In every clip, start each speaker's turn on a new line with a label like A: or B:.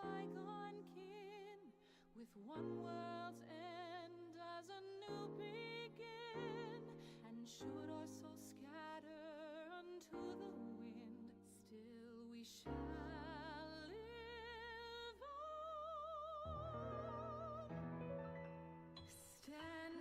A: bygone kin, with one world's end as a new begin. And should our souls scatter unto the wind, still we shall live on. Stand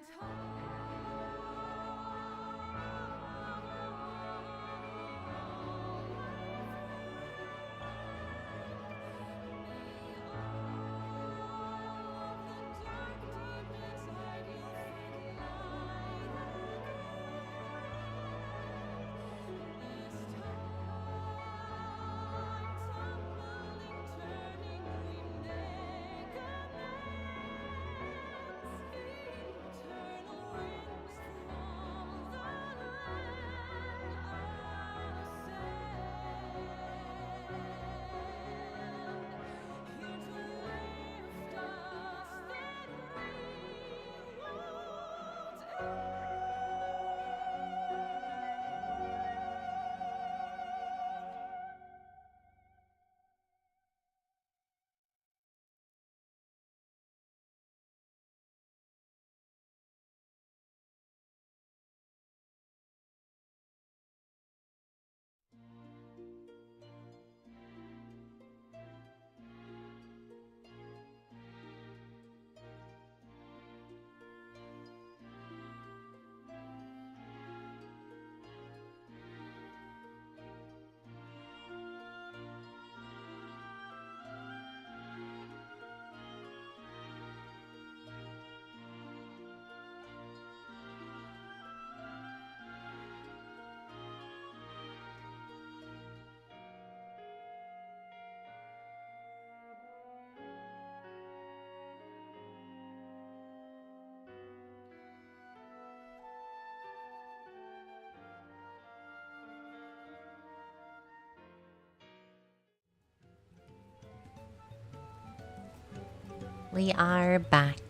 B: We are back.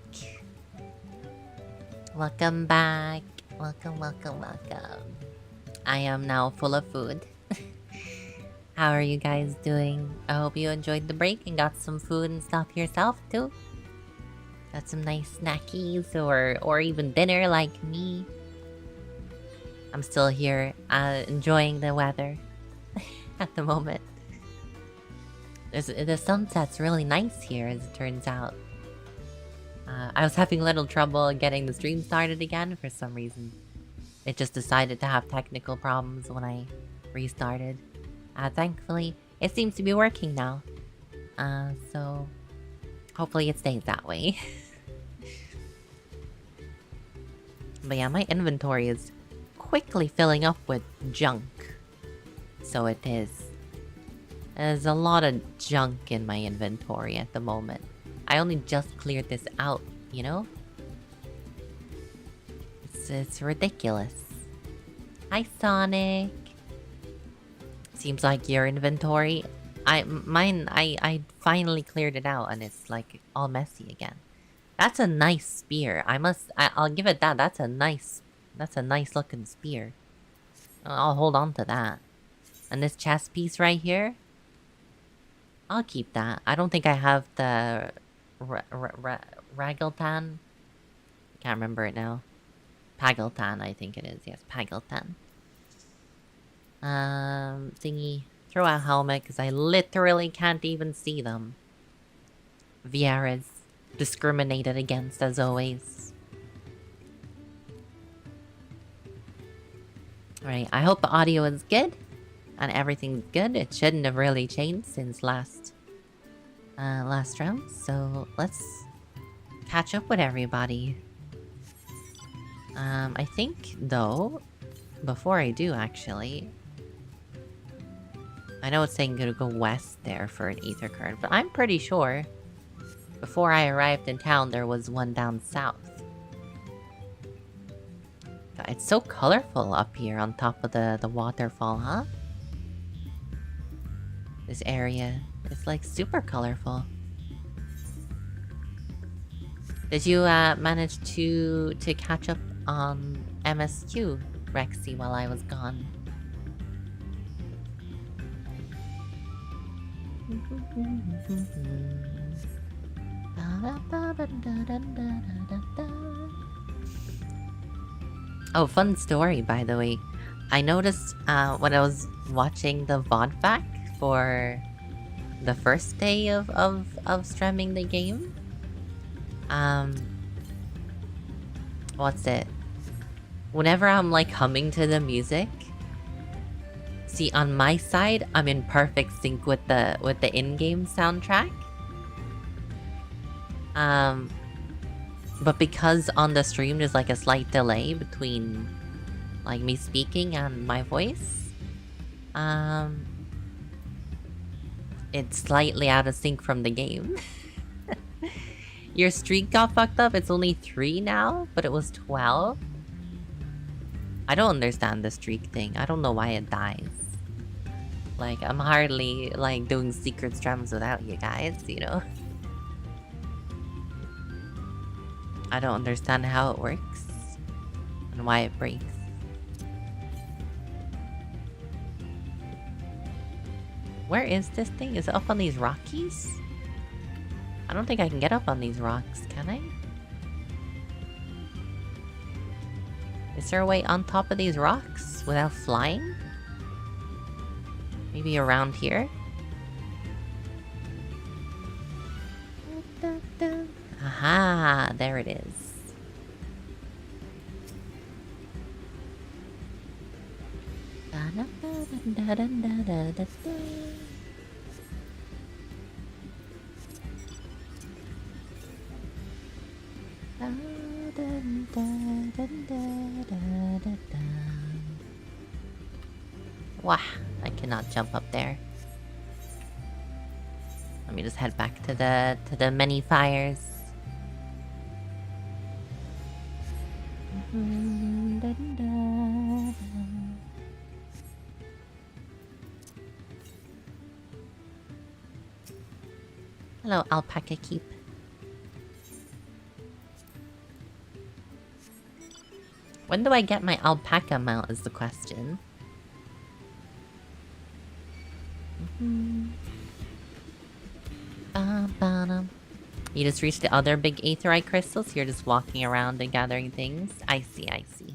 B: Welcome back. Welcome, welcome, welcome. I am now full of food. How are you guys doing? I hope you enjoyed the break and got some food and stuff yourself too. Got some nice snackies or even dinner like me. I'm still here enjoying the weather at the moment. The sunset's really nice here, as it turns out. I was having a little trouble getting the stream started again for some reason. It just decided to have technical problems when I restarted. Thankfully, it seems to be working now. So hopefully it stays that way. But yeah, my inventory is quickly filling up with junk. So it is. There's a lot of junk in my inventory at the moment. I only just cleared this out, you know? It's ridiculous. Hi, Sonic. Seems like your inventory... I finally cleared it out and it's like all messy again. That's a nice spear. I'll give it that. That's a nice looking spear. I'll hold on to that. And this chest piece right here, I'll keep that. I don't think I have the Ragaltan. Can't remember it now. Pagaltan, I think it is. Yes, Pagaltan. Thingy. Throw out helmet, because I literally can't even see them. Viera's discriminated against, as always. Alright, I hope the audio is good. And everything's good. It shouldn't have really changed since last round. So let's catch up with everybody. I think though, before I do actually, I know it's saying to go west there for an ether current, but I'm pretty sure before I arrived in town there was one down south. God, it's so colorful up here on top of the waterfall, huh? This area is like super colorful. Did you manage to catch up on MSQ, Rexy, while I was gone? Oh, fun story, by the way. I noticed when I was watching the VOD back for the first day of streaming the game. What's it? Whenever I'm like humming to the music, see on my side, I'm in perfect sync with the in-game soundtrack. But because on the stream there's like a slight delay between like me speaking and my voice, it's slightly out of sync from the game. Your streak got fucked up. It's only 3 now, but it was 12. I don't understand the streak thing. I don't know why it dies. Like, I'm hardly like doing secret streams without you guys, you know? I don't understand how it works and why it breaks. Where is this thing? Is it up on these rockies? I don't think I can get up on these rocks, can I? Is there a way on top of these rocks without flying? Maybe around here? Aha, there it is. Wah, I cannot jump up there. Let me just head back to the many fires. Hello, Alpaca Keep. When do I get my alpaca mount is the question. You just reached the other big aetheryte crystals? You're just walking around and gathering things? I see, I see.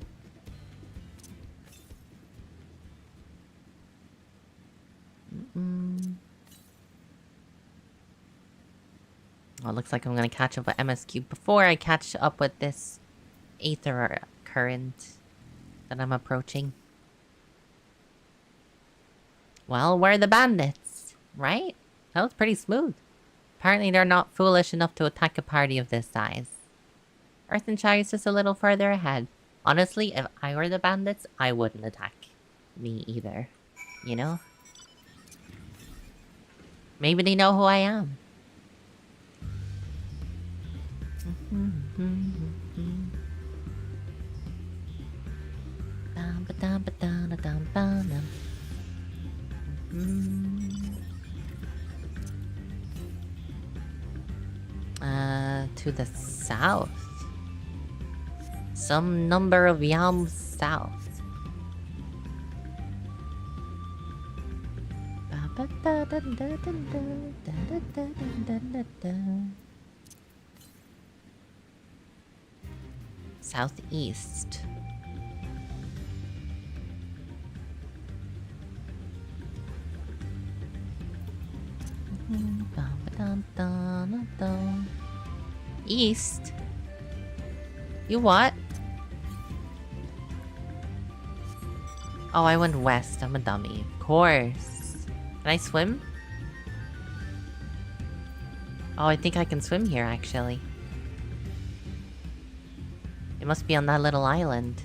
B: Well, it looks like I'm gonna catch up with MSQ before I catch up with this aether current that I'm approaching. Well, where are the bandits? Right? That was pretty smooth. Apparently they're not foolish enough to attack a party of this size. Earth and Shire is just a little further ahead. Honestly, if I were the bandits, I wouldn't attack me either. You know? Maybe they know who I am. To the south. Some number of yams south. Southeast. East? You what? Oh, I went west. I'm a dummy. Of course. Can I swim? Oh, I think I can swim here, actually. It must be on that little island.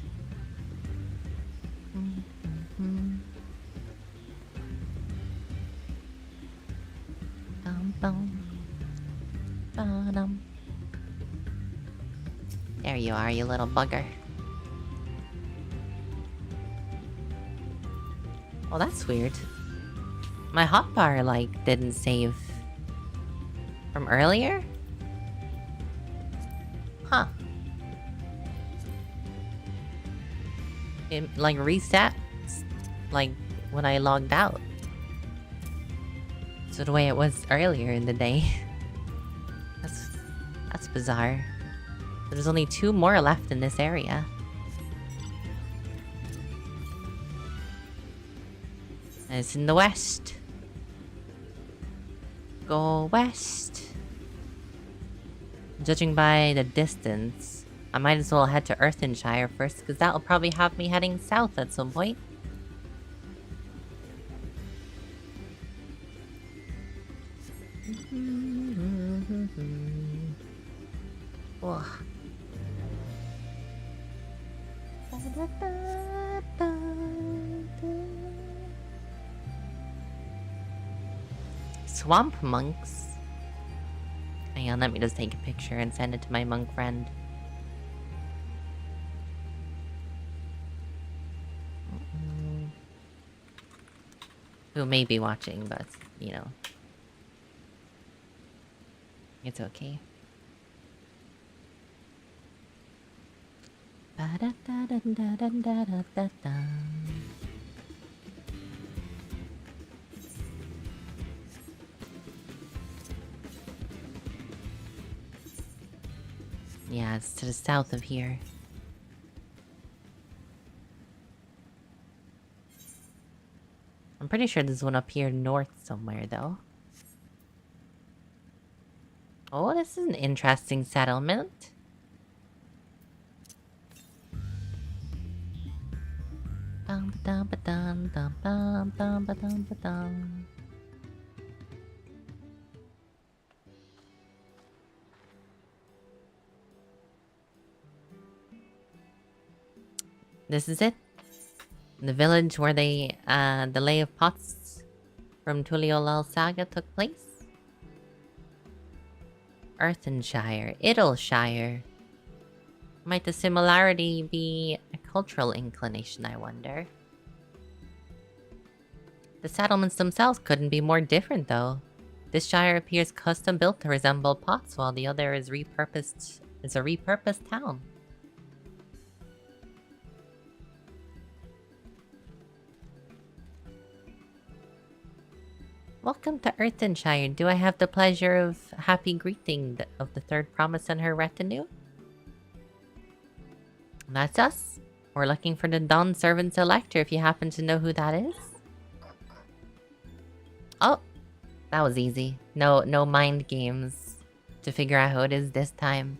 B: There you are, you little bugger. Well, that's weird. My hotbar, like, didn't save from earlier? Huh. It, like, reset, like, when I logged out. So the way it was earlier in the day. That's bizarre. There's only 2 more left in this area. And it's in the west. Go west. Judging by the distance, I might as well head to Earthenshire first, because that'll probably have me heading south at some point. Ugh. Swamp monks? Hang on, let me just take a picture and send it to my monk friend. Who may be watching, but, you know. It's okay. Yeah, it's to the south of here. I'm pretty sure there's one up here north somewhere, though. Oh, this is an interesting settlement. This is it. The village where the Lay of Pots from Tuliolal Saga took place. Earthenshire, Idleshire. Might the similarity be a cultural inclination, I wonder? The settlements themselves couldn't be more different, though. This shire appears custom-built to resemble Pots, while the other is repurposed as a repurposed town. Welcome to Earthenshire. Do I have the pleasure of happy greeting of the third promise and her retinue? That's us. We're looking for the Dawn Servant Selector, if you happen to know who that is. Oh, that was easy. No mind games to figure out who it is this time.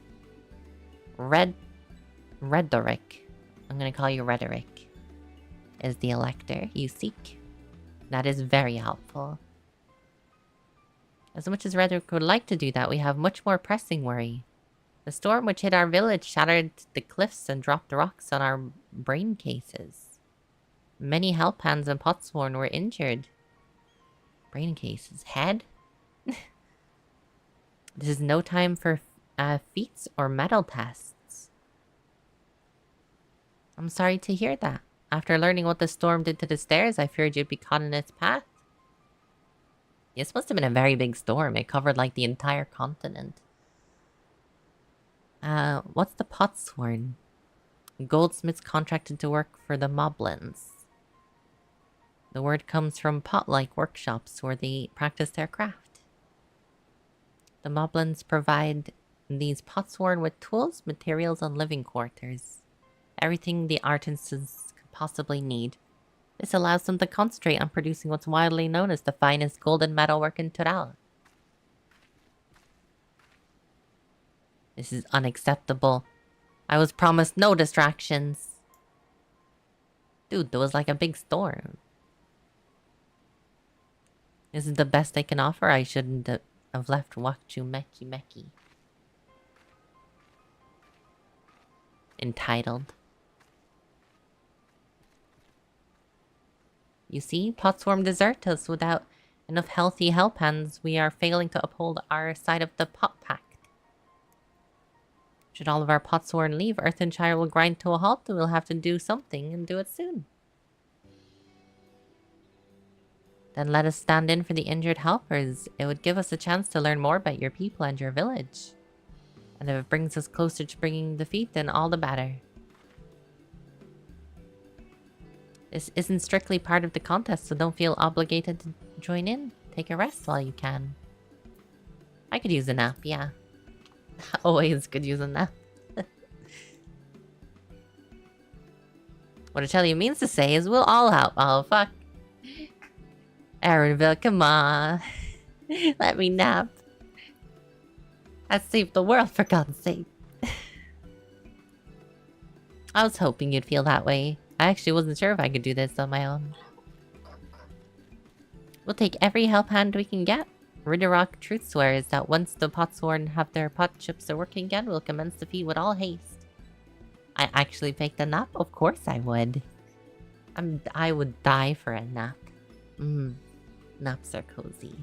B: Rhetoric. I'm gonna call you Rhetoric. Is the elector you seek. That is very helpful. As much as Rhetoric would like to do that, we have much more pressing worry. The storm which hit our village shattered the cliffs and dropped rocks on our brain cases. Many helphands and Potsworn were injured. Brain cases. Head? This is no time for feats or metal tests. I'm sorry to hear that. After learning what the storm did to the stairs, I feared you'd be caught in its path. This must have been a very big storm. It covered like the entire continent. What's the Potsworn? Goldsmiths contracted to work for the Moblins. The word comes from pot-like workshops where they practice their craft. The Moblins provide these Potsworn with tools, materials, and living quarters. Everything the artisans could possibly need. This allows them to concentrate on producing what's widely known as the finest golden metalwork in Tural. This is unacceptable. I was promised no distractions. Dude, there was like a big storm. This is the best I can offer. I shouldn't have left Wakchu Meki. Entitled. You see, Potsworm desert us. Without enough healthy helphands, we are failing to uphold our side of the Pot Pact. Should all of our Potsworn leave, Earthenshire will grind to a halt, and we'll have to do something, and do it soon. Then let us stand in for the injured helpers. It would give us a chance to learn more about your people and your village. And if it brings us closer to bringing defeat, then all the better. This isn't strictly part of the contest, so don't feel obligated to join in. take a rest while you can. I could use a nap, yeah. Always could use a nap. What Ashelia means to say is we'll all help. Oh, fuck. Aaronville, come on. Let me nap. I saved the world, for God's sake. I was hoping you'd feel that way. I actually wasn't sure if I could do this on my own. We'll take every help hand we can get. Ridderrock truth swears that once the Potsworn have their pot chips working again, we'll commence the feat with all haste. I actually picked a nap? Of course I would. I would die for a nap. Naps are cozy.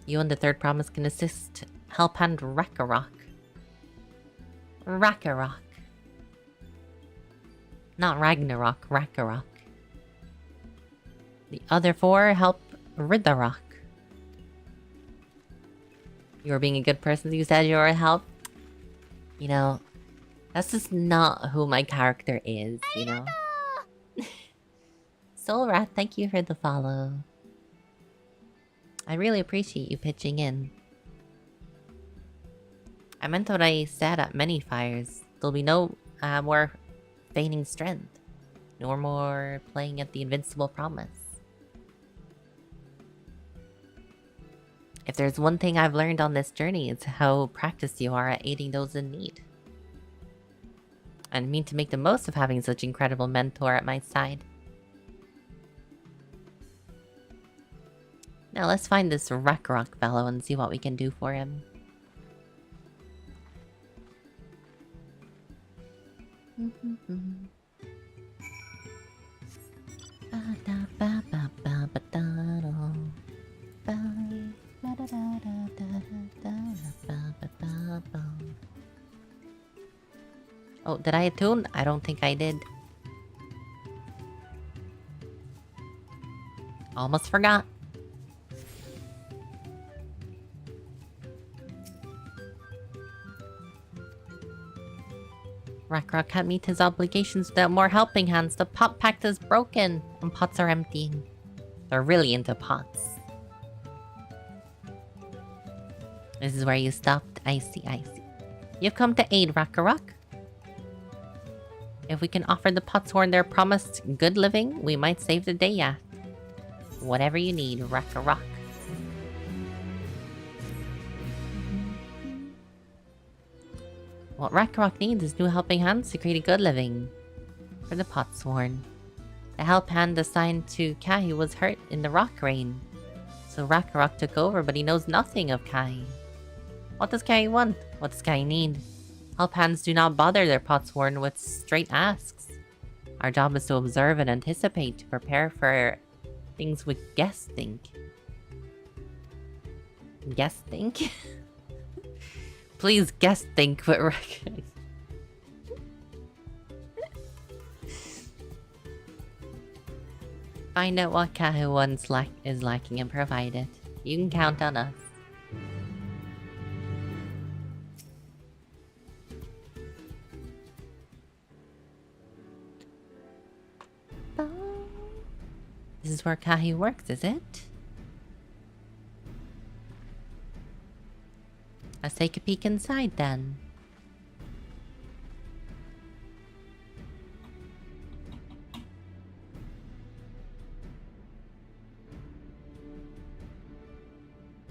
B: You and the third promise can assist help hand Rakarok. Rakarok. Not Ragnarok, Rakarok. The other four help Ridderrock. You were being a good person, you said you were a help. You know, that's just not who my character is, you know? Soul Rat, thank you for the follow. I really appreciate you pitching in. I meant what I said at many fires. There'll be no more feigning strength. No more playing at the invincible promise. If there's one thing I've learned on this journey, it's how practiced you are at aiding those in need. I mean to make the most of having such incredible mentor at my side. Now let's find this Rakarok fellow and see what we can do for him. Oh, did I attune? I don't think I did. Almost forgot. Rakarok can't meet his obligations without more helping hands. The pot pact is broken and pots are emptying. They're really into pots. This is where you stopped. I see, I see. You've come to aid, Rakarok. If we can offer the Potsworn their promised good living, we might save the day yet. Whatever you need, Rakarok. What Rakarok needs is new helping hands to create a good living for the Potsworn. The help hand assigned to Kahi was hurt in the rock rain. So Rakarok took over, but he knows nothing of Kahi. What does Kahi want? What does Kahi need? Help hands do not bother their Potsworn with straight asks. Our job is to observe and anticipate, to prepare for things we guess think. Guess think? Please guess think what record. Find out what Kahu wants is lacking and provide it. You can count on us. This is where Kahi works, is it? Let's take a peek inside then.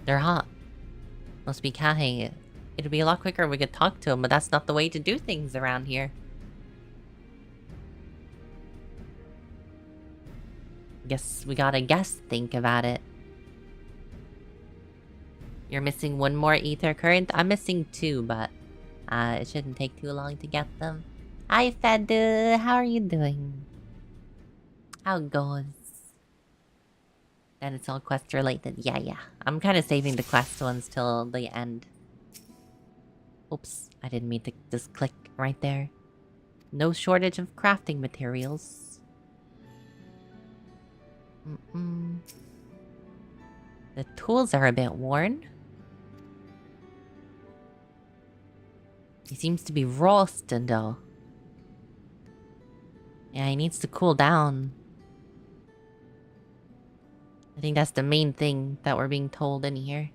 B: They're hot. Must be Kahi. It'd be a lot quicker if we could talk to him, but that's not the way to do things around here. Guess we gotta think about it. You're missing one more ether current? I'm missing two, but it shouldn't take too long to get them. Hi, Fedu. How are you doing? How it goes? And it's all quest related. Yeah. I'm kind of saving the quest ones till the end. Oops, I didn't mean to just click right there. No shortage of crafting materials. The tools are a bit worn. He seems to be roasted though. Yeah, he needs to cool down. I think that's the main thing that we're being told in here.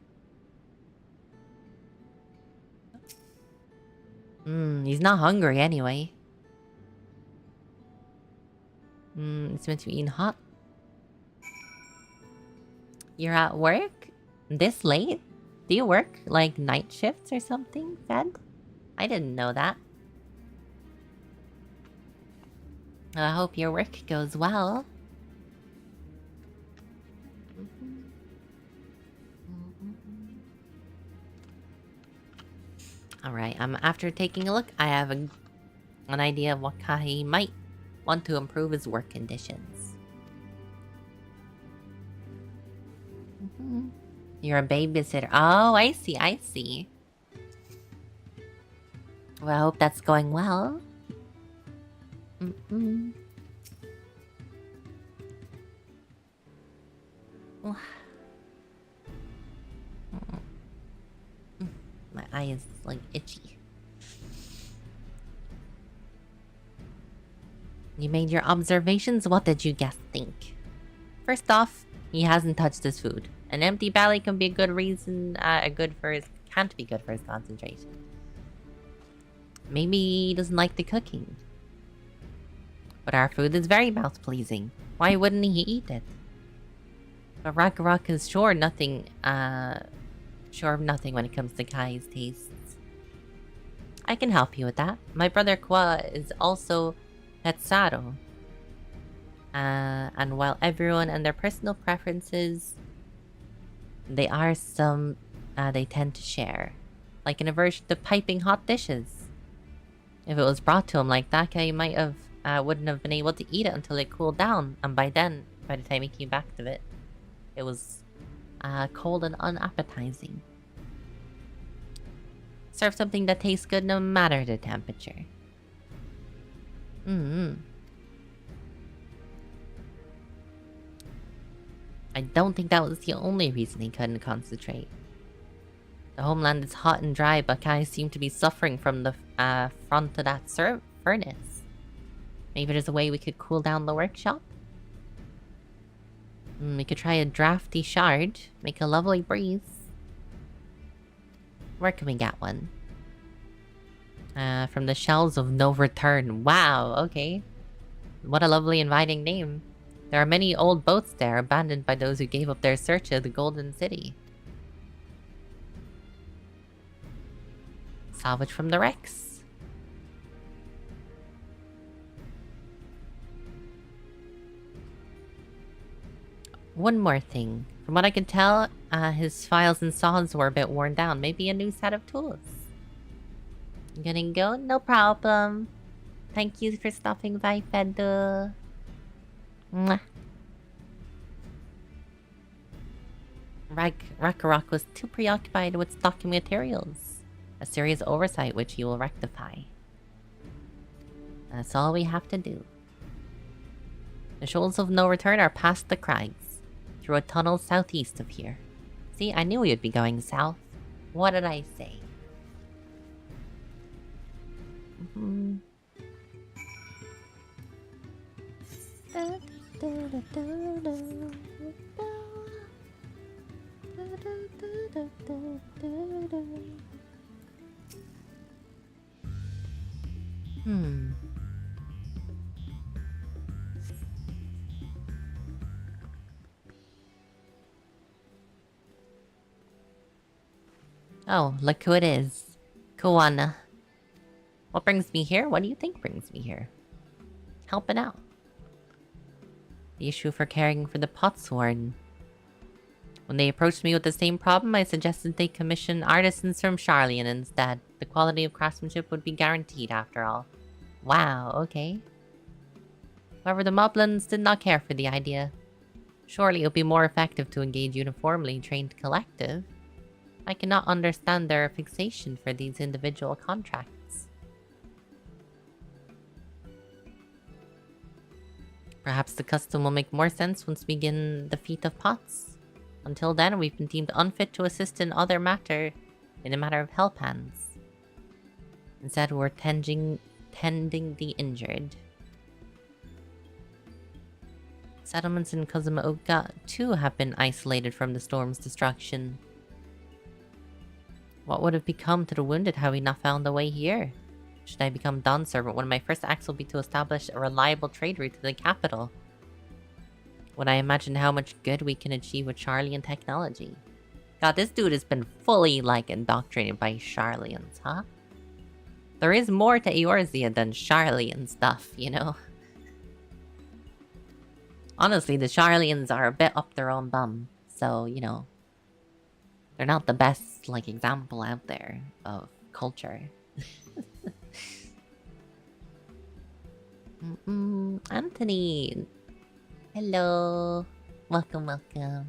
B: He's not hungry anyway. It's meant to be eaten hot. You're at work? This late? Do you work, like, night shifts or something, Fed? I didn't know that. I hope your work goes well. Alright, after taking a look, I have an idea of what Kahi might want to improve his work conditions. You're a babysitter. Oh, I see, I see. Well, I hope that's going well. My eye is, like, itchy. You made your observations? What did you guess think? First off, he hasn't touched his food. An empty belly can be a good reason, can't be good for his concentration. Maybe he doesn't like the cooking. But our food is very mouth-pleasing. Why wouldn't he eat it? But Ragnarok is sure of nothing when it comes to Kai's tastes. I can help you with that. My brother Kwa is also Hetsaro. And while everyone and their personal preferences, they tend to share. Like an aversion to piping hot dishes. If it was brought to him like that, he wouldn't have been able to eat it until it cooled down. And by the time he came back to it, it was cold and unappetizing. Serve something that tastes good no matter the temperature. I don't think that was the only reason he couldn't concentrate. The homeland is hot and dry, but Kai seemed to be suffering from the front of that furnace. Maybe there's a way we could cool down the workshop? We could try a drafty shard, make a lovely breeze. Where can we get one? From the shelves of no return. Wow, okay. What a lovely inviting name. There are many old boats there, abandoned by those who gave up their search of the Golden City. Salvage from the wrecks. One more thing. From what I can tell, his files and saws were a bit worn down. Maybe a new set of tools. Gonna go? No problem. Thank you for stopping by, Fedu. Mwah. Rakarok was too preoccupied with stocking materials. A serious oversight which he will rectify. That's all we have to do. The shoals of no return are past the crags, through a tunnel southeast of here. See, I knew we would be going south. What did I say? Oh, look who it is. Kawana. What brings me here? What do you think brings me here? Helping out. The issue for caring for the Potsworn. When they approached me with the same problem, I suggested they commission artisans from Charlian instead. The quality of craftsmanship would be guaranteed after all. Wow, okay. However, the Moblins did not care for the idea. Surely it would be more effective to engage uniformly trained collective. I cannot understand their fixation for these individual contracts. Perhaps the custom will make more sense once we begin the feat of pots. Until then, we've been deemed unfit to assist in a matter of help hands. Instead, we're tending the injured. Settlements in Kozumaoka too have been isolated from the storm's destruction. What would have become to the wounded had we not found the way here? Should I become Dawn Servant, one of my first acts will be to establish a reliable trade route to the capital. When I imagine how much good we can achieve with Charlian technology. God, this dude has been fully, like, indoctrinated by Charlians, huh? There is more to Eorzea than Charlian stuff, you know? Honestly, the Charlians are a bit up their own bum. So, you know... They're not the best, like, example out there of culture. Anthony! Hello! Welcome, welcome.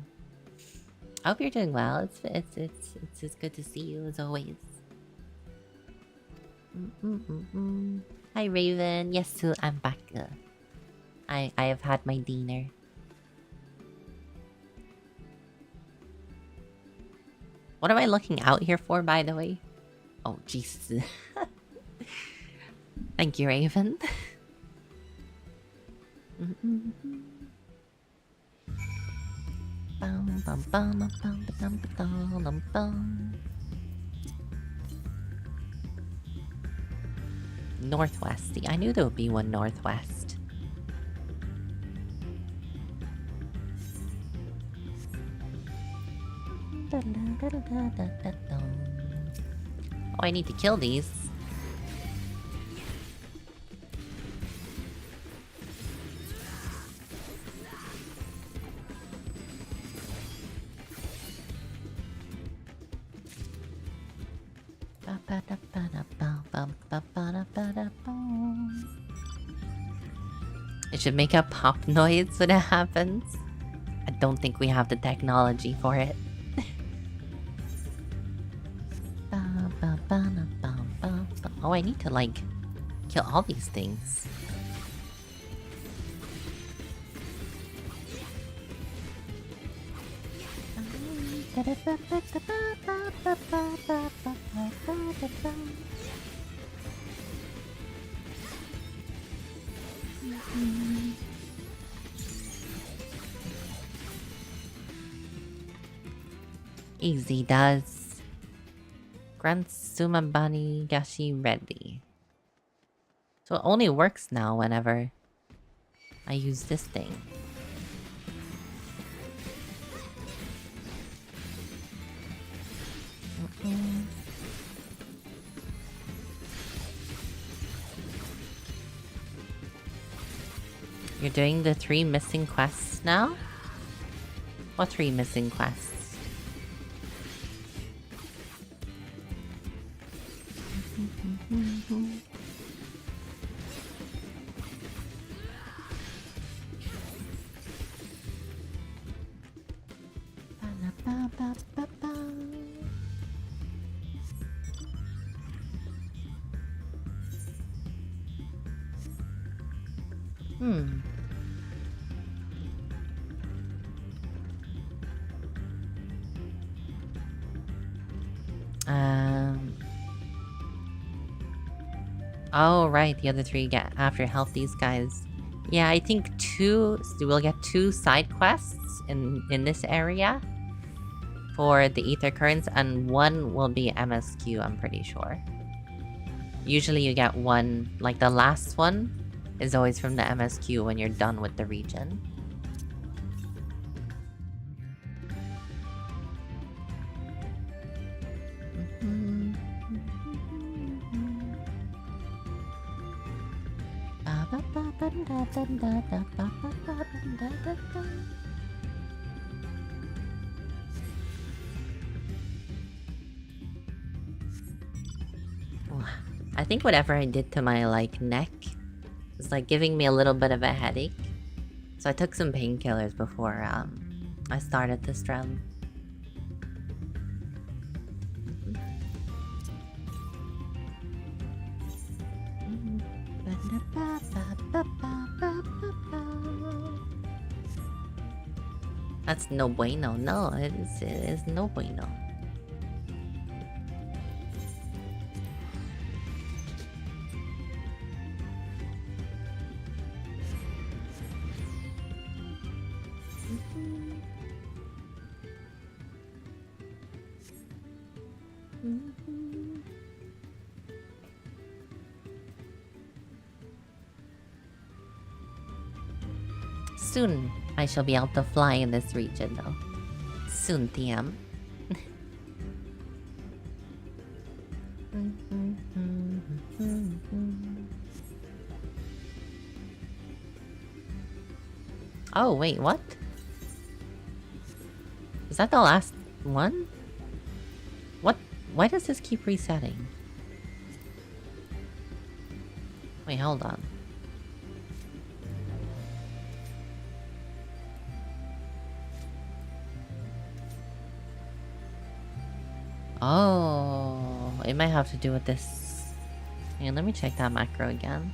B: I hope you're doing well. It's good to see you as always. Hi Raven. Yes, Sue, I'm back. I have had my dinner. What am I looking out here for, by the way? Oh, Jesus. Thank you, Raven. Northwest. See, I knew there would be one northwest. Oh, I need to kill these. It should make a pop noise when it happens. I don't think we have the technology for it. Oh, I need to, like, kill all these things. Easy does. Grant Sumabani Gashi ready. So it only works now whenever I use this thing. You're doing the 3 missing quests now? What 3 missing quests? Oh, right. The other 3 get after health these guys. Yeah, I think 2... We'll get 2 side quests in this area for the Ether Currents, and 1 will be MSQ, I'm pretty sure. Usually you get 1... Like, the last one is always from the MSQ when you're done with the region. I think whatever I did to my, like, neck was, like, giving me a little bit of a headache. So I took some painkillers before, I started this run. That's no bueno. No, it is no bueno. Soon I shall be able to fly in this region though. Soon, TM. Oh, wait, what? Is that the last one? What? Why does this keep resetting? Wait, hold on. Oh, it might have to do with this. Hang on, let me check that macro again.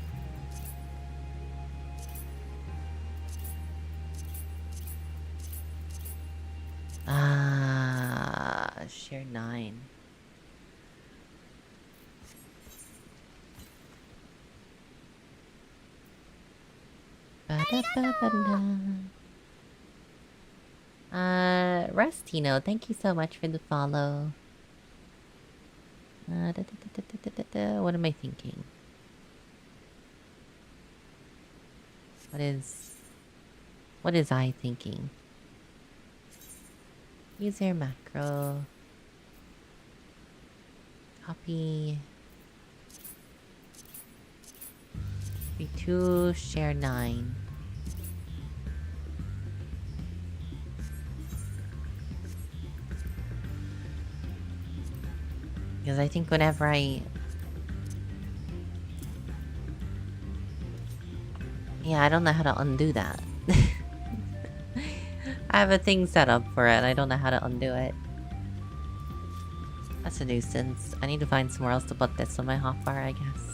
B: Share 9. Rustino, thank you so much for the follow. What am I thinking? What is I thinking? User macro. Copy. V2 share 9. Because I think whenever I... Yeah, I don't know how to undo that. I have a thing set up for it, I don't know how to undo it. That's a nuisance. I need to find somewhere else to put this on my hotbar, I guess.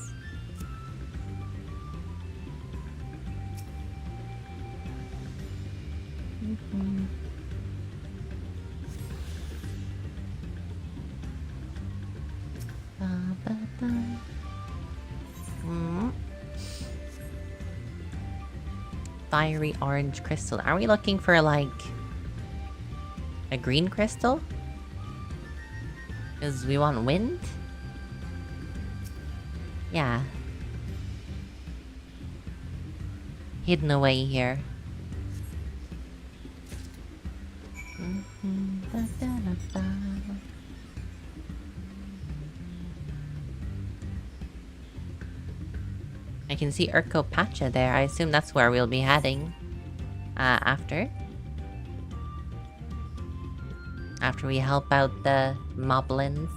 B: Fiery orange crystal. Are we looking for like a green crystal? Because we want wind? Yeah. Hidden away here. I can see Urko Pacha there. I assume that's where we'll be heading. After we help out the moblins.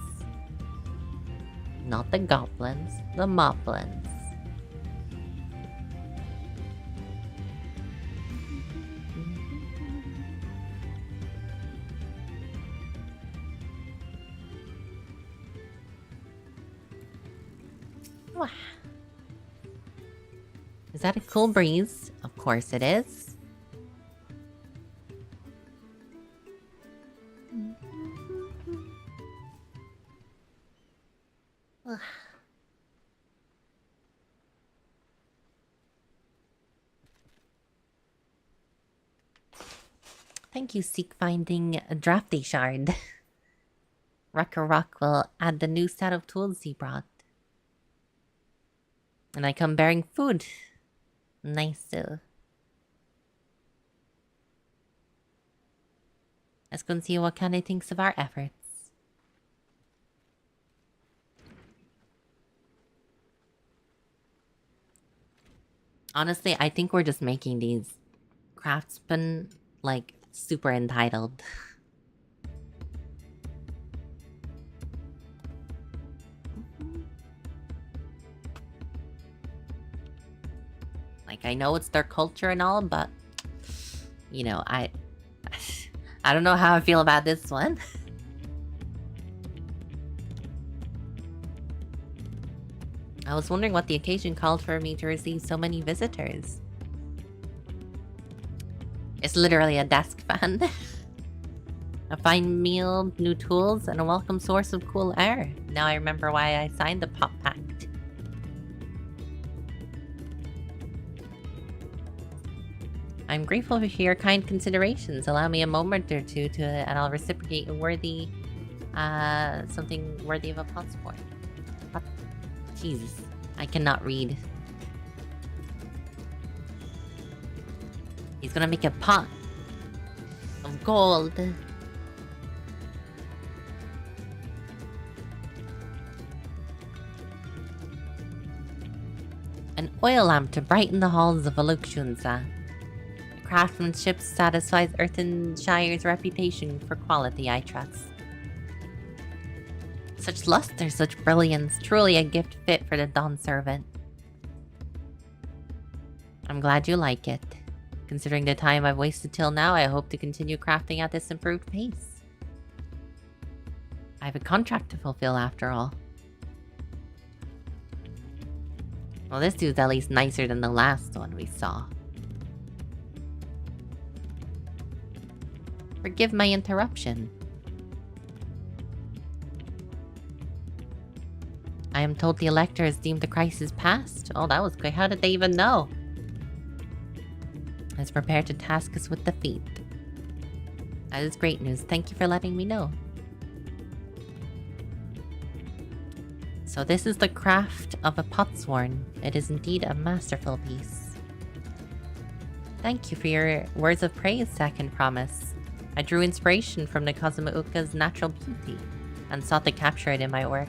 B: Not the goblins, the moblins. Wow. Is that a cool breeze? Of course it is. Thank you, Seek Finding a Drafty Shard. Rucker Rock will add the new set of tools he brought. And I come bearing food. Nice too. Let's go and see what kind of thinks of our efforts. Honestly, I think we're just making these craftsmen like super entitled. Like, I know it's their culture and all, but you know, I don't know how I feel about this one. I was wondering what the occasion called for me to receive so many visitors. It's literally a desk fan. A fine meal, new tools, and a welcome source of cool air. Now I remember why I signed the Pop Pact. I'm grateful for your kind considerations. Allow me a moment or two and I'll reciprocate a worthy Something worthy of a pot sport. Pot. Jesus, I cannot read. He's gonna make a pot of gold. An oil lamp to brighten the halls of Alukshunza. The craftsmanship satisfies Earthenshire's reputation for quality, I trust. Such luster, such brilliance, truly a gift fit for the Dawn servant. I'm glad you like it. Considering the time I've wasted till now, I hope to continue crafting at this improved pace. I have a contract to fulfill after all. Well, this dude's at least nicer than the last one we saw. Forgive my interruption. I am told the Elector has deemed the crisis past. Oh, that was quick. How did they even know? Is prepared to task us with defeat. That is great news. Thank you for letting me know. So this is the craft of a potsworn. It is indeed a masterful piece. Thank you for your words of praise, Second Promise. I drew inspiration from the Kozumauka's natural beauty and sought to capture it in my work.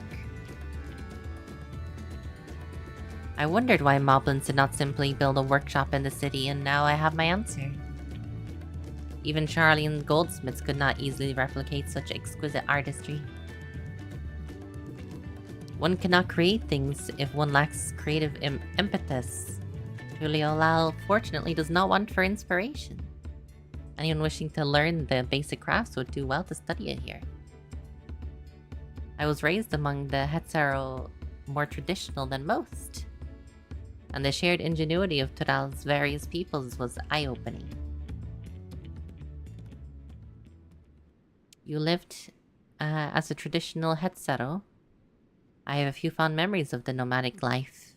B: I wondered why Moblins did not simply build a workshop in the city, and now I have my answer. Even Charlene's goldsmiths could not easily replicate such exquisite artistry. One cannot create things if one lacks creative impetus. Julio Lau fortunately does not want for inspiration. Anyone wishing to learn the basic crafts would do well to study it here. I was raised among the Hetzero, more traditional than most. And the shared ingenuity of Tural's various peoples was eye-opening. You lived as a traditional Hetzero. I have a few fond memories of the nomadic life.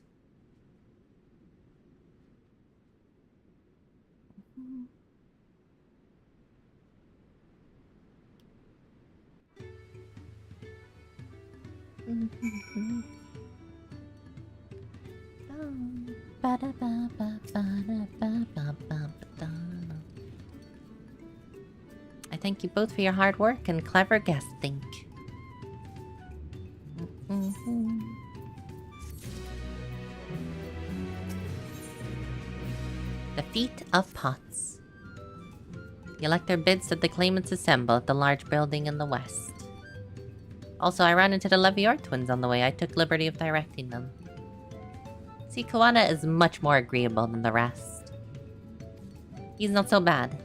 B: I thank you both for your hard work and clever guessing. The Feat of Pots. The Elector bids that the claimants assemble at the large building in the west. Also, I ran into the Levior twins on the way. I took liberty of directing them. See, Koana is much more agreeable than the rest. He's not so bad.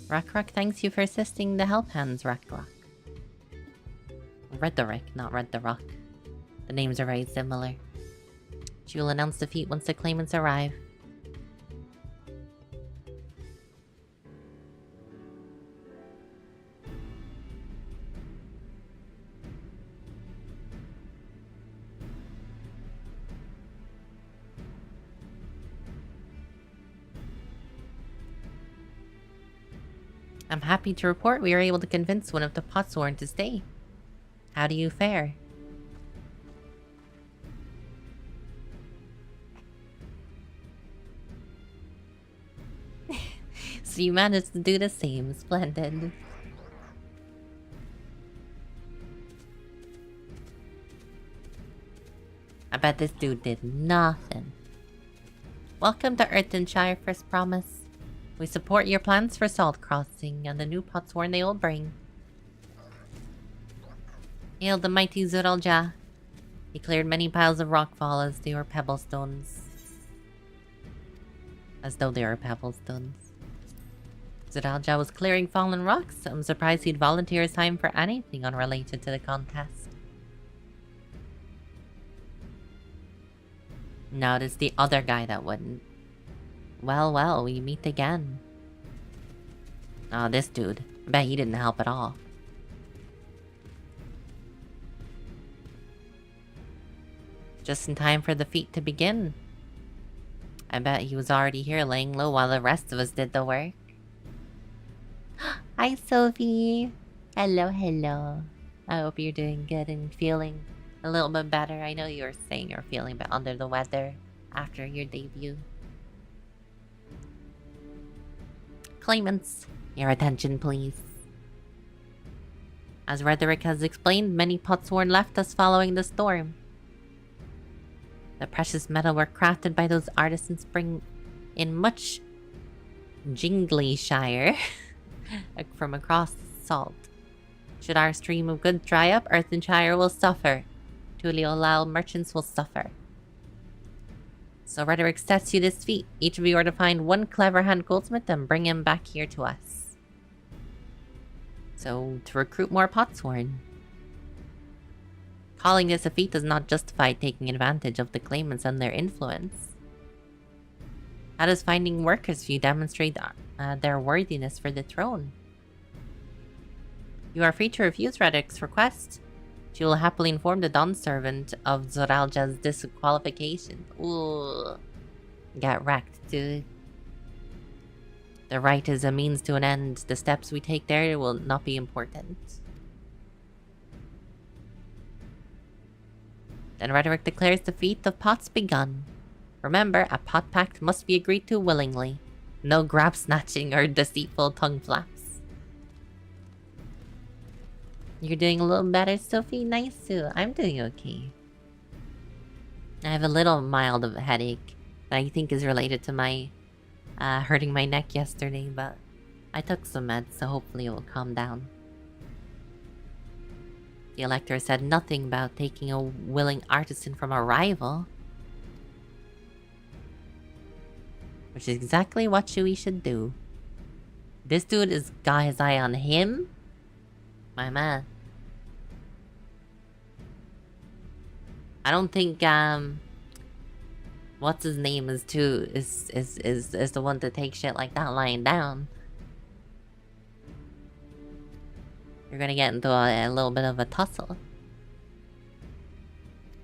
B: Rock thanks you for assisting the help hands, Rock. Red the Rick, not Red the Rock. The names are very similar. She will announce defeat once the claimants arrive. I'm happy to report we were able to convince one of the Potsworn to stay. How do you fare? So you managed to do the same. Splendid. I bet this dude did nothing. Welcome to Earthenshire, First Promise. We support your plans for Salt Crossing and the new Potsworn they will bring. Hail the mighty Zuralja. He cleared many piles of rockfall as they were pebble stones. As though they were pebble stones. Zidalja was clearing fallen rocks. I'm surprised he'd volunteer his time for anything unrelated to the contest. No, it's the other guy that wouldn't. Well, we meet again. Oh, this dude. I bet he didn't help at all. Just in time for the feat to begin. I bet he was already here laying low while the rest of us did the work. Hi, Sophie. Hello. I hope you're doing good and feeling a little bit better. I know you were saying you're feeling a bit under the weather after your debut. Claimants, your attention please. As Rhetoric has explained, many Potsworn left us following the storm. The precious metal were crafted by those artisans in much Jingleyshire from across the salt. Should our stream of goods dry up, Earthenshire will suffer. Tuliolal merchants will suffer. So Rhetoric sets you this feat. Each of you are to find one clever hand goldsmith and bring him back here to us. So, to recruit more Potsworn. Calling this a feat does not justify taking advantage of the claimants and their influence. How does finding workers for you demonstrate their worthiness for the throne? You are free to refuse Rhetoric's request. She will happily inform the Dawn servant of Zoralja's disqualification. Ooh. Get wrecked, dude. The right is a means to an end. The steps we take there will not be important. Then Rhetoric declares the feat of pots begun. Remember, a pot pact must be agreed to willingly. No grab snatching or deceitful tongue flaps. You're doing a little better, Sophie? Nice too. I'm doing okay. I have a little mild of a headache that I think is related to my hurting my neck yesterday, but I took some meds, so hopefully it will calm down. The Elector said nothing about taking a willing artisan from a rival. Which is exactly what we should do. This dude is got his eye on him? My man. I don't think what's his name is the one to take shit like that lying down. You're gonna get into a little bit of a tussle.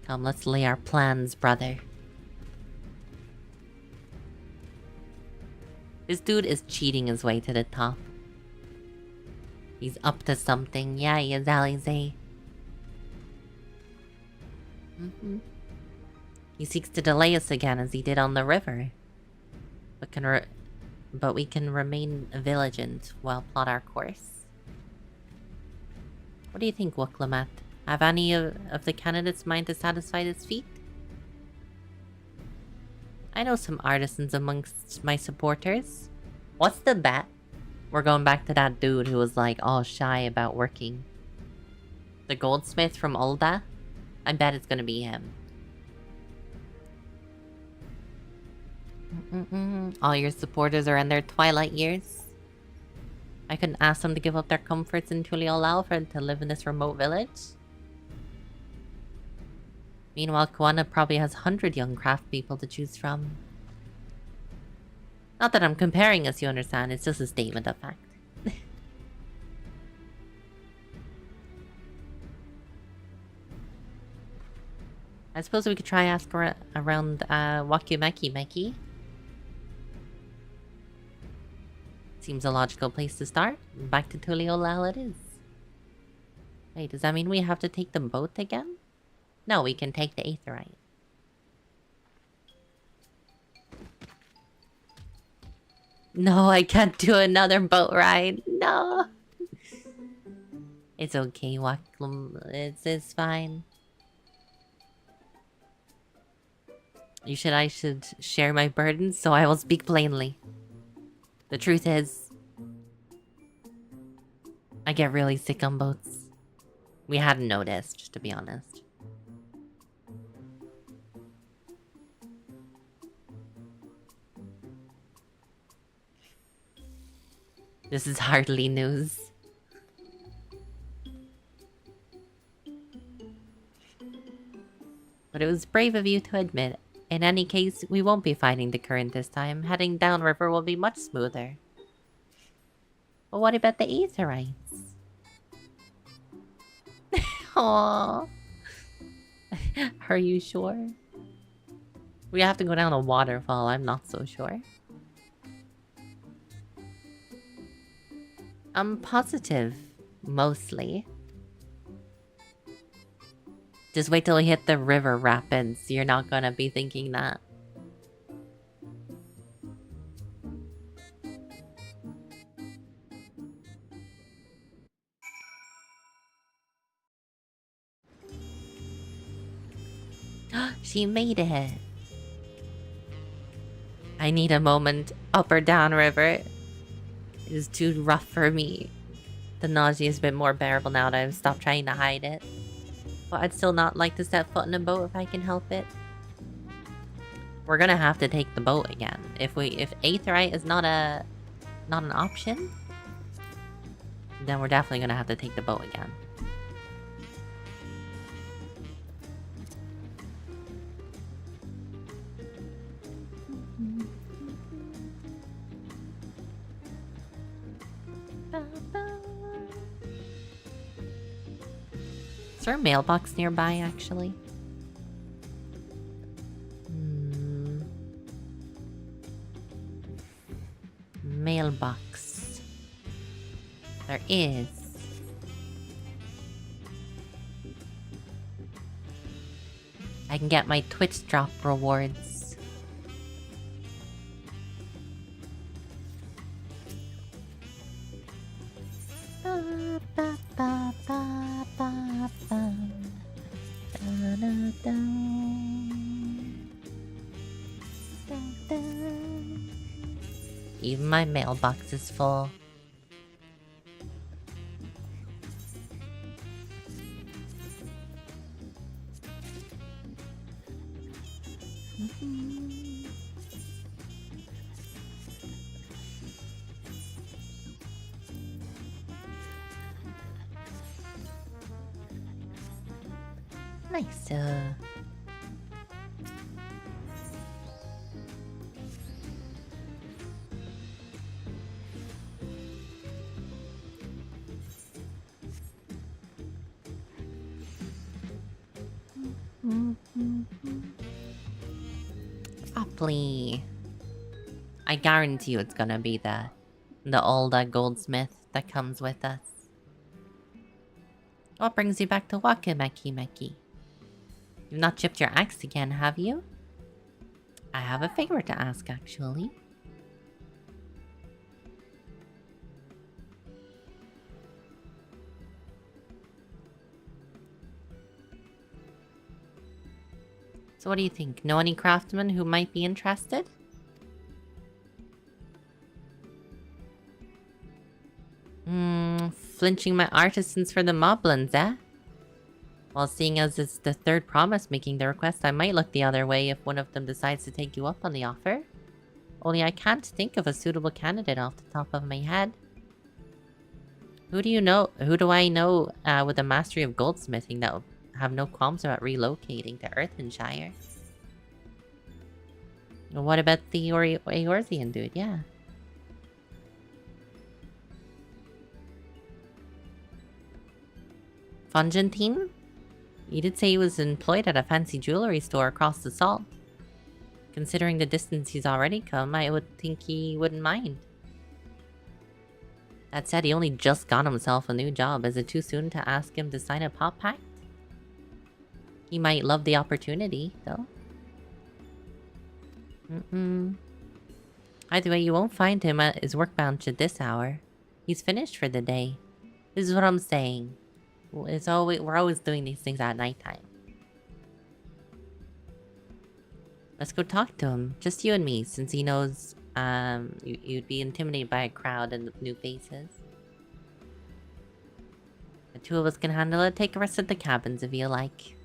B: Come, let's lay our plans, brother. This dude is cheating his way to the top. He's up to something. Yeah, he is, Alize. He seeks to delay us again as he did on the river. But we can remain vigilant while plot our course. What do you think, Wuklamat? Have any of the candidates mind to satisfy this feat? I know some artisans amongst my supporters. What's the bet? We're going back to that dude who was like all shy about working. The goldsmith from Ulda? I bet it's gonna be him. All your supporters are in their twilight years. I couldn't ask them to give up their comforts in Tuliolal to live in this remote village. Meanwhile, Koana probably has 100 young craft people to choose from. Not that I'm comparing us, you understand. It's just a statement of fact. I suppose we could try ask around Wakumeki Meki. Seems a logical place to start. Back to Tuliolal it is. Wait, does that mean we have to take the boat again? No, we can take the Aetherite. No, I can't do another boat ride. No. It's okay, Waklum. It's fine. I should share my burdens, so I will speak plainly. The truth is, I get really sick on boats. We hadn't noticed, to be honest. This is hardly news. But it was brave of you to admit. In any case, we won't be fighting the current this time. Heading downriver will be much smoother. But what about the Aetherites? Aww. Are you sure? We have to go down a waterfall, I'm not so sure. I'm positive, mostly. Just wait till we hit the river rapids. You're not gonna be thinking that. She made it. I need a moment. Up or down river. It is too rough for me. The nausea is a bit more bearable now that I've stopped trying to hide it. But I'd still not like to set foot in a boat if I can help it. We're gonna have to take the boat again. If Aetherite is not an option, then we're definitely gonna have to take the boat again. Is there a mailbox nearby, actually? Mailbox. There is. I can get my Twitch drop rewards. Even my mailbox is full. Nice. Aptly. I guarantee you it's gonna be the old goldsmith that comes with us. What brings you back to Wakimeki Meki? You've not chipped your axe again, have you? I have a favor to ask, actually. So what do you think? Know any craftsmen who might be interested? Flinching my artisans for the moblins, eh? Well, seeing as it's the third promise making the request, I might look the other way if one of them decides to take you up on the offer. Only I can't think of a suitable candidate off the top of my head. Who do you know? Who do I know with a mastery of goldsmithing that will have no qualms about relocating to Earthenshire? What about the Eorzean dude? Yeah. Fungentine? He did say he was employed at a fancy jewelry store across the salt. Considering the distance he's already come, I would think he wouldn't mind. That said, he only just got himself a new job. Is it too soon to ask him to sign a pop pact? He might love the opportunity, though. Either way, you won't find him at his work bench at this hour. He's finished for the day. This is what I'm saying. We're always doing these things at nighttime. Let's go talk to him. Just you and me, since he knows you'd be intimidated by a crowd and new faces. The two of us can handle it. Take a rest at the cabins if you like.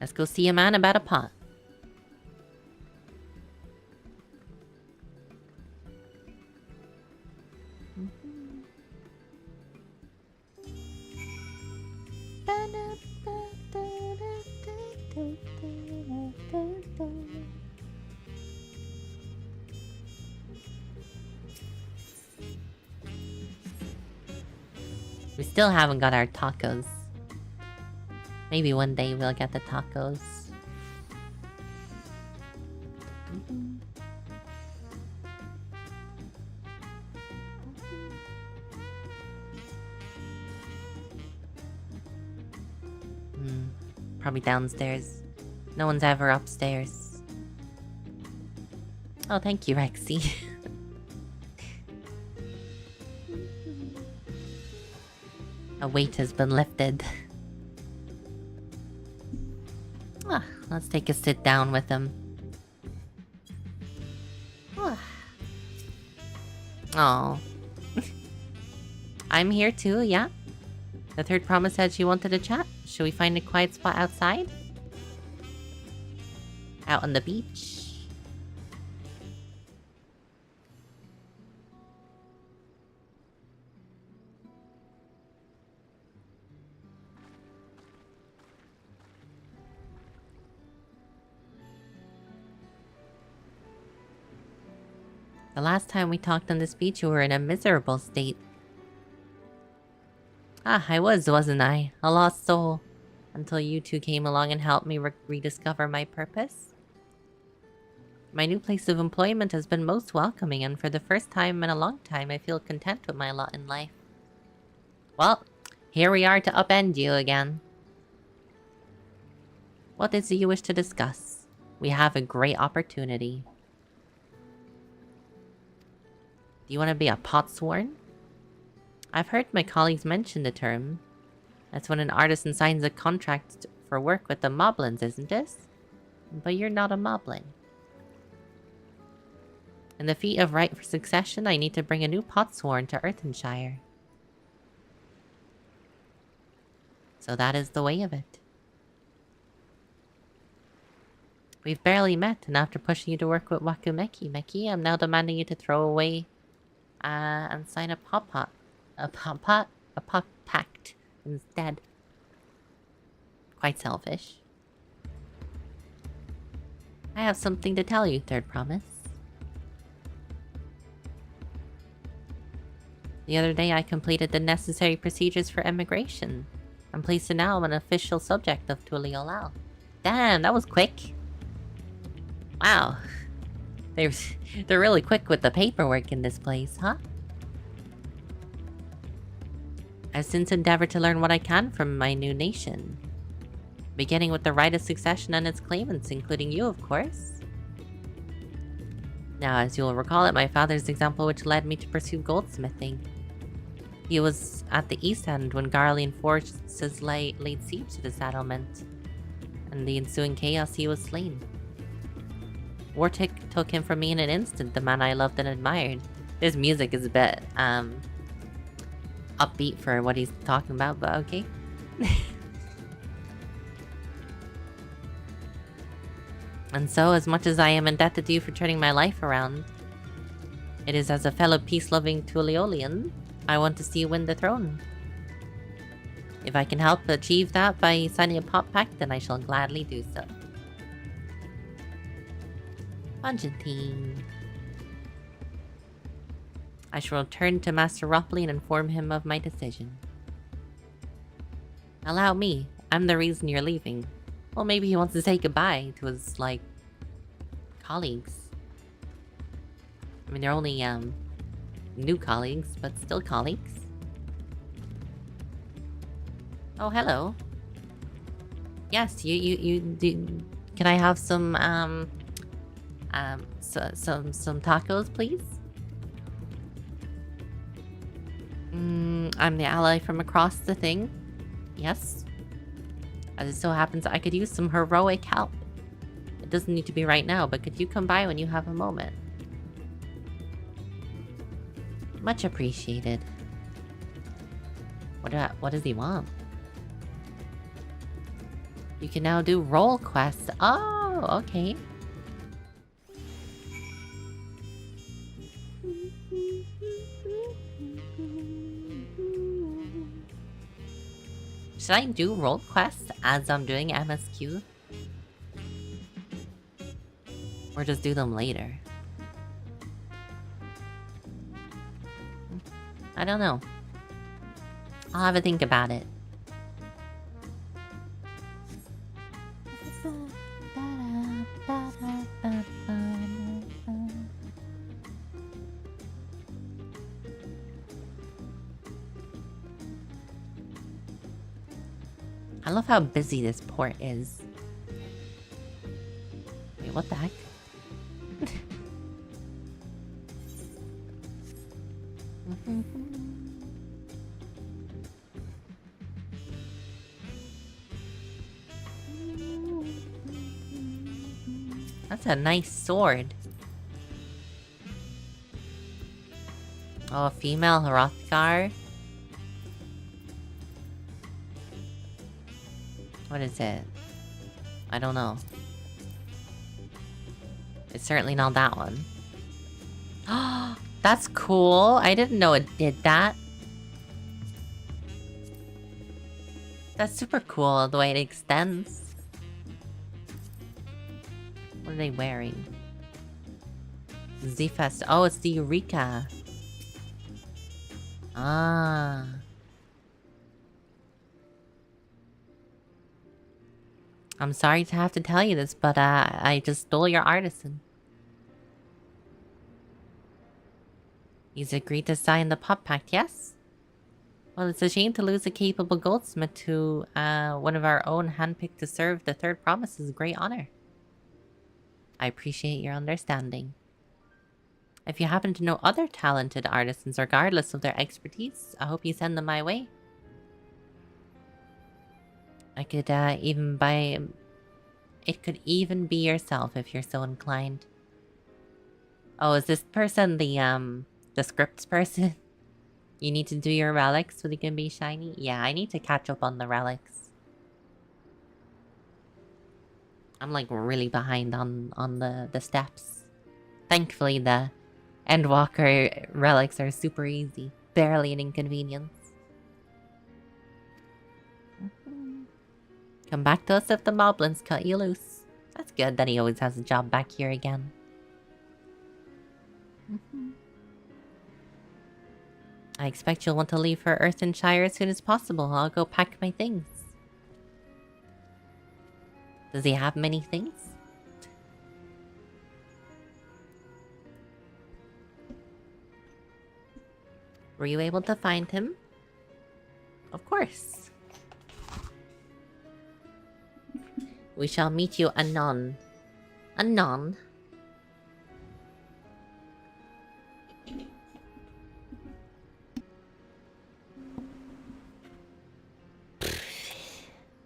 B: Let's go see a man about a pot. We still haven't got our tacos. Maybe one day we'll get the tacos. Probably downstairs. No one's ever upstairs. Oh, thank you, Rexy. A weight has been lifted. Let's take a sit down with him. Oh. I'm here too, yeah? The third promise said she wanted to chat. Should we find a quiet spot outside? Out on the beach? The last time we talked on this beach, you were in a miserable state. I was, wasn't I? A lost soul. Until you two came along and helped me rediscover my purpose. My new place of employment has been most welcoming, and for the first time in a long time, I feel content with my lot in life. Well, here we are to upend you again. What is it you wish to discuss? We have a great opportunity. Do you want to be a potsworn? I've heard my colleagues mention the term. That's when an artisan signs a contract for work with the moblins, isn't it? But you're not a moblin. In the feat of right for succession, I need to bring a new potsworn to Earthenshire. So that is the way of it. We've barely met, and after pushing you to work with Wakumeki, I'm now demanding you to throw away and sign a pop pact instead. Quite selfish. I have something to tell you, third promise. The other day I completed the necessary procedures for immigration. I'm pleased to now I'm an official subject of Tuliolal. Damn, that was quick. Wow. They're really quick with the paperwork in this place, huh? I've since endeavored to learn what I can from my new nation. Beginning with the right of succession and its claimants, including you, of course. Now, as you'll recall, it my father's example which led me to pursue goldsmithing. He was at the East End when Garlean forces laid siege to the settlement. In the ensuing chaos, he was slain. War took him from me in an instant, the man I loved and admired. This music is a bit, upbeat for what he's talking about, but okay. And so, as much as I am indebted to you for turning my life around, it is as a fellow peace-loving Tuliolian, I want to see you win the throne. If I can help achieve that by signing a pop pact, then I shall gladly do so. Argentine. I shall return to Master Ropley and inform him of my decision. Allow me. I'm the reason you're leaving. Well, maybe he wants to say goodbye to his, like, colleagues. I mean, they're only, new colleagues, but still colleagues. Oh, hello. Yes, you do. Can I have some tacos, please? I'm the ally from across the thing. Yes. As it so happens, I could use some heroic help. It doesn't need to be right now, but could you come by when you have a moment? Much appreciated. What does he want? You can now do role quests. Oh, okay. Should I do role quests as I'm doing MSQ? Or just do them later? I don't know. I'll have a think about it. I love how busy this port is. Wait, what the heck? That's a nice sword. Oh, a female Hrothgar? What is it? I don't know. It's certainly not that one. That's cool. I didn't know it did that. That's super cool, the way it extends. What are they wearing? Z-Fest. Oh, it's the Eureka. Ah. I'm sorry to have to tell you this, but I just stole your artisan. He's agreed to sign the pop pact, yes? Well, it's a shame to lose a capable goldsmith to one of our own handpicked to serve the third promise is a great honor. I appreciate your understanding. If you happen to know other talented artisans, regardless of their expertise, I hope you send them my way. I could even buy... It could even be yourself if you're so inclined. Oh, is this person the scripts person? You need to do your relics so they can be shiny? Yeah, I need to catch up on the relics. I'm like really behind on the steps. Thankfully the Endwalker relics are super easy. Barely an inconvenience. Come back to us if the moblins cut you loose. That's good that he always has a job back here again. I expect you'll want to leave for Earthenshire as soon as possible. I'll go pack my things. Does he have many things? Were you able to find him? Of course. We shall meet you anon. Anon?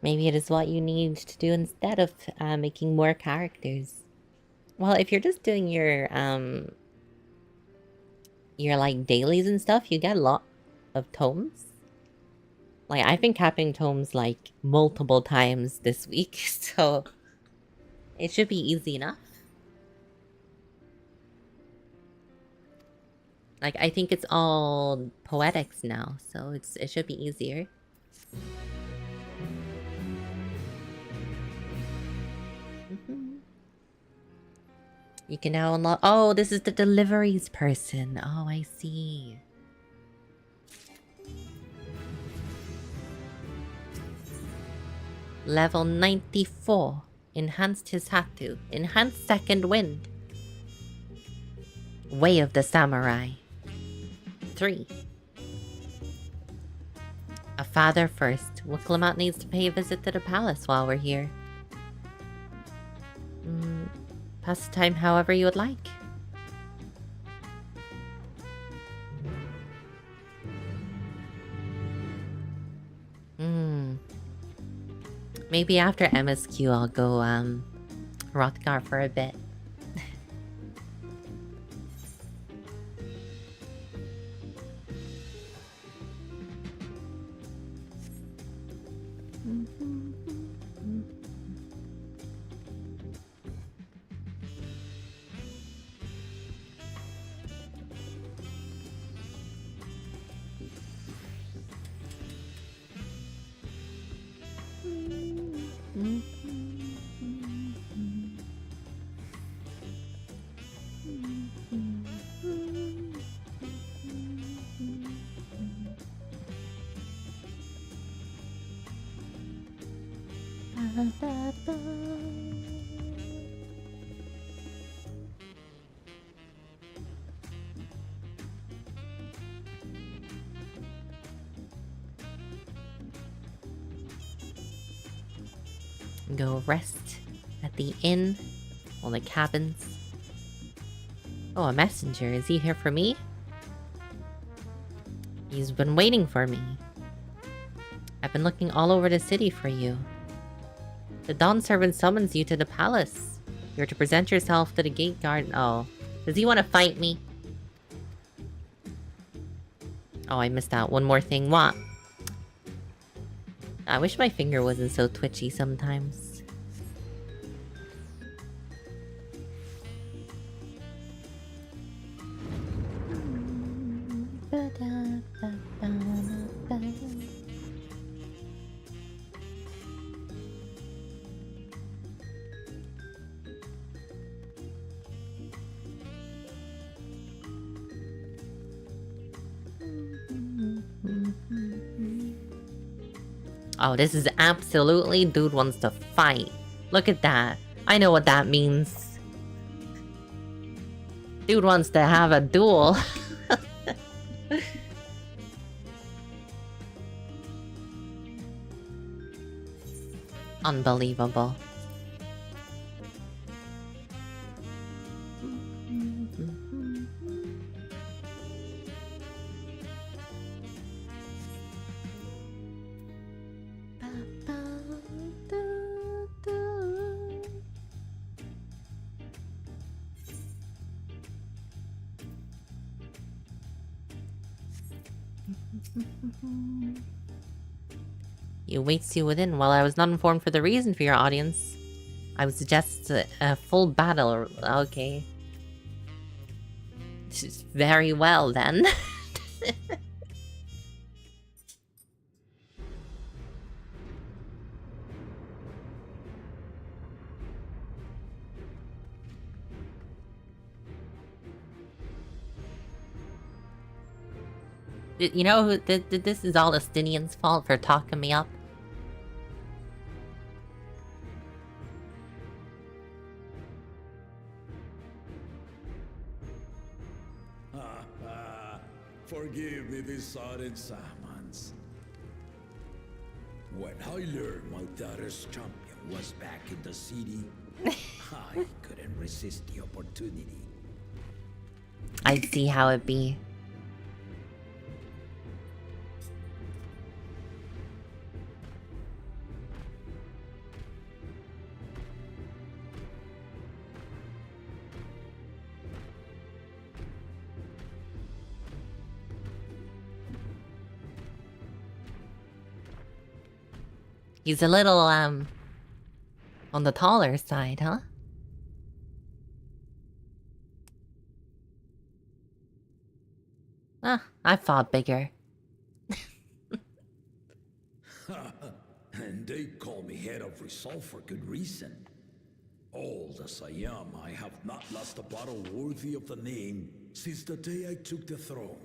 B: Maybe it is what you need to do instead of making more characters. Well, if you're just doing your like dailies and stuff, you get a lot of tomes. Like, I've been capping tomes like multiple times this week, so it should be easy enough. Like, I think it's all poetics now, so it should be easier. You can now unlock... Oh, this is the deliveries person. Oh, I see. Level 94. Enhanced his Hatu. Enhanced second wind. Way of the Samurai. 3. A father first. Wicklamat needs to pay a visit to the palace while we're here. Pass the time however you would like. Maybe after MSQ I'll go Hrothgar for a bit. Go rest at the inn or the cabins. Oh, a messenger. Is he here for me? He's been waiting for me. I've been looking all over the city for you. The Dawn servant summons you to the palace. You're to present yourself to the gate guard. Oh. Does he want to fight me? Oh, I missed out. One more thing. What? I wish my finger wasn't so twitchy sometimes. Oh, this is absolutely dude wants to fight. Look at that. I know what that means. Dude wants to have a duel. Unbelievable. He awaits you within. While I was not informed for the reason for your audience, I would suggest a full battle. Okay. Very well, then. You know who? This is all Estinian's fault for talking me up.
C: Forgive me these sudden summons. When I learned my daughter's champion was back in the city, I couldn't resist the opportunity.
B: I'd see how it be. He's a little, on the taller side, huh? Ah, I fought bigger.
C: And they call me head of resolve for good reason. Old as I am, I have not lost a battle worthy of the name since the day I took the throne.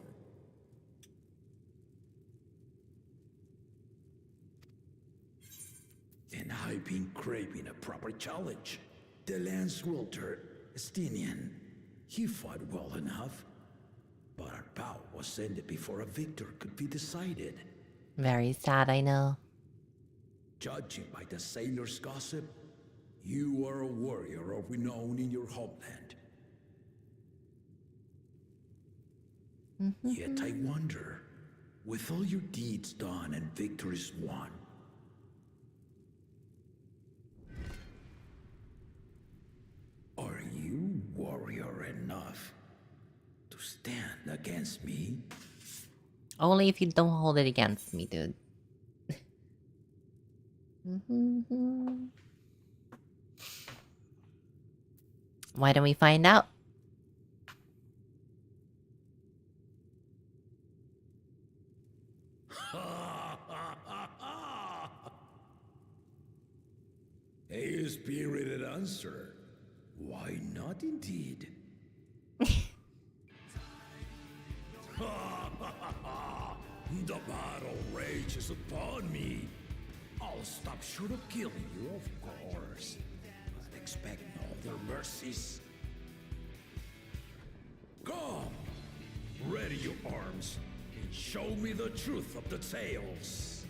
C: And I've been craving a proper challenge. The lance wielder, Estinian, he fought well enough, but our bout was ended before a victor could be decided.
B: Very sad, I know.
C: Judging by the sailors' gossip, you are a warrior of renown in your homeland. Yet I wonder, with all your deeds done and victories won, are you warrior enough to stand against me?
B: Only if you don't hold it against me, dude. Why don't we find out?
C: A spirited answer. Why not indeed? The battle rages upon me. I'll stop short of killing you, of course. But expect no other mercies. Come! Ready your arms and show me the truth of the tales.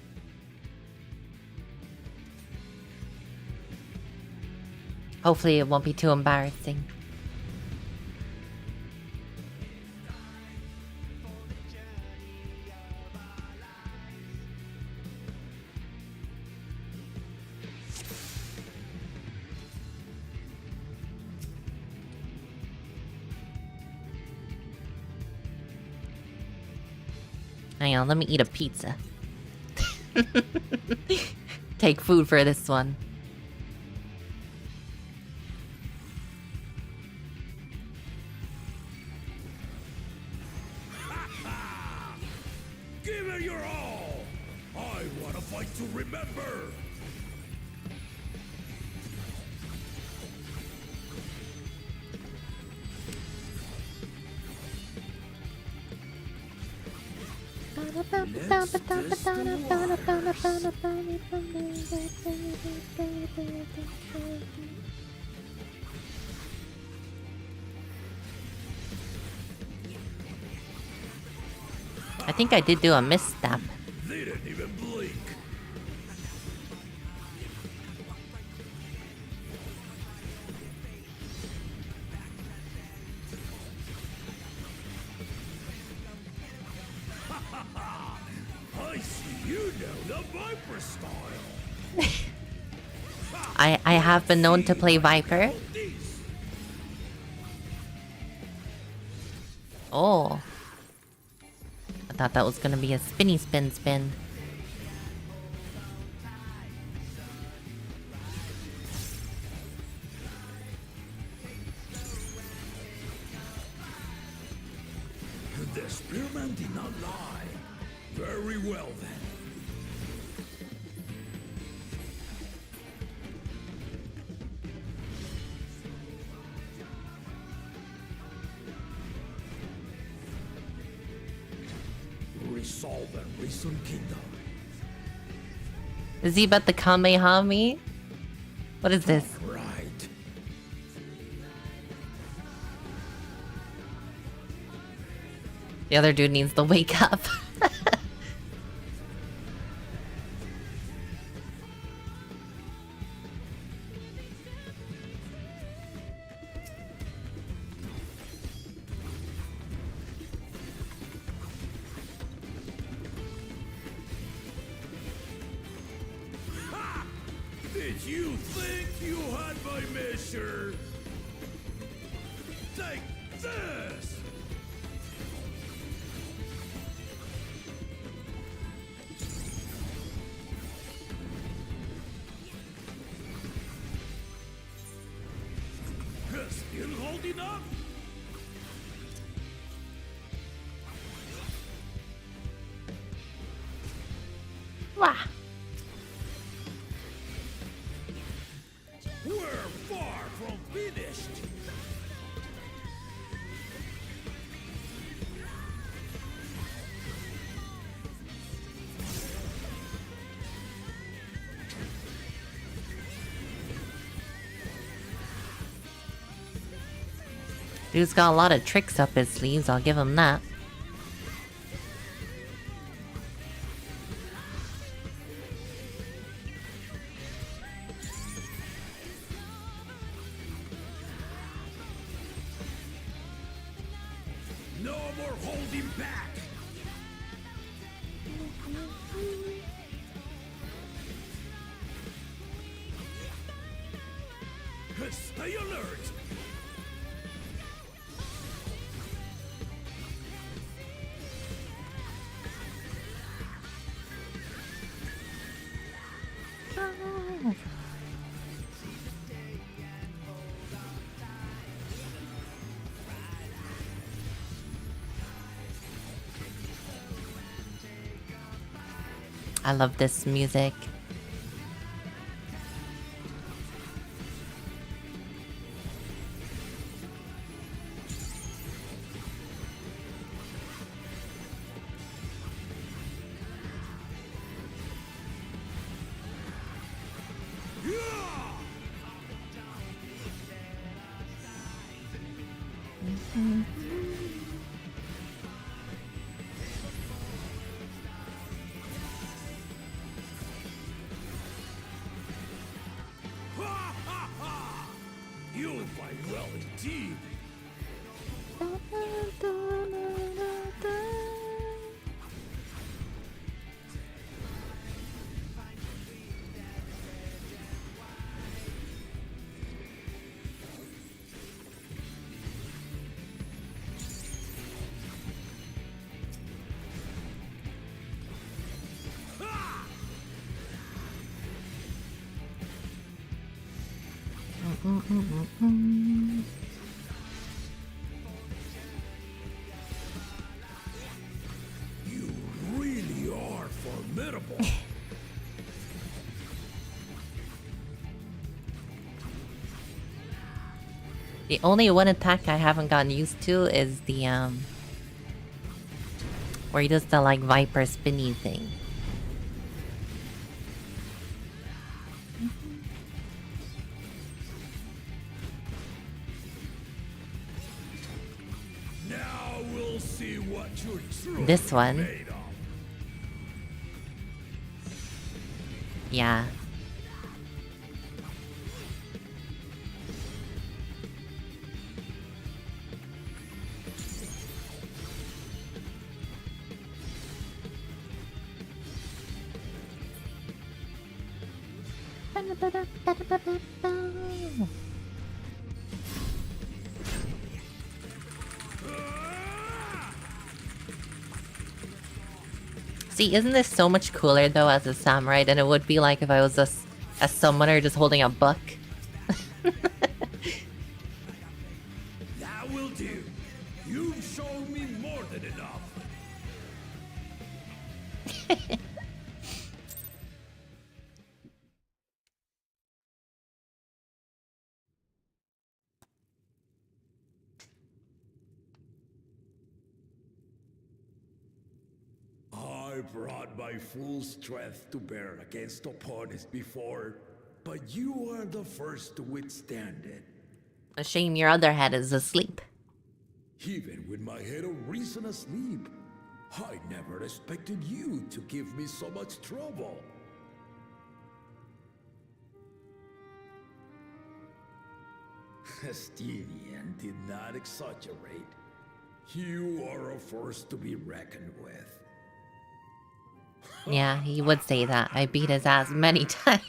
B: Hopefully it won't be too embarrassing. Hang on, let me eat a pizza. Take food for this one.
C: Give it your all! I want to fight to remember!
B: I think I did do a misstep.
C: They didn't even blink. I see you know the Viper style.
B: I have been known to play Viper. Oh. I thought that was gonna be a spinny spin.
C: The spearman did not lie. Very well then. Resolve and reason kingdom.
B: Is he about the Kamehameha? What is this?
C: Right.
B: The other dude needs to wake up.
C: Did you think you had my measure? Take this! Still holding up?
B: Wah.
C: We're far from finished.
B: Dude's got a lot of tricks up his sleeves, I'll give him that.
C: No more holding back. Stay alert.
B: I love this music.
C: You'll fight well indeed. You really are formidable.
B: The only one attack I haven't gotten used to is the where he does the like viper spinny thing.
C: Now we'll see what you're truly
B: This one.
C: made of.
B: Yeah. See, isn't this so much cooler though as a samurai than it would be like if I was a summoner just holding a book?
C: That will do. You've shown me more than enough. I brought my full strength to bear against opponents before, but you are the first to withstand it.
B: A shame your other head is asleep.
C: Even with my head of reason asleep, I never expected you to give me so much trouble. Estinian did not exaggerate. You are a force to be reckoned with.
B: Yeah, he would say that. I beat his ass many times.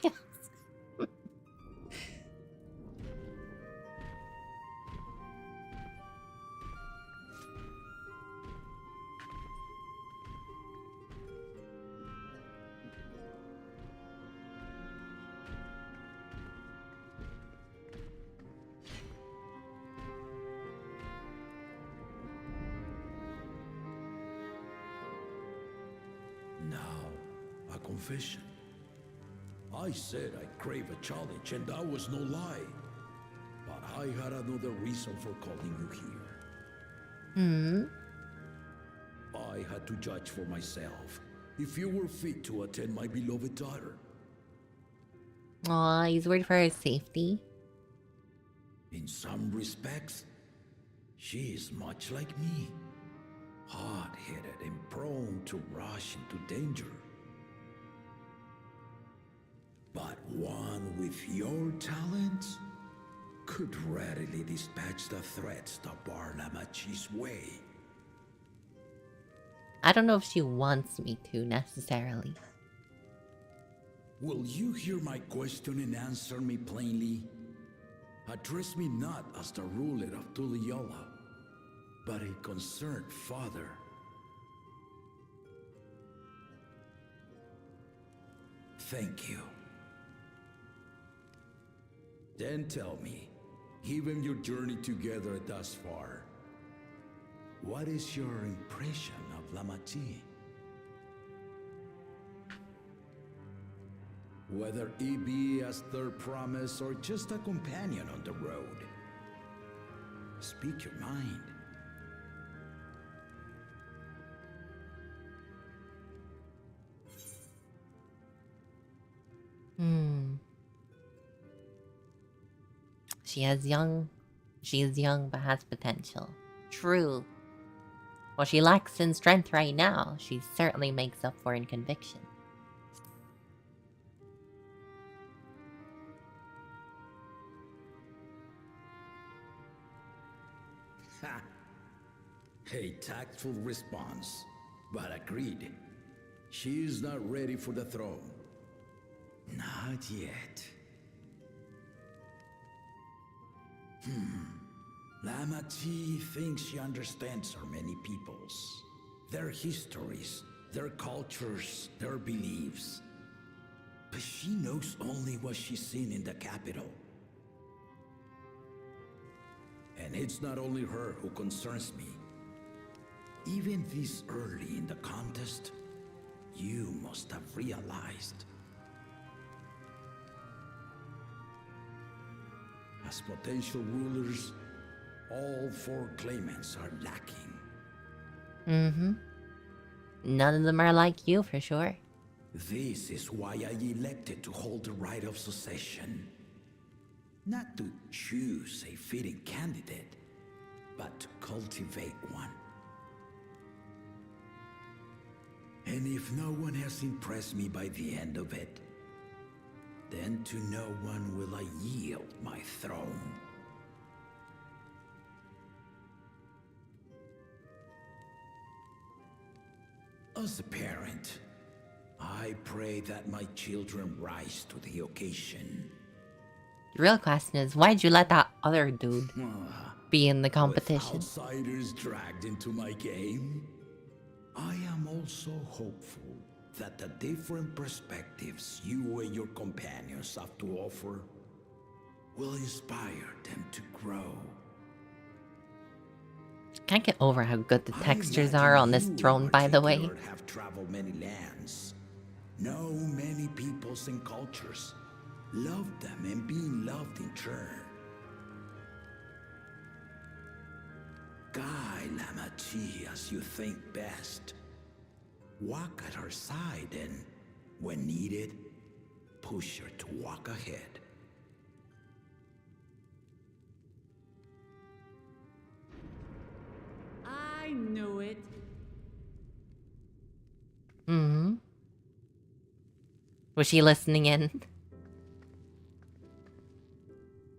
C: Now, a confession. I said I crave a challenge, and that was no lie. But I had another reason for calling you here. I had to judge for myself if you were fit to attend my beloved daughter.
B: Aw, he's worried for her safety.
C: In some respects, she is much like me. Hot-headed and prone to rush into danger. But one with your talents could readily dispatch the threats that bar Lamachi's way.
B: I don't know if she wants me to, necessarily.
C: Will you hear my question and answer me plainly? Address me not as the ruler of Tuliola, but a concerned father. Thank you. Then tell me, given your journey together thus far, what is your impression of Lamachi? Whether it be as their promise or just a companion on the road. Speak your mind.
B: She has young She is young but has potential. True. What she lacks in strength right now, she certainly makes up for in conviction.
C: Ha! A tactful response, but agreed. She is not ready for the throne. Not yet. Lama Chi thinks she understands our many peoples. Their histories, their cultures, their beliefs. But she knows only what she's seen in the capital. And it's not only her who concerns me. Even this early in the contest, you must have realized. As potential rulers, all 4 claimants are lacking.
B: Mm-hmm. None of them are like you, for sure.
C: This is why I elected to hold the right of succession. Not to choose a fitting candidate, but to cultivate one. And if no one has impressed me by the end of it, then to no one will I yield my throne. As a parent, I pray that my children rise to the occasion.
B: The real question is, why'd you let that other dude be in the competition?
C: With outsiders dragged into my game, I am also hopeful that the different perspectives you and your companions have to offer will inspire them to grow.
B: Can't get over how good the textures are on this throne, by the way.
C: Have traveled many lands, know many peoples and cultures, love them and being loved in turn. Guide Lama Chi as you think best. Walk at her side and, when needed, push her to walk ahead.
D: I knew it.
B: Mm-hmm. Was she listening in?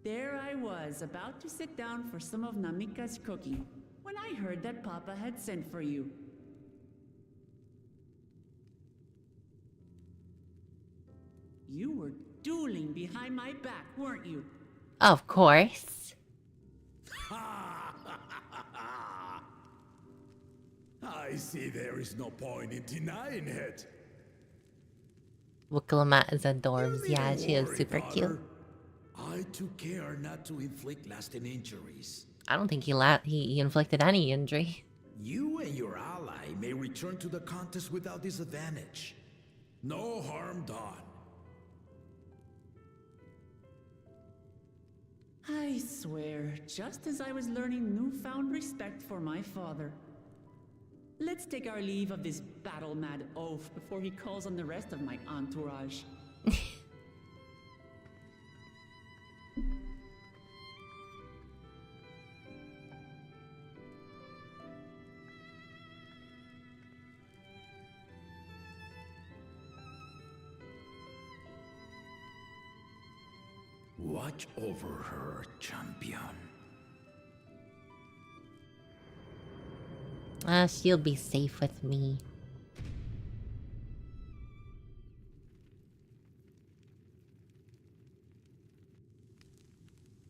D: There I was, about to sit down for some of Namika's cooking, when I heard that Papa had sent for you. You were dueling behind my back, weren't you?
B: Of course.
C: I see there is no point in denying it.
B: Wukalamat is adorbs. Yeah, she is super cute.
C: I took care not to inflict lasting injuries.
B: I don't think he inflicted any injury.
C: You and your ally may return to the contest without disadvantage. No harm done.
D: I swear, just as I was learning newfound respect for my father. Let's take our leave of this battle-mad oaf before he calls on the rest of my entourage.
C: Watch over her, champion.
B: She'll be safe with me.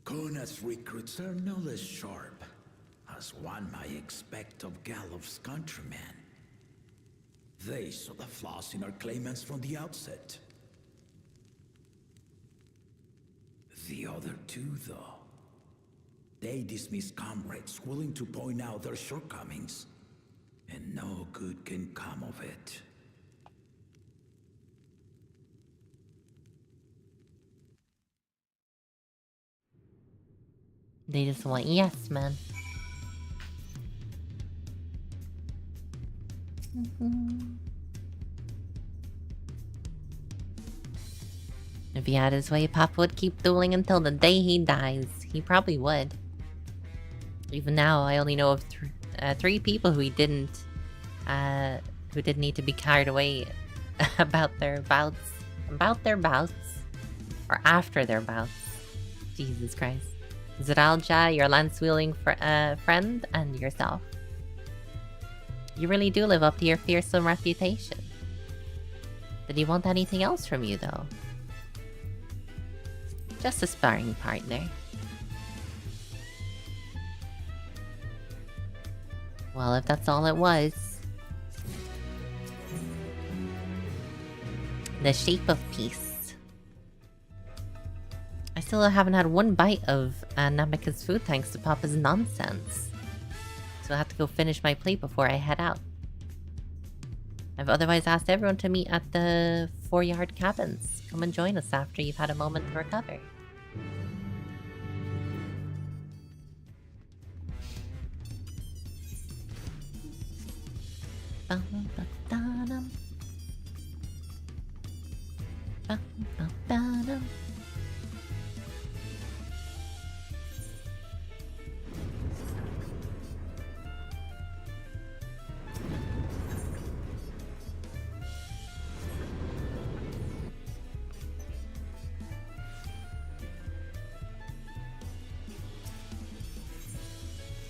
C: Kona's recruits are no less sharp, as one might expect of Galloff's countrymen. They saw the flaws in our claimants from the outset. The other two, though, they dismiss comrades willing to point out their shortcomings, and no good can come of it.
B: They just want yes, man. If he had his way, Papa would keep dueling until the day he dies. He probably would. Even now, I only know of three people who didn't need to be carried away about their bouts, or after their bouts. Jesus Christ. Zeralja, your lance-wielding friend, and yourself. You really do live up to your fearsome reputation. Did he want anything else from you, though? Just a sparring partner. Well, if that's all it was. The shape of peace. I still haven't had one bite of Namika's food thanks to Papa's nonsense. So I have to go finish my plate before I head out. I've otherwise asked everyone to meet at the 4-yard cabins. Come and join us after you've had a moment to recover.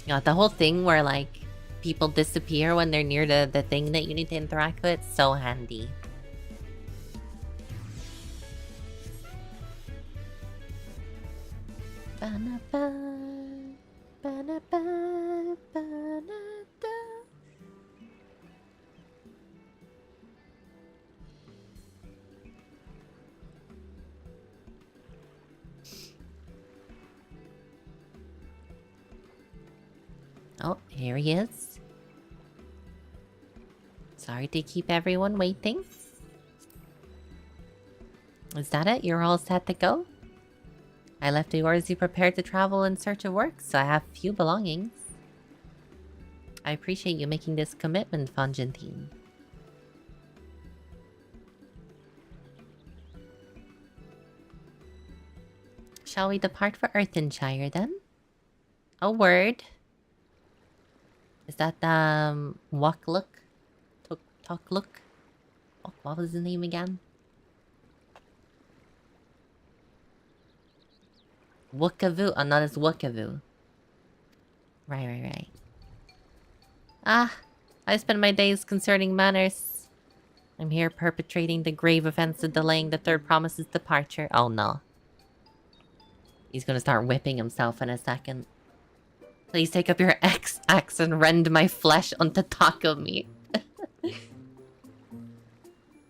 B: Yeah, the whole thing where like people disappear when they're near the thing that you need to interact with, so handy. Oh, here he is. Sorry to keep everyone waiting. Is that it? You're all set to go? I left yours you prepared to travel in search of work, so I have few belongings. I appreciate you making this commitment, Fongentine. Shall we depart for Earthenshire then? A word. Is that Wakluk? Tokluk? Oh, what was his name again? Wukavu. Oh, not as Wukavu. Right. Ah, I spend my days concerning manners. I'm here perpetrating the grave offense of delaying the third promise's departure. Oh no. He's gonna start whipping himself in a second. Please take up your axe and rend my flesh onto taco meat.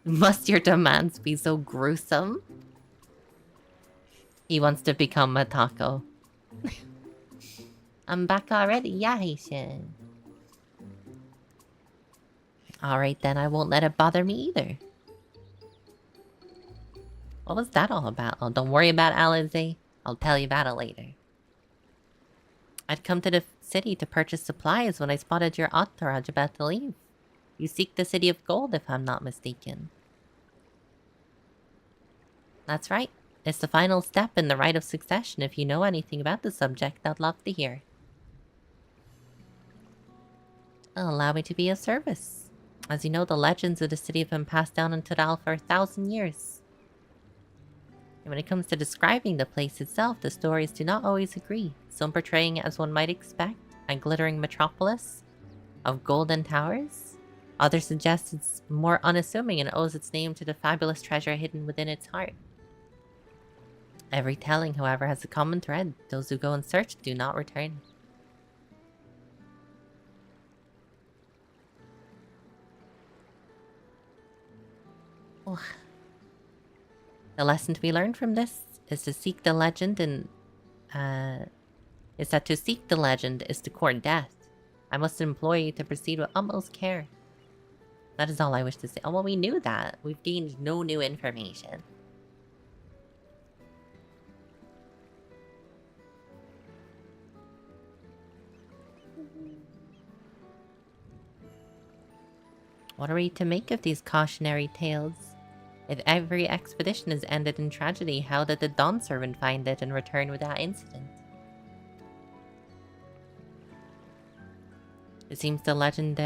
B: Must your demands be so gruesome? He wants to become a taco. I'm back already. Yeah, Haitian. Alright then, I won't let it bother me either. What was that all about? Oh, don't worry about Alizé. I'll tell you about it later. I'd come to the city to purchase supplies when I spotted your entourage about to leave. You seek the City of Gold, if I'm not mistaken. That's right. It's the final step in the rite of succession. If you know anything about the subject, I'd love to hear. Allow me to be of service. As you know, the legends of the city have been passed down in Tudal for 1,000 years. And when it comes to describing the place itself, the stories do not always agree. Some portraying it as one might expect, a glittering metropolis of golden towers. Others suggest it's more unassuming and owes its name to the fabulous treasure hidden within its heart. Every telling, however, has a common thread. Those who go in search do not return. Oh. The lesson to be learned from this is to seek the legend and is that to seek the legend is to court death. I must implore you to proceed with utmost care. That is all I wish to say. Oh, well, we knew that. We've gained no new information. What are we to make of these cautionary tales? If every expedition has ended in tragedy, how did the Dawn Servant find it and return without incident? It seems the legend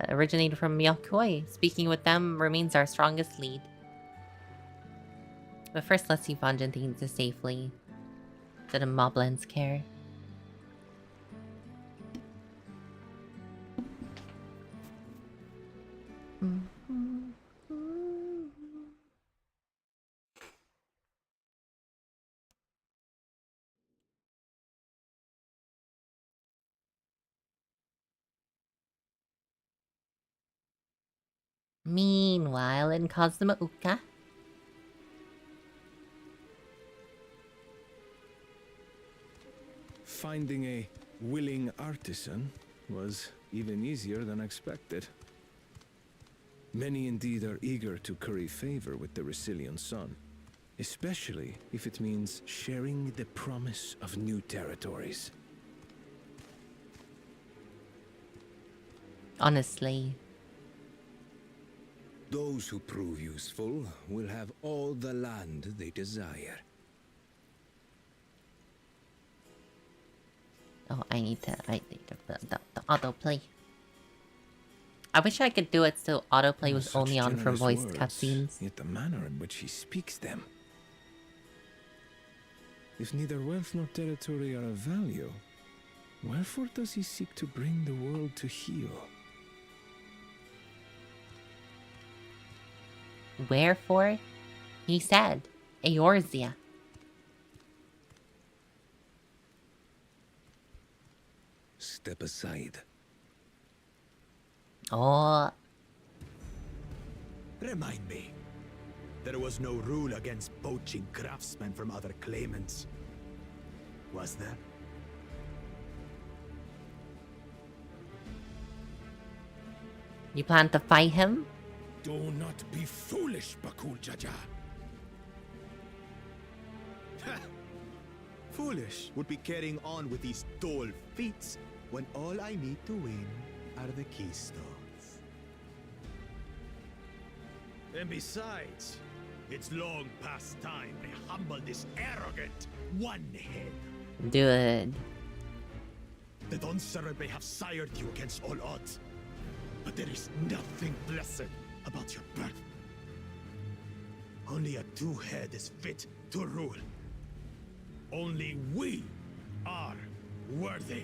B: originated from Yokoi. Speaking with them remains our strongest lead. But first, let's see if Vanjin takes it safely to the Moblin's care. Meanwhile, in Cosmouka.
E: Finding a willing artisan was even easier than expected. Many indeed are eager to curry favor with the Resilian sun, especially if it means sharing the promise of new territories.
B: Honestly.
F: Those who prove useful will have all the land they desire.
B: Oh, I need the autoplay. I wish I could do it so autoplay was
E: Such
B: only on for
E: generous
B: voice
E: words,
B: cutscenes.
E: Yet the manner in which he speaks them. If neither wealth nor territory are of value, wherefore does he seek to bring the world to heel?
B: Wherefore? He said, Eorzea.
F: Step aside.
B: Oh.
G: Remind me. There was no rule against poaching craftsmen from other claimants. Was there?
B: You plan to fight him?
C: Do not be foolish, Bakul Jaja.
G: Foolish would be carrying on with these dull feats when all I need to win are the keystones. And besides, it's long past time I humble this arrogant one-head.
B: Dude.
G: The Dawntrail may have sired you against all odds, but there is nothing blessed about your birth. Only a two-head is fit to rule. Only we are worthy.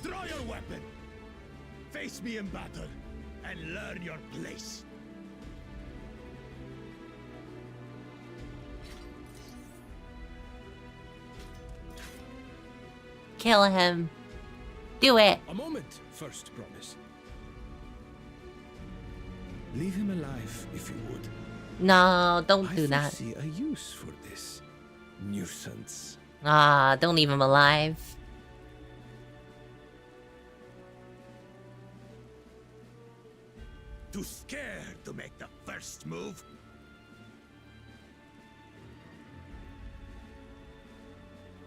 G: Draw your weapon! Face me in battle, and learn your place.
B: Kill him. Do it.
E: A moment, first promise. Leave him alive, if you would.
B: No, don't do
E: I
B: that.
E: see a use for this nuisance.
B: Ah, don't leave him alive.
G: Too scared to make the first move?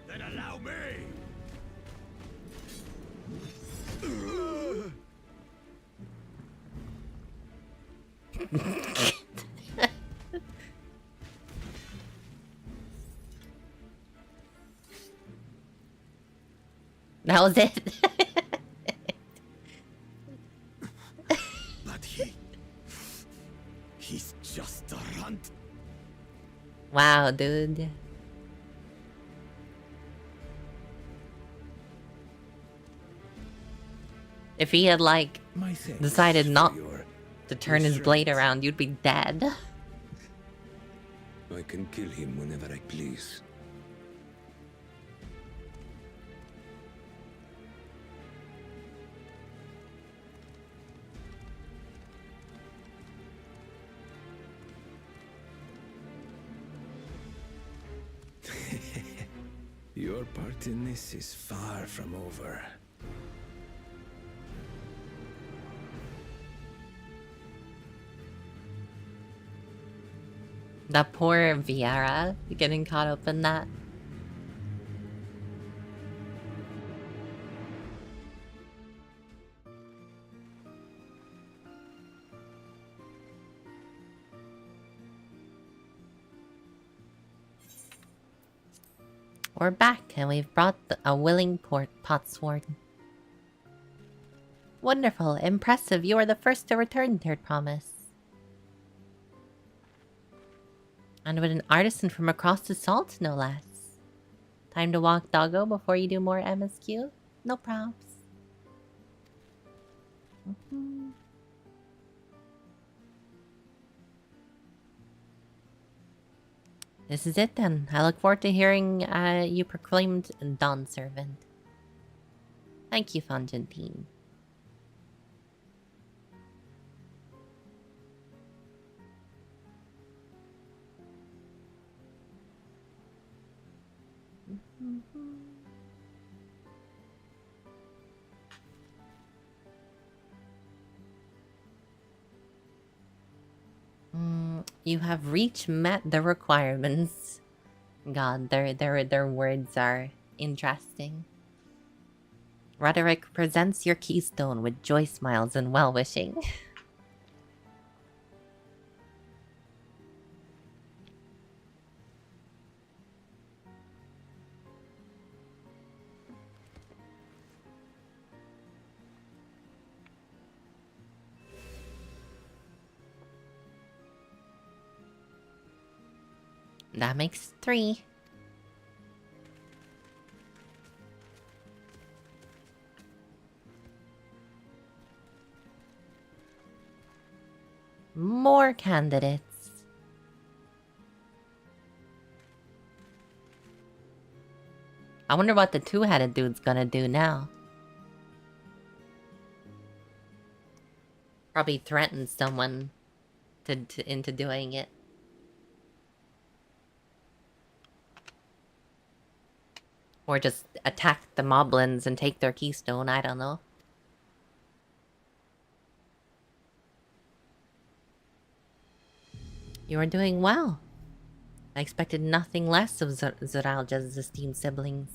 G: Then allow me!
B: That was it.
G: But he's just a runt.
B: Wow, dude. If he had, like,
E: My thanks
B: decided
E: for
B: not
E: your
B: to turn his blade
E: restraint.
B: around, you'd be dead.
F: I can kill him whenever I please.
E: Your part in this is far from over.
B: That poor Viera getting caught up in that. We're back, and we've brought a willing potsword. Wonderful, impressive. You are the first to return, Third Promise. And with an artisan from across the salt, no less. Time to walk, doggo, before you do more MSQ? No props. This is it then. I look forward to hearing you proclaimed Dawn Servant. Thank you, Fontaine. You have met the requirements. God, their words are interesting. Roderick presents your keystone with joy smiles and well-wishing. That makes 3. More candidates. I wonder what the two-headed dude's gonna do now. Probably threaten someone into doing it. Or just attack the moblins and take their keystone, I don't know. You are doing well. I expected nothing less of Zoralja's esteemed siblings.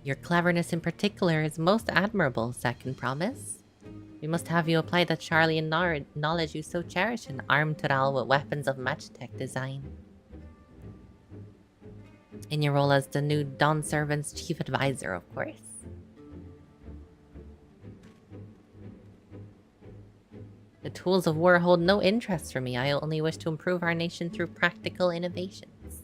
B: Your cleverness in particular is most admirable, Second Promise. We must have you apply the Charlian knowledge you so cherish and arm Tural with weapons of Magitech design. In your role as the new Dawn Servant's chief advisor, of course. The tools of war hold no interest for me. I only wish to improve our nation through practical innovations.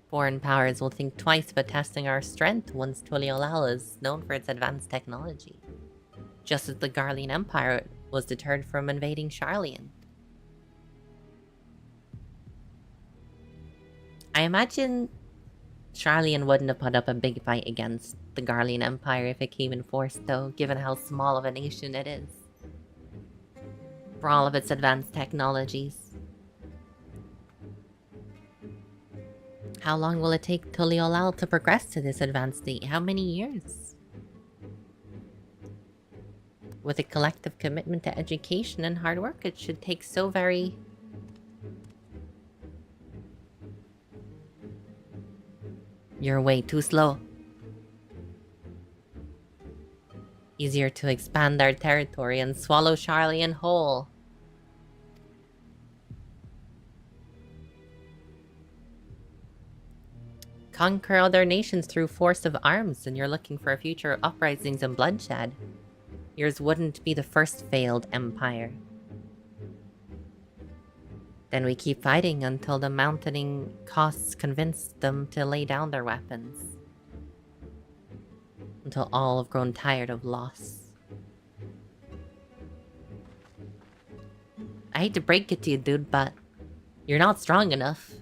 B: Foreign powers will think twice about testing our strength once Tuliolal is known for its advanced technology. Just as the Garlean Empire was deterred from invading Charlian. I imagine Charlian wouldn't have put up a big fight against the Garlean Empire if it came in force, though, given how small of a nation it is. For all of its advanced technologies. How long will it take Tuliolal to progress to this advanced state? How many years? With a collective commitment to education and hard work, it should take so very... You're way too slow. Easier to expand our territory and swallow Charlian whole. Conquer other nations through force of arms, and you're looking for a future of uprisings and bloodshed. Yours wouldn't be the first failed empire. Then we keep fighting until the mounting costs convince them to lay down their weapons. Until all have grown tired of loss. I hate to break it to you, dude, but you're not strong enough.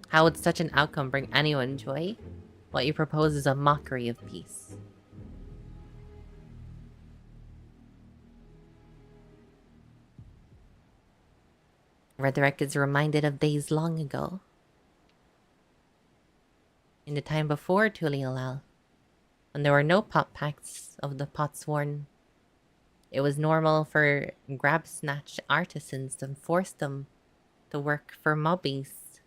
B: How would such an outcome bring anyone joy? What you propose is a mockery of peace. Rederick is reminded of days long ago. In the time before Tuliolal, when there were no pot packs of the Potsworn, it was normal for grab-snatch artisans to force them to work for mobbies.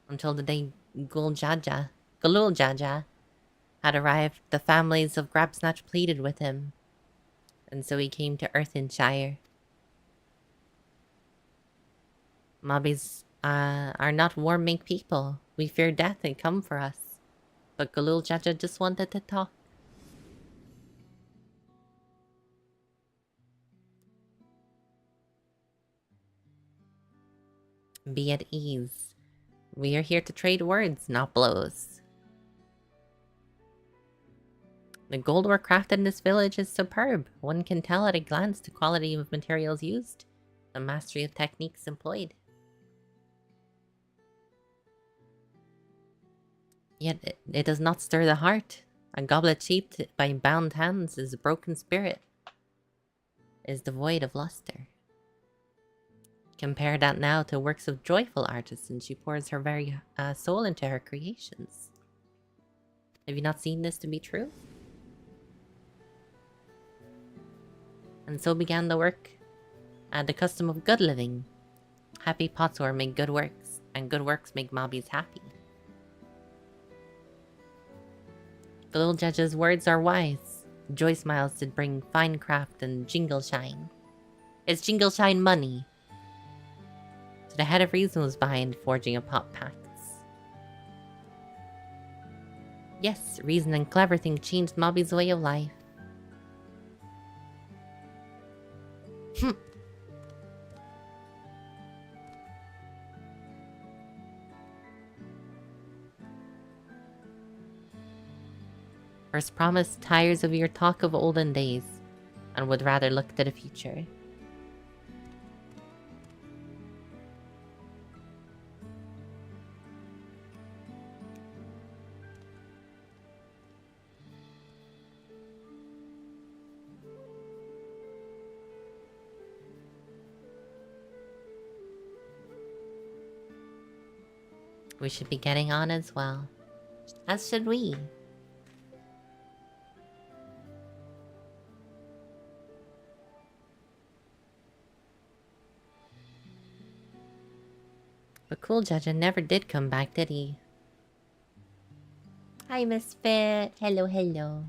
B: Until the day Galuljaja had arrived, the families of Grabsnatch pleaded with him, and so he came to Earthenshire. Mobbies are not warming people. We fear death and come for us. But Galul Jaja just wanted to talk. Be at ease. We are here to trade words, not blows. The goldwork crafted in this village is superb. One can tell at a glance the quality of materials used, the mastery of techniques employed. Yet it does not stir the heart. A goblet shaped by bound hands is a broken spirit, is devoid of luster. Compare that now to works of joyful artists, and she pours her very soul into her creations. Have you not seen this to be true? And so began the work, the custom of good living. Happy potsor make good works, and good works make mobbies happy. The little judge's words are wise. Joy smiles did bring fine craft and jingle shine. It's jingle shine money. So the head of reason was behind forging a pop pacts. Yes, reason and clever thing changed Mobby's way of life. First promise tires of your talk of olden days, and would rather look to the future. We should be getting on as well. As should we. But Cool Judge never did come back, did he? Hi, Misfit. Hello, hello.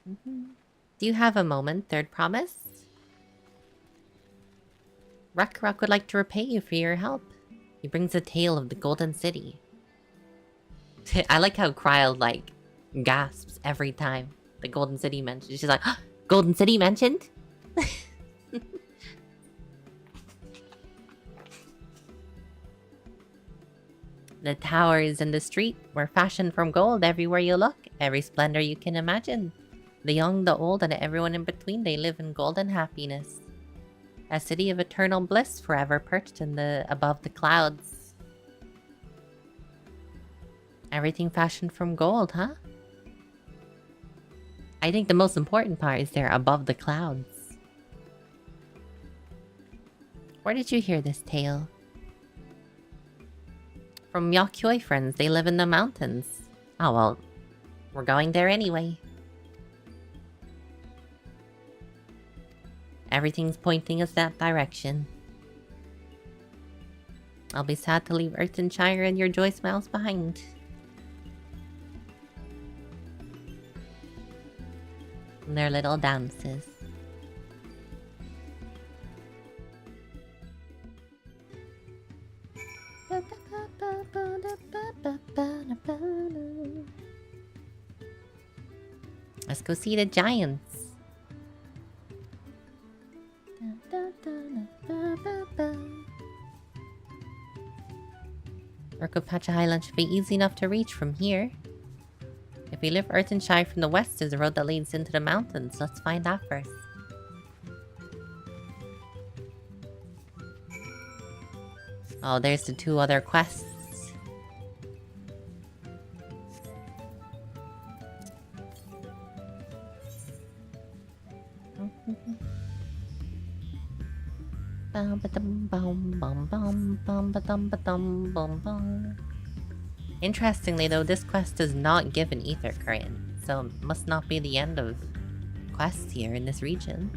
B: Do you have a moment, third promise? Rakarok would like to repay you for your help. He brings a tale of the Golden City. I like how Kryl, like, gasps every time the Golden City mentioned. She's like, oh, Golden City mentioned? The towers and the street were fashioned from gold everywhere you look. Every splendor you can imagine. The young, the old, and everyone in between, they live in golden happiness. A city of eternal bliss, forever perched in above the clouds. Everything fashioned from gold, huh? I think the most important part is they're above the clouds. Where did you hear this tale? From Yakyoi friends, they live in the mountains. Oh well, we're going there anyway. Everything's pointing us that direction. I'll be sad to leave Earthenshire and your joy smiles behind. And their little dances. Let's go see the giants. Urkopacha Highland should be easy enough to reach from here. If we leave Earthenshire from the west, there's a road that leads into the mountains. Let's find that first. Oh, there's the two other quests. Interestingly though, this quest does not give an ether current, so it must not be the end of quests here in this region.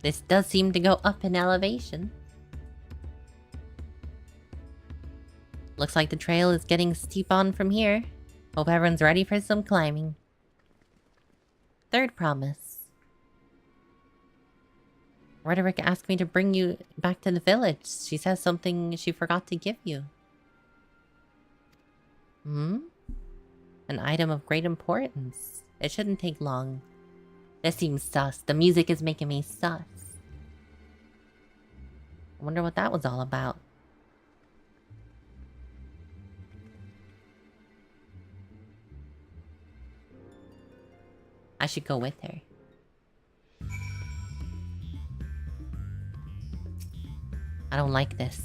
B: This does seem to go up in elevation. Looks like the trail is getting steep on from here. Hope everyone's ready for some climbing. Third promise. Rhetoric asked me to bring you back to the village. She says something she forgot to give you. Hmm? An item of great importance. It shouldn't take long. This seems sus. The music is making me sus. I wonder what that was all about. I should go with her. I don't like this.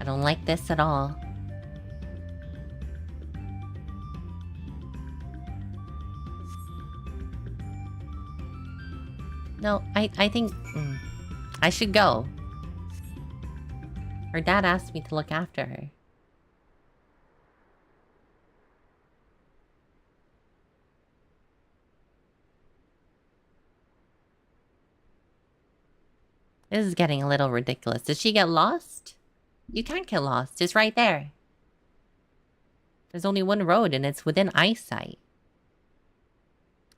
B: I don't like this at all. No, I think I should go. Her dad asked me to look after her. This is getting a little ridiculous. Did she get lost? You can't get lost. It's right there. There's only one road and it's within eyesight.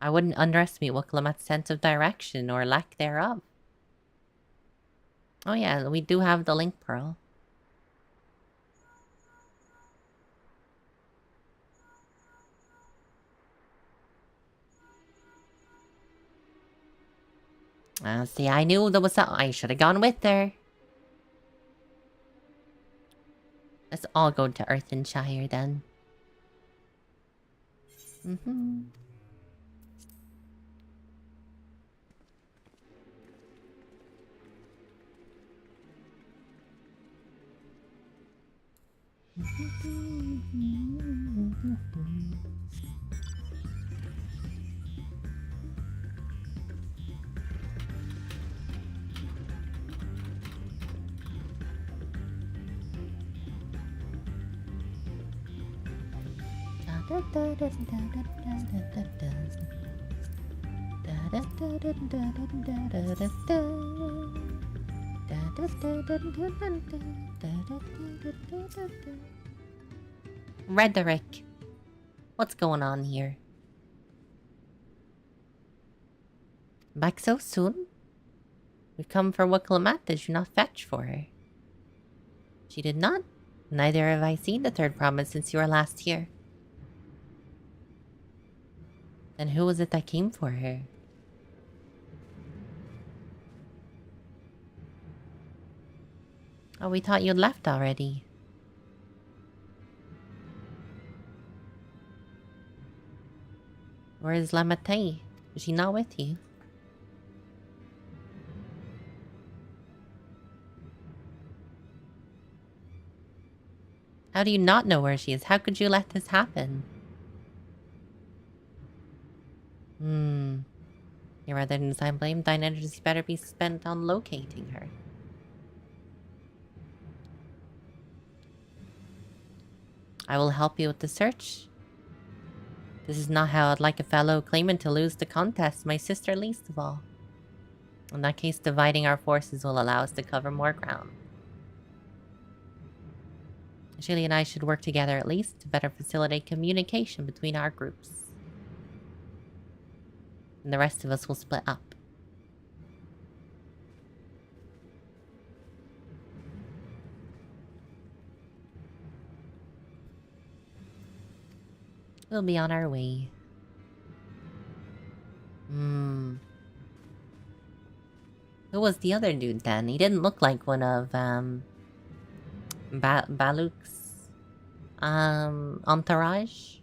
B: I wouldn't underestimate Wiklamat's sense of direction or lack thereof. Oh yeah, we do have the link pearl. See, I knew there was something. I should have gone with her. Let's all go to Earthenshire then. Rhetoric. What's going on here? Back so soon? We've come for Wiklamat. Did you not fetch for her? She did not. Neither have I seen the third promise since you were last here. Then who was it that came for her? Oh, we thought you'd left already. Where is Lamate? Is she not with you? How do you not know where she is? How could you let this happen? Rather than assign blame, thine energies better be spent on locating her. I will help you with the search. This is not how I'd like a fellow claimant to lose the contest, my sister least of all. In that case, dividing our forces will allow us to cover more ground. Ashelia and I should work together at least to better facilitate communication between our groups. And the rest of us will split up. We'll be on our way. Who was the other dude then? He didn't look like one of Baluk's entourage.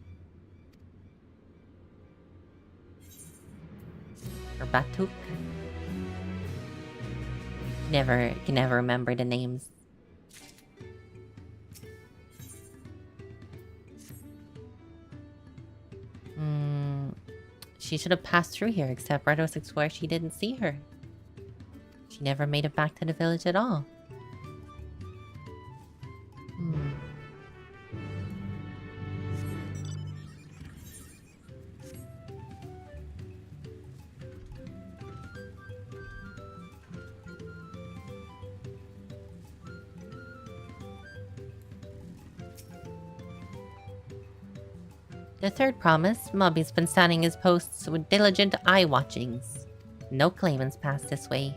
B: Or Batuk. Can never remember the names. She should have passed through here, except Redo swears she didn't see her. She never made it back to the village at all. The third promise, Mobby's been standing his posts with diligent eye-watchings. No claimants pass this way.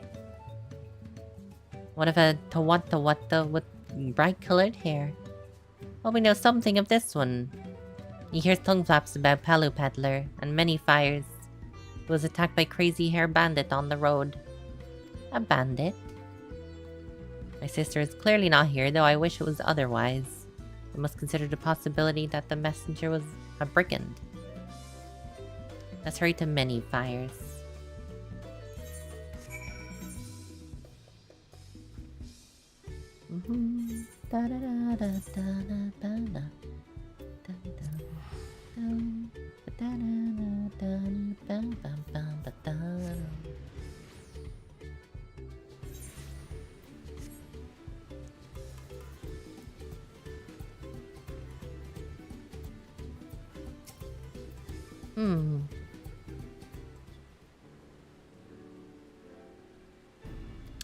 B: What of a Tawata with bright-colored hair? Well, we know something of this one. He hears tongue flaps about Palu Peddler and many fires. He was attacked by crazy hair bandit on the road. A bandit? My sister is clearly not here, though I wish it was otherwise. I must consider the possibility that the messenger was a brigand. Let's hurry to many fires.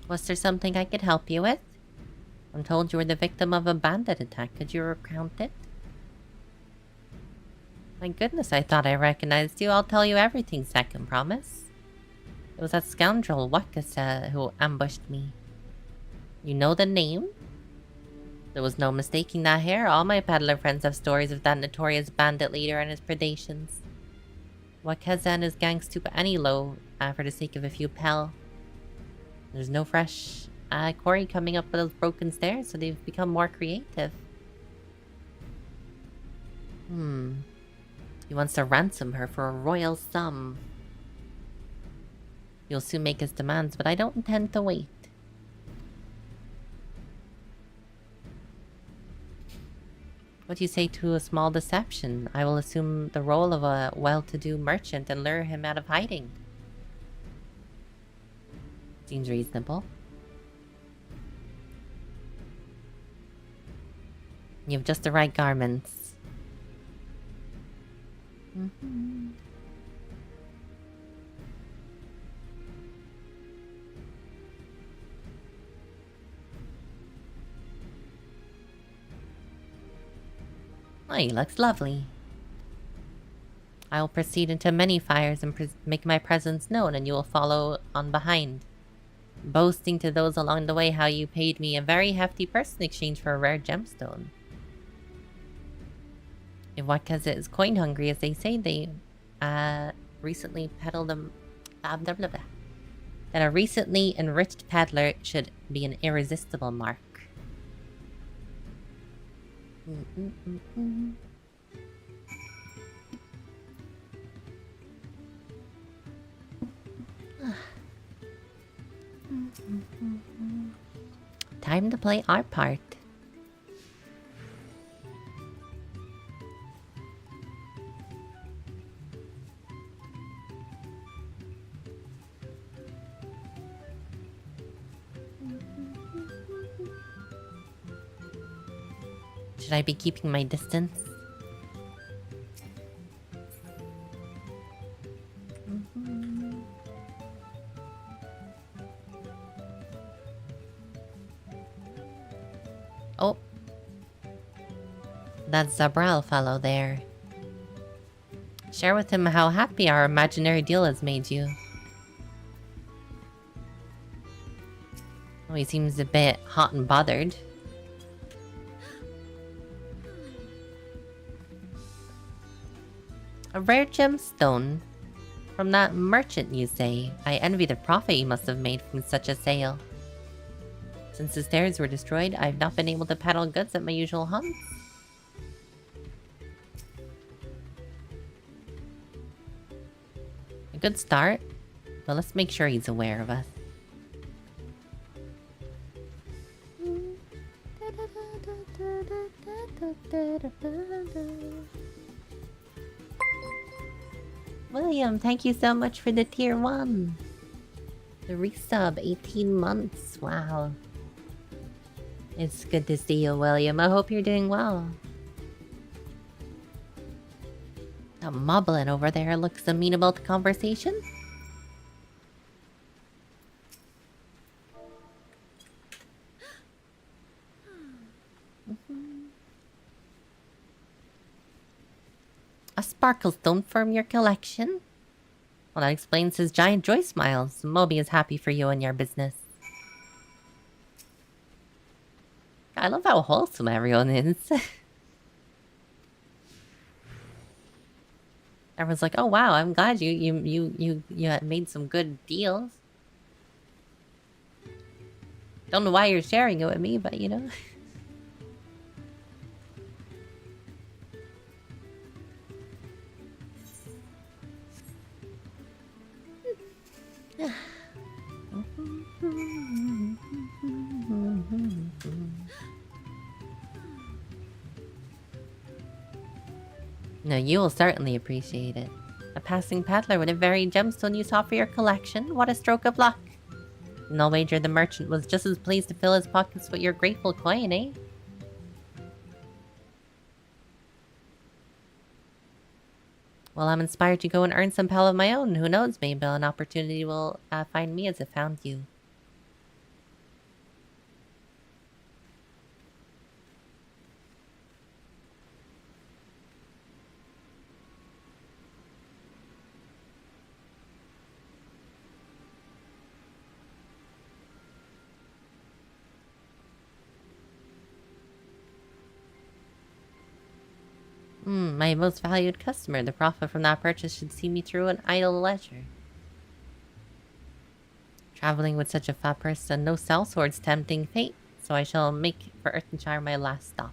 B: Was there something I could help you with? I'm told you were the victim of a bandit attack. Could you recount it? My goodness, I thought I recognized you. I'll tell you everything, second promise. It was that scoundrel Wakasa who ambushed me. You know the name? There was no mistaking that hair. All my peddler friends have stories of that notorious bandit leader and his predations. Wakasa and his gang stoop any low for the sake of a few pel. There's no fresh quarry coming up those broken stairs, so they've become more creative. He wants to ransom her for a royal sum. He'll soon make his demands, but I don't intend to wait. What do you say to a small deception? I will assume the role of a well-to-do merchant and lure him out of hiding. Seems reasonable. You have just the right garments. Oh, he looks lovely. I will proceed into many fires and make my presence known, and you will follow on behind, boasting to those along the way how you paid me a very hefty purse in exchange for a rare gemstone. If Wakaza is coin hungry, as they say, they recently peddled them. That a recently enriched peddler should be an irresistible mark. Time to play our part. Should I be keeping my distance? Oh. That Zabral fellow there. Share with him how happy our imaginary deal has made you. Oh, he seems a bit hot and bothered. A rare gemstone? From that merchant, you say? I envy the profit you must have made from such a sale. Since the stairs were destroyed, I've not been able to peddle goods at my usual haunts. A good start, but let's make sure he's aware of us. William, thank you so much for the tier 1. The resub, 18 months. Wow. It's good to see you, William. I hope you're doing well. That moblin over there looks amenable to conversation. A sparkle stone from your collection? Well, that explains his giant joy smiles. Moby is happy for you and your business. I love how wholesome everyone is. Everyone's like, "Oh wow, I'm glad you made some good deals." Don't know why you're sharing it with me, but you know. No, you will certainly appreciate it. A passing peddler with a very gemstone you saw for your collection. What a stroke of luck. And I'll wager the merchant was just as pleased to fill his pockets with your grateful coin, eh? Well, I'm inspired to go and earn some pal of my own. Who knows, maybe an opportunity will find me as it found you. My most valued customer. The profit from that purchase should see me through an idle leisure. Traveling with such a fat person, no sellsword's tempting fate, so I shall make for Earthenshire my last stop.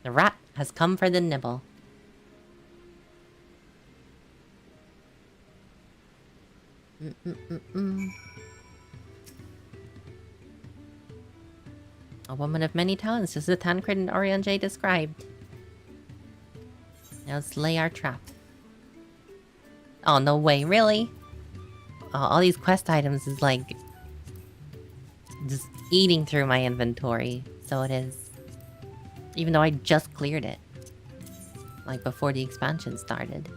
B: The rat has come for the nibble. A woman of many talents, just as Tancred and Orianjay described. Now let's lay our trap. Oh, no way, really? All these quest items is like... just eating through my inventory. So it is. Even though I just cleared it. Like before the expansion started.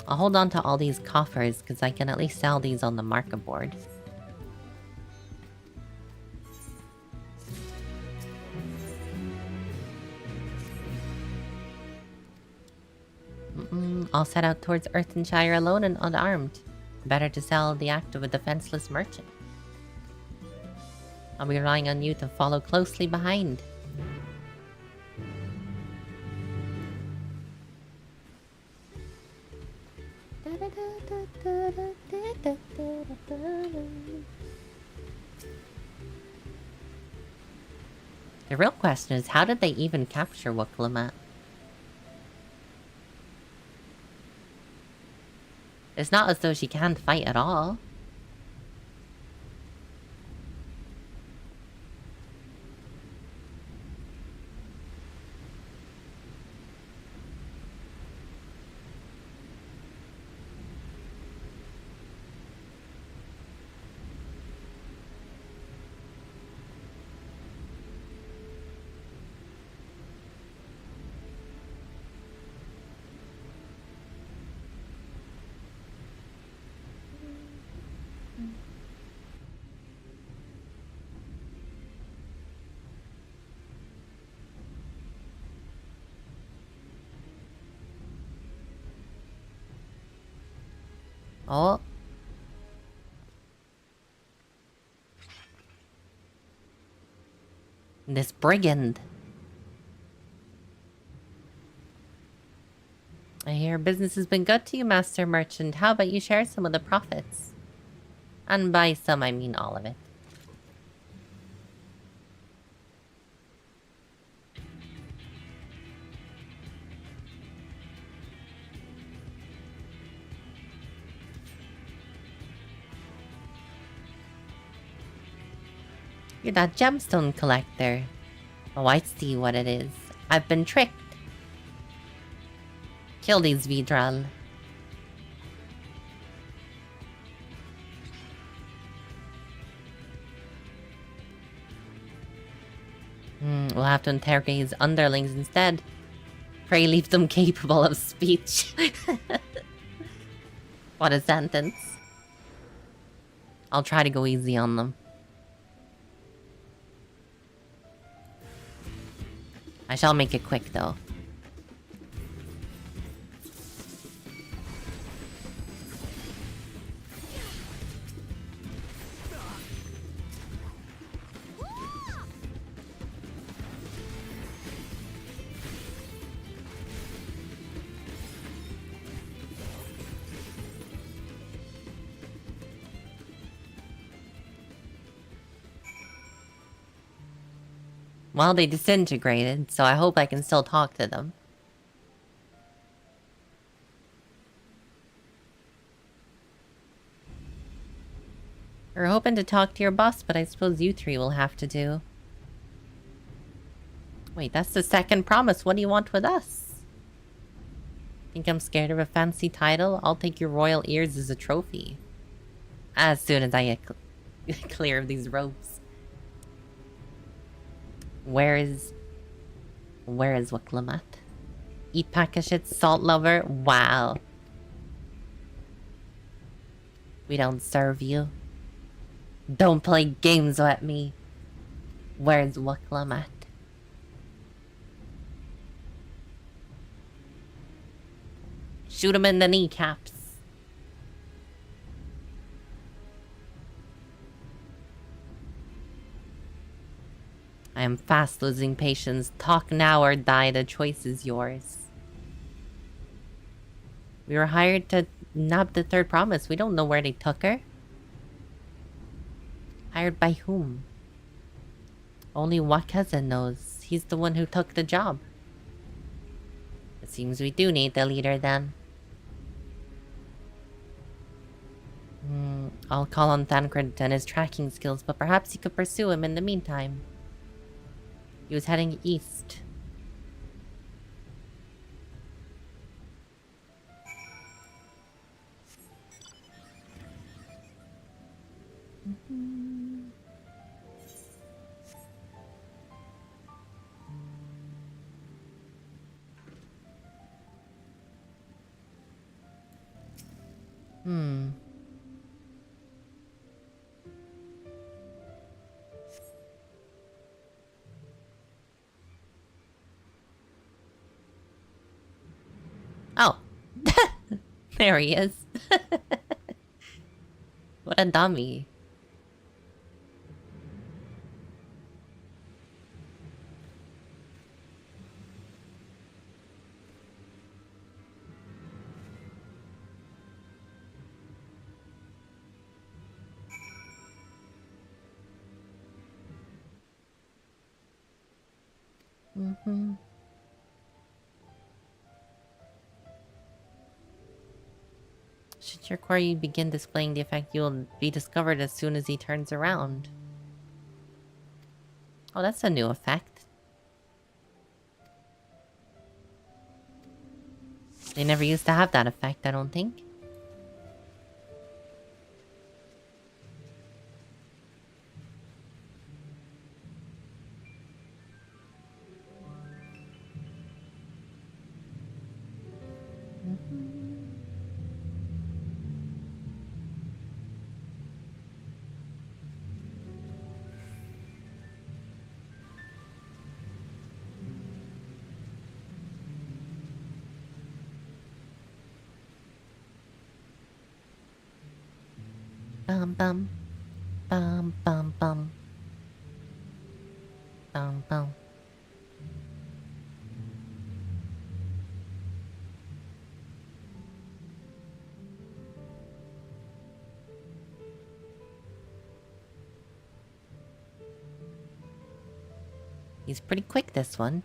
B: I'll hold on to all these coffers, because I can at least sell these on the market board. I'll set out towards Earthenshire alone and unarmed. Better to sell the act of a defenseless merchant. I'll be relying on you to follow closely behind. The real question is, how did they even capture Wuklumat? It's not as though she can't fight at all. Oh. This brigand. I hear business has been good to you, Master Merchant. How about you share some of the profits? And by some, I mean all of it. You're that gemstone collector. Oh, I see what it is. I've been tricked. Kill these Vidral. We'll have to interrogate his underlings instead. Pray leave them capable of speech. What a sentence. I'll try to go easy on them. I shall make it quick, though. Well, they disintegrated, so I hope I can still talk to them. We're hoping to talk to your boss, but I suppose you three will have to do. Wait, that's the second promise. What do you want with us? Think I'm scared of a fancy title? I'll take your royal ears as a trophy. As soon as I get clear of these ropes. Where is Waklamat? Eat pack of shit, salt lover? Wow. We don't serve you. Don't play games with me. Where's Waklamat? Shoot him in the kneecaps. I am fast losing patience. Talk now or die. The choice is yours. We were hired to nab the third promise. We don't know where they took her. Hired by whom? Only Wakaza knows. He's the one who took the job. It seems we do need the leader then. I'll call on Thancred and his tracking skills, but perhaps he could pursue him in the meantime. He was heading east. Oh. There he is. What a dummy. Should your quarry begin displaying the effect, you will be discovered as soon as he turns around. Oh, that's a new effect. They never used to have that effect, I don't think. Bum bum. Bum bum bum. Bum bum. He's pretty quick, this one.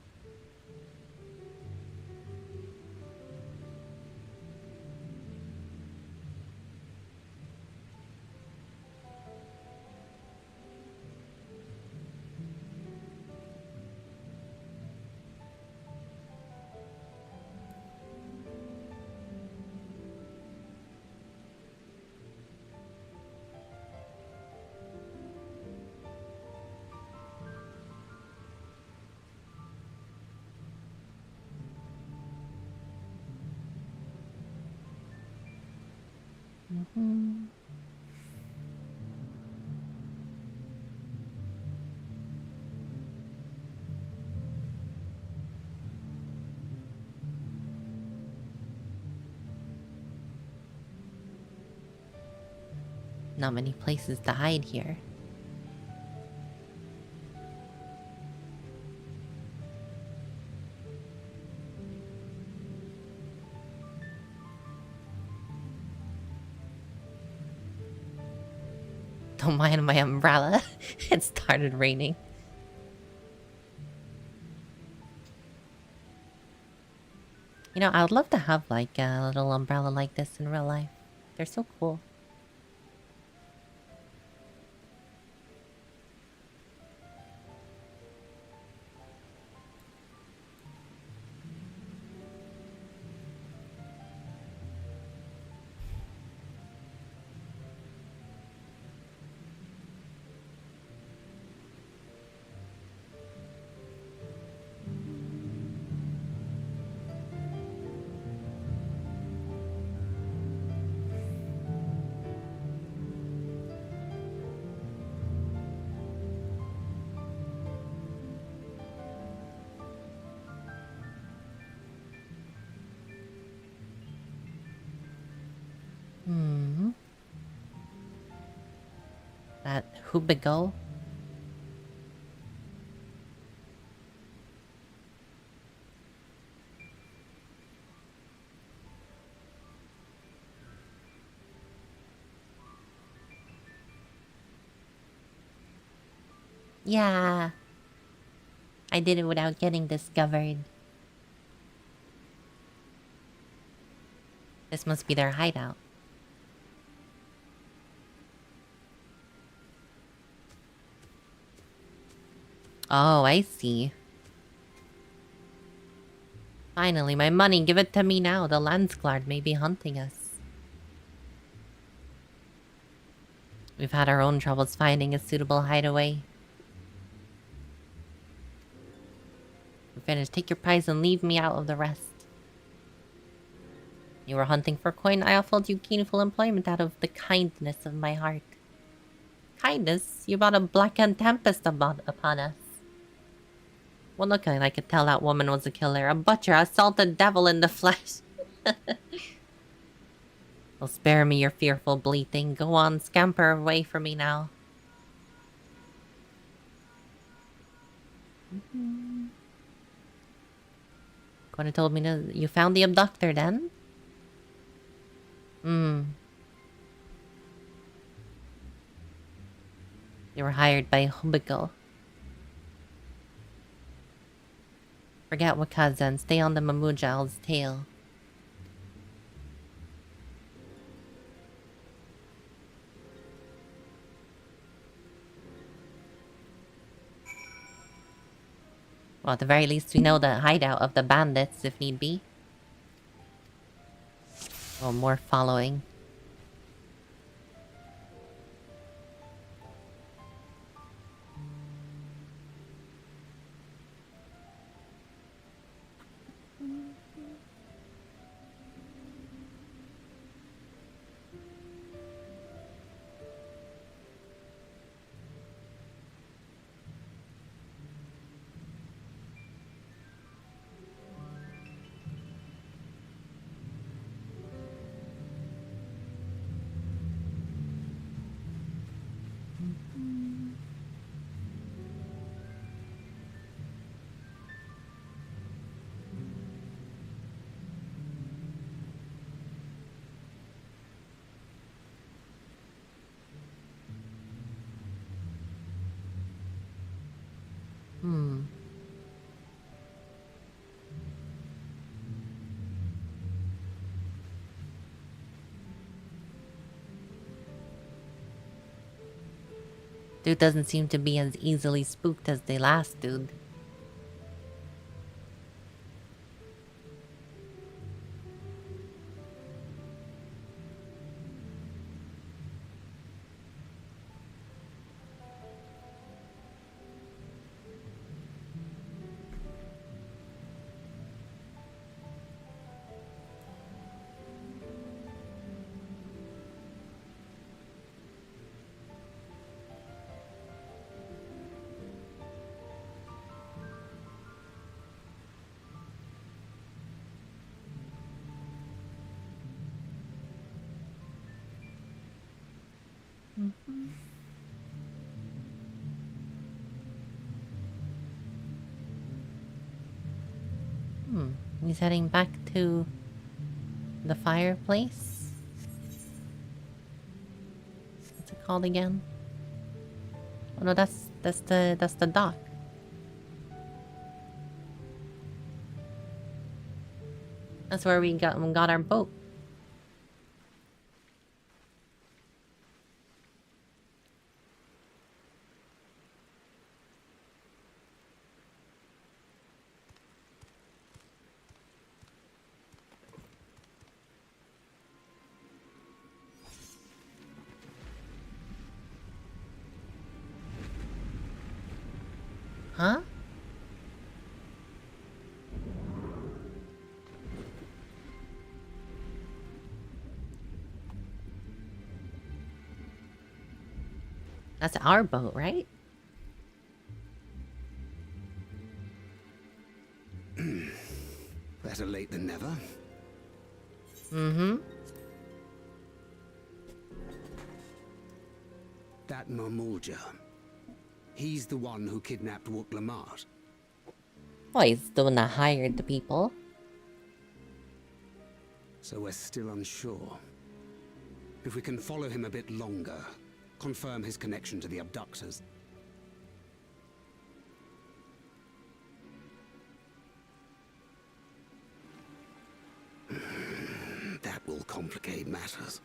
B: Not many places to hide here. Don't mind my umbrella. It started raining. You know, I would love to have like a little umbrella like this in real life. They're so cool. That Hubigo. Yeah. I did it without getting discovered. This must be their hideout. Oh, I see. Finally, my money. Give it to me now. The Landsguard may be hunting us. We've had our own troubles finding a suitable hideaway. We're finished. Take your prize and leave me out of the rest. You were hunting for coin. I offered you gainful employment out of the kindness of my heart. Kindness? You brought a blackened tempest upon us. Well, look, I could tell that woman was a killer. A butcher, a salted devil in the flesh. Well, spare me your fearful bleating. Go on, scamper away from me now. Could have told me you found the abductor then? You were hired by Hubigo. Forget Wakaza and stay on the Mamujal's tail. Well, at the very least, we know the hideout of the bandits, if need be. Well, more following. Dude doesn't seem to be as easily spooked as the last dude. He's heading back to the fireplace. What's it called again? Oh no, that's the dock. That's where we got our boat. Huh? That's our boat, right?
F: Better late than never.
B: Mm-hmm.
F: That Marmulja. He's the one who kidnapped Wook Lamart.
B: Well, he's the one that hired the people.
F: So we're still unsure. If we can follow him a bit longer, confirm his connection to the abductors. That will complicate matters.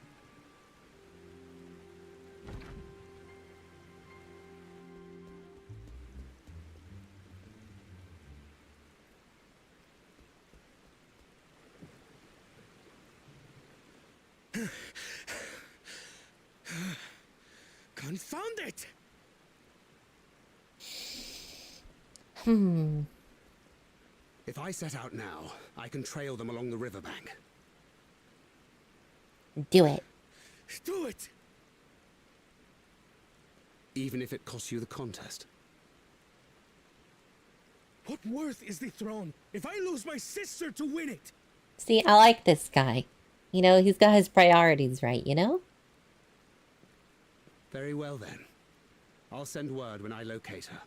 G: Confound it!
F: If I set out now, I can trail them along the riverbank.
B: Do it.
G: Do it!
F: Even if it costs you the contest.
G: What worth is the throne if I lose my sister to win it?
B: See, I like this guy. You know, he's got his priorities right, you know?
F: Very well then. I'll send word when I locate her.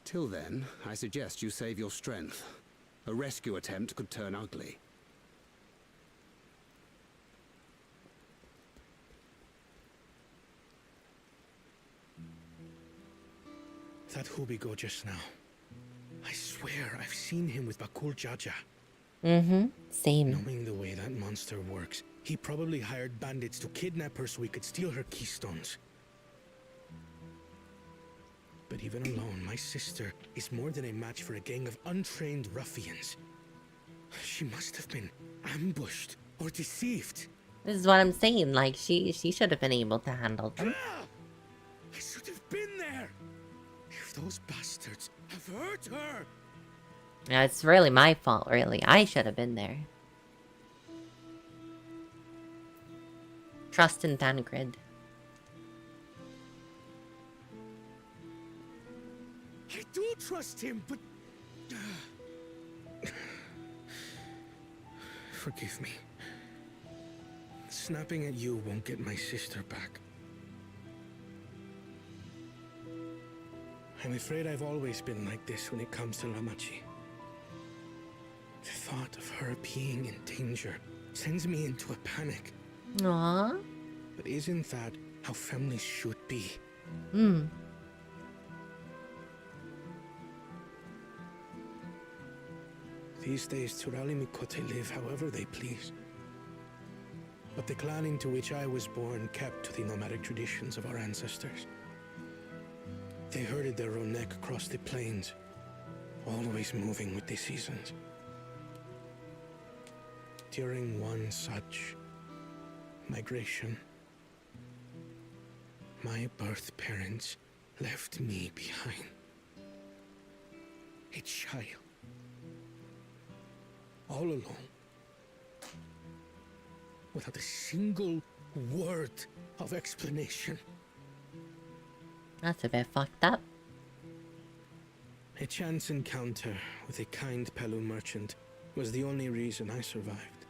F: Till then, I suggest you save your strength. A rescue attempt could turn ugly.
E: That Hubigo just now. I swear I've seen him with Bakul Jaja.
B: Mm-hmm. Same.
E: Knowing the way that monster works, he probably hired bandits to kidnap her so he could steal her keystones. But even alone, my sister is more than a match for a gang of untrained ruffians. She must have been ambushed or deceived.
B: This is what I'm saying. Like, she should have been able to handle them.
G: I should have been there! If those bastards have hurt her!
B: Yeah, it's really my fault, really. I should have been there. Trust in Thancred.
G: I do trust him, but...
E: Forgive me. Snapping at you won't get my sister back. I'm afraid I've always been like this when it comes to Lamachi. The thought of her being in danger sends me into a panic.
B: Aww.
E: But isn't that how families should be?
B: Hmm.
E: These days, Turali Mikote live however they please. But the clan into which I was born kept to the nomadic traditions of our ancestors. They herded their own neck across the plains, always moving with the seasons. During one such migration, my birth parents left me behind. A child. All alone. Without a single word of explanation.
B: That's a bit fucked up.
E: A chance encounter with a kind Pelu merchant was the only reason I survived.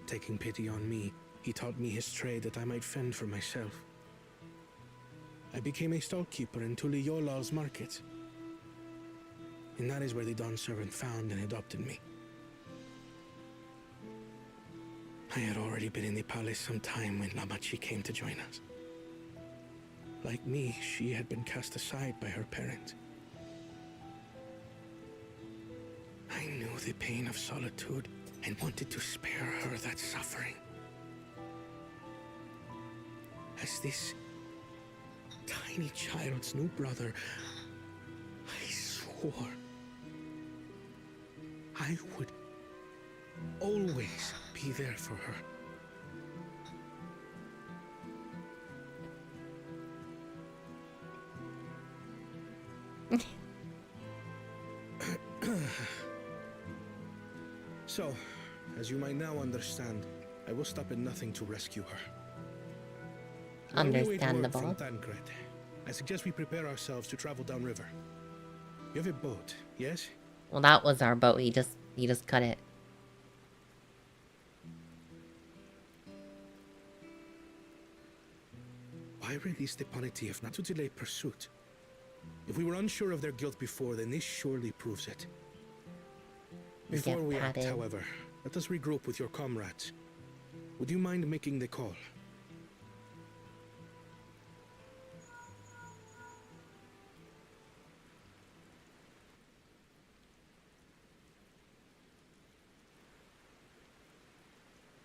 E: Taking pity on me, he taught me his trade that I might fend for myself. I became a stallkeeper in Tuliyolal's market. and that is where the Dawn servant found and adopted me. I had already been in the palace some time when Lamachi came to join us. Like me, she had been cast aside by her parents. I knew the pain of solitude and wanted to spare her that suffering. As this tiny child's new brother, I swore I would always be there for her. So, as you might now understand, I will stop at nothing to rescue her. While we wait word
B: Understandable.
E: from Tancred, I suggest we prepare ourselves to travel downriver. You have a boat, yes?
B: Well, that was our boat. He just cut it.
E: Why release the Panity if not to delay pursuit? If we were unsure of their guilt before, then this surely proves it.
B: We
E: Before
B: get
E: we act,
B: patted.
E: however, let us regroup with your comrades. Would you mind making the call?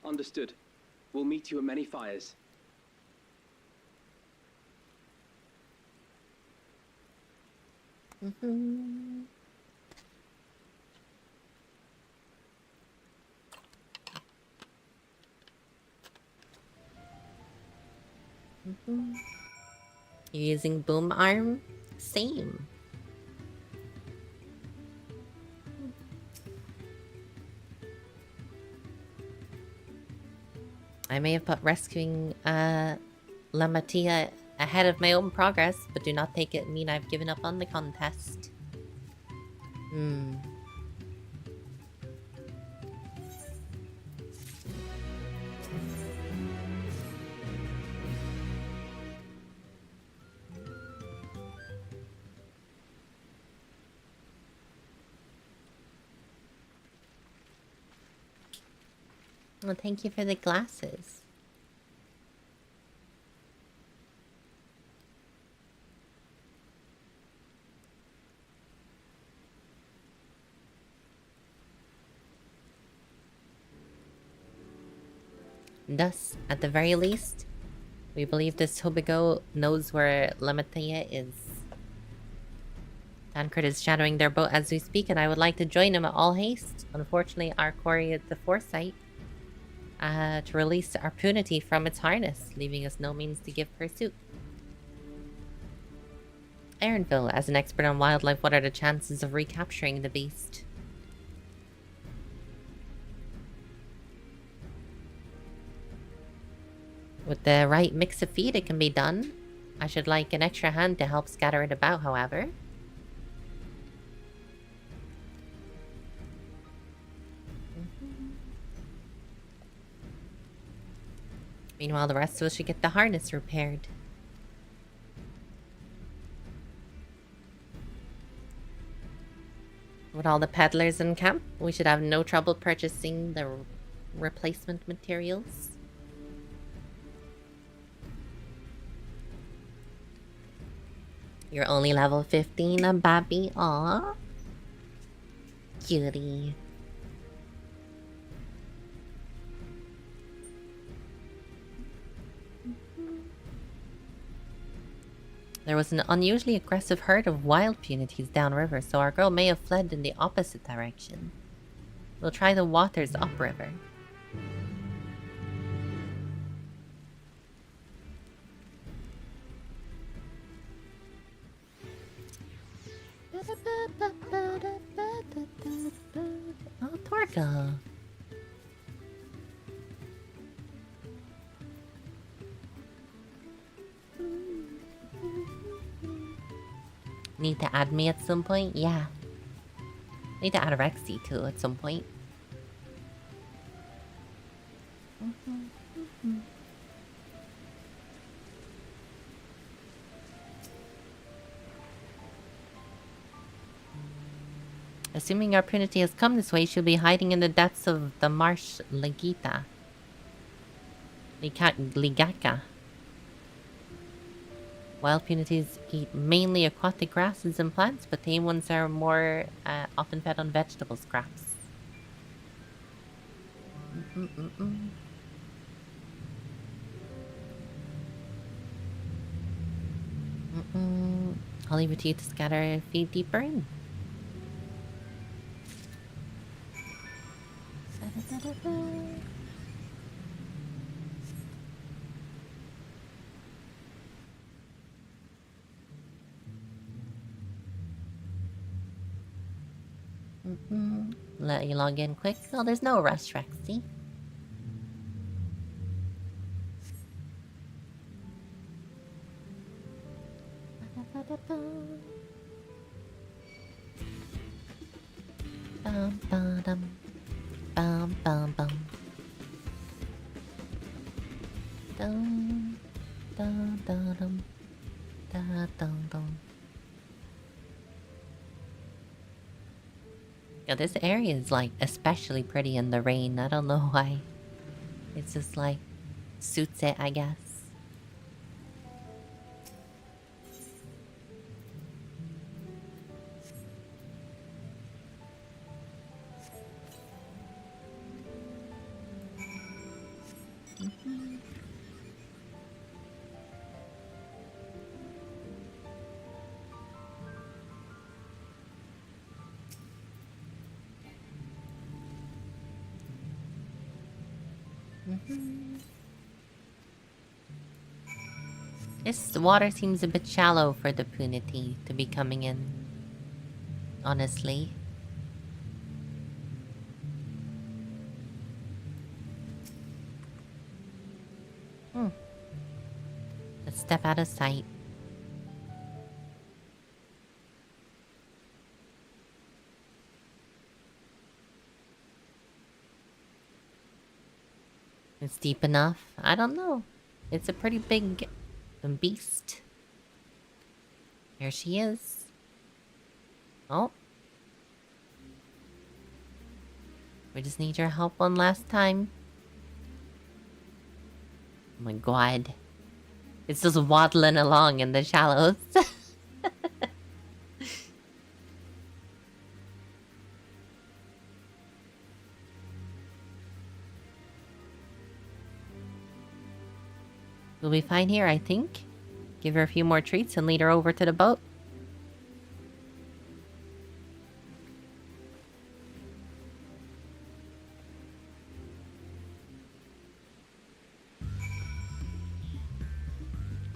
H: Understood. We'll meet you at many fires.
B: You're using boom arm? Same. I may have put rescuing Lamatia ahead of my own progress, but do not take it mean I've given up on the contest. Well, thank you for the glasses. Thus, at the very least, we believe this Hobigo knows where Lamatia is. Tancred is shadowing their boat as we speak, and I would like to join him at all haste. Unfortunately, our quarry had the foresight to release our punity from its harness, leaving us no means to give pursuit. Aaronville, as an expert on wildlife, what are the chances of recapturing the beast? With the right mix of feed, it can be done. I should like an extra hand to help scatter it about, however. Meanwhile, the rest of us should get the harness repaired. With all the peddlers in camp, we should have no trouble purchasing the replacement materials. You're only level 15, Babby. Aww. Cutie. There was an unusually aggressive herd of wild punities downriver, so our girl may have fled in the opposite direction. We'll try the waters upriver. Oh, Torga. Need to add me at some point? Yeah. Need to add Rexy too at some point. Assuming our Punity has come this way, she'll be hiding in the depths of the marsh Ligita. Ligaka. Wild Punities eat mainly aquatic grasses and plants, but tame ones are more often fed on vegetable scraps. I'll leave it to you to scatter feed deeper in. Let you log in quick. Oh, there's no rush, Rexy. Bum bum dum. Bum bum bum. Dum dum dum dum. Da dum dum. Yeah, this area is like especially pretty in the rain. I don't know why. It's just like suits it, I guess. This water seems a bit shallow for the Punity to be coming in. Honestly. Let's step out of sight. It's deep enough? I don't know. It's a pretty big beast. Here she is. Oh. We just need your help one last time. Oh my god. It's just waddling along in the shallows. We'll be fine here, I think. Give her a few more treats and lead her over to the boat.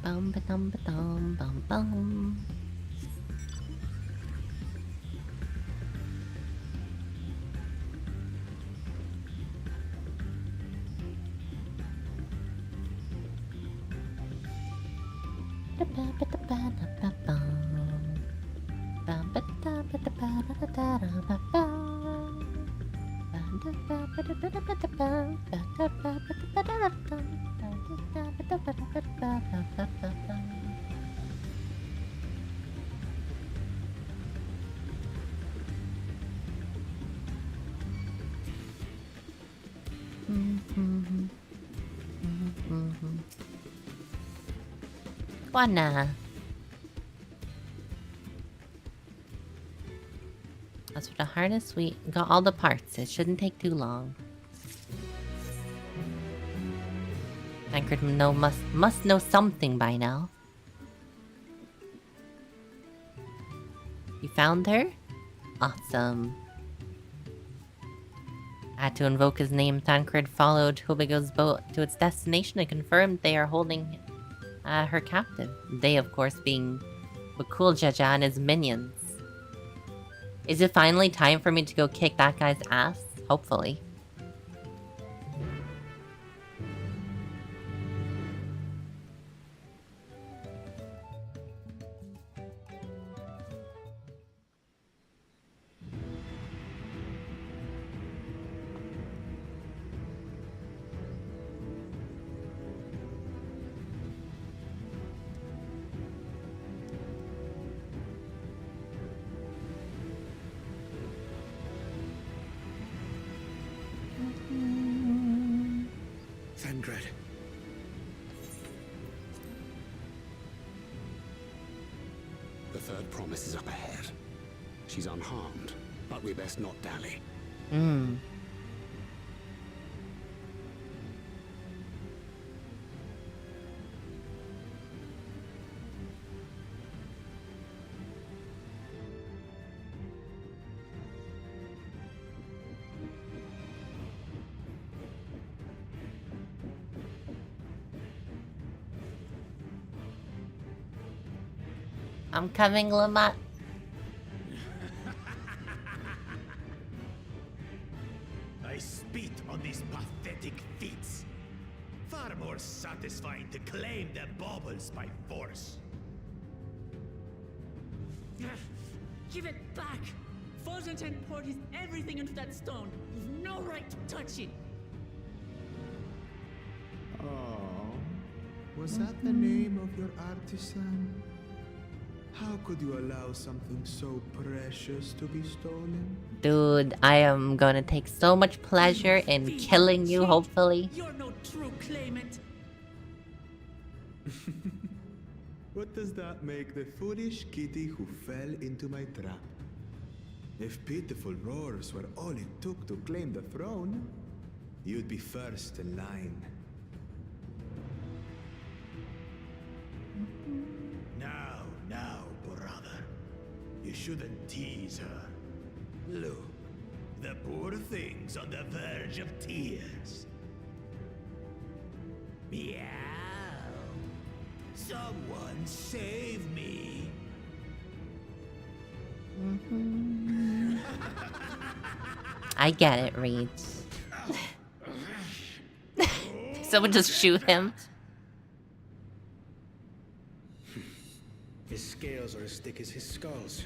B: Bum ba dum ba dum bum bum. Juana. As for the harness, we got all the parts. It shouldn't take too long. Tancred must know something by now. You found her? Awesome. Had to invoke his name. Tancred followed Hubigo's boat to its destination and confirmed they are holding her captive. They, of course, being Bakul Jaja and his minions. Is it finally time for me to go kick that guy's ass? Hopefully.
E: Thangred.
F: The third promise is up ahead. She's unharmed, but we best not dally.
B: Hmm. I'm coming, Lamont.
G: I spit on these pathetic feats. Far more satisfying to claim the baubles by force.
D: Give it back! Fosentin poured his everything into that stone. You've no right to touch it.
I: Oh, was that the name of your artisan? How could you allow something so precious to be stolen?
B: Dude, I am gonna take so much pleasure in killing you, hopefully.
D: You're no true claimant.
I: What does that make the foolish kitty who fell into my trap? If pitiful roars were all it took to claim the throne, you'd be first in line.
G: Now, brother. You shouldn't tease her. Look, the poor thing's on the verge of tears. Meow. Someone save me.
B: I get it, Reed. Someone just shoot him.
E: His scales are as thick as his skulls.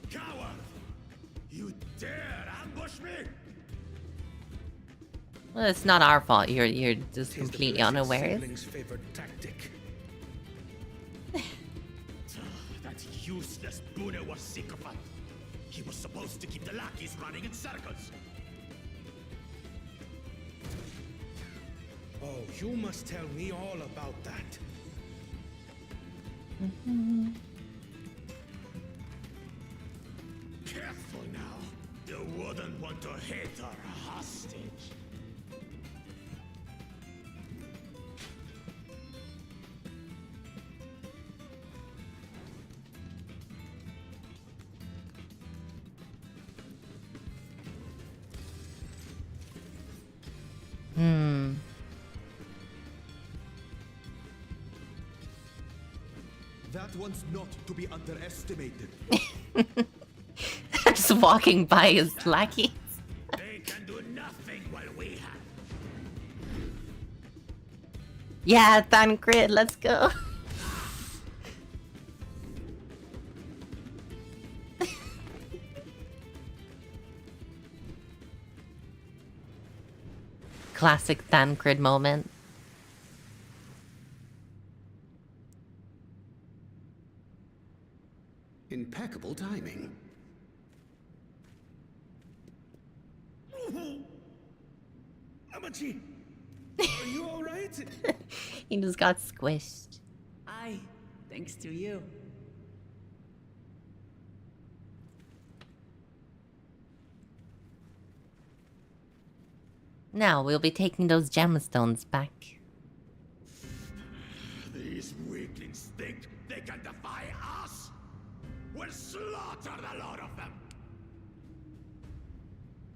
G: Coward! You dare ambush me?
B: Well, it's not our fault. You're just
E: Tis the
B: completely
E: blessed
B: unaware.
E: sibling's favorite tactic.
G: That useless Bune was sycophant. He was supposed to keep the lackeys running in circles.
E: Oh, you must tell me all about that.
G: Careful now. You wouldn't want to hit her hostage.
I: That one's not to be underestimated.
B: Just walking by his lackeys.
G: They can do nothing while we have.
B: Yeah, Thancred, let's go. Classic Thancred moment.
F: Impeccable timing.
E: Amachi, are you all right?
B: He just got squished.
D: Aye, thanks to you.
B: Now we'll be taking those gemstones back.
G: These weaklings think they can defy us? We'll slaughter the lot of them.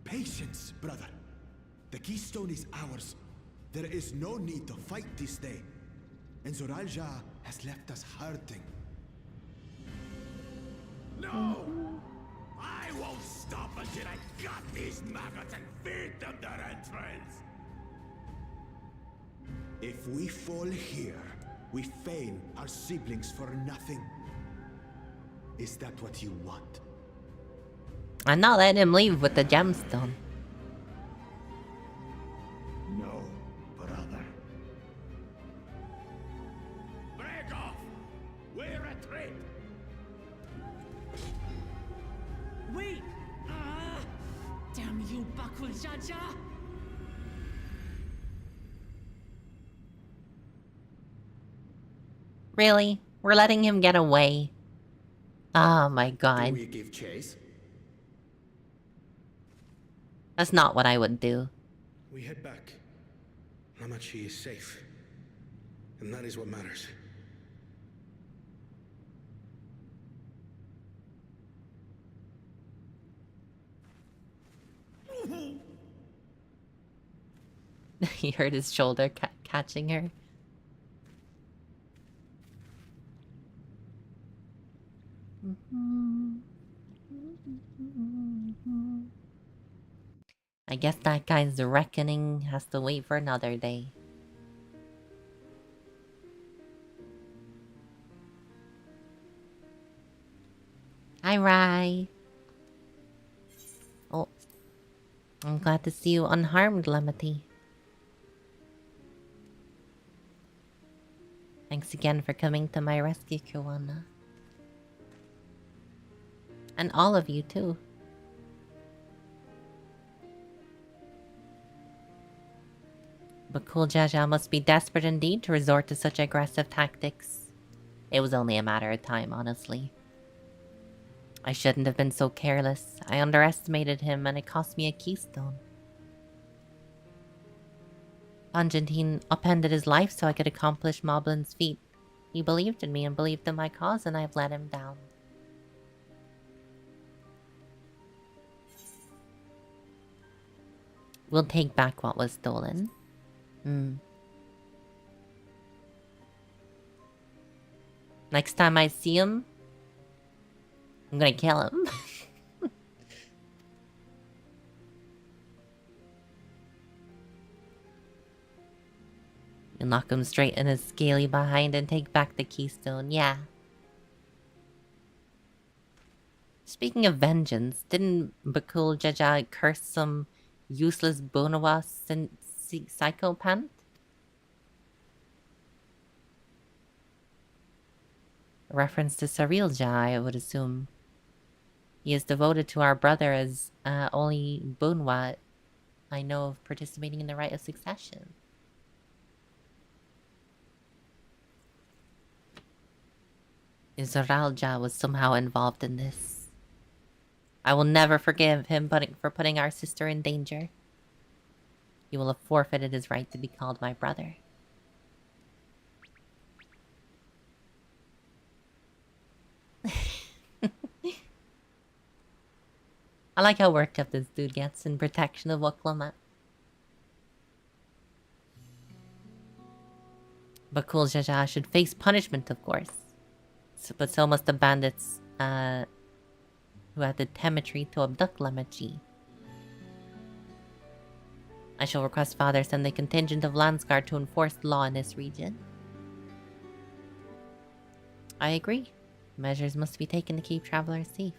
I: Patience, brother. The keystone is ours. There is no need to fight this day. And Zoralja has left us hurting.
G: No! I won't stop until I gut these maggots and feed them their entrails!
I: If we fall here, we fail our siblings for nothing. Is that what you want?
B: I'm not letting him leave with the gemstone.
G: No, brother. Break off! We retreat!
D: Wait! Ah! Jaja!
B: Really? We're letting him get away. Oh my
F: Do
B: god.
F: we give chase?
B: That's not what I would do.
E: We head back. Namachi is safe. And that is what matters.
B: He hurt his shoulder catching her. I guess that guy's reckoning has to wait for another day. Hi, Rai. Oh, I'm glad to see you unharmed, Lemity. Thanks again for coming to my rescue, Kiwana. And all of you, too. But Cool Jaja must be desperate indeed to resort to such aggressive tactics. It was only a matter of time, honestly. I shouldn't have been so careless. I underestimated him and it cost me a keystone. Argentine upended his life so I could accomplish Moblin's feat. He believed in me and believed in my cause, and I've let him down. We'll take back what was stolen. Next time I see him, I'm gonna kill him. You'll knock him straight in his scaly behind and take back the keystone, yeah. Speaking of vengeance, didn't Bakul Jaja curse some useless Bonawa psychopath? A reference to Sarilja, I would assume. He is devoted to our brother as only Bunwa I know of participating in the rite of succession. Zaralja was somehow involved in this. I will never forgive him for putting our sister in danger. He will have forfeited his right to be called my brother. I like how worked up this dude gets in protection of Waklamat. Bakul Jaja should face punishment, of course. But so must the bandits who had the temetry to abduct Lamachi. I shall request Father send a contingent of Landsguard to enforce the law in this region. I agree. Measures must be taken to keep travelers safe.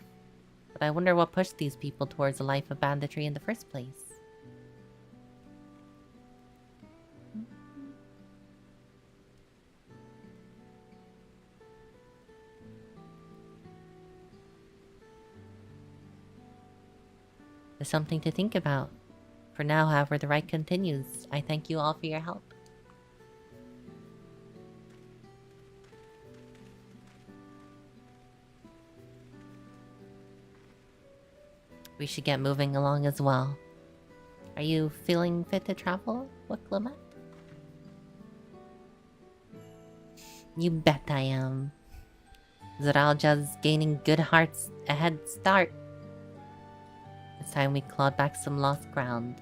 B: But I wonder what pushed these people towards a life of banditry in the first place. There's something to think about. For now, however, the rite continues. I thank you all for your help. We should get moving along as well. Are you feeling fit to travel, Waklamat? You bet I am. Zaralja's gaining good hearts a head start. It's time we clawed back some lost ground.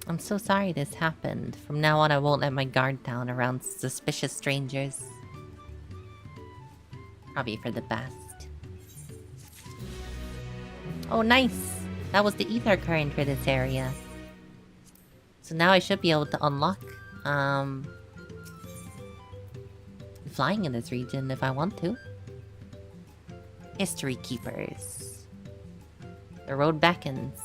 B: I'm so sorry this happened. From now on, I won't let my guard down around suspicious strangers. Probably for the best. Oh, nice! That was the ether current for this area. So now I should be able to unlock flying in this region if I want to. History Keepers. The road beckons.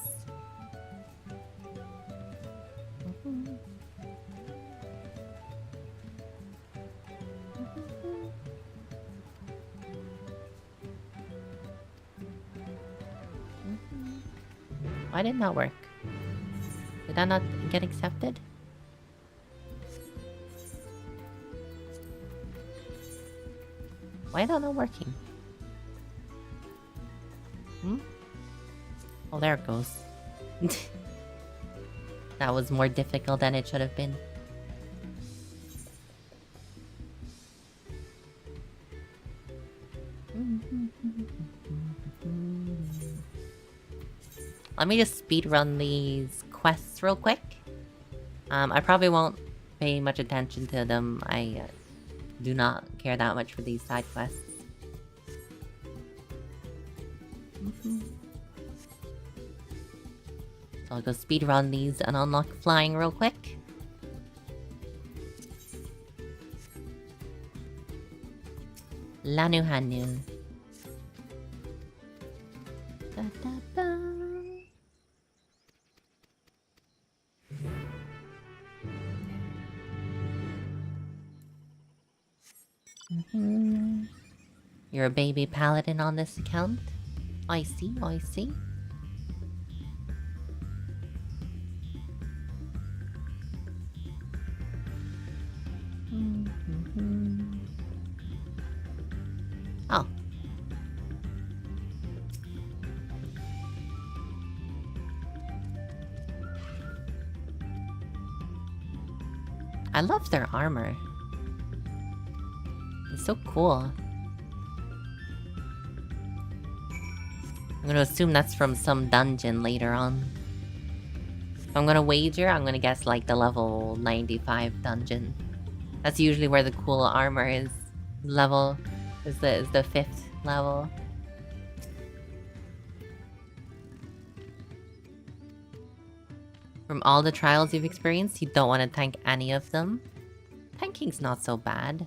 B: Why did that work? Did that not get accepted? Why is that not working? Oh, there it goes. That was more difficult than it should have been. Let me just speedrun these quests real quick. I probably won't pay much attention to them. I do not care that much for these side quests. So I'll go speedrun these and unlock flying real quick. Lanu Hanu. Da, da, da. You're a baby paladin on this account? I see, I see. Oh. I love their armor. It's so cool. I'm gonna assume that's from some dungeon later on. If I'm gonna wager, I'm gonna guess like the level 95 dungeon. That's usually where the cool armor is. Level is the 5th level. From all the trials you've experienced, you don't want to tank any of them. Tanking's not so bad.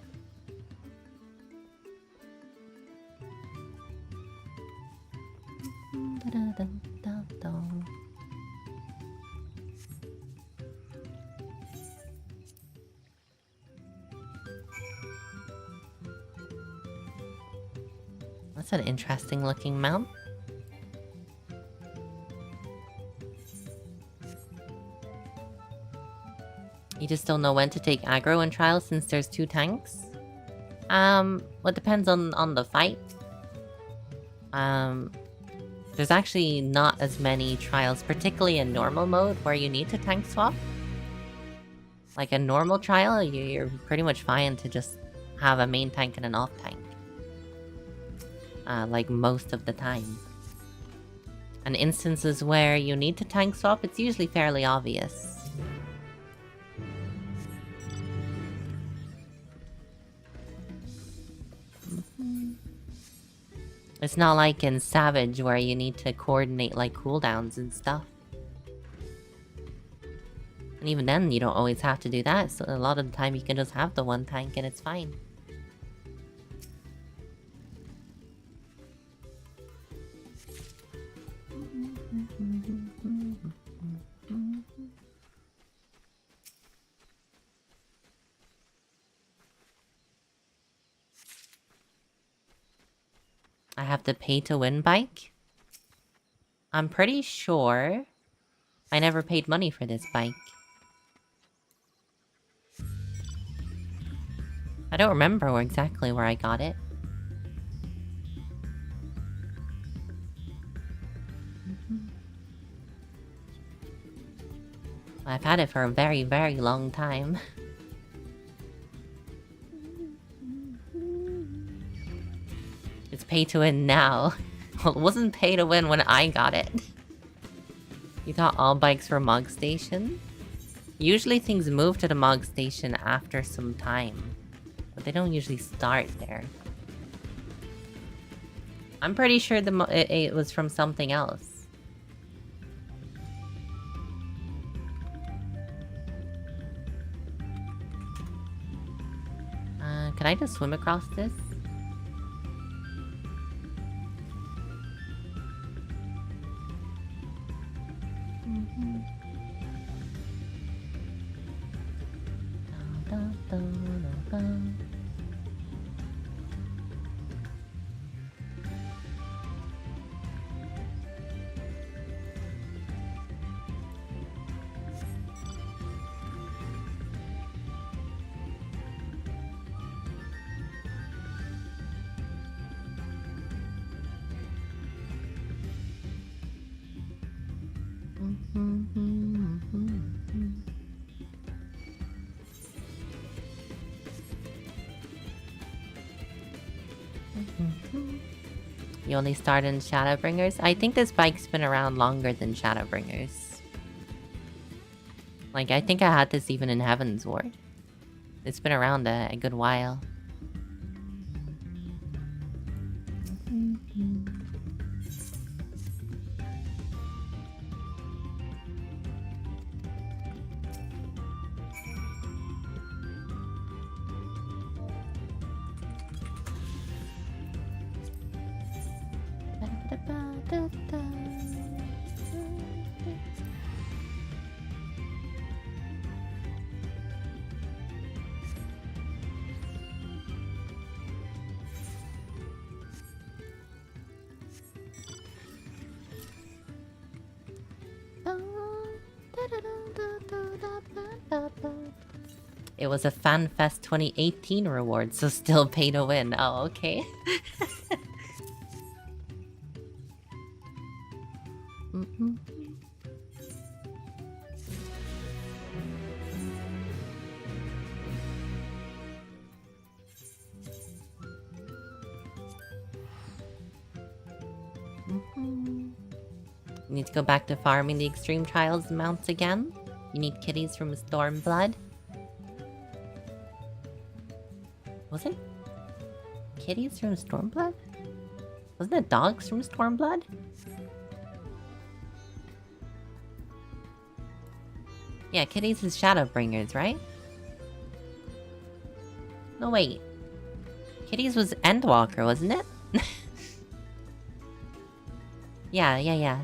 B: That's an interesting looking mount. You just don't know when to take aggro in trials since there's 2 tanks? Well, it depends on the fight. There's actually not as many trials, particularly in normal mode, where you need to tank swap. Like a normal trial, you're pretty much fine to just have a main tank and an off tank. Like most of the time. And instances where you need to tank swap, it's usually fairly obvious. It's not like in Savage where you need to coordinate like cooldowns and stuff. And even then, you don't always have to do that, so a lot of the time you can just have the 1 tank and it's fine. I have the pay-to-win bike? I'm pretty sure I never paid money for this bike. I don't remember exactly where I got it. I've had it for a very, very long time. It's pay to win now. Well, it wasn't pay to win when I got it. You thought all bikes were Mog Station? Usually things move to the Mog Station after some time. But they don't usually start there. I'm pretty sure it was from something else. Can I just swim across this? You only started in Shadowbringers? I think this bike's been around longer than Shadowbringers. Like, I think I had this even in Heaven's Ward. It's been around a good while. It was a FanFest 2018 reward, so still pay to win. Oh, okay. You need to go back to farming the Extreme Trials mounts again. You need kitties from Stormblood. Was it kitties from Stormblood? Wasn't it dogs from Stormblood? Yeah, kitties is Shadowbringers, right? No, wait. Kitties was Endwalker, wasn't it? Yeah.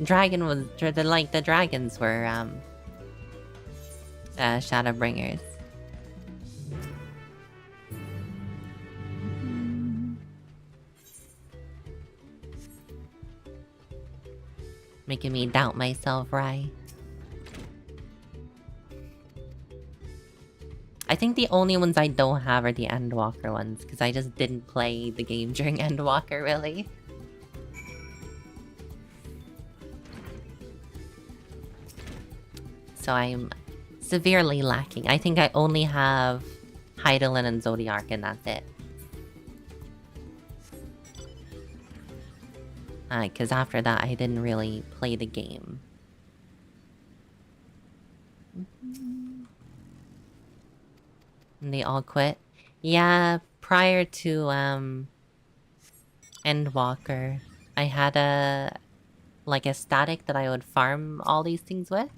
B: Dragon was... the dragons were, Shadowbringers. Making me doubt myself, right? I think the only ones I don't have are the Endwalker ones, because I just didn't play the game during Endwalker, really. So I'm severely lacking. I think I only have Hydaelyn and Zodiark, and that's it. Because after that, I didn't really play the game. And they all quit? Yeah, prior to, Endwalker, I had a static that I would farm all these things with.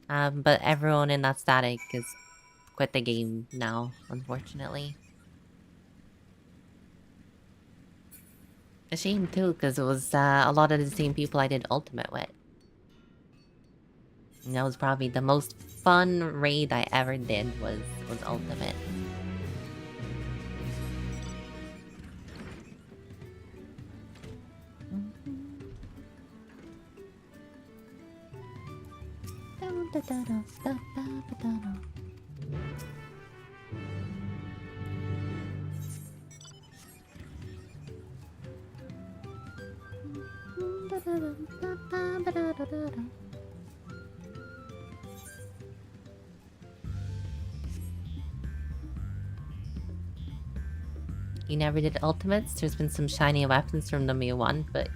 B: But everyone in that static has quit the game now, unfortunately. A shame too, because it was a lot of the same people I did Ultimate with. And that was probably the most fun raid I ever did was Ultimate. You never did ultimates? There's been some shiny weapons from the Mu 1, but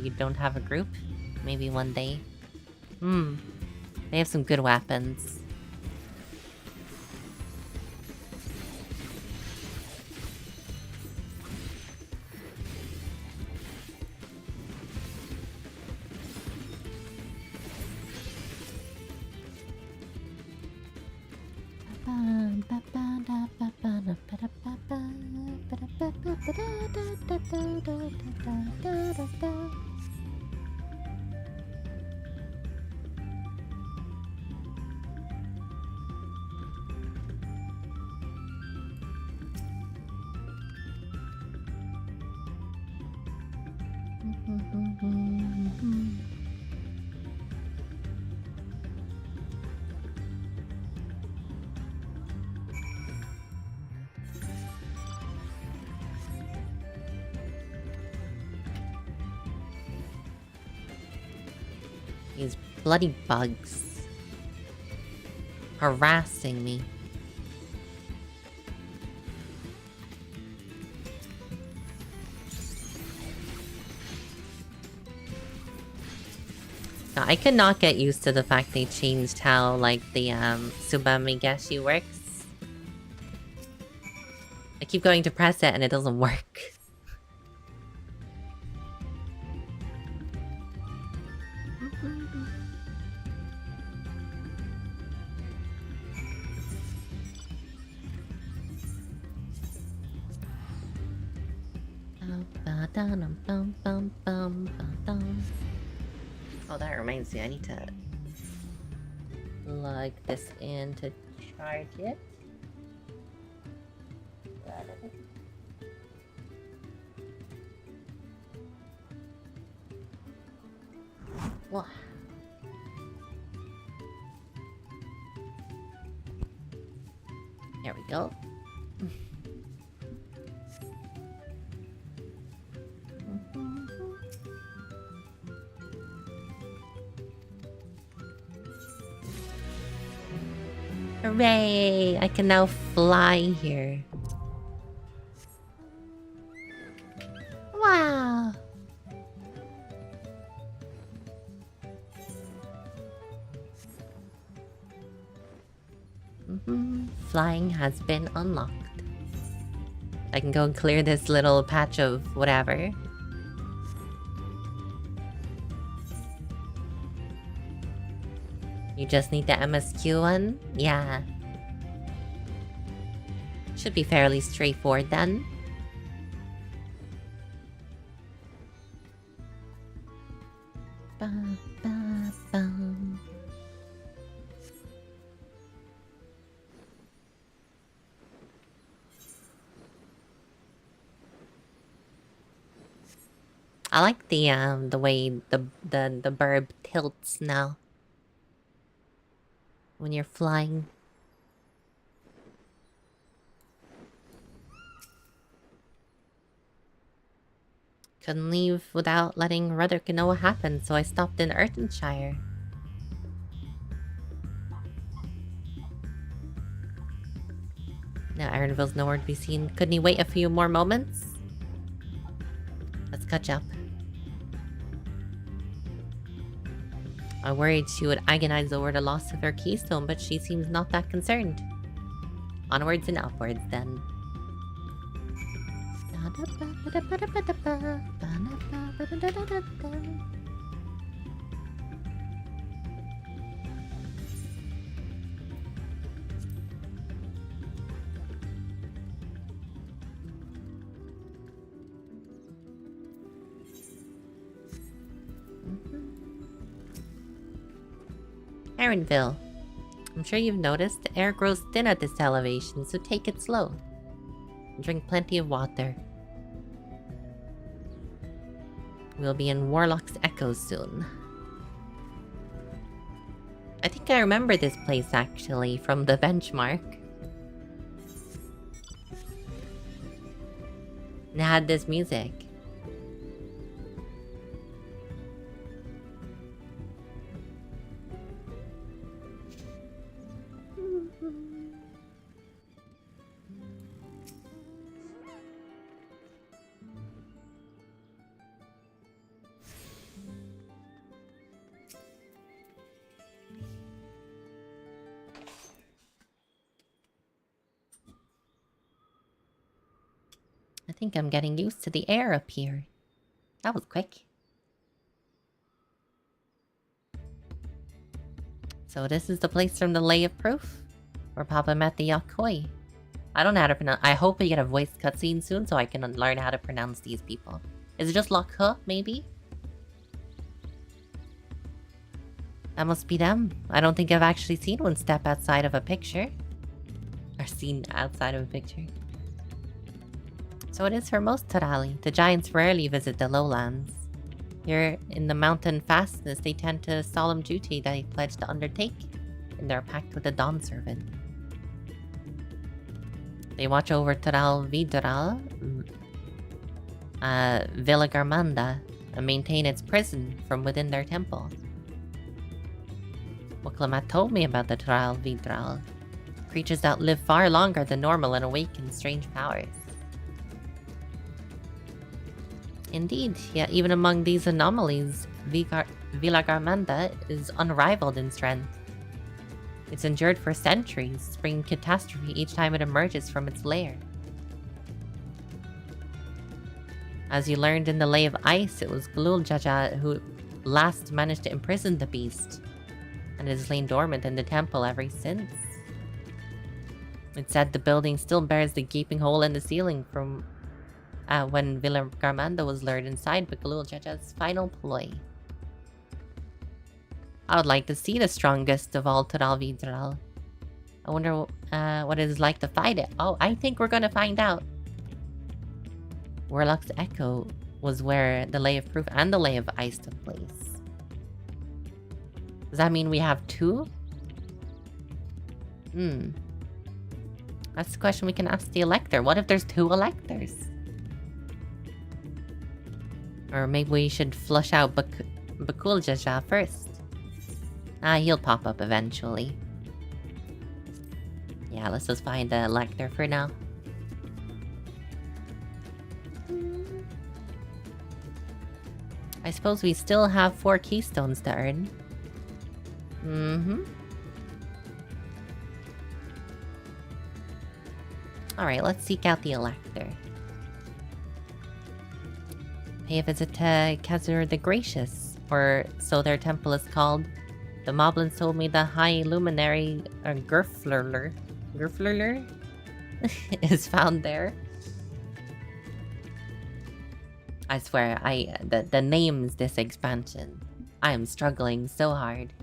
B: you don't have a group? Maybe one day. They have some good weapons. These bloody bugs harassing me. Now, I could not get used to the fact they changed how, like, the Tsubamigashi works. I keep going to press it and it doesn't work. Oh, that reminds me, I need to plug this in to charge it. Whoa. There we go. Hooray! I can now fly here. Wow! Flying has been unlocked. I can go and clear this little patch of whatever. You just need the MSQ one? Yeah. Should be fairly straightforward then. Ba, ba, bum. I like the way the burb tilts now. When you're flying. Couldn't leave without letting Rutherkin know what happened, so I stopped in Earthenshire. Now Aaronville's nowhere to be seen. Couldn't he wait a few more moments? Let's catch up. I worried she would agonize over the loss of her keystone, but she seems not that concerned. Onwards and upwards, then. Aaronville. I'm sure you've noticed the air grows thin at this elevation, so take it slow. Drink plenty of water. We'll be in Warlock's Echoes soon. I think I remember this place actually from the benchmark. And it had this music. I think I'm getting used to the air up here. That was quick. So this is the place from the Lay of Proof? Where Papa met the Yakoi. I don't know how to pronounce... I hope we get a voice cutscene soon so I can learn how to pronounce these people. Is it just Lakhe, maybe? That must be them. I don't think I've actually seen one step outside of a picture. Or seen outside of a picture. So it is for most Tarali. The giants rarely visit the lowlands. Here in the mountain fastness, they tend to solemn duty they pledge to undertake in their pact with the Dawn Servant. They watch over Taral Vidral, Villa Garmanda, and maintain its prison from within their temple. Waklamat told me about the Taral Vidral, creatures that live far longer than normal and awaken strange powers. Indeed, yet even among these anomalies, Villa Garmanda is unrivaled in strength. It's endured for centuries, bringing catastrophe each time it emerges from its lair. As you learned in the Lay of Ice, it was Gluljaja who last managed to imprison the beast, and it has lain dormant in the temple ever since. It's said the building still bears the gaping hole in the ceiling from when Villa Garmanda was lured inside by Gluljaja's final ploy. I would like to see the strongest of all Taral Vidral. I wonder what it is like to fight it. Oh, I think we're gonna find out. Warlock's Echo was where the Lay of Proof and the Lay of Ice took place. Does that mean we have two? That's the question we can ask the Elector. What if there's two Electors? Or maybe we should flush out Bakuljaja first. He'll pop up eventually. Yeah, let's just find the Elector for now. I suppose we still have 4 keystones to earn. Alright, let's seek out the Elector. Pay a visit to Khazur the Gracious, or so their temple is called. The Moblins told me the High Luminary, Gurflurler, is found there. I swear, the names this expansion. I am struggling so hard.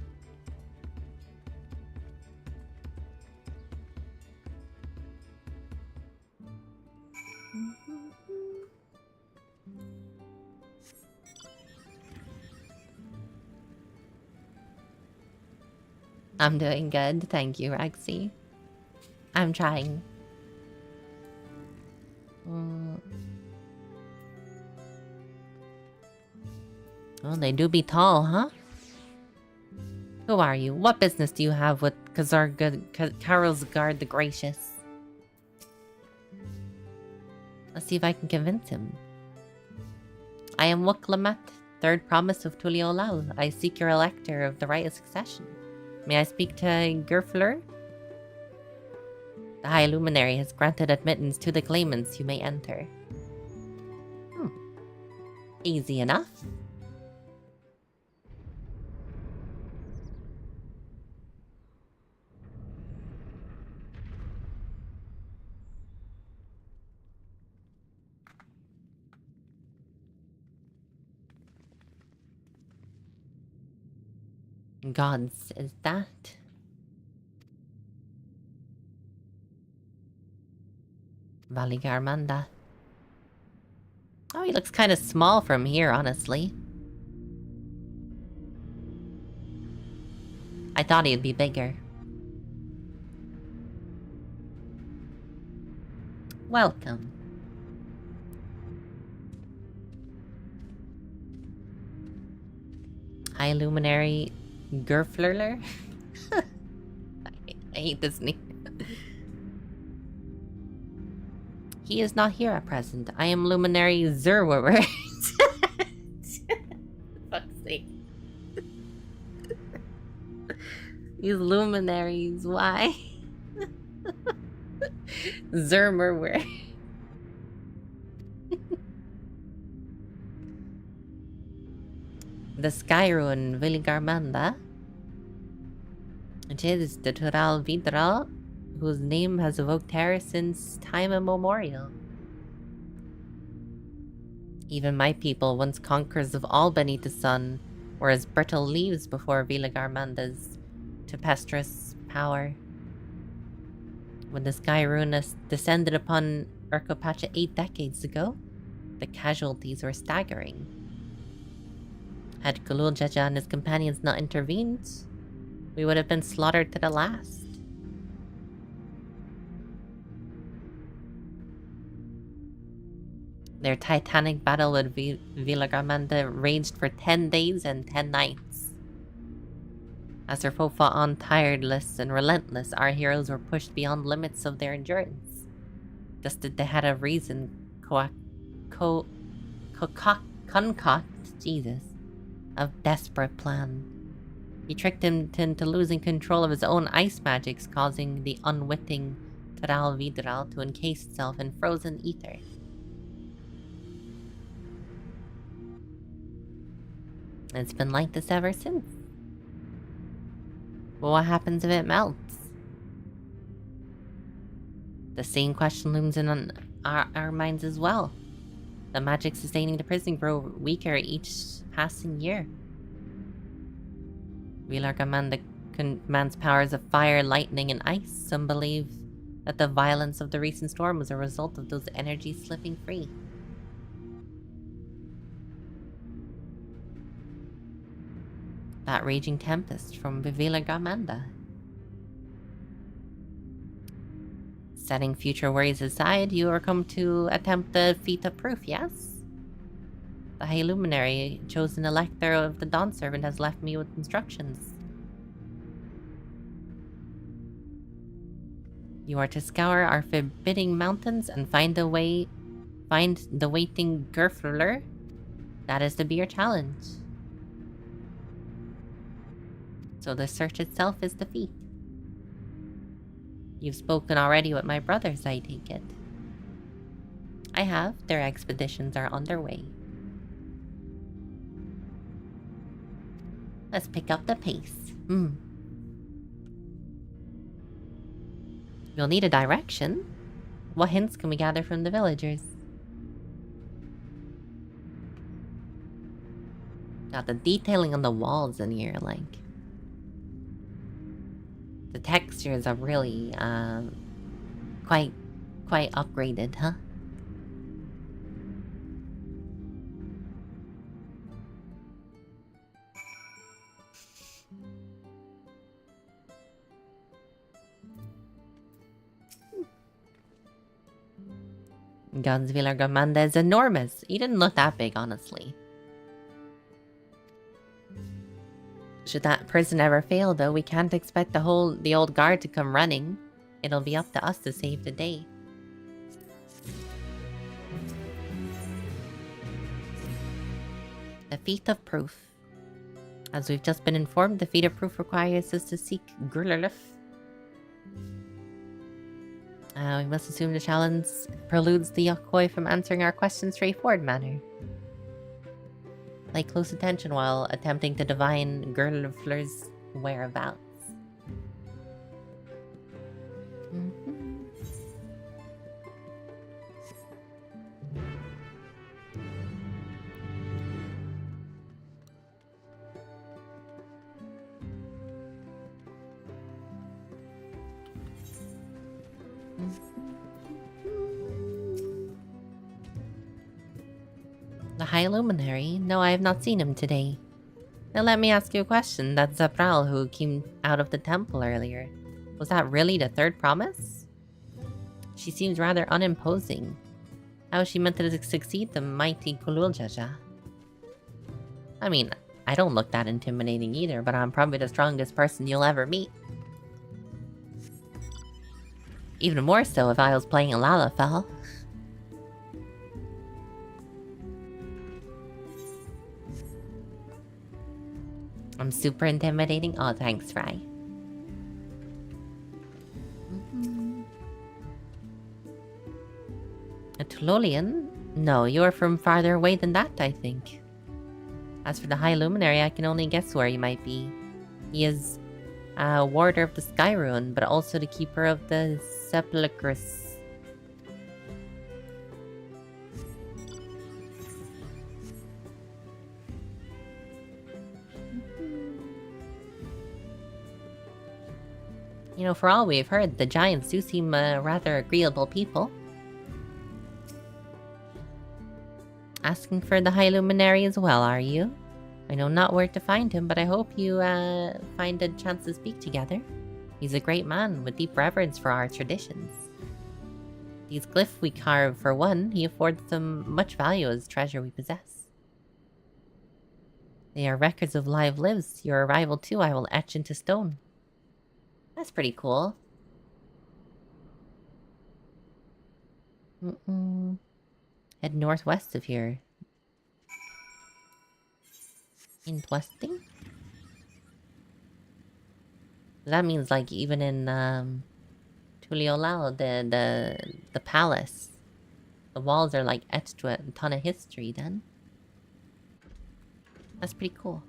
B: I'm doing good, thank you, Rexy. I'm trying. Oh, they do be tall, huh? Who are you? What business do you have with Karlsgard the Gracious? Let's see if I can convince him. I am Wuklamat, third promise of Tuliolal. I seek your Elector of the right of succession. May I speak to Gurfler? The High Luminary has granted admittance to the claimants. You may enter. Easy enough. Gods, is that? Valigarmanda. Oh, he looks kind of small from here, honestly. I thought he'd be bigger. Welcome. High Luminary Gurflurler? I hate this name. He is not here at present. I am Luminary Zerwer. Fuck's sake. These luminaries, why? Zermerwer. The Skyruin Viligarmanda. It is the Tural Vidral, whose name has evoked terror since time immemorial. Even my people, once conquerors of all beneath the sun, were as brittle leaves before Viligarmanda's tempestuous power. When the Skyruin descended upon Urkopacha 8 decades ago, the casualties were staggering. Had Kulul Jaja and his companions not intervened, we would have been slaughtered to the last. Their titanic battle with Villagarmanda raged for 10 days and 10 nights. As their foe fought on tireless and relentless, our heroes were pushed beyond limits of their endurance. Just that they had a reason concoct, Jesus, of desperate plan. He tricked him into losing control of his own ice magics, causing the unwitting Tral Vidral to encase itself in frozen ether. It's been like this ever since. But what happens if it melts? The same question looms in on our minds as well. The magic sustaining the prison grow weaker each passing year. Villagarmanda commands powers of fire, lightning, and ice. Some believe that the violence of the recent storm was a result of those energies slipping free. That raging tempest from Villagarmanda. Setting future worries aside, you are come to attempt the feat of proof, yes? The High Luminary, chosen elector of the Dawn Servant, has left me with instructions. You are to scour our forbidding mountains and find the waiting Gerfler. That is to be your challenge. So the search itself is the feat. You've spoken already with my brothers, I take it. I have. Their expeditions are underway. Let's pick up the pace. We'll need a direction. What hints can we gather from the villagers? Now the detailing on the walls in here, like... The textures are really, quite upgraded, huh? God's Villagarmanda is enormous. He didn't look that big, honestly. Should that prison ever fail, though, we can't expect the old guard to come running. It'll be up to us to save the day. The Feat of Proof. As we've just been informed, the Feat of Proof requires us to seek Gurlurluf. We must assume the challenge preludes the Yokoi from answering our questions in a straightforward manner. Pay close attention while attempting to divine Gurlurluf's whereabouts. The High Luminary? No, I have not seen him today. Now let me ask you a question. That Zabral who came out of the temple earlier, was that really the third promise? She seems rather unimposing. How is she meant to succeed the mighty Kulul Jaja? I mean, I don't look that intimidating either, but I'm probably the strongest person you'll ever meet. Even more so if I was playing a Lalafell. I'm super intimidating. Oh, thanks, Fry. A Tulolian? No, you're from farther away than that, I think. As for the High Luminary, I can only guess where he might be. He is a warder of the Sky Ruin, but also the keeper of the Sepulchres. You know, for all we've heard, the giants do seem rather agreeable people. Asking for the High Luminary as well, are you? I know not where to find him, but I hope you find a chance to speak together. He's a great man with deep reverence for our traditions. These glyphs we carve, for one, he affords them much value as treasure we possess. They are records of live lives. Your arrival, too, I will etch into stone. That's pretty cool. Head northwest of here. Interesting. That means, like, even in Tuliolao, the palace, the walls are like etched with a ton of history. Then that's pretty cool.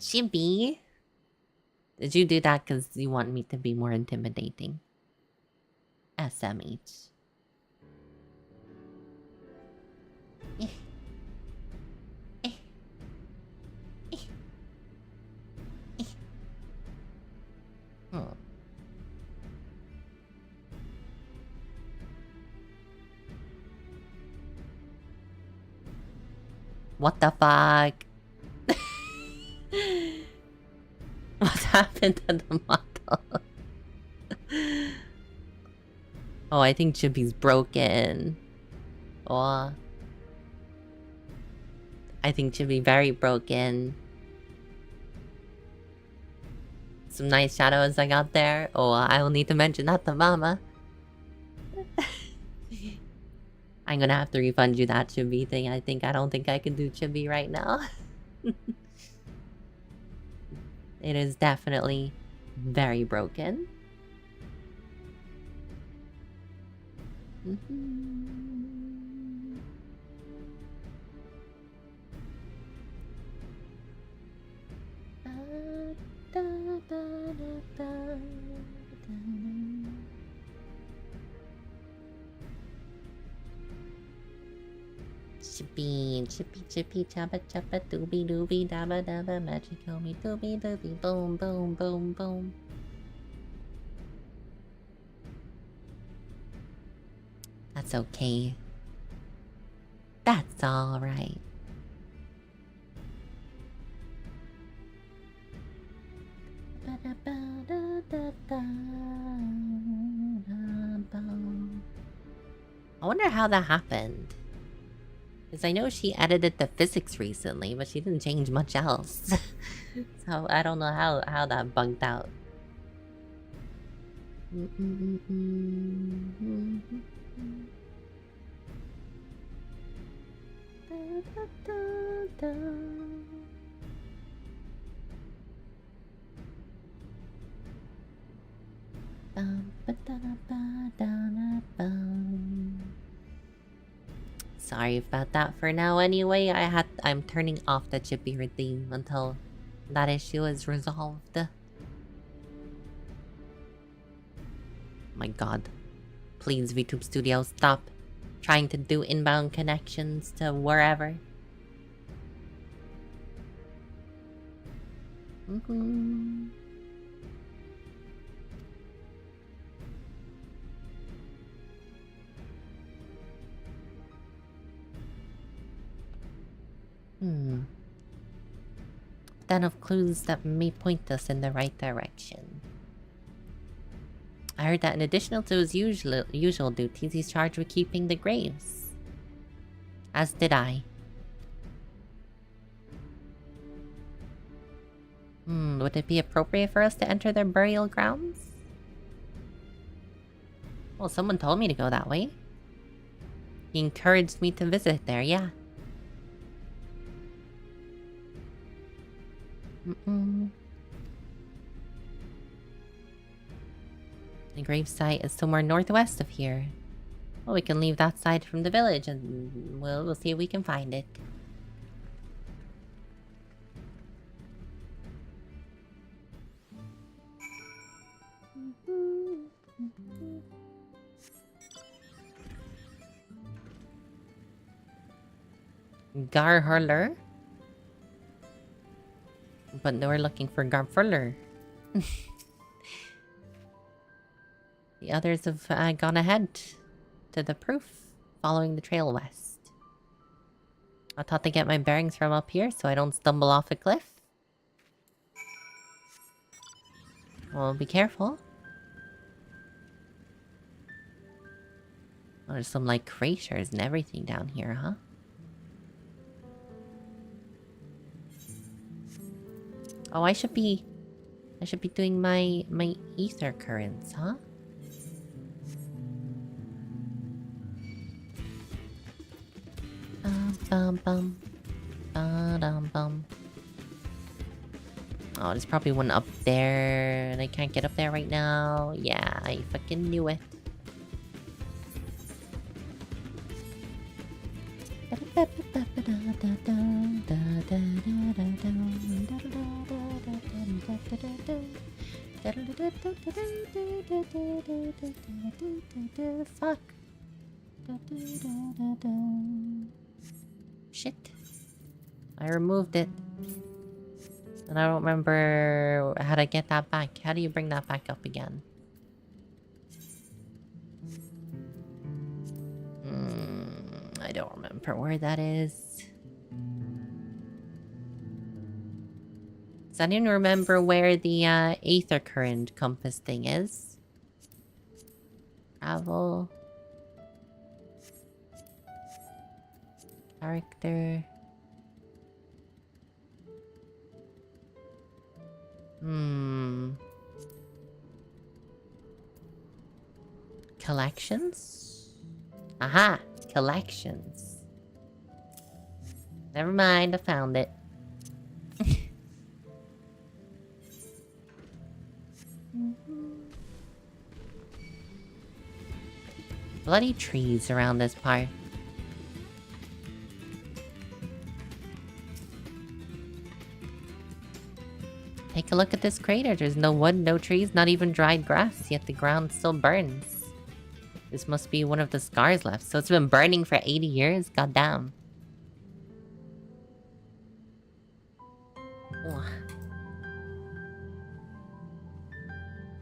B: Chibi, did you do that because you want me to be more intimidating? SMH. What the fuck? What happened to the model? Oh, I think Chibi's broken. Oh. I think Chibi very broken. Some nice shadows I got there. Oh, I will need to mention that to Mama. I'm gonna have to refund you that Chibi thing. I don't think I can do Chibi right now. It is definitely very broken. Chippy, chappa, chappa, doobie, doobie, dabba, dabba, magic, homie, doobie, doobie, boom, boom, boom, boom. That's okay. That's alright. I wonder how that happened. Because I know she edited the physics recently, but she didn't change much else. So I don't know how that bugged out. Sorry about that for now anyway. I'm turning off the Chippy theme until that issue is resolved. My god. Please, VTube Studio, stop trying to do inbound connections to wherever. Den of clues that may point us in the right direction. I heard that in addition to his usual duties, he's charged with keeping the graves. As did I. Would it be appropriate for us to enter their burial grounds? Well, someone told me to go that way. He encouraged me to visit there, yeah. The gravesite is somewhere northwest of here. Well, we can leave that side from the village and we'll see if we can find it. Garhurler? But we're looking for Garfurler. The others have gone ahead to the proof, following the trail west. I thought to get my bearings from up here so I don't stumble off a cliff. Well, be careful. Oh, there's some like craters and everything down here, huh? Oh, I should be doing my ether currents, huh? Bum bum bum bum. Oh, there's probably one up there, and I can't get up there right now. Yeah, I fucking knew it. Fuck. Shit. I removed it. And I don't remember how to get that back. How do you bring that back up again? I don't remember where that is. Does anyone remember where the aether current compass thing is? Travel. Character. Collections? Aha! Collections. Never mind, I found it. Bloody trees around this part. Take a look at this crater. There's no wood, no trees, not even dried grass, yet the ground still burns. This must be one of the scars left. So it's been burning for 80 years? Goddamn.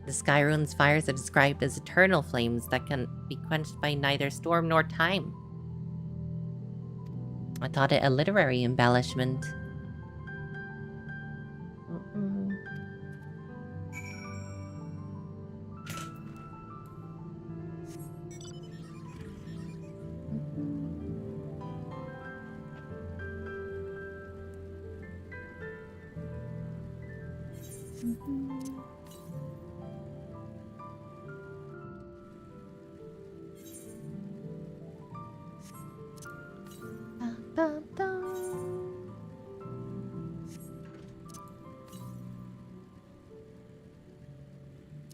B: The Skyrune's fires are described as eternal flames that can be quenched by neither storm nor time. I thought it a literary embellishment.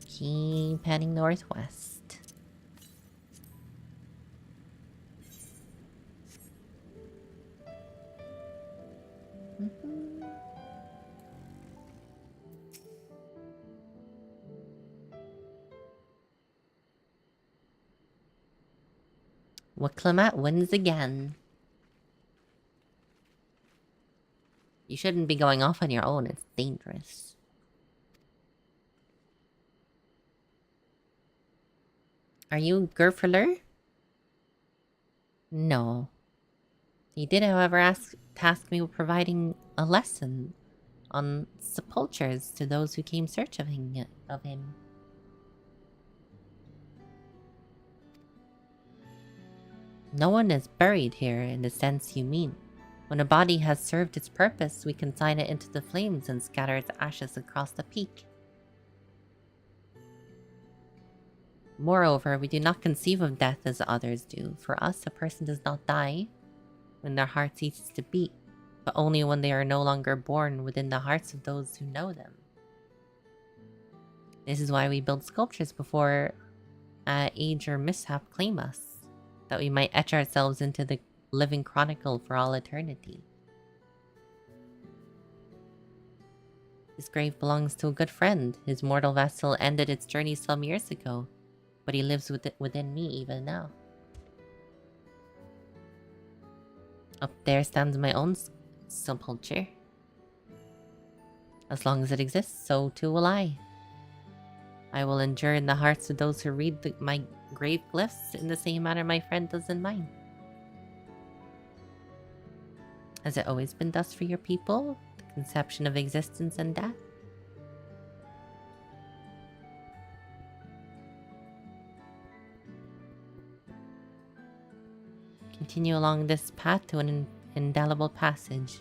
B: Keep heading northwest. Wicklamat wins again. You shouldn't be going off on your own, it's dangerous. Are you Gerfler? No. He did, however, task me with providing a lesson on sepultures to those who came search of him. No one is buried here in the sense you mean. When a body has served its purpose, we consign it into the flames and scatter its ashes across the peak. Moreover, we do not conceive of death as others do. For us, a person does not die when their heart ceases to beat, but only when they are no longer born within the hearts of those who know them. This is why we build sculptures before age or mishap claim us, that we might etch ourselves into the living chronicle for all eternity. This grave belongs to a good friend. His mortal vessel ended its journey some years ago, but he lives within me even now. Up there stands my own sepulture. As long as it exists, so too will I. I will endure in the hearts of those who read my grave glyphs in the same manner my friend does in mine. Has it always been thus for your people? The conception of existence and death? Continue along this path to an indelible passage.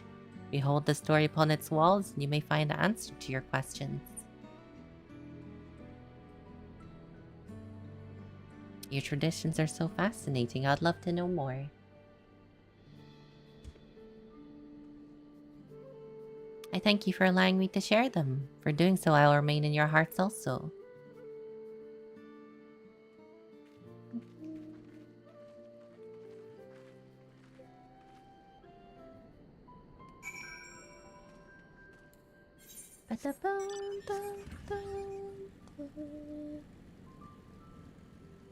B: Behold the story upon its walls, and you may find the answer to your questions. Your traditions are so fascinating. I'd love to know more. I thank you for allowing me to share them. For doing so, I will remain in your hearts also.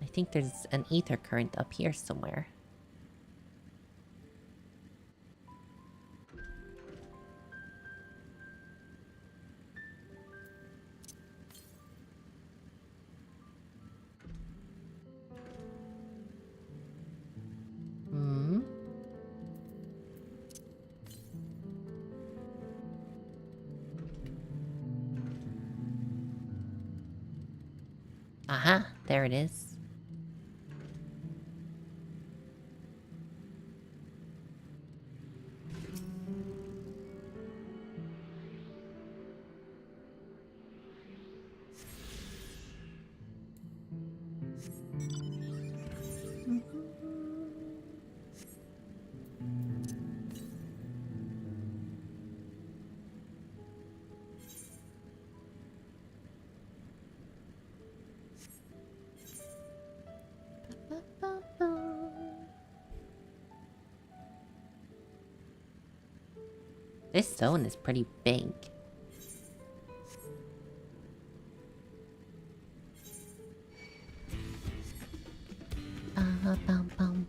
B: I think there's an ether current up here somewhere. Hmm. Aha, there it is. This zone is pretty big. Bum, bum.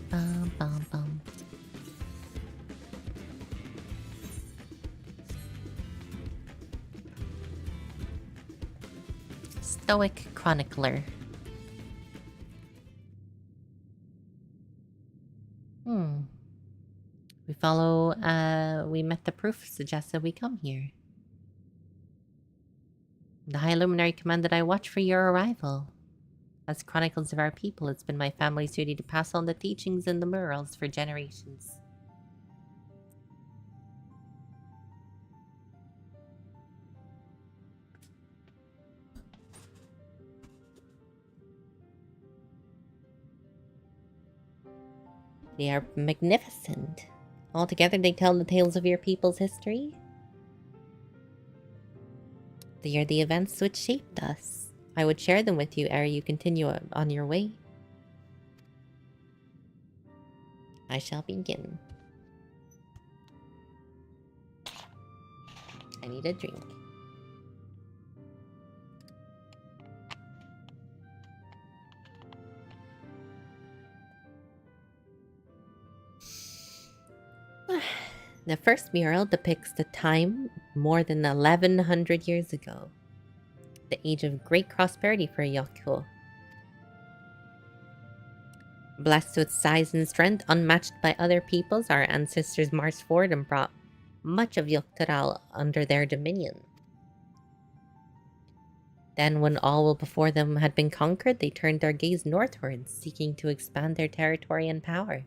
B: Bum, bum, bum. Stoic Chronicler. We met the proof suggested we come here. The High Luminary commanded I watch for your arrival. As chronicles of our people, it's been my family's duty to pass on the teachings in the murals for generations. They are magnificent. Altogether, they tell the tales of your people's history. They are the events which shaped us. I would share them with you ere you continue on your way. I shall begin. I need a drink. The first mural depicts the time more than 1100 years ago. The age of great prosperity for Yoko. Blessed with size and strength unmatched by other peoples, our ancestors marched forward and brought much of Yoktaral under their dominion. Then, when all before them had been conquered, they turned their gaze northwards, seeking to expand their territory and power.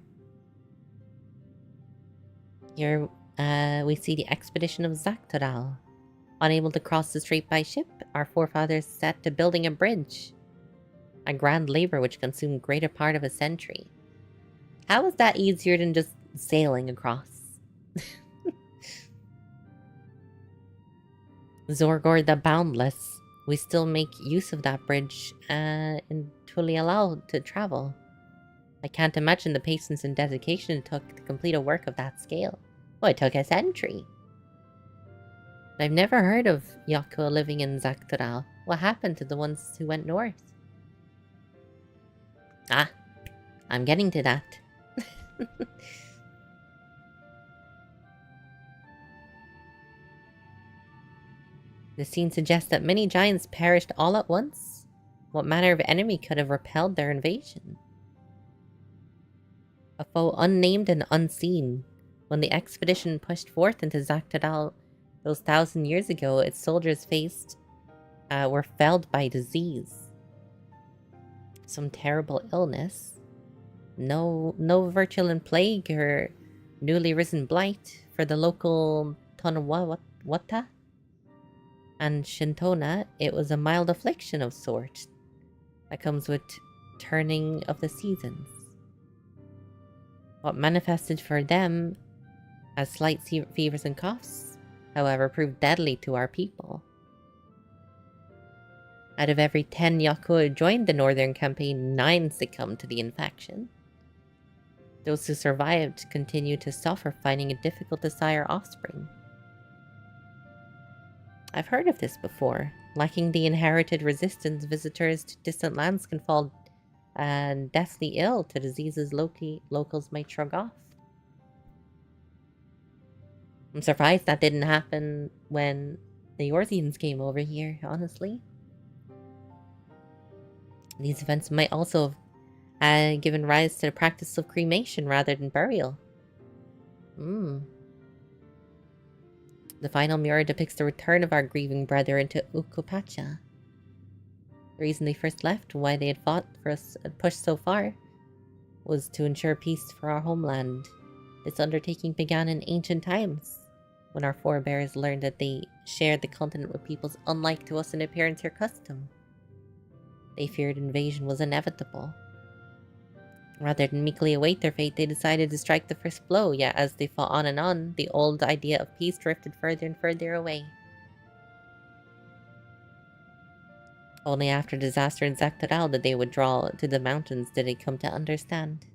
B: Here, we see the expedition of Zaktaral. Unable to cross the strait by ship, our forefathers set to building a bridge. A grand labor which consumed greater part of a century. How is that easier than just sailing across? Zorgor the Boundless. We still make use of that bridge in Tulialal to travel. I can't imagine the patience and dedication it took to complete a work of that scale. Oh, it took a century. I've never heard of Yako living in Zaktaral. What happened to the ones who went north? Ah, I'm getting to that. The scene suggests that many giants perished all at once. What manner of enemy could have repelled their invasion? A foe unnamed and unseen. When the expedition pushed forth into Zakhtadal those 1,000 years ago, its soldiers were felled by disease. Some terrible illness. No virulent plague or newly risen blight for the local Tonawata and Shintona. It was a mild affliction of sorts that comes with turning of the seasons. What manifested for them as slight fevers and coughs, however, proved deadly to our people. Out of every 10 Yaku who joined the northern campaign, 9 succumbed to the infection. Those who survived continued to suffer, finding it difficult to sire offspring. I've heard of this before. Lacking the inherited resistance, visitors to distant lands can fall deathly ill to diseases locals might shrug off. I'm surprised that didn't happen when the Yorzians came over here, honestly. These events might also have given rise to the practice of cremation rather than burial. The final mirror depicts the return of our grieving brethren to Ukupacha. The reason they first left, why they had fought for us and pushed so far, was to ensure peace for our homeland. This undertaking began in ancient times, when our forebears learned that they shared the continent with peoples unlike to us in appearance or custom. They feared invasion was inevitable. Rather than meekly await their fate, they decided to strike the first blow, yet as they fought on and on, the old idea of peace drifted further and further away. Only after disaster in Zakhtadal did they withdraw to the mountains did they come to understand.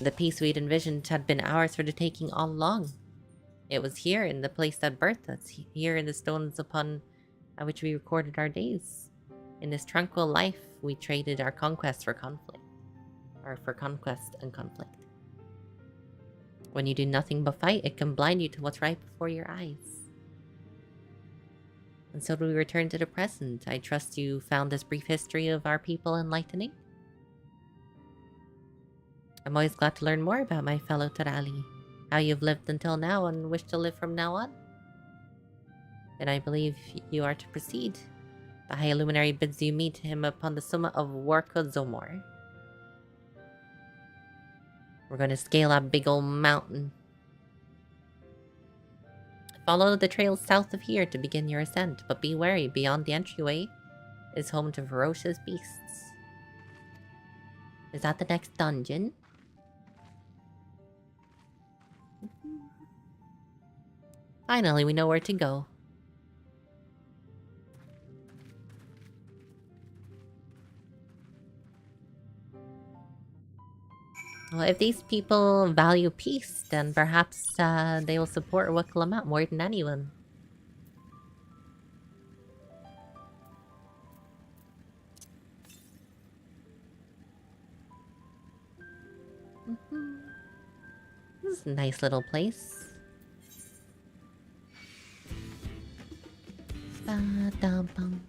B: The peace we'd envisioned had been ours for the taking all along. It was here, in the place that birthed us, here in the stones upon which we recorded our days. In this tranquil life, we traded our conquest for conflict. Or for conquest and conflict. When you do nothing but fight, it can blind you to what's right before your eyes. And so do we return to the present. I trust you found this brief history of our people enlightening. I'm always glad to learn more about my fellow Tarali, how you've lived until now and wish to live from now on. Then I believe you are to proceed. The High Luminary bids you meet him upon the summit of Warka Zomor. We're going to scale that big old mountain. Follow the trail south of here to begin your ascent, but be wary, beyond the entryway is home to ferocious beasts. Is that the next dungeon? Finally, we know where to go. Well, if these people value peace, then perhaps they will support Wiklamat more than anyone. This is a nice little place. Ba-dum-bum.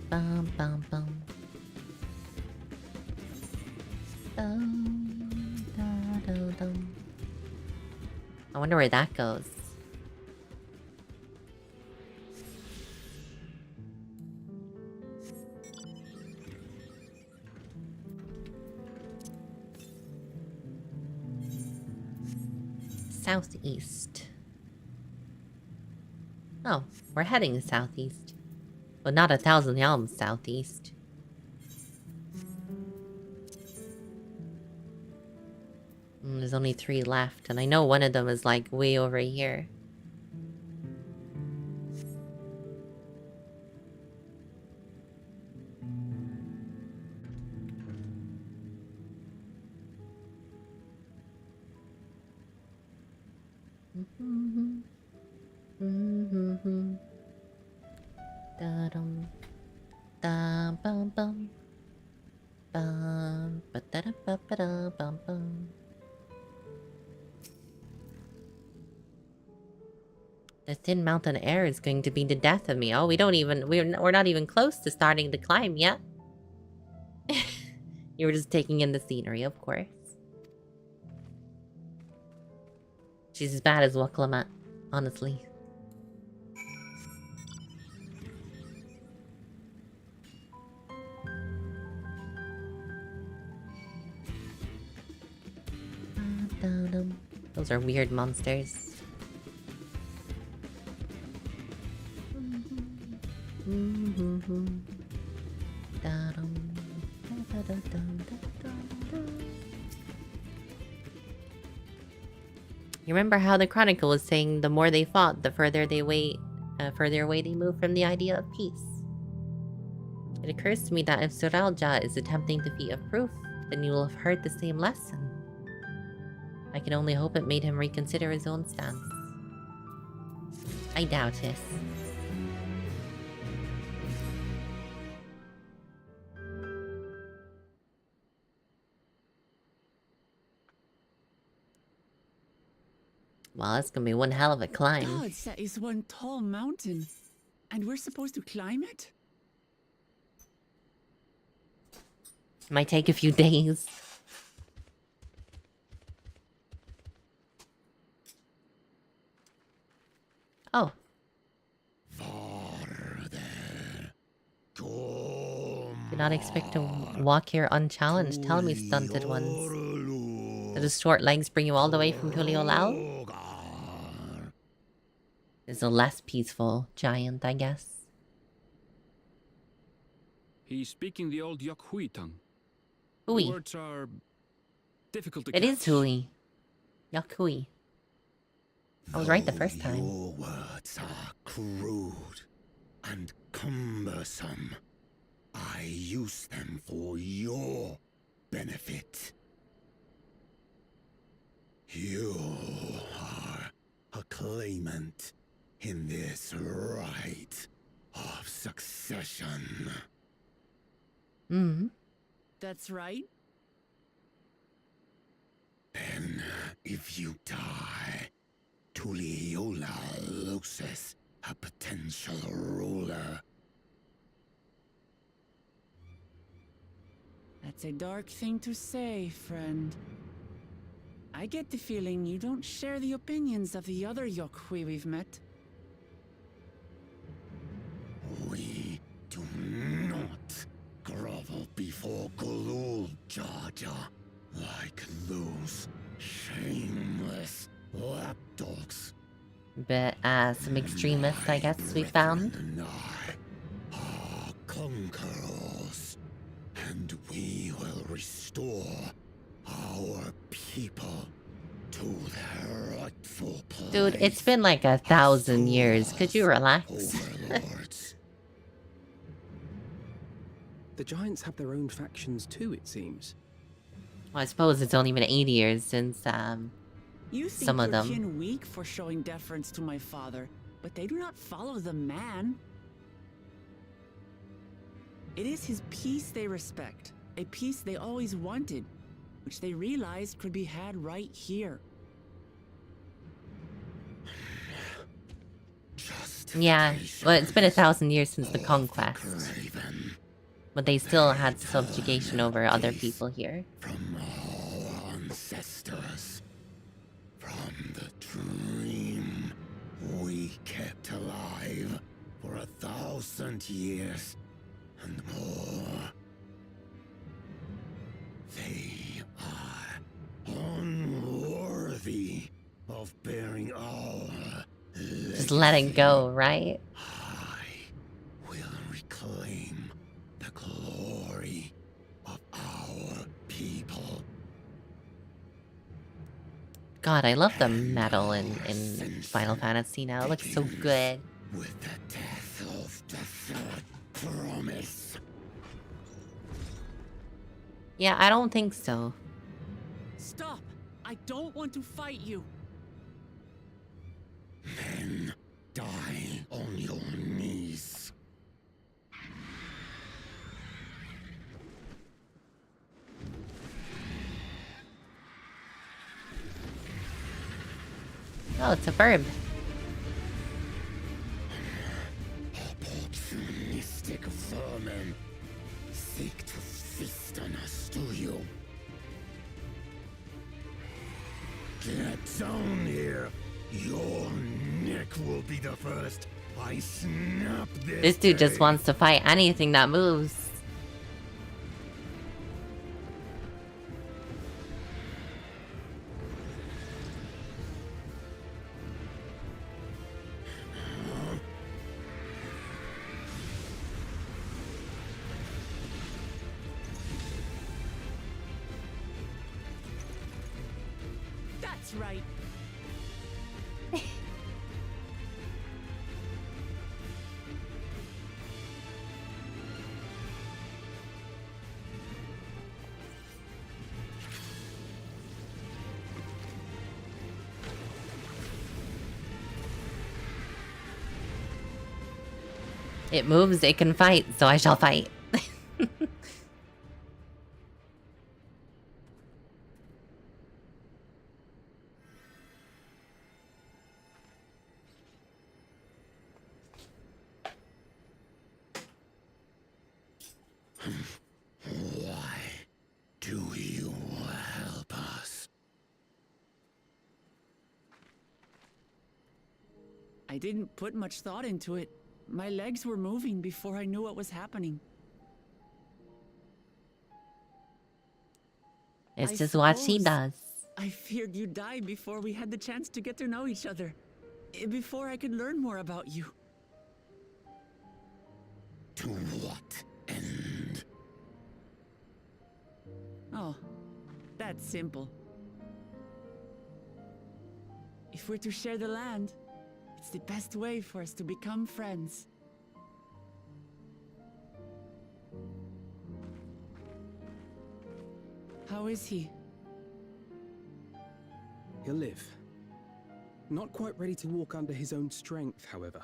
B: Bum-bum-bum. Dum-da-da-dum. I wonder where that goes. Southeast. Oh, we're heading southeast. But not 1,000 elms southeast. There's only 3 left, and I know one of them is like way over here. Da-dum. Da-bum-bum. Bum. Ba-da-da-ba-ba-da-bum-bum. The thin mountain air is going to be the death of me. Oh, we're not even close to starting the climb yet. You were just taking in the scenery, of course. She's as bad as Waklamat, honestly. Those are weird monsters. You remember how the Chronicle was saying the more they fought, the further away they moved from the idea of peace. It occurs to me that if Suralja is attempting the feat of proof, then you will have heard the same lesson. I can only hope it made him reconsider his own stance. I doubt it. Well, that's gonna be one hell of a climb.
D: God, that is one tall mountain. And we're supposed to climb it?
B: Might take a few days. Oh. Did not expect to walk here unchallenged. Tell me, stunted ones. Did his short legs bring you all the way from Tuliolal? Is a less peaceful giant, I guess.
J: He's speaking the old Yokhui tongue.
B: Hui.
J: Words are difficult to
B: It
J: catch.
B: is Hui. Yokhui. I was right the first time.
C: Your words are crude and cumbersome. I use them for your benefit. You are a claimant in this right of succession.
B: Mm-hmm.
D: That's right.
C: Then, if you die, Tuliola loses a potential ruler.
D: That's a dark thing to say, friend. I get the feeling you don't share the opinions of the other Yokhui we've met.
C: We do not grovel before Galul, Jar Jar, like those shameless lapdogs.
B: But some extremists, I guess, we found.
C: And I are conquerors, and we will restore our people to their rightful place.
B: Dude, it's been like 1,000 years. Could you relax?
C: Overlords.
H: The giants have their own factions too, it seems.
B: Well, I suppose it's only been 80 years since
D: You think
B: some of
D: your
B: them.
D: kin weak for showing deference to my father, but they do not follow the man. It is his peace they respect, a peace they always wanted, which they realized could be had right here.
B: Yeah, well, it's been 1,000 years since the conquest. But they still had subjugation over other people here.
C: From our ancestors, from the dream we kept alive for 1,000 years and more. They are unworthy of bearing our
B: Just let it go, right?
C: I will reclaim the glory of our people.
B: God, I love the metal in Final Fantasy now. It looks so good.
C: With the death of the third promise.
B: Yeah, I don't think so.
D: Stop! I don't want to fight you!
C: Then die on your knees.
B: Oh, it's a verb.
G: zone here. Your neck will be the first. I snap this.
B: This dude just wants to fight anything that moves.
D: That's right.
B: It moves, it can fight, so I shall fight.
C: Why do you help us?
D: I didn't put much thought into it. My legs were moving before I knew what was happening.
B: It's
D: I
B: just what she
D: suppose
B: does.
D: I feared you'd die before we had the chance to get to know each other. Before I could learn more about you.
C: To what end?
D: Oh, that's simple. If we're to share the land, it's the best way for us to become friends. How is he?
K: He'll live. Not quite ready to walk under his own strength, however.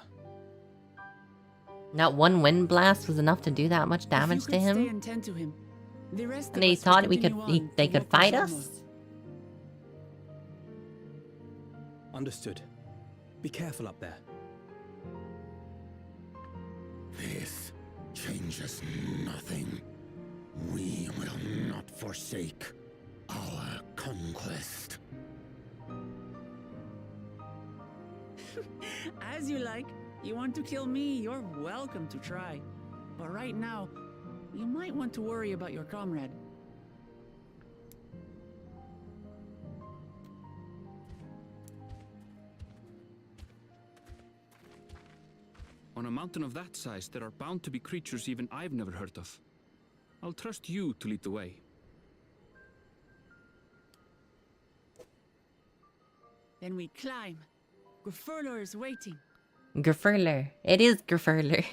B: Not one wind blast was enough to do that much damage to him.
D: Stay and tend to him. The rest
B: And
D: of
B: they
D: us will
B: thought we could,
D: continue on
B: they
D: to
B: could
D: Woko's
B: fight
D: armor.
B: us.
K: Understood. Be careful up there.
C: This changes nothing. We will not forsake our conquest.
D: As you like. You want to kill me, you're welcome to try. But right now, you might want to worry about your comrade.
J: On a mountain of that size, there are bound to be creatures even I've never heard of. I'll trust you to lead the way.
D: Then we climb. Grufurler is waiting.
B: Grufurler. It is Grufurler.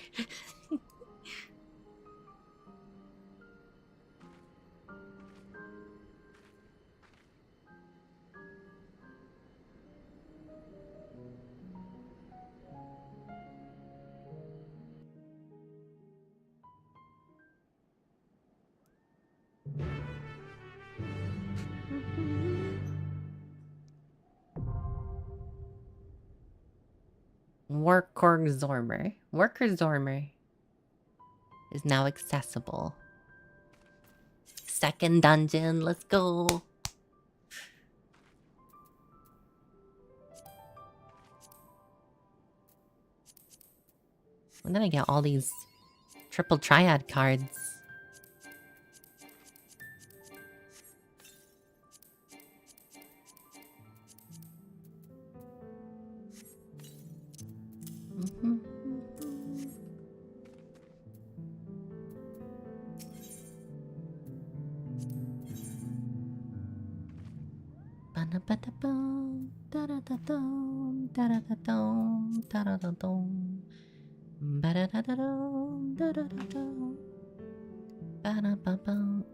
B: Worker Zormer is now accessible. Second dungeon, let's go. When did I get all these triple triad cards?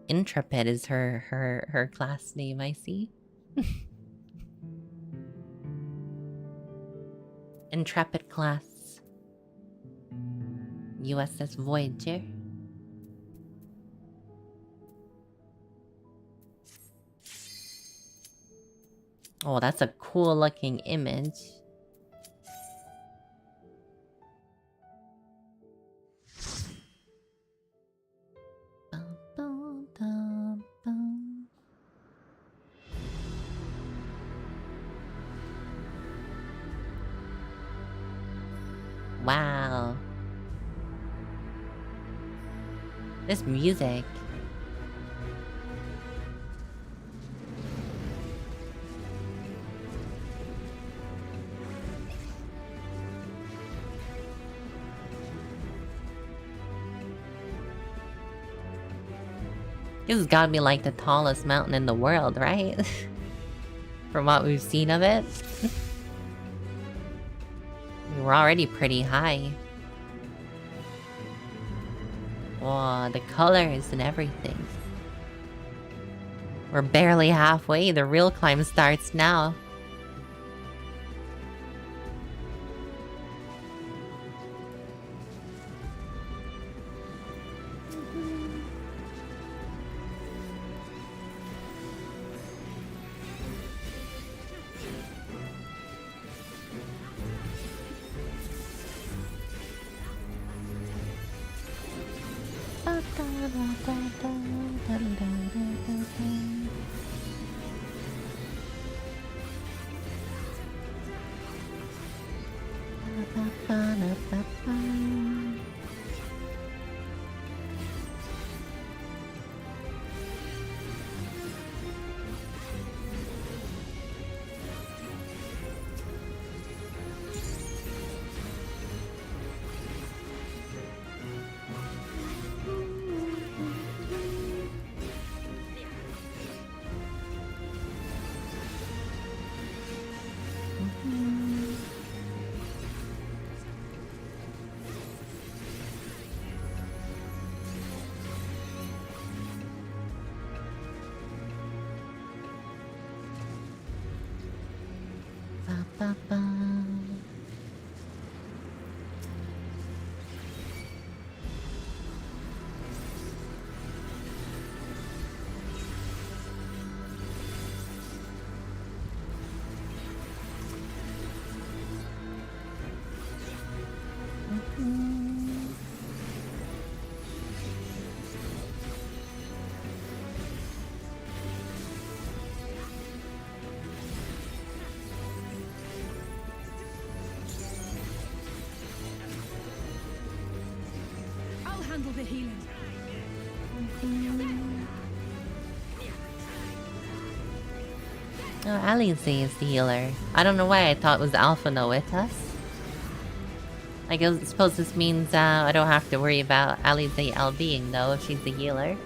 B: Intrepid is her class name, I see. Intrepid class. USS Voyager. Oh, that's a cool looking image. Wow. This music. This has gotta be like the tallest mountain in the world, right? From what we've seen of it. We're already pretty high. Wow, the colors and everything. We're barely halfway. The real climb starts now.
A: I'll handle the healing.
B: Oh, Alize is the healer. I don't know why I thought it was Alpha Noetas. I suppose this means I don't have to worry about Alize LBing though if she's the healer.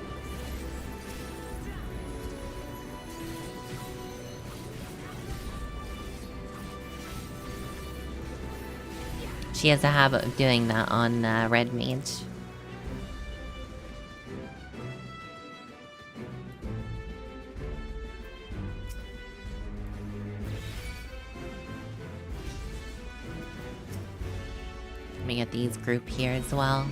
B: She has a habit of doing that on Red Mage. Let me get these group here as well.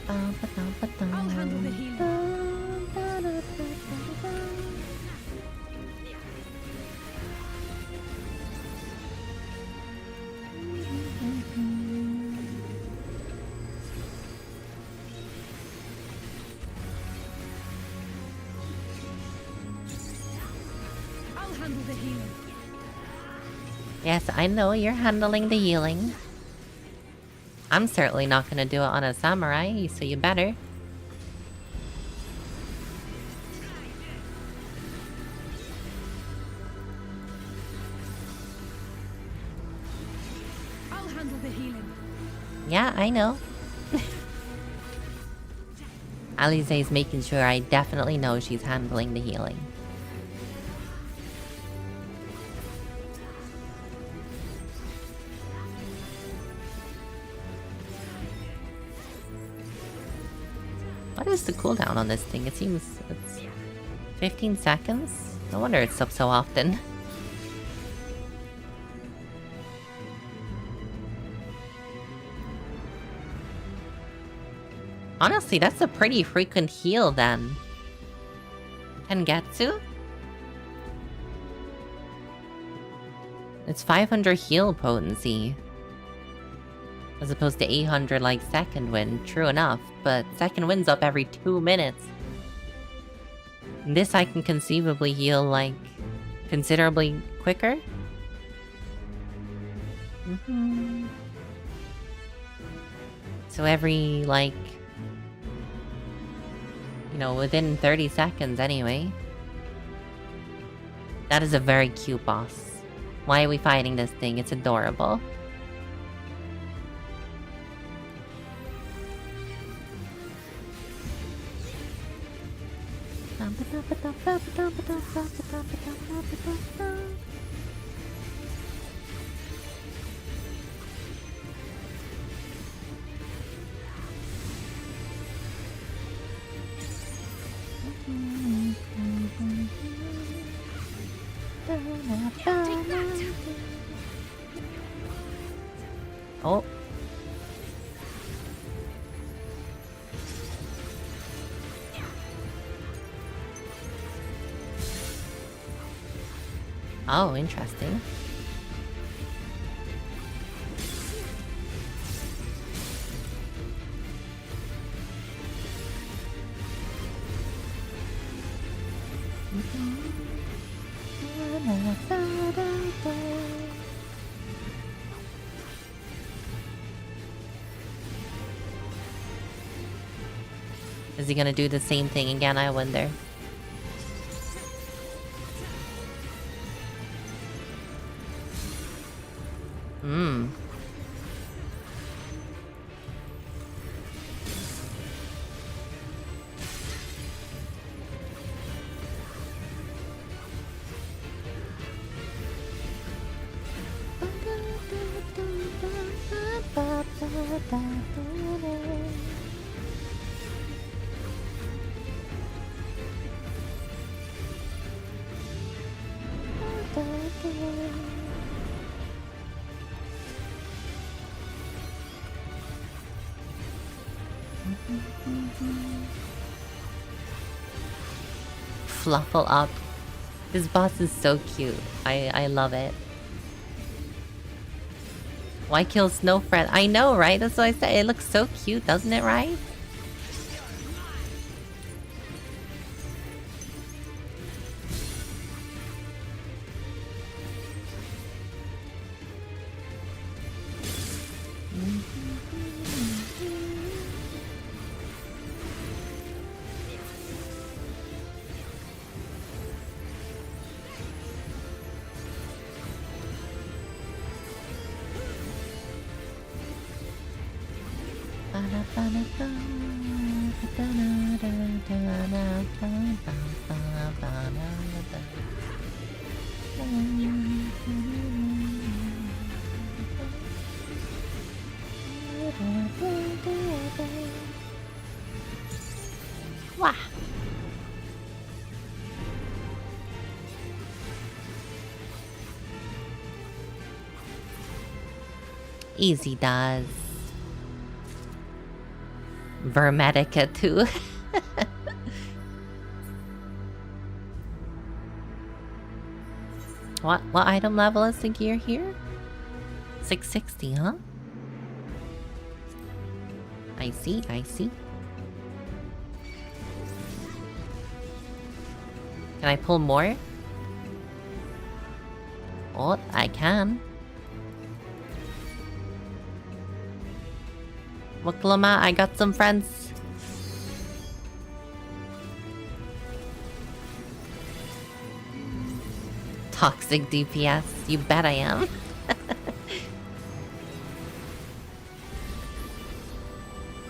A: I'll handle the healing. I'll handle the healing.
B: Yes, I know you're handling the healing. I'm certainly not gonna do it on a samurai, so you better.
A: I'll handle the healing.
B: Yeah, I know. Alize's making sure I definitely know she's handling the healing. What is the cooldown on this thing? It seems it's 15 seconds? No wonder it's up so often. Honestly, that's a pretty frequent heal then. Tengetsu? It's 500 heal potency. As opposed to 800 like second wind. True enough, but second wind's up every 2 minutes. This I can conceivably heal like considerably quicker. So every like, you know, within 30 seconds anyway. That is a very cute boss. Why are we fighting this thing? It's adorable. Oh. Oh, interesting. Is he gonna do the same thing again, I wonder? Hmm. Fluffle up. This boss is so cute. I love it. Why kill Snowfriend? I know, right? That's what I said. It looks so cute, doesn't it, right? Wah. Easy does. Vermedica too. What item level is the gear here? 660, huh? I see, I see. Can I pull more? Oh, I can. Waklama, I got some friends. Toxic DPS, you bet I am.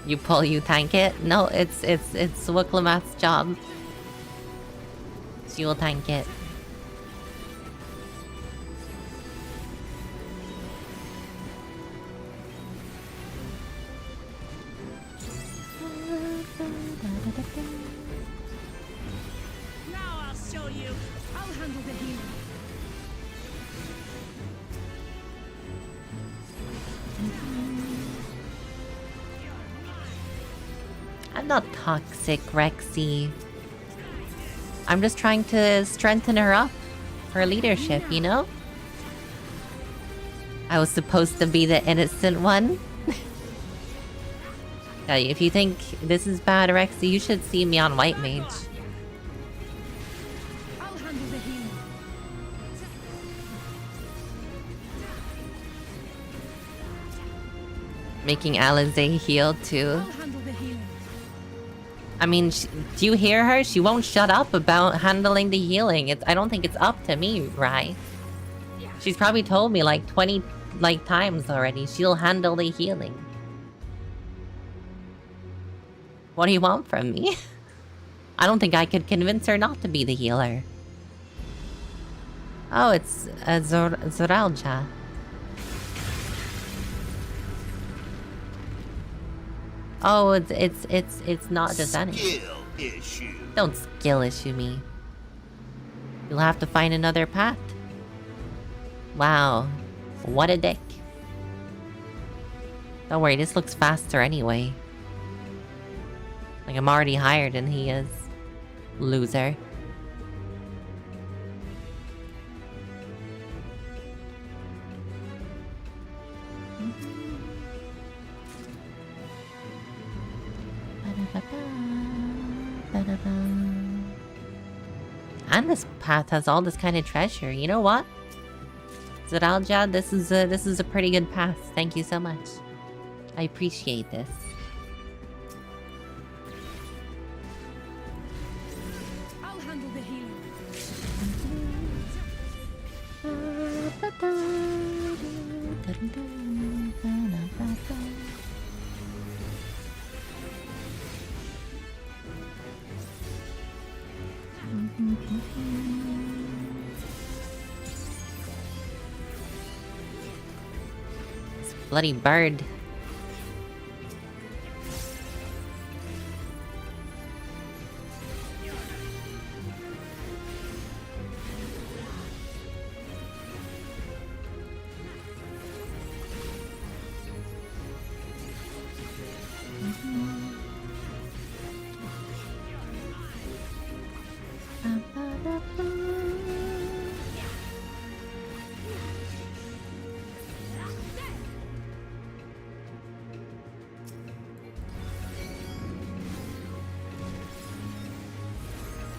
B: You pull, you tank it? No, it's Waklamat's job. So you'll tank it.
A: Now I'll show you. I'll handle the healing.
B: I'm not toxic, Rexy. I'm just trying to strengthen her up. Her leadership, you know? I was supposed to be the innocent one. If you think this is bad, Rexy, you should see me on White Mage.
A: I'll handle the healing.
B: Making Alizé heal too.
A: I'll handle the healing.
B: I mean, do you hear her? She won't shut up about handling the healing. I don't think it's up to me, right? She's probably told me like 20 times already. She'll handle the healing. What do you want from me? I don't think I could convince her not to be the healer. Oh, it's Zoralja. Oh, it's not just any.
G: Skill issue.
B: Don't skill issue me. You'll have to find another path. Wow. What a dick. Don't worry, this looks faster anyway. Like, I'm already higher than he is. Loser. And this path has all this kind of treasure. You know what? Zoralja, this is a pretty good path. Thank you so much. I appreciate this.
A: I'll handle the healing.
B: This bloody bird.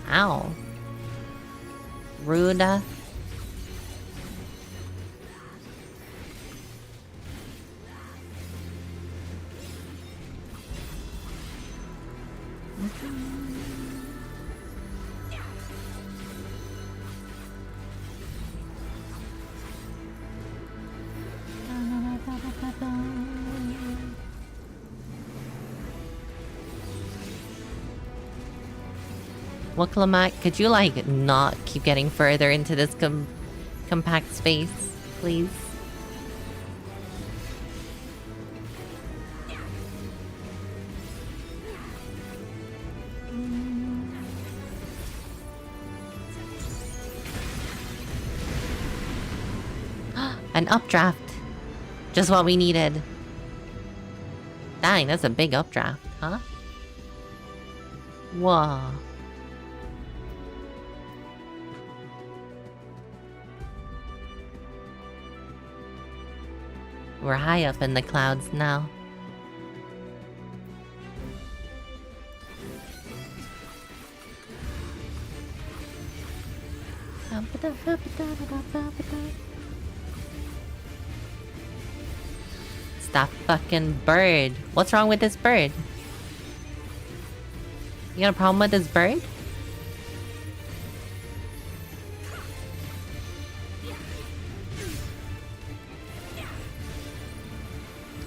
B: Ow. Ruda. Wiklamak, could you like not keep getting further into this compact space, please? An updraft. Just what we needed. Dang, that's a big updraft, huh? Whoa. We're high up in the clouds now. It's that fucking bird. What's wrong with this bird? You got a problem with this bird?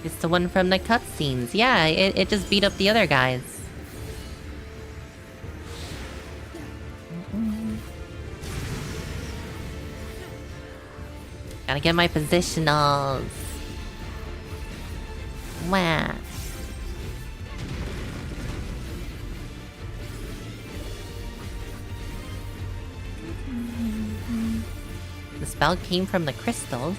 B: It's the one from the cutscenes. Yeah, it just beat up the other guys. Gotta get my positionals. Wow. The spell came from the crystals.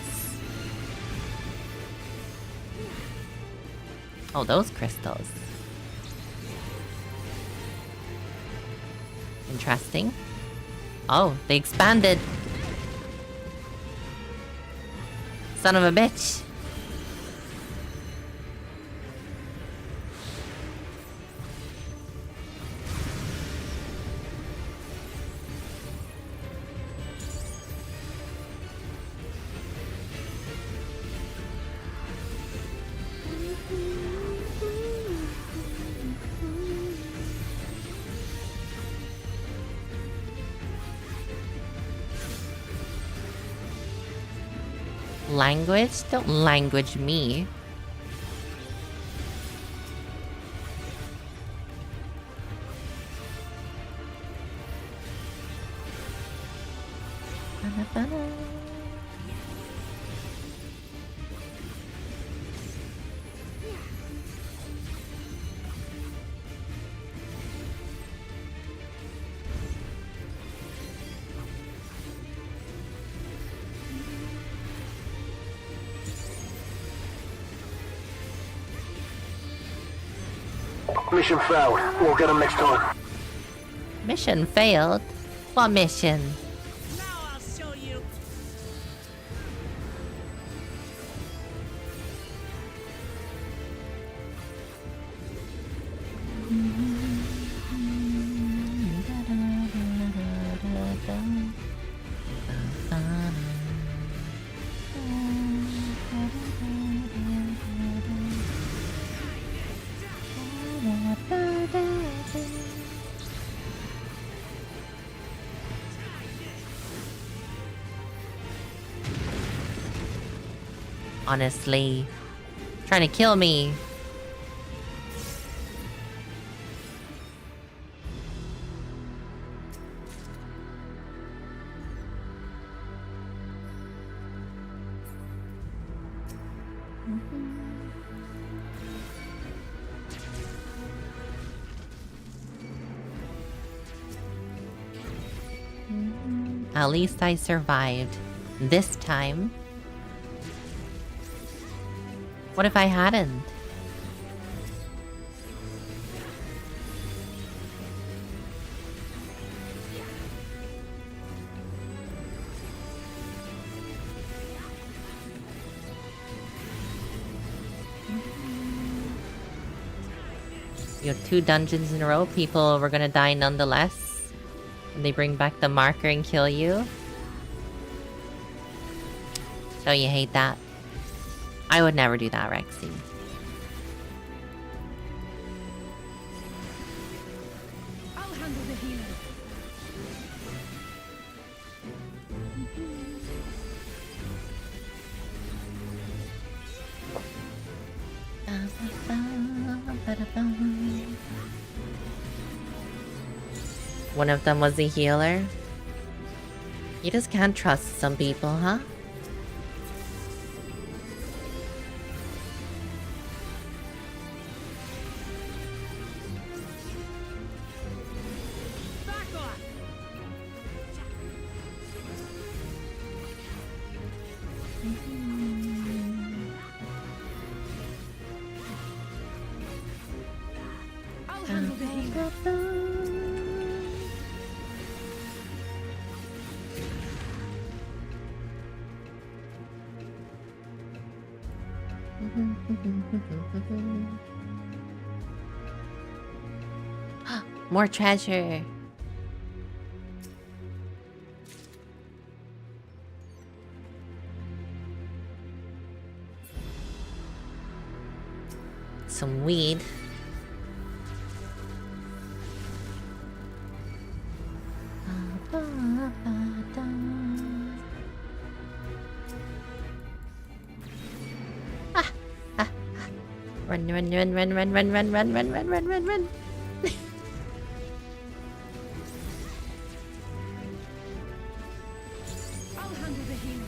B: Oh, those crystals. Interesting. Oh, they expanded. Son of a bitch. Language? Don't language me.
L: Mission failed. We'll get him next time.
B: Mission failed? What mission?
A: Now I'll show you.
B: Honestly. Trying to kill me. At least I survived. This time. What if I hadn't? You have 2 dungeons in a row, people were gonna die nonetheless. And they bring back the marker and kill you. So you hate that? I would never do that, Rexy.
A: I'll handle the healing.
B: One of them was a healer. You just can't trust some people, huh?
A: I'll handle the healing.
B: More treasure. Some weed. Run, run, run, run, run, run, run, run, run, run, run, run, run.
A: I'll handle the healing.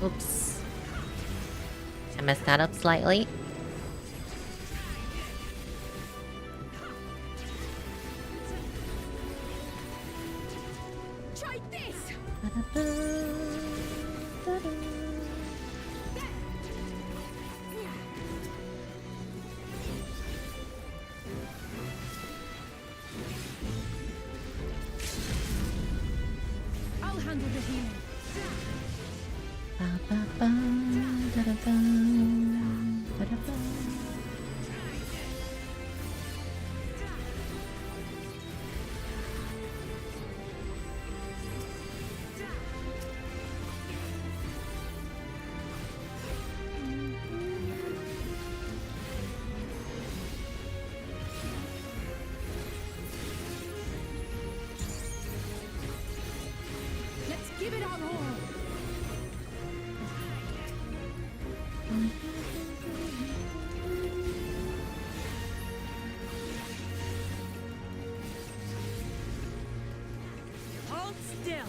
B: Oops. I messed that up slightly.
A: Try this. Let's give it our all. Hold still.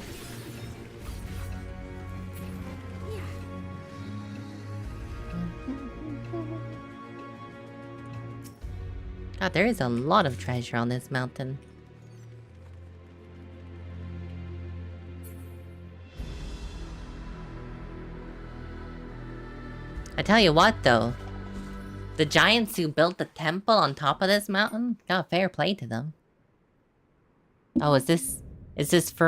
B: God, there is a lot of treasure on this mountain. I tell you what, though. The giants who built the temple on top of this mountain, got fair play to them. Oh, is this Gerfler?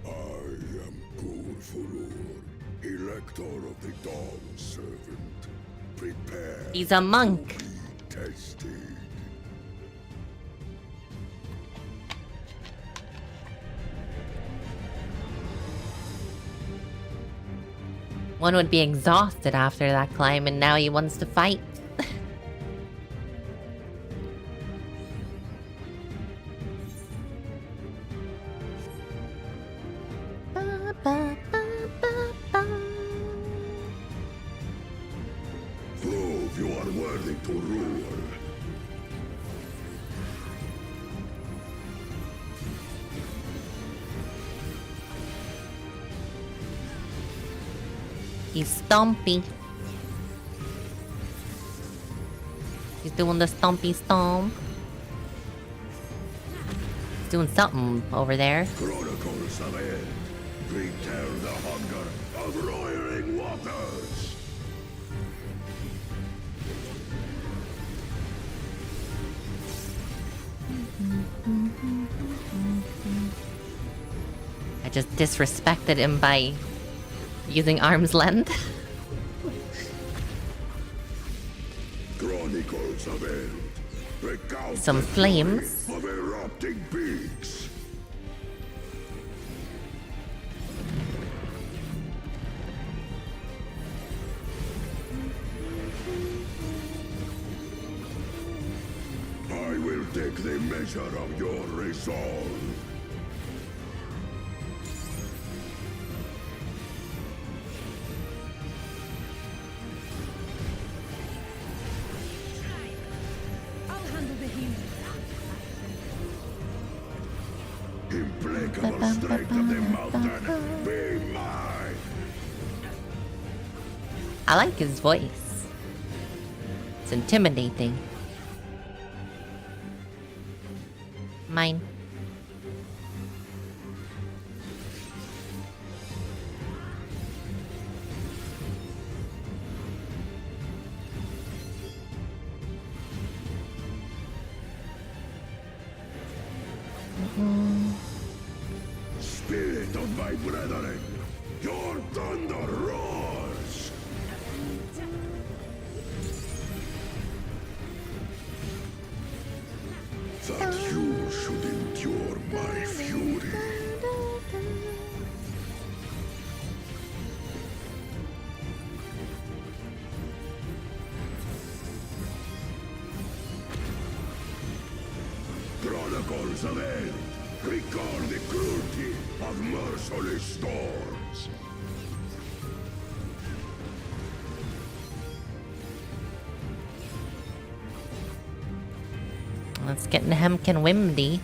M: I am Gulfurur, Elector of the Dawn Servant. Prepare.
B: He's a monk.
M: To be tested.
B: One would be exhausted after that climb, and now he wants to fight.
M: Prove you are worthy to rule.
B: He's stompy. He's doing the stompy stomp. He's doing something over there.
M: Chronicles of End. Return the hunger of roiling waters.
B: I just disrespected him by using arm's length.
M: Chronicles of End. Recount
B: Some
M: the
B: flames.
M: story of erupting peaks. I will take the measure of your resolve.
A: I'll handle the healing.
M: Implacable strength of the mountain, be mine!
B: I like his voice. It's intimidating. Mine.
M: Spirit of my brethren, your thunder roars! That you should endure my fury. Chronicles of End, record the cruelty of merciless storms.
B: Let's get Hemkin Wimdy.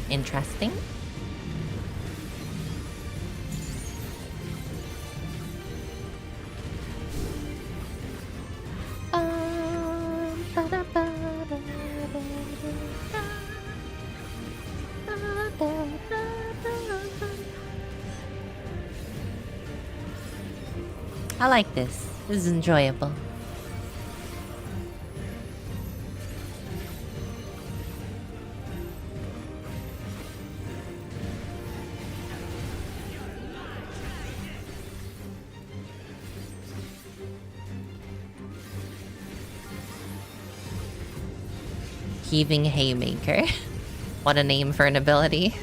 B: Interesting. I like this. This is enjoyable. Heaving Haymaker. What a name for an ability.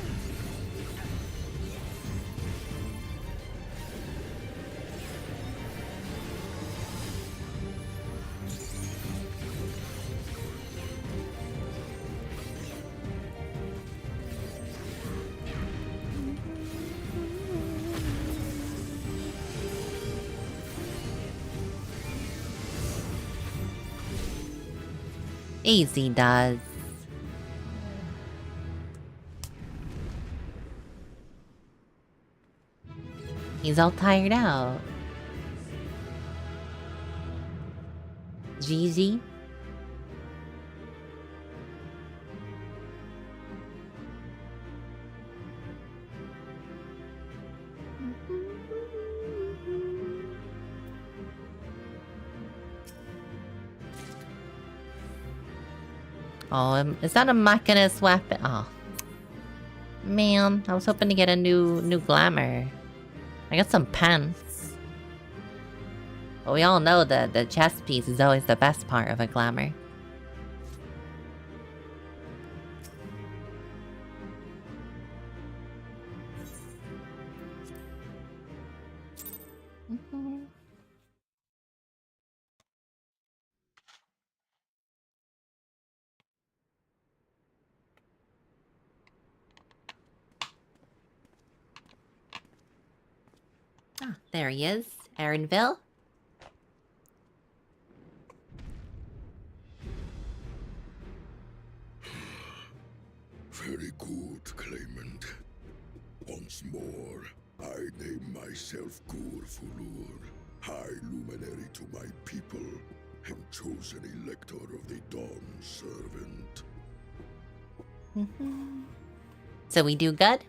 B: Easy does. He's all tired out. GG. Oh, is that a Machinist weapon? Oh. Man, I was hoping to get a new glamour. I got some pants. But we all know that the chest piece is always the best part of a glamour. Ah, there he is. Erinville.
M: Very good, claimant. Once more, I name myself Gur Fulur, High Luminary to my people, and chosen elector of the Dawn Servant.
B: So we do good?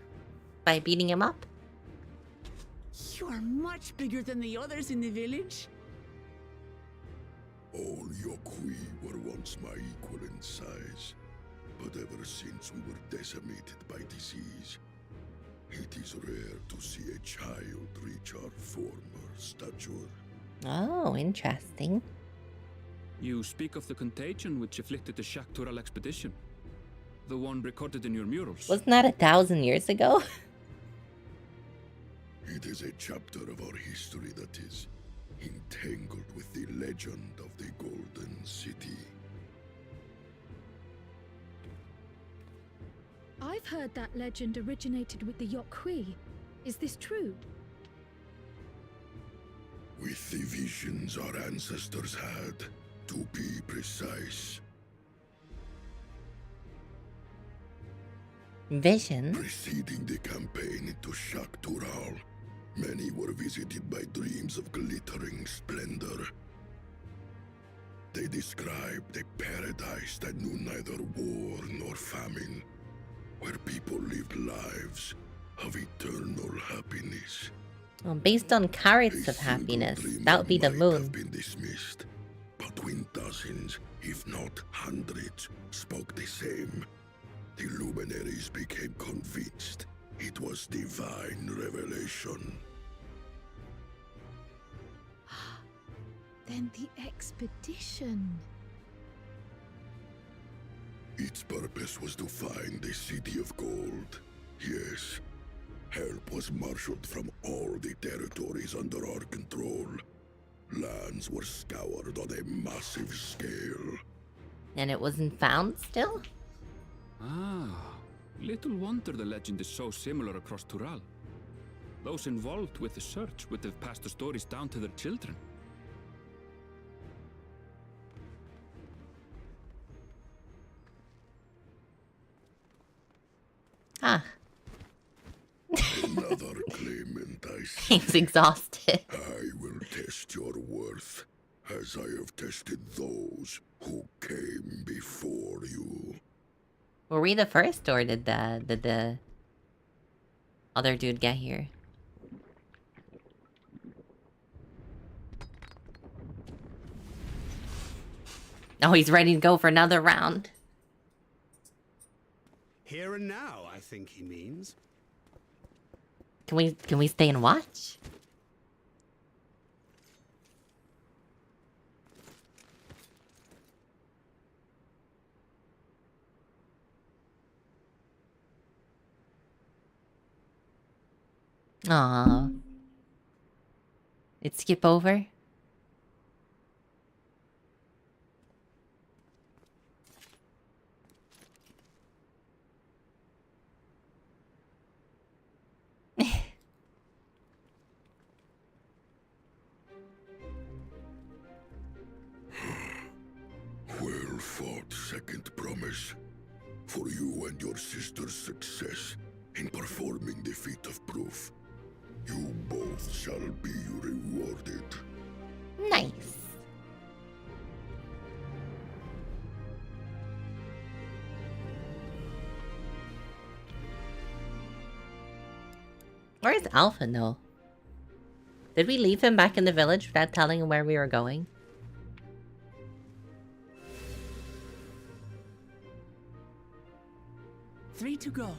B: By beating him up?
D: You are much bigger than the others in the village.
M: All Yokui were once my equal in size, but ever since we were decimated by disease, it is rare to see a child reach our former stature.
B: Oh, interesting.
J: You speak of the contagion which afflicted the Shaktural expedition. The one recorded in your murals.
B: Wasn't that 1,000 years ago?
M: It is a chapter of our history that is entangled with the legend of the Golden City.
N: I've heard that legend originated with the Yokui. Is this true?
M: With the visions our ancestors had, to be precise.
B: Vision?
M: Preceding the campaign into Shaktural, many were visited by dreams of glittering splendor. They described a paradise that knew neither war nor famine, where people lived lives of eternal happiness.
B: Well, based on carrots of happiness, that would be the moon.
M: Have been dismissed, but when dozens, if not hundreds, spoke the same, the luminaries became convinced it was divine revelation.
N: Then the expedition.
M: Its purpose was to find the City of Gold. Yes, help was marshaled from all the territories under our control. Lands were scoured on a massive scale.
B: And it wasn't found still?
J: Ah, little wonder the legend is so similar across Tural. Those involved with the search would have passed the stories down to their children.
B: Ah.
M: Another claimant, I see.
B: He's exhausted.
M: I will test your worth, as I have tested those who came before you.
B: Were we the first, or did the other dude get here? Oh, he's ready to go for another round.
F: Here and now, I think he means.
B: Can we stay and watch? Aww. It skip over?
M: Well fought, second promise. For you and your sister's success in performing the feat of proof. You both shall be rewarded.
B: Nice. Where's Alpha, though? Did we leave him back in the village without telling him where we were going?
D: Three to go.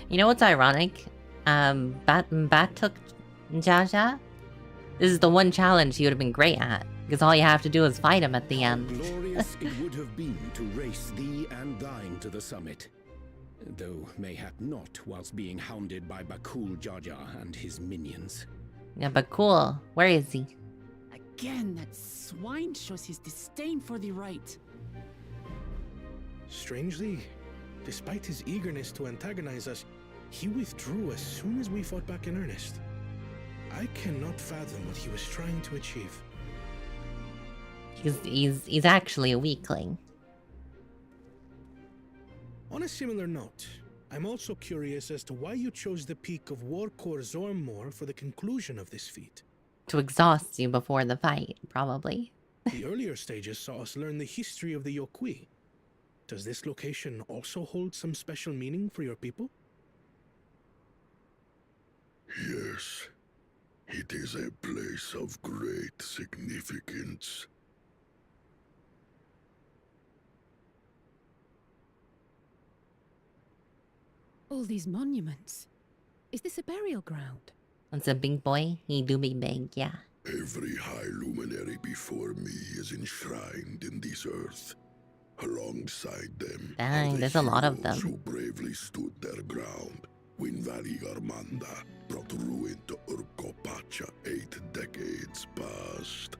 B: You know what's ironic? Bat took Jaja. This is the one challenge he would have been great at, because all you have to do is fight him at the end.
O: Glorious it would have been to race thee and thine to the summit. Though mayhap not whilst being hounded by Bakul Jaja and his minions.
B: Yeah, but cool. Where is he?
D: Again, that swine shows his disdain for the right.
E: Strangely, despite his eagerness to antagonize us, he withdrew as soon as we fought back in earnest. I cannot fathom what he was trying to achieve.
B: He's actually a weakling.
E: On a similar note, I'm also curious as to why you chose the peak of Warkor Zormor for the conclusion of this feat.
B: To exhaust you before the fight, probably.
E: The earlier stages saw us learn the history of the Yokui. Does this location also hold some special meaning for your people?
M: Yes, it is a place of great significance.
N: All these monuments. Is this a burial ground?
B: That's a big boy. He do be big, yeah.
M: Every high luminary before me is enshrined in this earth. Alongside them,
B: dang, there's a lot of them.
M: Who bravely stood their ground when Valigarmanda brought ruin to Urkopacha 8 decades past.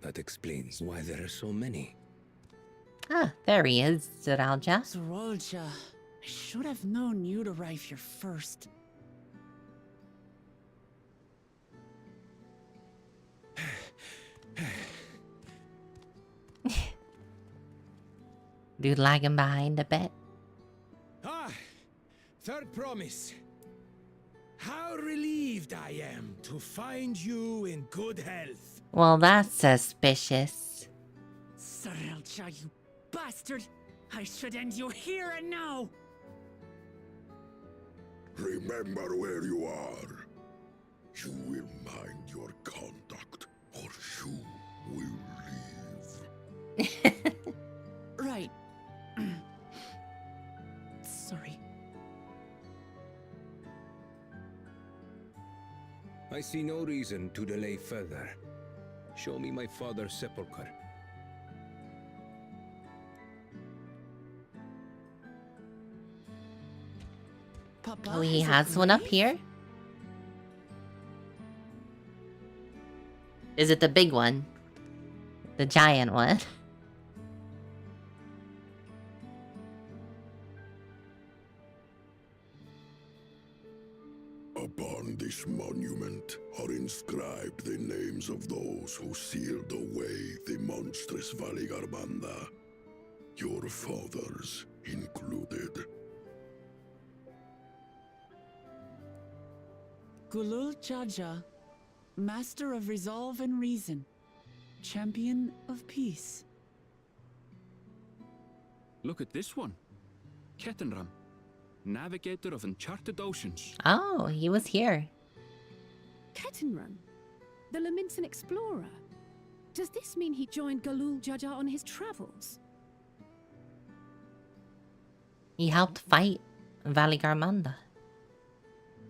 O: That explains why there are so many.
B: Ah, there he is, Zeralja.
D: Zeralja, I should have known you'd arrive here first.
B: Dude lagging behind a bit.
G: Ah, third promise. How relieved I am to find you in good health.
B: Well, that's suspicious.
D: Zeralja, you bastard! I should end you here and now!
M: Remember where you are. You will mind your conduct, or you will leave.
D: Right. Sorry.
O: I see no reason to delay further. Show me my father's sepulchre.
D: Papa
B: Oh, he
D: has
B: has
D: a
B: one up
D: grave?
B: here? Is it the big one? The giant one?
M: Upon this monument are inscribed the names of those who sealed away the monstrous Valigarmanda your fathers included.
D: Gulul Jaja, Master of Resolve and Reason, Champion of Peace.
J: Look at this one. Kettenram, Navigator of Uncharted Oceans.
B: Oh, he was here.
N: Kettenrun, the Laminsan explorer. Does this mean he joined Galul Jaja on his travels?
B: He helped fight Valigarmanda.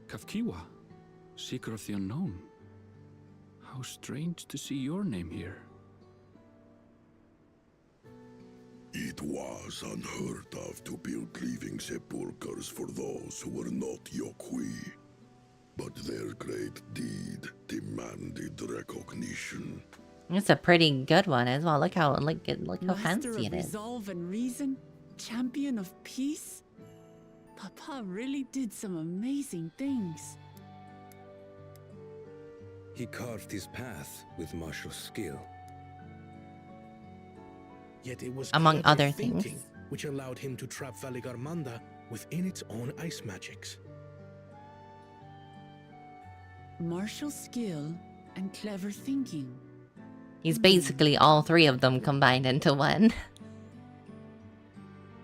J: Kafkiwa, Seeker of the Unknown. How strange to see your name here.
M: It was unheard of to build living sepulchres for those who were not Yokwi. But their great deed demanded recognition.
B: It's a pretty good one as well. Look how how
D: Master
B: fancy
D: of
B: it is.
D: Resolve and Reason, Champion of Peace. Papa really did some amazing things.
P: He carved his path with martial skill.
E: Yet it was
B: among
E: clever
B: other
E: thinking
B: things,
E: which allowed him to trap Valigarmanda within its own ice magics.
D: Martial skill and clever thinking.
B: He's basically all three of them combined into one.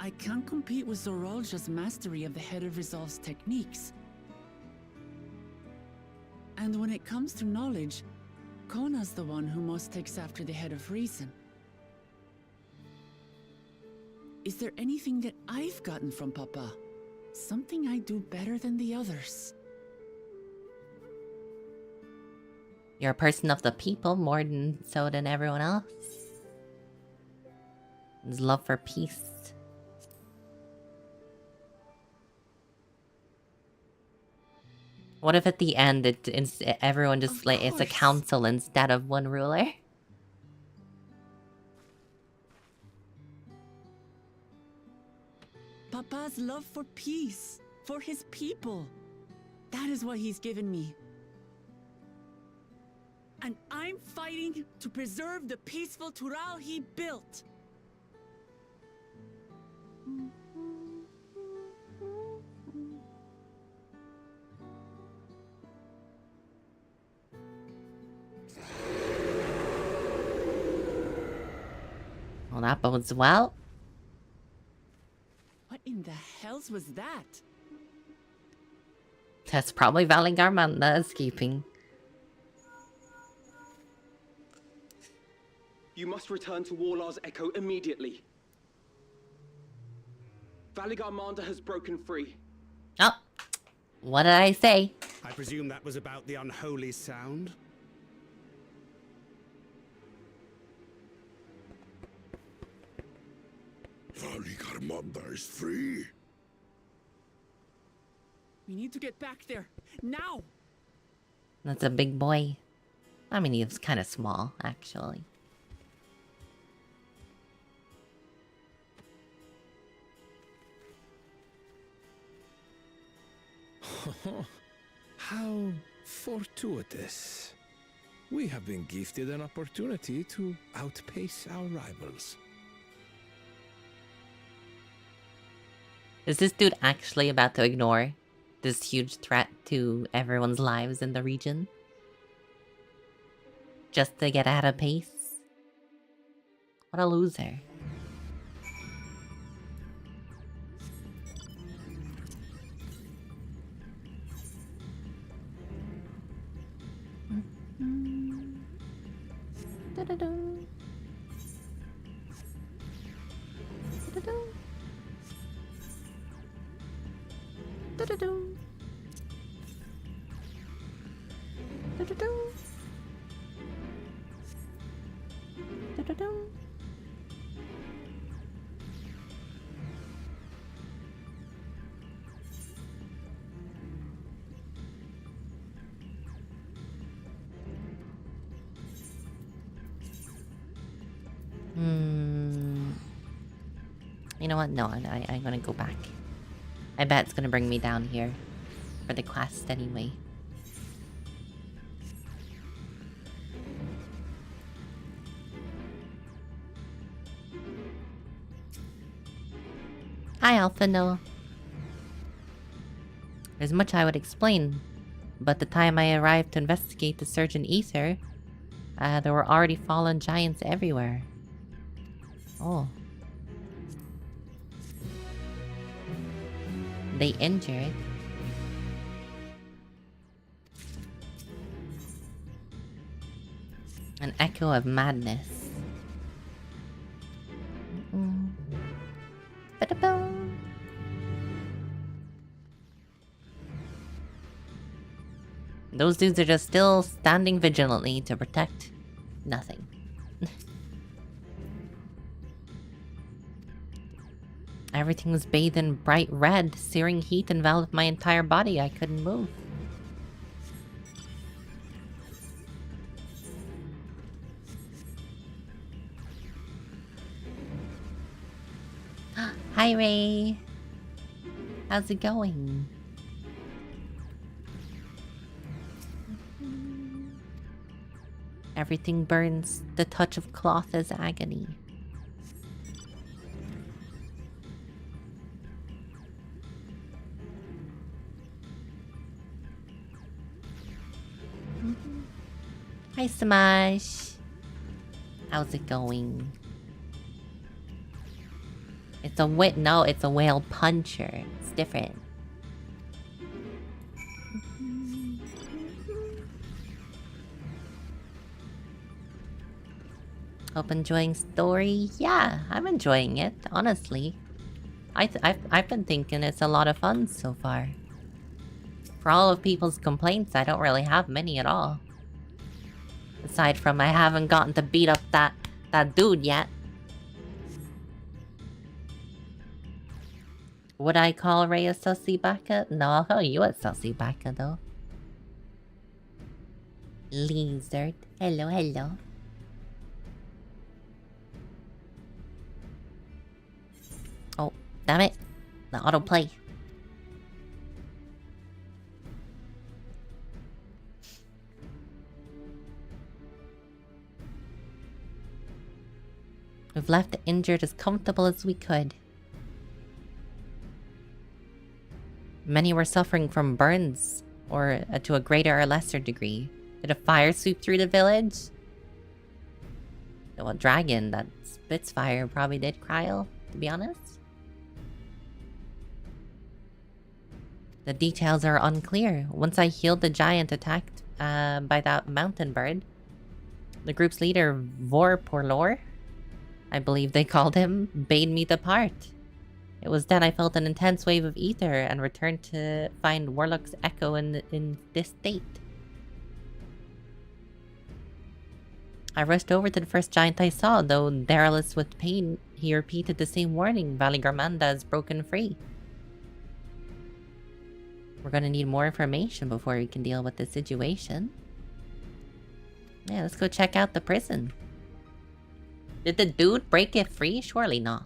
D: I can't compete with Zoralja's mastery of the Head of Resolve's techniques. And when it comes to knowledge, Kona's the one who most takes after the Head of Reason. Is there anything that I've gotten from Papa? Something I do better than the others?
B: You're a person of the people more than so than everyone else. His love for peace. What if at the end everyone just like it's a council instead of one ruler?
D: Papa's love for peace, for his people. That is what he's given me. And I'm fighting to preserve the peaceful Tural he built.
B: Well, that bodes well.
D: What in the hells was that?
B: That's probably Valigarmanda escaping.
H: You must return to Warlar's Echo immediately. Valigarmanda has broken free.
B: Oh, what did I say?
F: I presume that was about the unholy sound?
M: Valigarmanda is free.
D: We need to get back there, now!
B: That's a big boy. I mean, he was kind of small, actually.
P: How fortuitous. We have been gifted an opportunity to outpace our rivals.
B: Is this dude actually about to ignore this huge threat to everyone's lives in the region? Just to get at a pace? What a loser. Da-da-dum. Da-da-dum. Da-da-dum. Da-da-dum. Da-da-dum. You know what? No, I'm gonna go back. I bet it's gonna bring me down here for the quest anyway. Hi, Alpha No. There's much I would explain, but the time I arrived to investigate the surge in ether, there were already fallen giants everywhere. Oh. They injured. An echo of madness. Ba-da-boom. Those dudes are just still standing vigilantly to protect nothing. Everything was bathed in bright red. Searing heat enveloped my entire body. I couldn't move. Hi, Ray. How's it going? Everything burns. The touch of cloth is agony. Hi, Smash. How's it going? It's a no, it's a whale puncher. It's different. Hope enjoying story. Yeah, I'm enjoying it, honestly. I've been thinking it's a lot of fun so far. For all of people's complaints, I don't really have many at all. Aside from I haven't gotten to beat up that dude yet. Would I call Ray a sussy baka? No, I'll call you a sussy baka though. Lizard. Hello, hello. Oh, damn it. The autoplay. We've left the injured as comfortable as we could. Many were suffering from burns, or to a greater or lesser degree. Did a fire sweep through the village? Well, dragon that spits fire probably did, Cryle, to be honest. The details are unclear. Once I healed the giant attacked by that mountain bird, the group's leader, Vorporlor, I believe they called him, bade me depart. It was then I felt an intense wave of ether and returned to find Warlock's echo in this state. I rushed over to the first giant I saw, though garrulous with pain, he repeated the same warning, Valley Garmanda is broken free. We're gonna need more information before we can deal with the situation. Yeah, let's go check out the prison. Did the dude break it free? Surely not.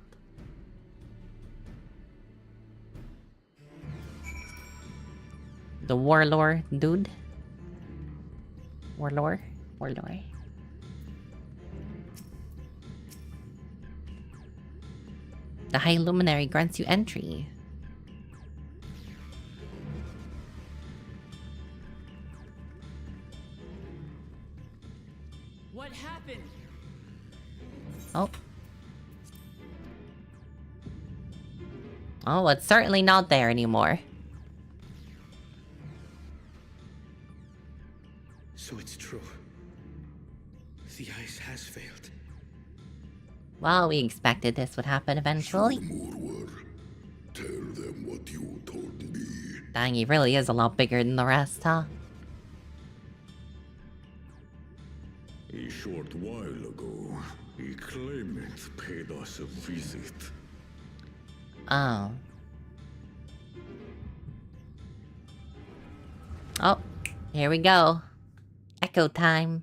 B: The warlord dude? Warlord? Warlord. The High Luminary grants you entry.
D: What happened?
B: Oh. Oh, it's certainly not there anymore.
E: So it's true. The ice has failed.
B: Well, we expected this would happen eventually.
M: Tell them what you told me.
B: Dang, he really is a lot bigger than the rest, huh?
Q: A short while ago, a claimant paid us a visit.
B: Oh. Oh, here we go. Echo time.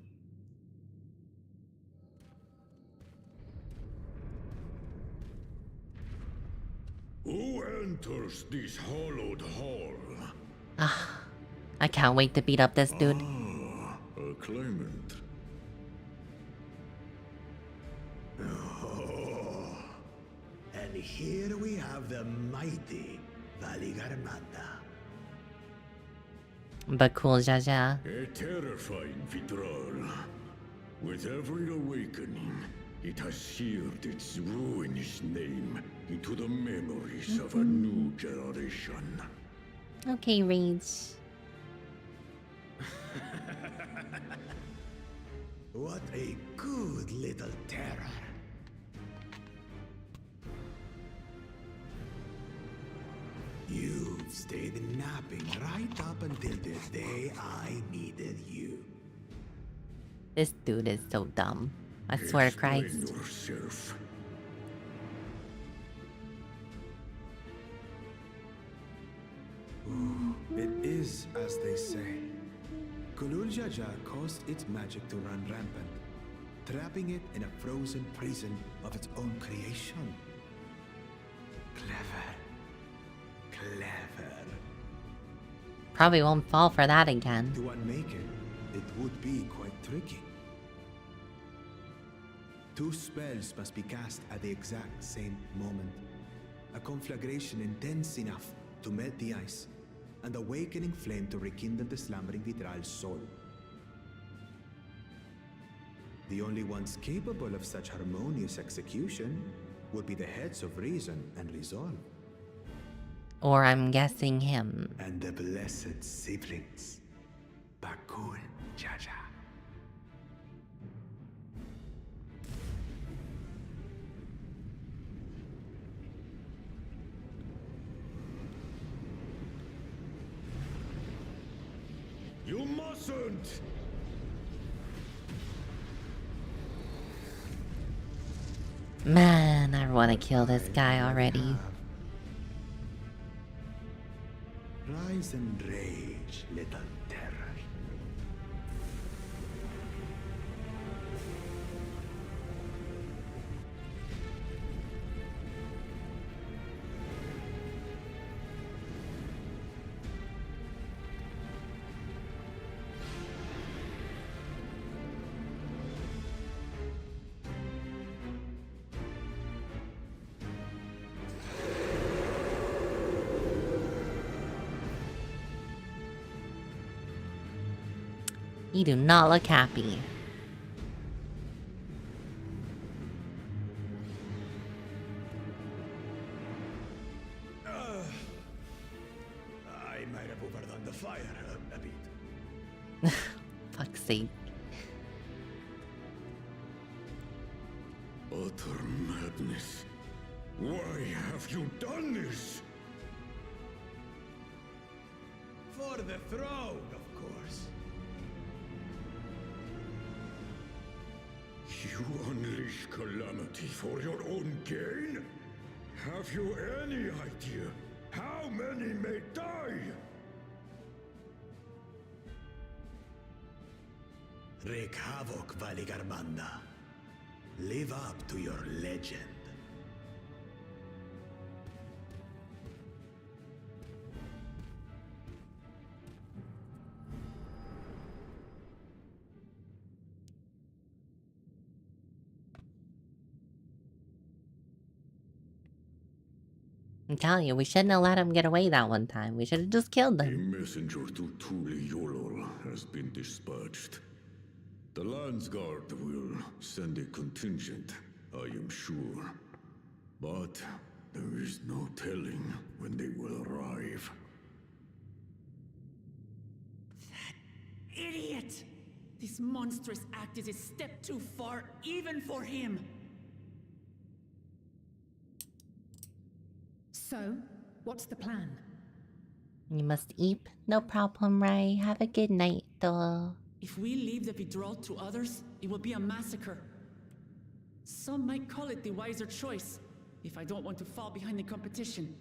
Q: Who enters this hallowed hall?
B: Ah, I can't wait to beat up this dude.
Q: A claimant.
G: Any here we have the mighty Valigarmanda.
B: Bakul Jaja.
Q: A terrifying Vidral. With every awakening, it has seared its ruinous name into the memories of a new generation.
B: Okay, Rage.
G: What a good little terror. You've stayed napping right up until the day I needed you.
B: This dude is so dumb. I swear to Christ.
Q: Yourself.
I: It is as they say. Kulul Jaja caused its magic to run rampant, trapping it in a frozen prison of its own creation. Clever. Clever.
B: Probably won't fall for that again.
I: To unmake it, it would be quite tricky. 2 spells must be cast at the exact same moment. A conflagration intense enough to melt the ice, and awakening flame to rekindle the slumbering Vitral's soul. The only ones capable of such harmonious execution would be the heads of reason and resolve.
B: Or I'm guessing him.
I: And the blessed siblings, Bakul Jaja.
Q: You mustn't!
B: Man, I want to kill this guy already.
I: Rise and rage, little terror.
B: You do not look happy.
G: I might have overdone the fire a bit.
B: Fuck's sake.
Q: Utter madness. Why have you done this?
G: For the throne, of course.
Q: You unleash calamity for your own gain? Have you any idea how many may die?
G: Wreak havoc, Valigarmanda. Live up to your legend.
B: I'm telling you, we shouldn't have let him get away that one time. We should have just killed
Q: A
B: them.
Q: messenger to Tuli Yolol has been dispatched. The Landsguard will send a contingent, I am sure. But there is no telling when they will arrive.
D: Idiot! This monstrous act is a step too far, even for him.
N: So, what's the plan?
B: You must eat. No problem, Rai. Have a good night, though.
D: If we leave the Vidral to others, it will be a massacre. Some might call it the wiser choice, if I don't want to fall behind the competition.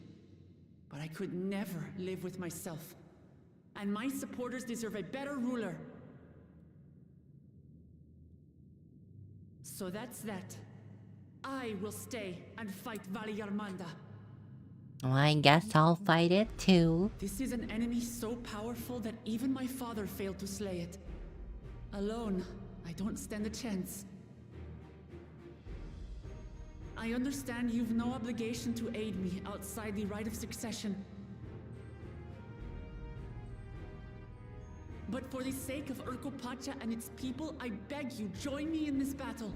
D: But I could never live with myself. And my supporters deserve a better ruler. So that's that. I will stay and fight Valigarmanda.
B: Well, I guess I'll fight it too.
D: This is an enemy so powerful that even my father failed to slay it. Alone, I don't stand a chance. I understand you've no obligation to aid me outside the rite of succession. But for the sake of Urkopacha and its people, I beg you, join me in this battle.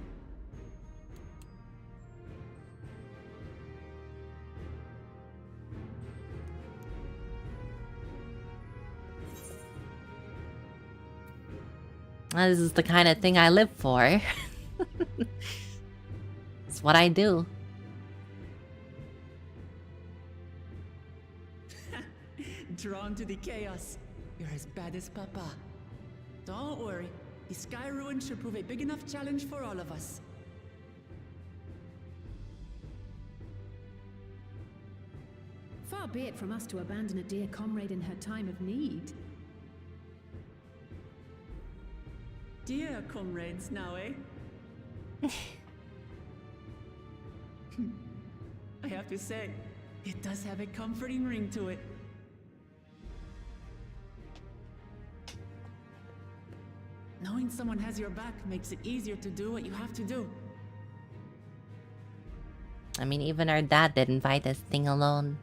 B: This is the kind of thing I live for. It's what I do.
D: Drawn to the chaos. You're as bad as Papa. Don't worry. The Sky Ruin should prove a big enough challenge for all of us.
N: Far be it from us to abandon a dear comrade in her time of need.
D: Dear comrades now, eh? I have to say, it does have a comforting ring to it. Knowing someone has your back makes it easier to do what you have to do.
B: I mean, even our dad didn't fight this thing alone.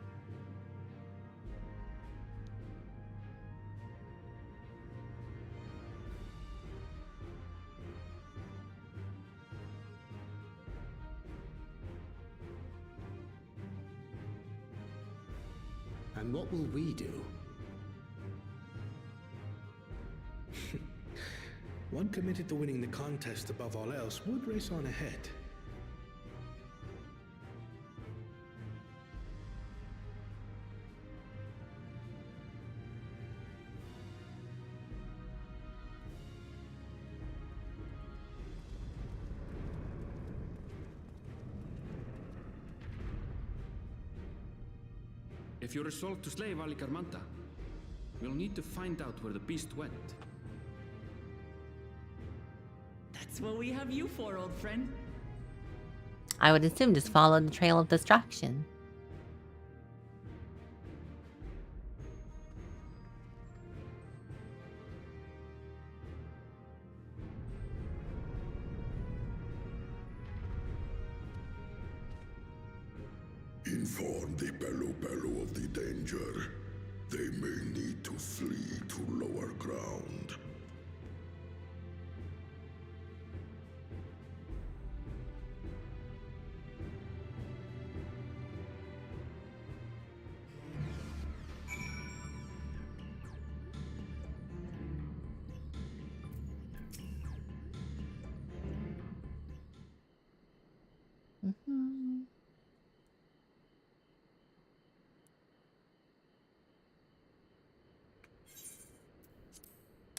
F: And what will we do?
E: One committed to winning the contest above all else would race on ahead.
J: If you're resolved to slay Valikarmanta, we'll need to find out where the beast went.
D: That's what we have you for, old friend.
B: I would assume just follow the trail of destruction.
M: Inform the Pelu of the danger. They may need to flee to lower ground.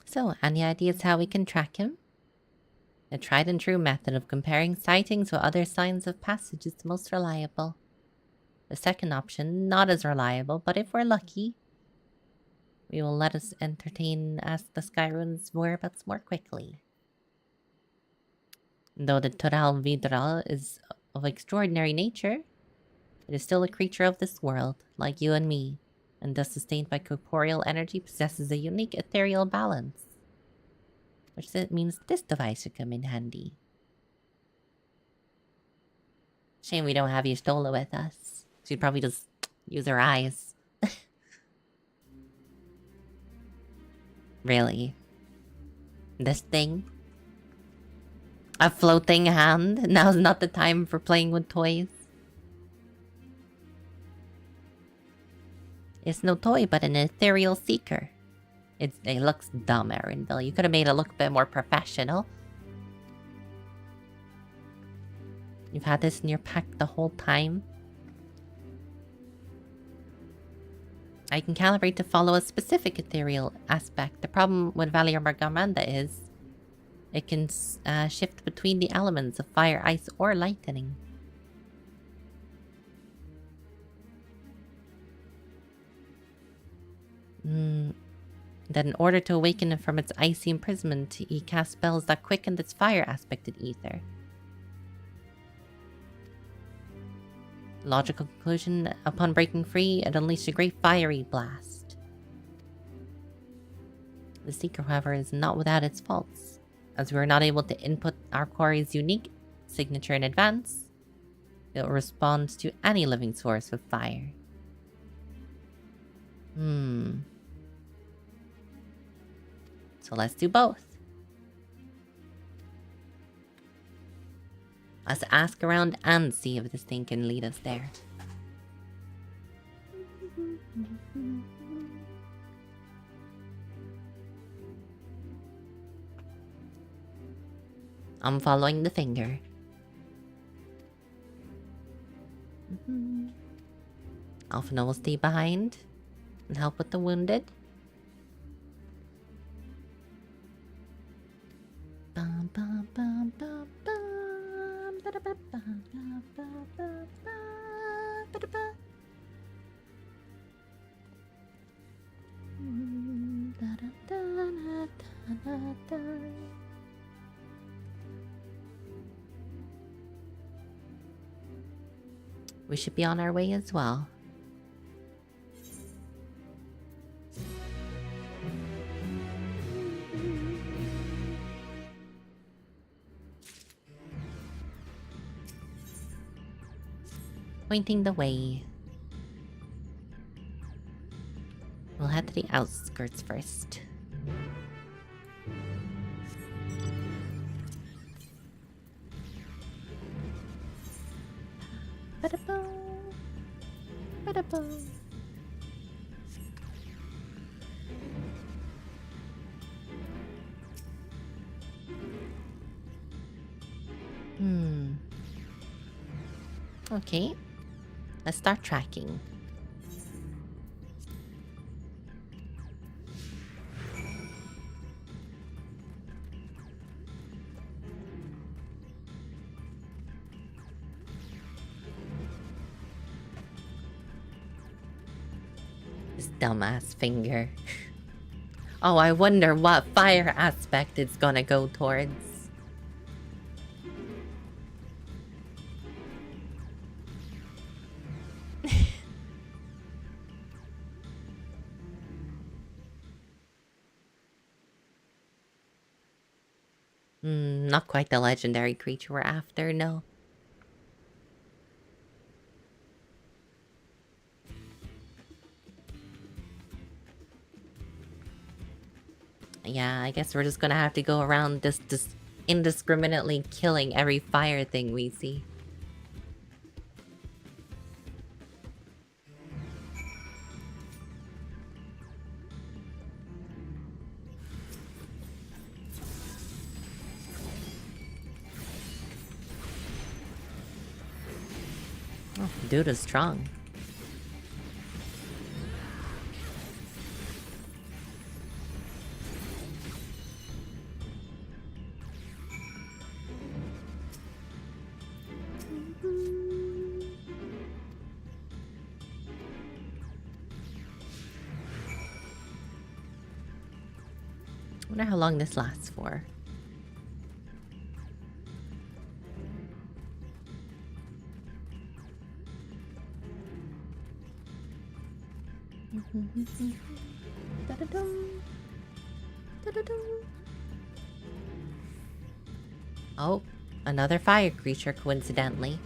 B: So, any ideas how we can track him? A tried and true method of comparing sightings with other signs of passage is the most reliable. The second option, not as reliable, but if we're lucky, we will let us ask the Skyrune's whereabouts more quickly. Though the Toral Vidral is of extraordinary nature, it is still a creature of this world, like you and me, and thus sustained by corporeal energy possesses a unique ethereal balance. Which means this device should come in handy. Shame we don't have Y'shtola with us. She'd probably just use her eyes. Really? This thing? A floating hand? Now's not the time for playing with toys. It's no toy, but an ethereal seeker. It looks dumb, Arendelle. You could have made it look a bit more professional. You've had this in your pack the whole time. I can calibrate to follow a specific ethereal aspect. The problem with Valikarmanta is it can shift between the elements of fire, ice, or lightning. That in order to awaken it from its icy imprisonment, he cast spells that quickened its fire-aspected ether. Logical conclusion, upon breaking free, it unleashed a great fiery blast. The Seeker, however, is not without its faults. As we were not able to input our quarry's unique signature in advance, It responds to any living source with fire. So let's do both. Let's ask around and see if this thing can lead us there. I'm following the finger. Alphina will stay behind and help with the wounded. Bum, bum, bum, bum, bum, ba-da-ba-ba-ba-ba-ba-ba-ba-ba. Da-da-da-da-da-da-da. We should be on our way as well. Pointing the way. We'll head to the outskirts first. Ba-da-boom. Ba-da-boom. Okay. Let's start tracking. This dumbass finger. Oh, I wonder what fire aspect it's gonna go towards. Not quite the legendary creature we're after, no. Yeah, I guess we're just gonna have to go around just indiscriminately killing every fire thing we see. Oh, dude is strong. I wonder how long this lasts for. Da-da-dum. Da-da-dum. Oh, another fire creature, coincidentally.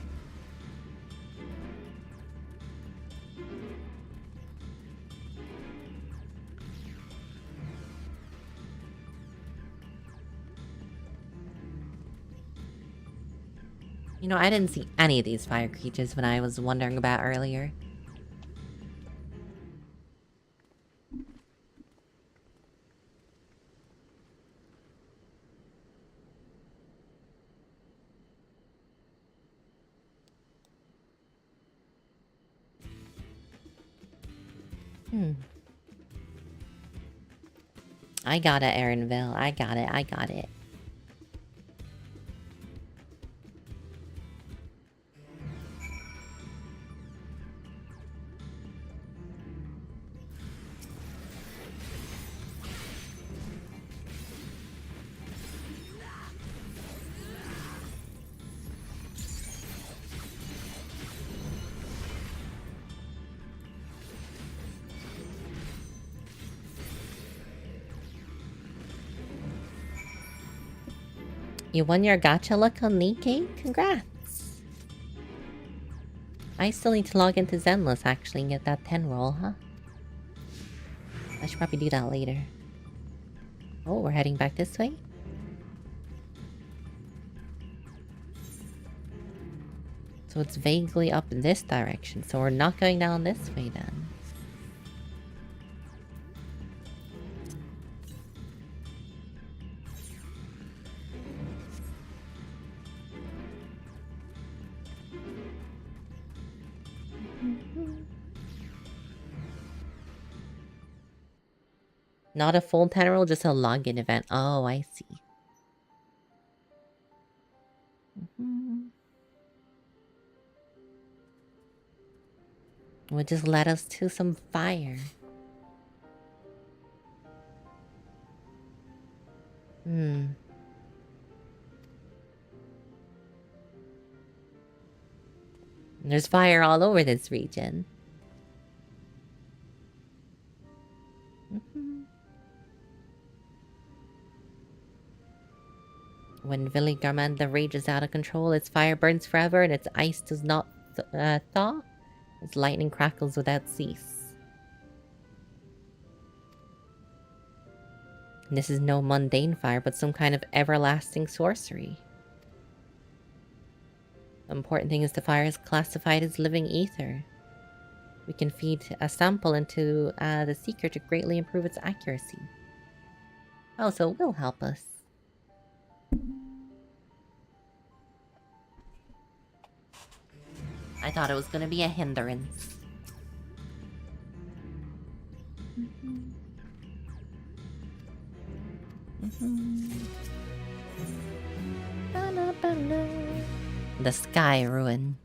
B: You know, I didn't see any of these fire creatures when I was wondering about earlier. I got it, Erinville. I got it. I got it. You won your gacha look on Nikkei? Congrats! I still need to log into Zenless actually and get that 10 roll, huh? I should probably do that later. Oh, we're heading back this way? So it's vaguely up in this direction, so we're not going down this way then. Not a full 10 roll, just a login event. Oh, I see. Would just let us to some fire. There's fire all over this region. When Viligarmanda rages out of control, its fire burns forever and its ice does not thaw. Its lightning crackles without cease. And this is no mundane fire, but some kind of everlasting sorcery. The important thing is the fire is classified as living ether. We can feed a sample into the Seeker to greatly improve its accuracy. Oh, so it will help us. I thought it was gonna be a hindrance. The Sky Ruin.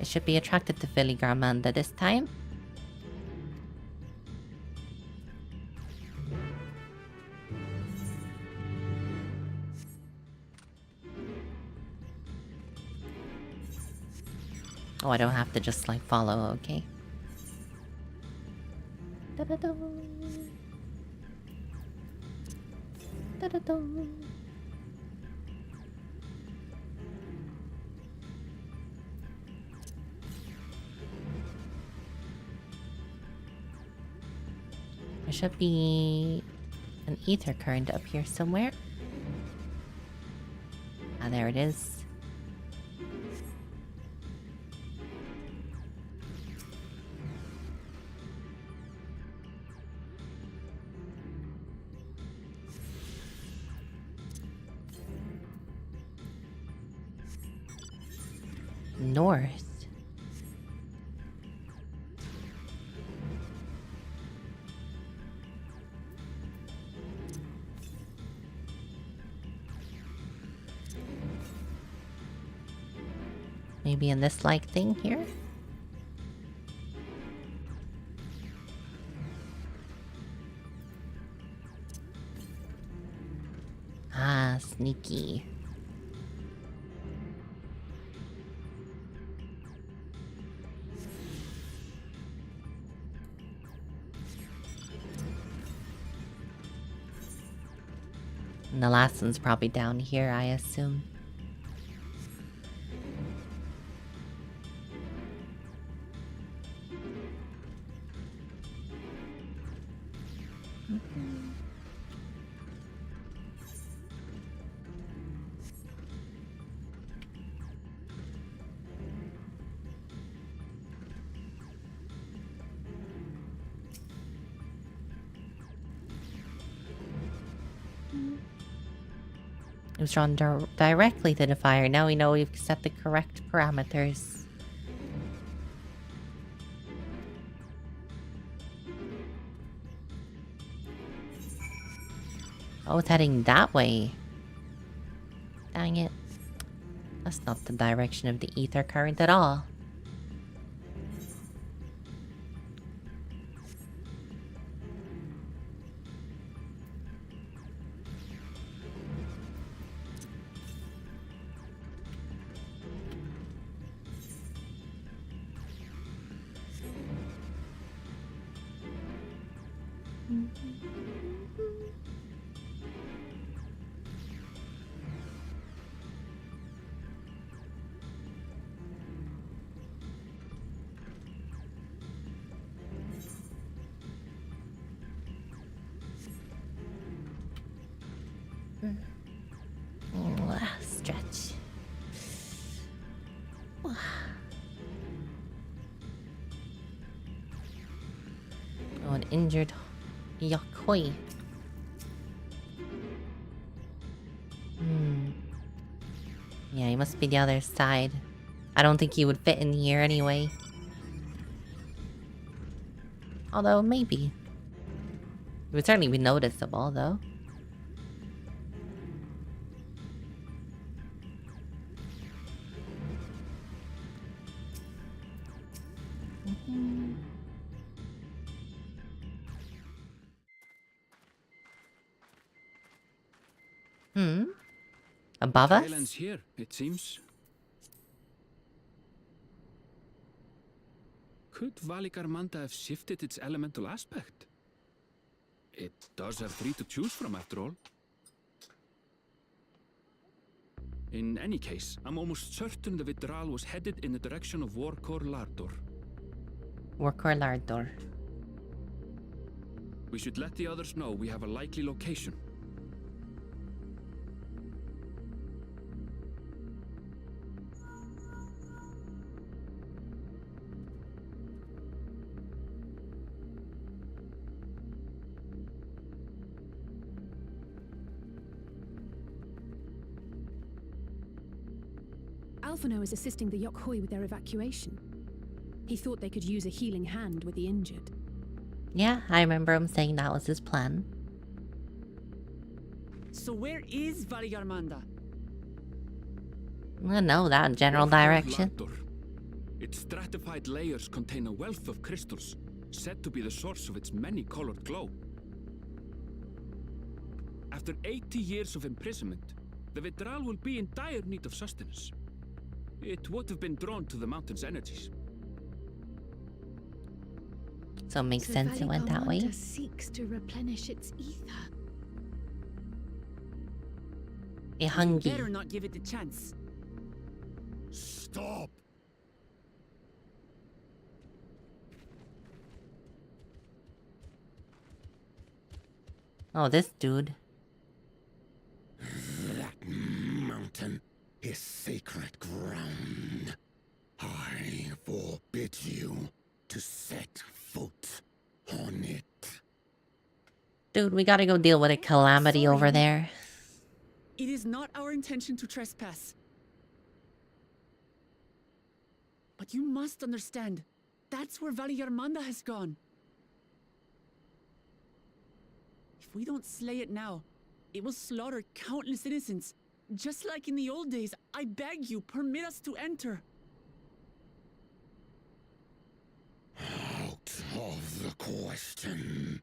B: It should be attracted to Viligarmanda this time. Oh, I don't have to just like follow, okay. Da-da-da. Da-da-da. There should be an ether current up here somewhere. Ah, there it is. North. Maybe in this like thing here? Ah, sneaky. And the last one's probably down here, I assume. It was drawn directly to the fire. Now we know we've set the correct parameters. Oh, it's heading that way. Dang it. That's not the direction of the ether current at all. injured Yakoi. Yeah, he must be the other side. I don't think he would fit in here anyway. Although, maybe. It would certainly be noticeable, though. Above us?
J: The island's here, it seems. Could Valigarmanda have shifted its elemental aspect? It does have three to choose from, after all. In any case, I'm almost certain the Vitral was headed in the direction of Warkor Lardor.
B: Warkor Lardor.
J: We should let the others know we have a likely location.
N: Alphino is assisting the Yokhoi with their evacuation. He thought they could use a healing hand with the injured.
B: Yeah, I remember him saying that was his plan.
D: So where is Valigarmanda?
B: I know that general direction.
J: Its stratified layers contain a wealth of crystals, said to be the source of its many-colored glow. After 80 years of imprisonment, the Vitral will be in dire need of sustenance. It would have been drawn to the mountain's energies.
B: So it makes sense it went that way.
N: Valigarmanda seeks to replenish its ether.
B: hungry.
D: Better not give it the chance.
Q: Stop!
B: Oh, this dude.
O: That mountain is sacred ground. I forbid you to set foot on it.
B: Dude, we gotta go deal with a calamity over there.
D: It is not our intention to trespass. But you must understand, that's where Valigarmanda has gone. If we don't slay it now, it will slaughter countless innocents. Just like in the old days, I beg you, permit us to enter.
O: Out of the question.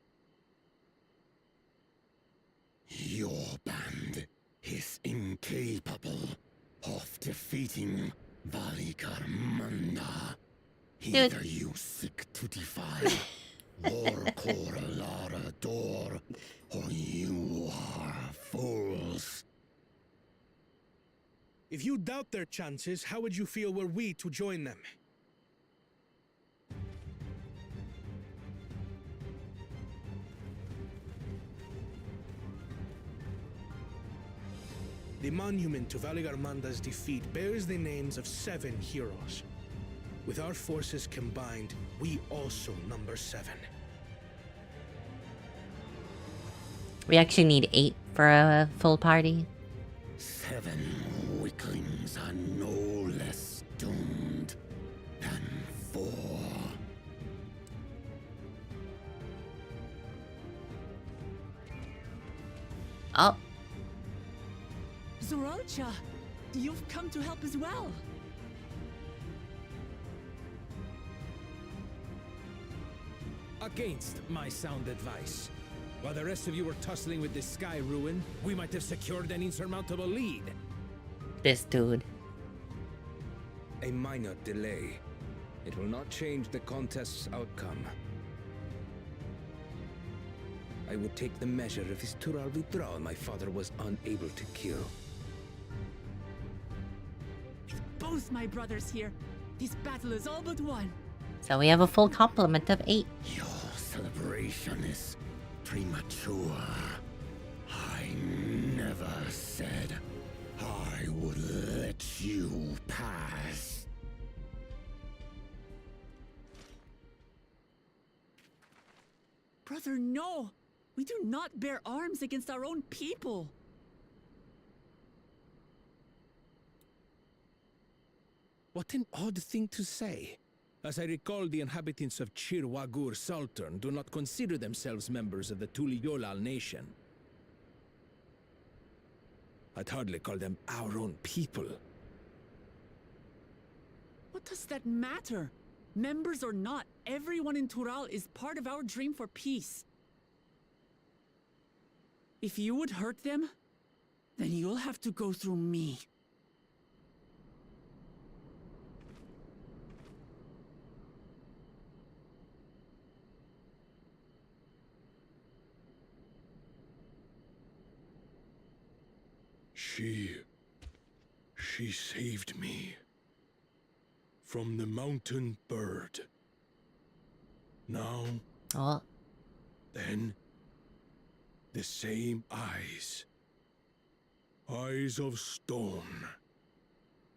O: Your band is incapable of defeating Valigarmanda. Either you seek to defy Warkor Lardor, or you are fools.
E: If you doubt their chances, how would you feel were we to join them? The monument to Valigarmanda's defeat bears the names of 7 heroes. With our forces combined, we also number 7.
B: We actually need 8 for a full party.
O: 7 weaklings are no less doomed than 4.
B: Oh.
D: Zoralcha, you've come to help as well.
P: Against my sound advice. While the rest of you were tussling with this sky ruin, we might have secured an insurmountable lead.
B: This dude.
P: A minor delay. It will not change the contest's outcome. I would take the measure of his Tural Vitral my father was unable to kill.
D: With both my brothers here, this battle is all but won.
B: So we have a full complement of 8.
O: Your celebration is premature. I never said I would let you pass.
D: Brother, no! We do not bear arms against our own people!
P: What an odd thing to say. As I recall, the inhabitants of Chir Wagur Sultan do not consider themselves members of the Tuliyolal nation. I'd hardly call them our own people.
D: What does that matter? Members or not, everyone in Tural is part of our dream for peace. If you would hurt them, then you'll have to go through me.
M: She saved me from the mountain bird. Now, then, the same eyes. Eyes of stone.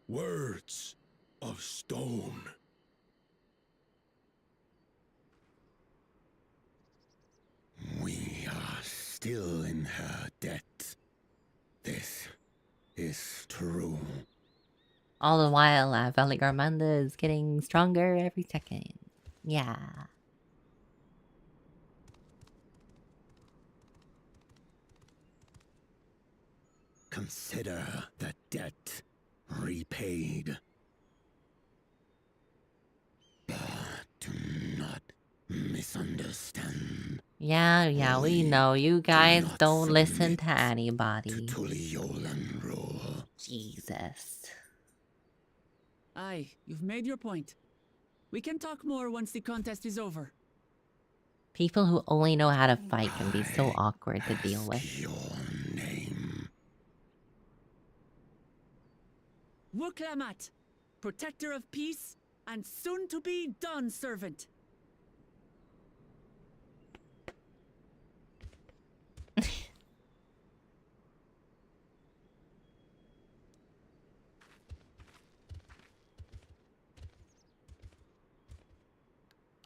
M: Words of stone.
O: We are still in her debt. This is true.
B: All the while, I felt like Armanda is getting stronger every second. Yeah.
O: Consider the debt repaid. But do not misunderstand.
B: Yeah, we know. You guys don't listen to anybody.
O: Tuliolan rule.
B: Jesus.
D: Aye, you've made your point. We can talk more once the contest is over.
B: People who only know how to fight can be so awkward to deal with.
O: Your name.
D: Wuklamat, protector of peace, and soon-to-be Dawn servant.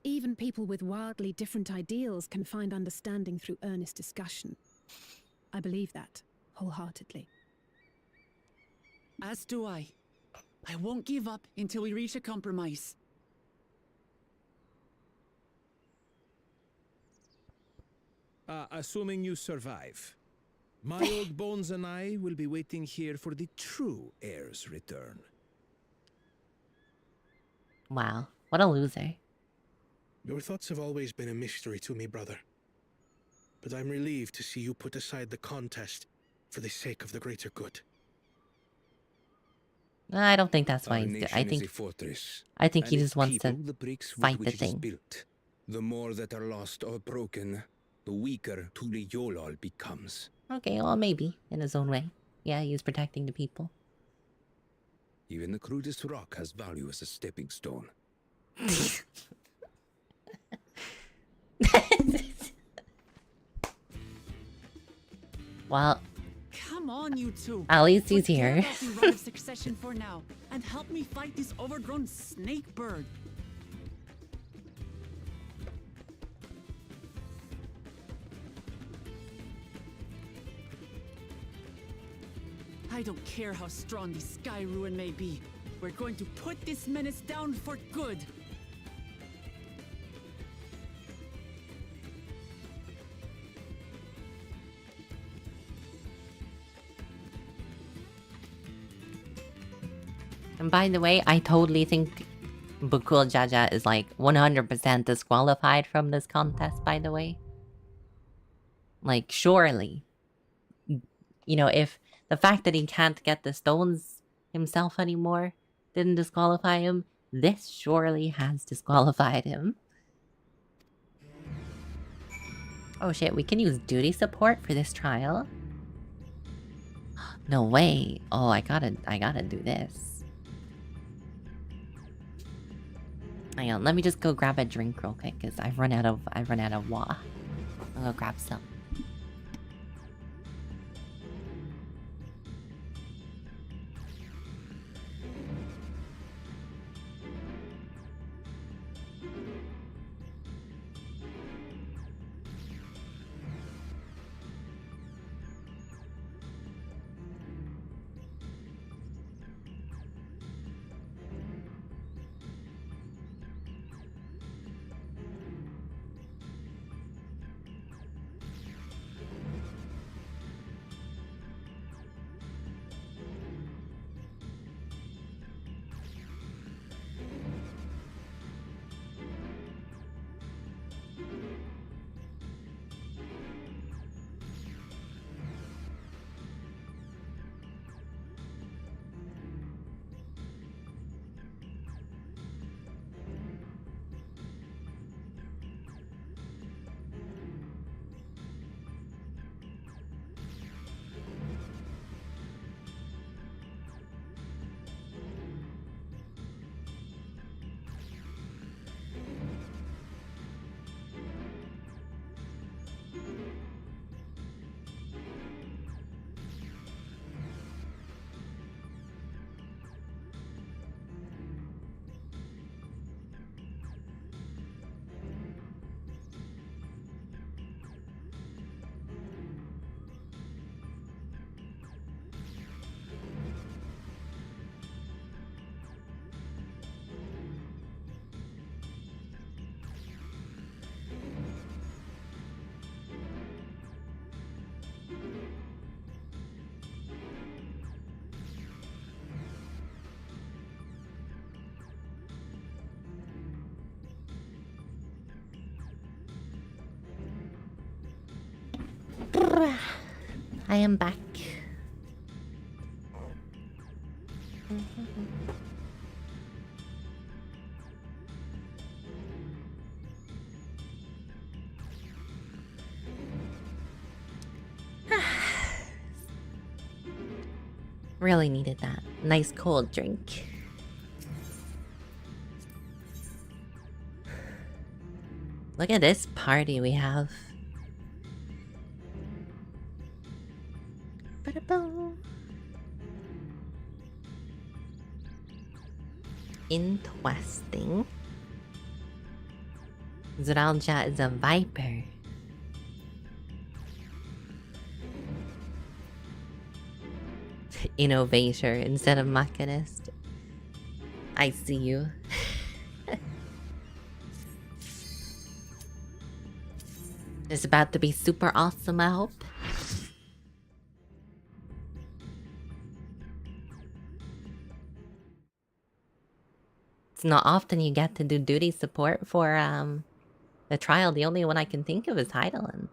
N: Even people with wildly different ideals can find understanding through earnest discussion. I believe that, wholeheartedly.
D: As do I. I won't give up until we reach a compromise.
P: Assuming you survive, my old bones and I will be waiting here for the true heir's return.
B: Wow, what a loser.
E: Your thoughts have always been a mystery to me, brother. But I'm relieved to see you put aside the contest for the sake of the greater good.
B: I don't think that's why
P: Our
B: he's
P: nation
B: I think
P: is a fortress,
B: I think he
P: and
B: just
P: its
B: wants
P: people,
B: to
P: the bricks with
B: fight the
P: which it is
B: thing.
P: built. The more that are lost or broken, the weaker Tuliyolal becomes.
B: Okay, well maybe, in his own way. Yeah, he was protecting the people.
P: Even the crudest rock has value as a stepping stone.
B: Well,
D: Come on, you two.
B: at least he's here.
D: Forget about the right of succession for now, and help me fight this overgrown snake bird. I don't care how strong the sky ruin may be. We're going to put this menace down for good.
B: And by the way, I totally think Bukul Jaja is like 100% disqualified from this contest, by the way. Like, surely. You know, if the fact that he can't get the stones himself anymore didn't disqualify him, this surely has disqualified him. Oh shit, we can use duty support for this trial? No way. Oh, I gotta do this. Hang on, let me just go grab a drink real quick because I've run out of water. I'll go grab some. I am back. Really needed that. Nice cold drink. Look at this party we have. Ba-da-boom. Interesting. Zralja is a viper. Innovator instead of machinist. I see you. It's about to be super awesome, I hope. It's not often you get to do duty support for the trial. The only one I can think of is Heidelin.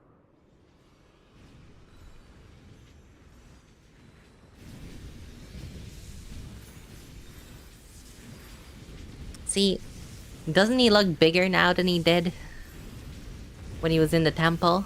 B: See, doesn't he look bigger now than he did when he was in the temple?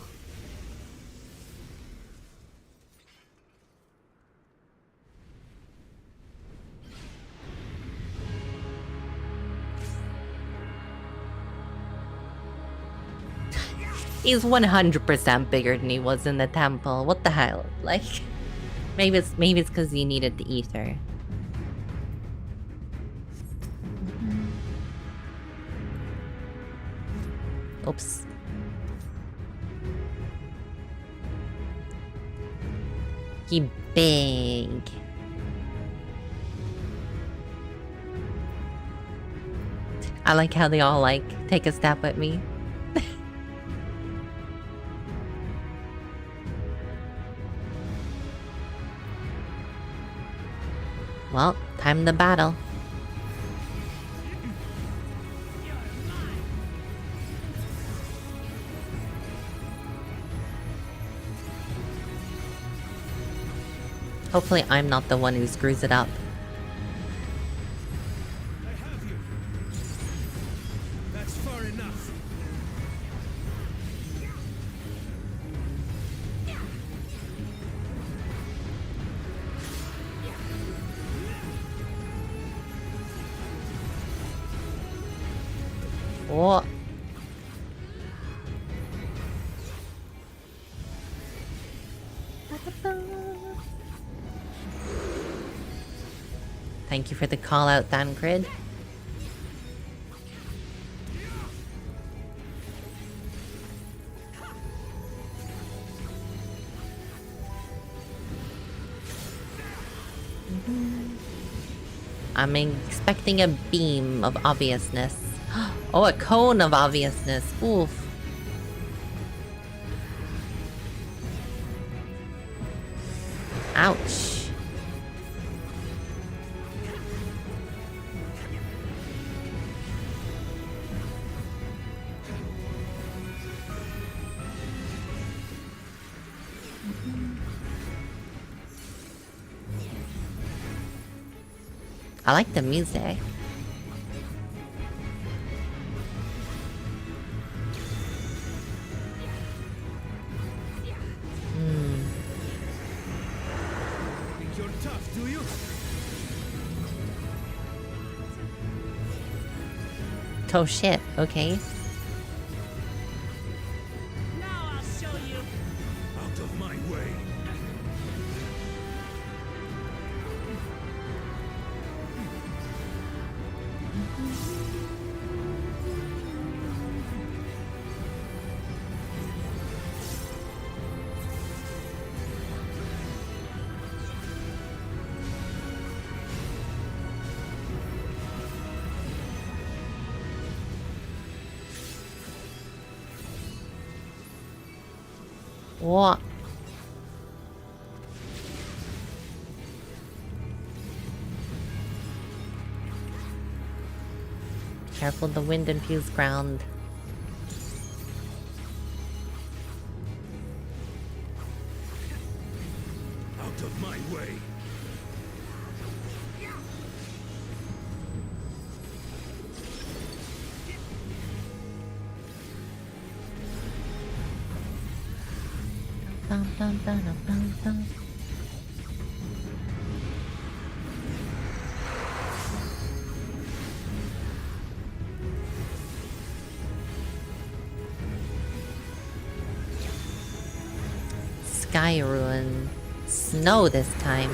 B: He's 100% bigger than he was in the temple. What the hell? Like, maybe it's because he needed the ether. Oops. He big. I like how they all like take a step at me. Well, time to battle. Hopefully I'm not the one who screws it up.
P: That's far enough.
B: Oh. Thank you for the call out, Thancred. I'm expecting a beam of obviousness. Oh, a cone of obviousness. Oof. Ouch. I like the music.
P: Think you're tough, do you?
B: Oh shit, okay.
A: Now I'll show you.
P: Out of my way.
B: What? Careful the wind infused ground. bum, bum, bum, bum, bum. Sky ruin. Snow this time.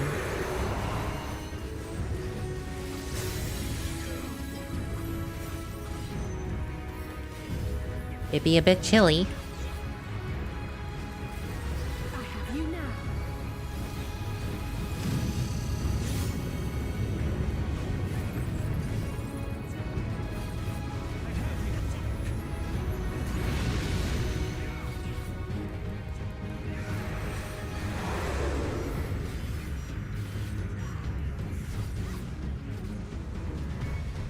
B: It'd be a bit chilly.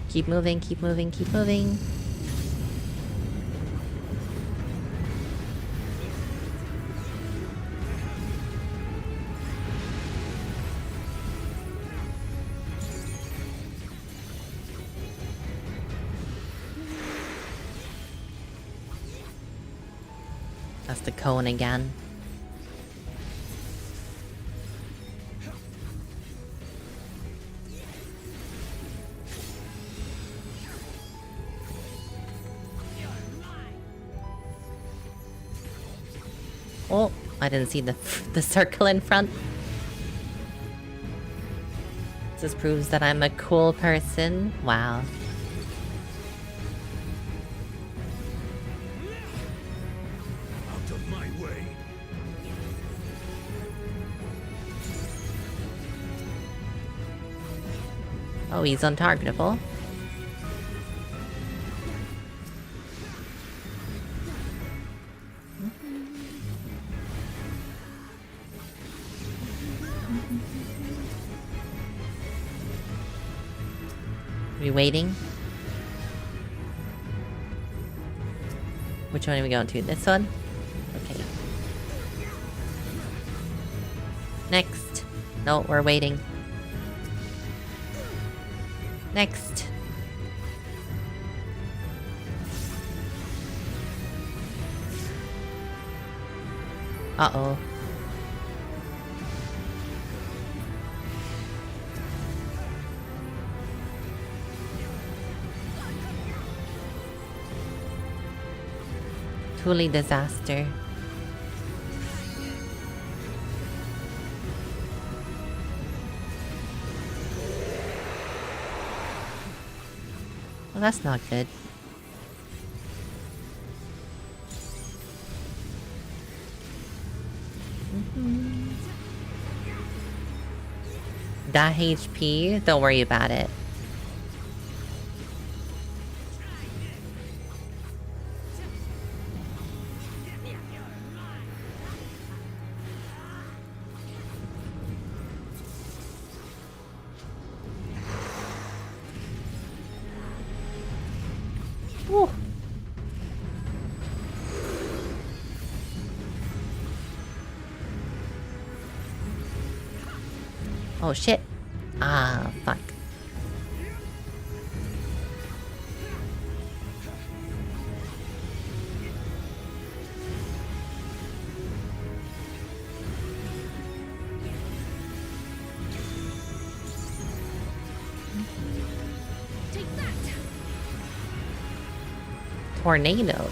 B: Keep moving, keep moving, keep moving. That's the cone again. Oh, I didn't see the circle in front. This proves that I'm a cool person. Wow.
G: Out of my way.
B: Oh, he's untargetable. We waiting? Which one are we going to? This one? Okay. Next. No, we're waiting. Next. Uh-oh. Truly disaster. Well, that's not good. That HP, don't worry about it. Woo. Oh shit. Ah, fuck.
A: Take that.
B: Tornado.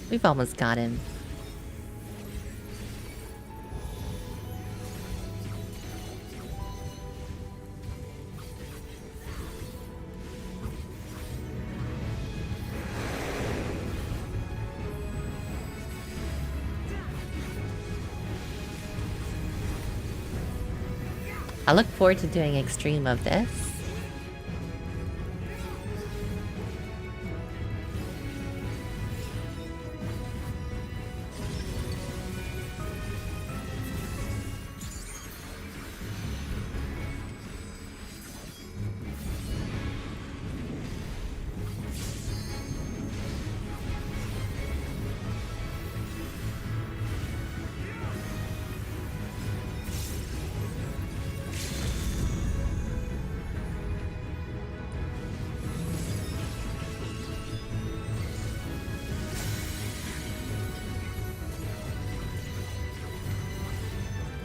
B: We've almost got him. I look forward to doing extreme of this.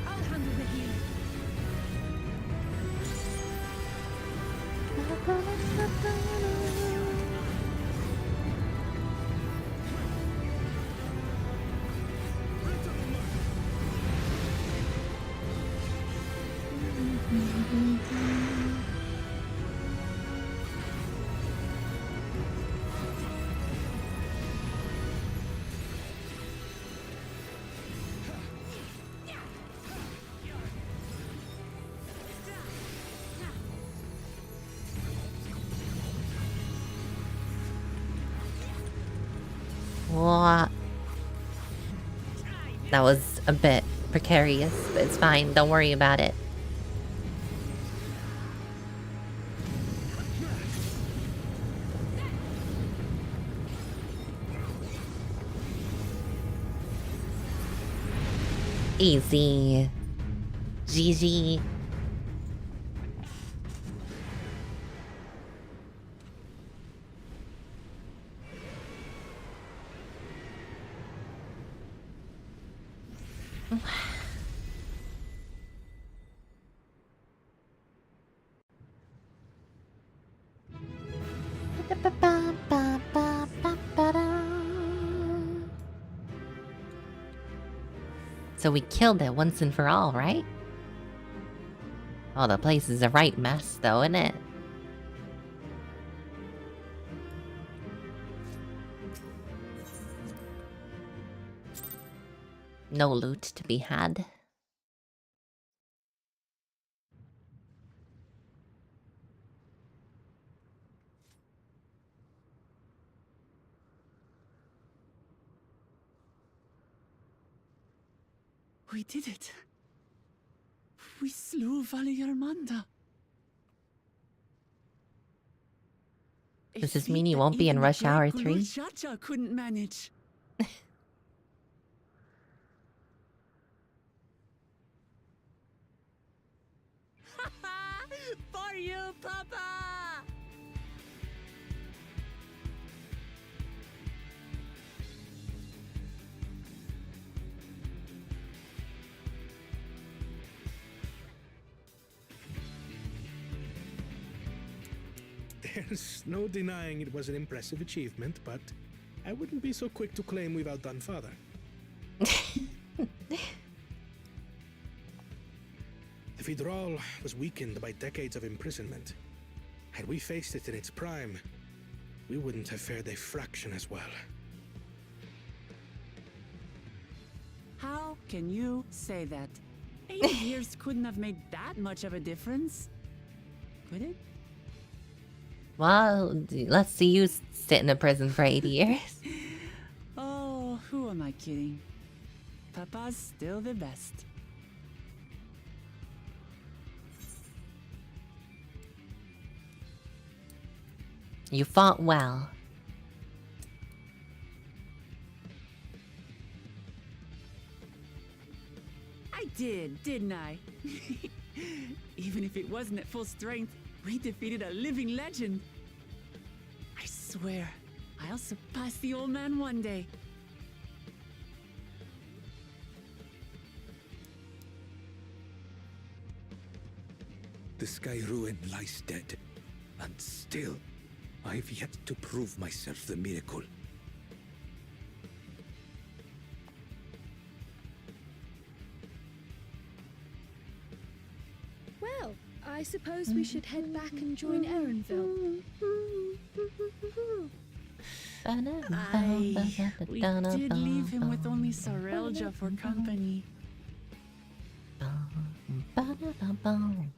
N: I'll handle the healing.
B: What? That was a bit precarious, but it's fine. Don't worry about it. Easy. GG. So we killed it once and for all, right? Oh, the place is a right mess though, isn't it? No loot to be had.
D: We did it. We slew Valiarmanda.
B: Does this mean you won't be in Rush Hour 3?
D: Chacha couldn't manage.
A: For you, Papa!
E: There's no denying it was an impressive achievement, but I wouldn't be so quick to claim we've outdone Father. The Federal was weakened by decades of imprisonment. Had we faced it in its prime, we wouldn't have fared a fraction as well.
D: How can you say that? 8 years couldn't have made that much of a difference. Could it?
B: Well, let's see you sit in a prison for 80 years.
D: Oh, who am I kidding? Papa's still the best.
B: You fought well.
D: I did, didn't I? Even if it wasn't at full strength, we defeated a living legend. I swear, I'll surpass the old man one day.
O: The Sky Ruin lies dead, and still, I've yet to prove myself the miracle.
N: Well, I suppose we should head back and join Erenville.
D: We did leave him with only Sarelja for company.
B: bum.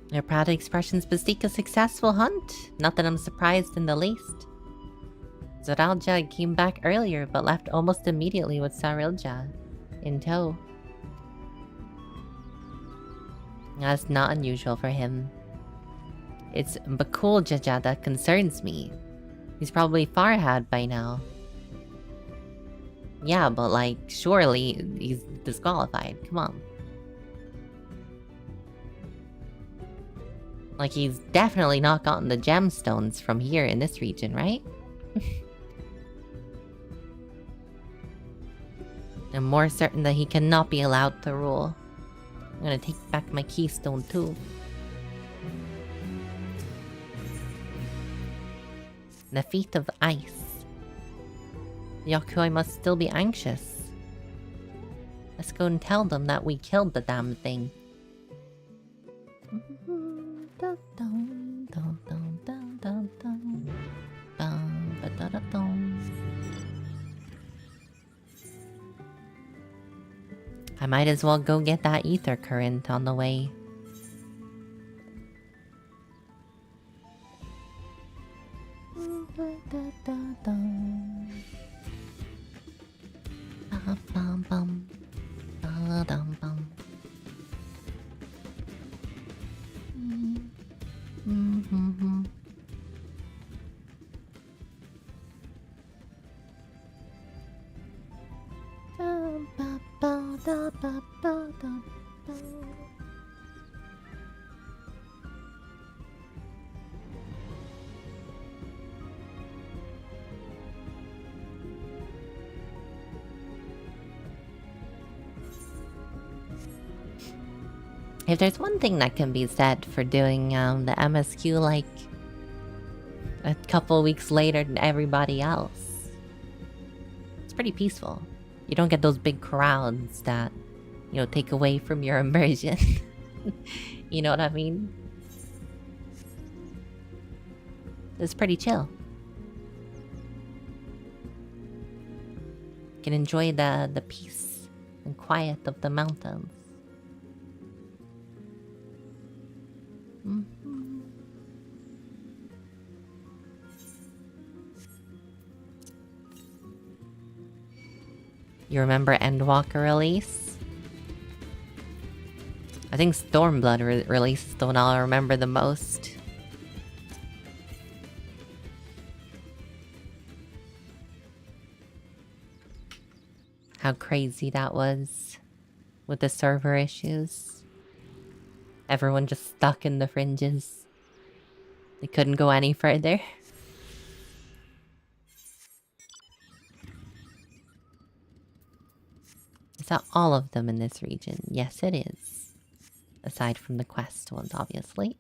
B: Your proud expressions bespeak a successful hunt. Not that I'm surprised in the least. Zoralja came back earlier, but left almost immediately with Sarilja in tow. That's not unusual for him. It's Bakul Jaja that concerns me. He's probably far ahead by now. Yeah, but like, surely he's disqualified. Come on. Like, he's definitely not gotten the gemstones from here in this region, right? I'm more certain that he cannot be allowed to rule. I'm gonna take back my keystone too. The feet of ice. Yokoi must still be anxious. Let's go and tell them that we killed the damn thing. I might as well go get that ether current on the way. If there's one thing that can be said for doing the MSQ like a couple weeks later than everybody else, it's pretty peaceful. You don't get those big crowds that, you know, take away from your immersion. You know what I mean? It's pretty chill. You can enjoy the peace and quiet of the mountains. You remember Endwalker release? I think Stormblood release is the one I'll remember the most. How crazy that was with the server issues. Everyone just stuck in the fringes. They couldn't go any further. Is that all of them in this region? Yes, it is. Aside from the quest ones, obviously.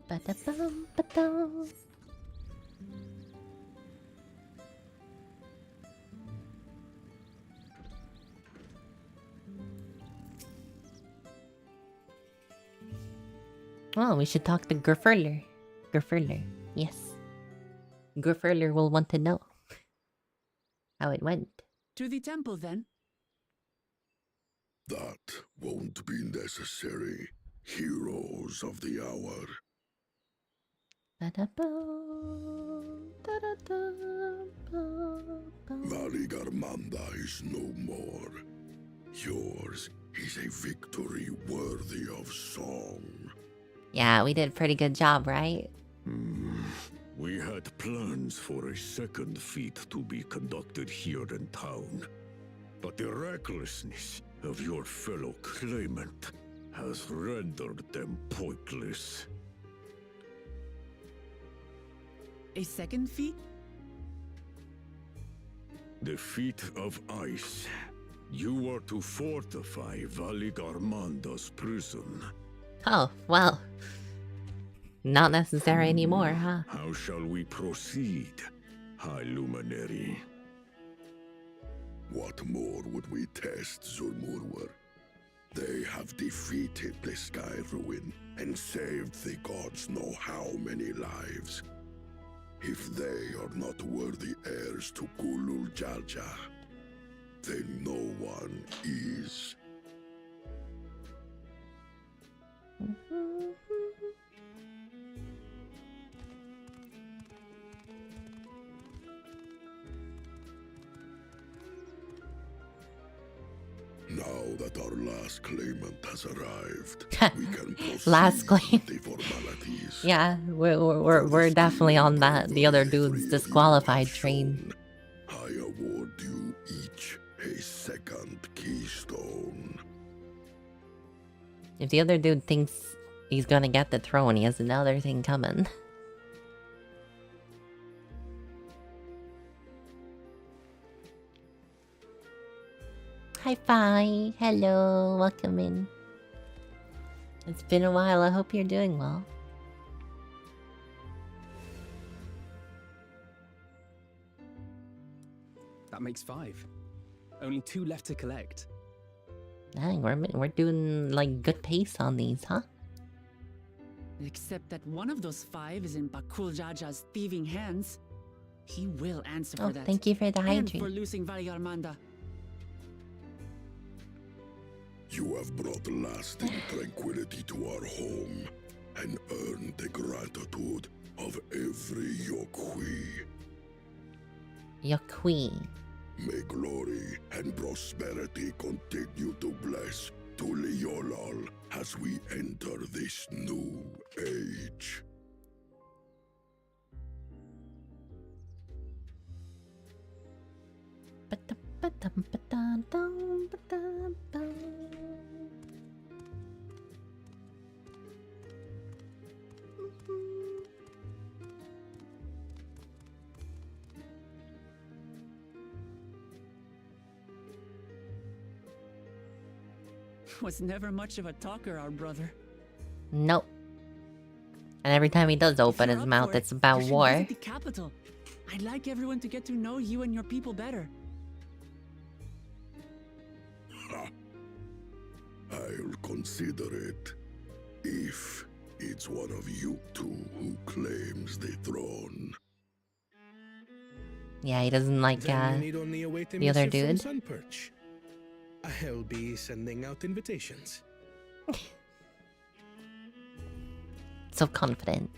B: Ba-da-bum, ba-dum. Well, we should talk to Grufferler. Grufferler, yes. Grufferler will want to know how it went.
D: To the temple, then.
M: That won't be necessary. Heroes of the hour. Maligarmanda is no more. Yours is a victory worthy of song.
B: Yeah, we did a pretty good job, right?
Q: We had plans for a second feat to be conducted here in town. But the recklessness of your fellow claimant has rendered them pointless.
D: A second feat?
Q: The feat of ice. You are to fortify Valigarmanda's prison.
B: Oh, well. Not necessary anymore, huh?
Q: How shall we proceed, High Luminary?
M: What more would we test, Zulmurwer? They have defeated the Sky Ruin and saved the gods know how many lives. If they are not worthy heirs to Kulul Jalja, then no one is. Now that our last claimant has arrived, we can proceed
B: Last claim.
M: with the formalities.
B: Yeah, we're definitely on that. The other dude's disqualified train.
M: I award you each a second keystone.
B: If the other dude thinks he's gonna get the throne, he has another thing coming. Hi, Fi. Hello, welcome in. It's been a while. I hope you're doing well.
K: That makes 5. Only 2 left to collect.
B: Dang, we're doing like good pace on these, huh?
D: Except that one of those 5 is in Bakul Jaja's thieving hands. He will answer for that.
B: Thank you for the
D: and
B: hydrate.
D: for losing Valley Armanda.
M: You have brought lasting tranquility to our home and earned the gratitude of every Yokwi.
B: Yokwi.
M: May glory and prosperity continue to bless Tuliolal as we enter this new age.
D: Was never much of a talker, our brother.
B: Nope. And every time he does open his mouth, it's about
D: You should
B: war.
D: visit the capital. I'd like everyone to get to know you and your people better.
M: I'll consider it if it's one of you two who claims the throne.
B: Yeah, he doesn't like
E: Then you need only await a
B: the other
E: missive
B: dude.
E: from Sunperch. I'll be sending out invitations.
B: So confident.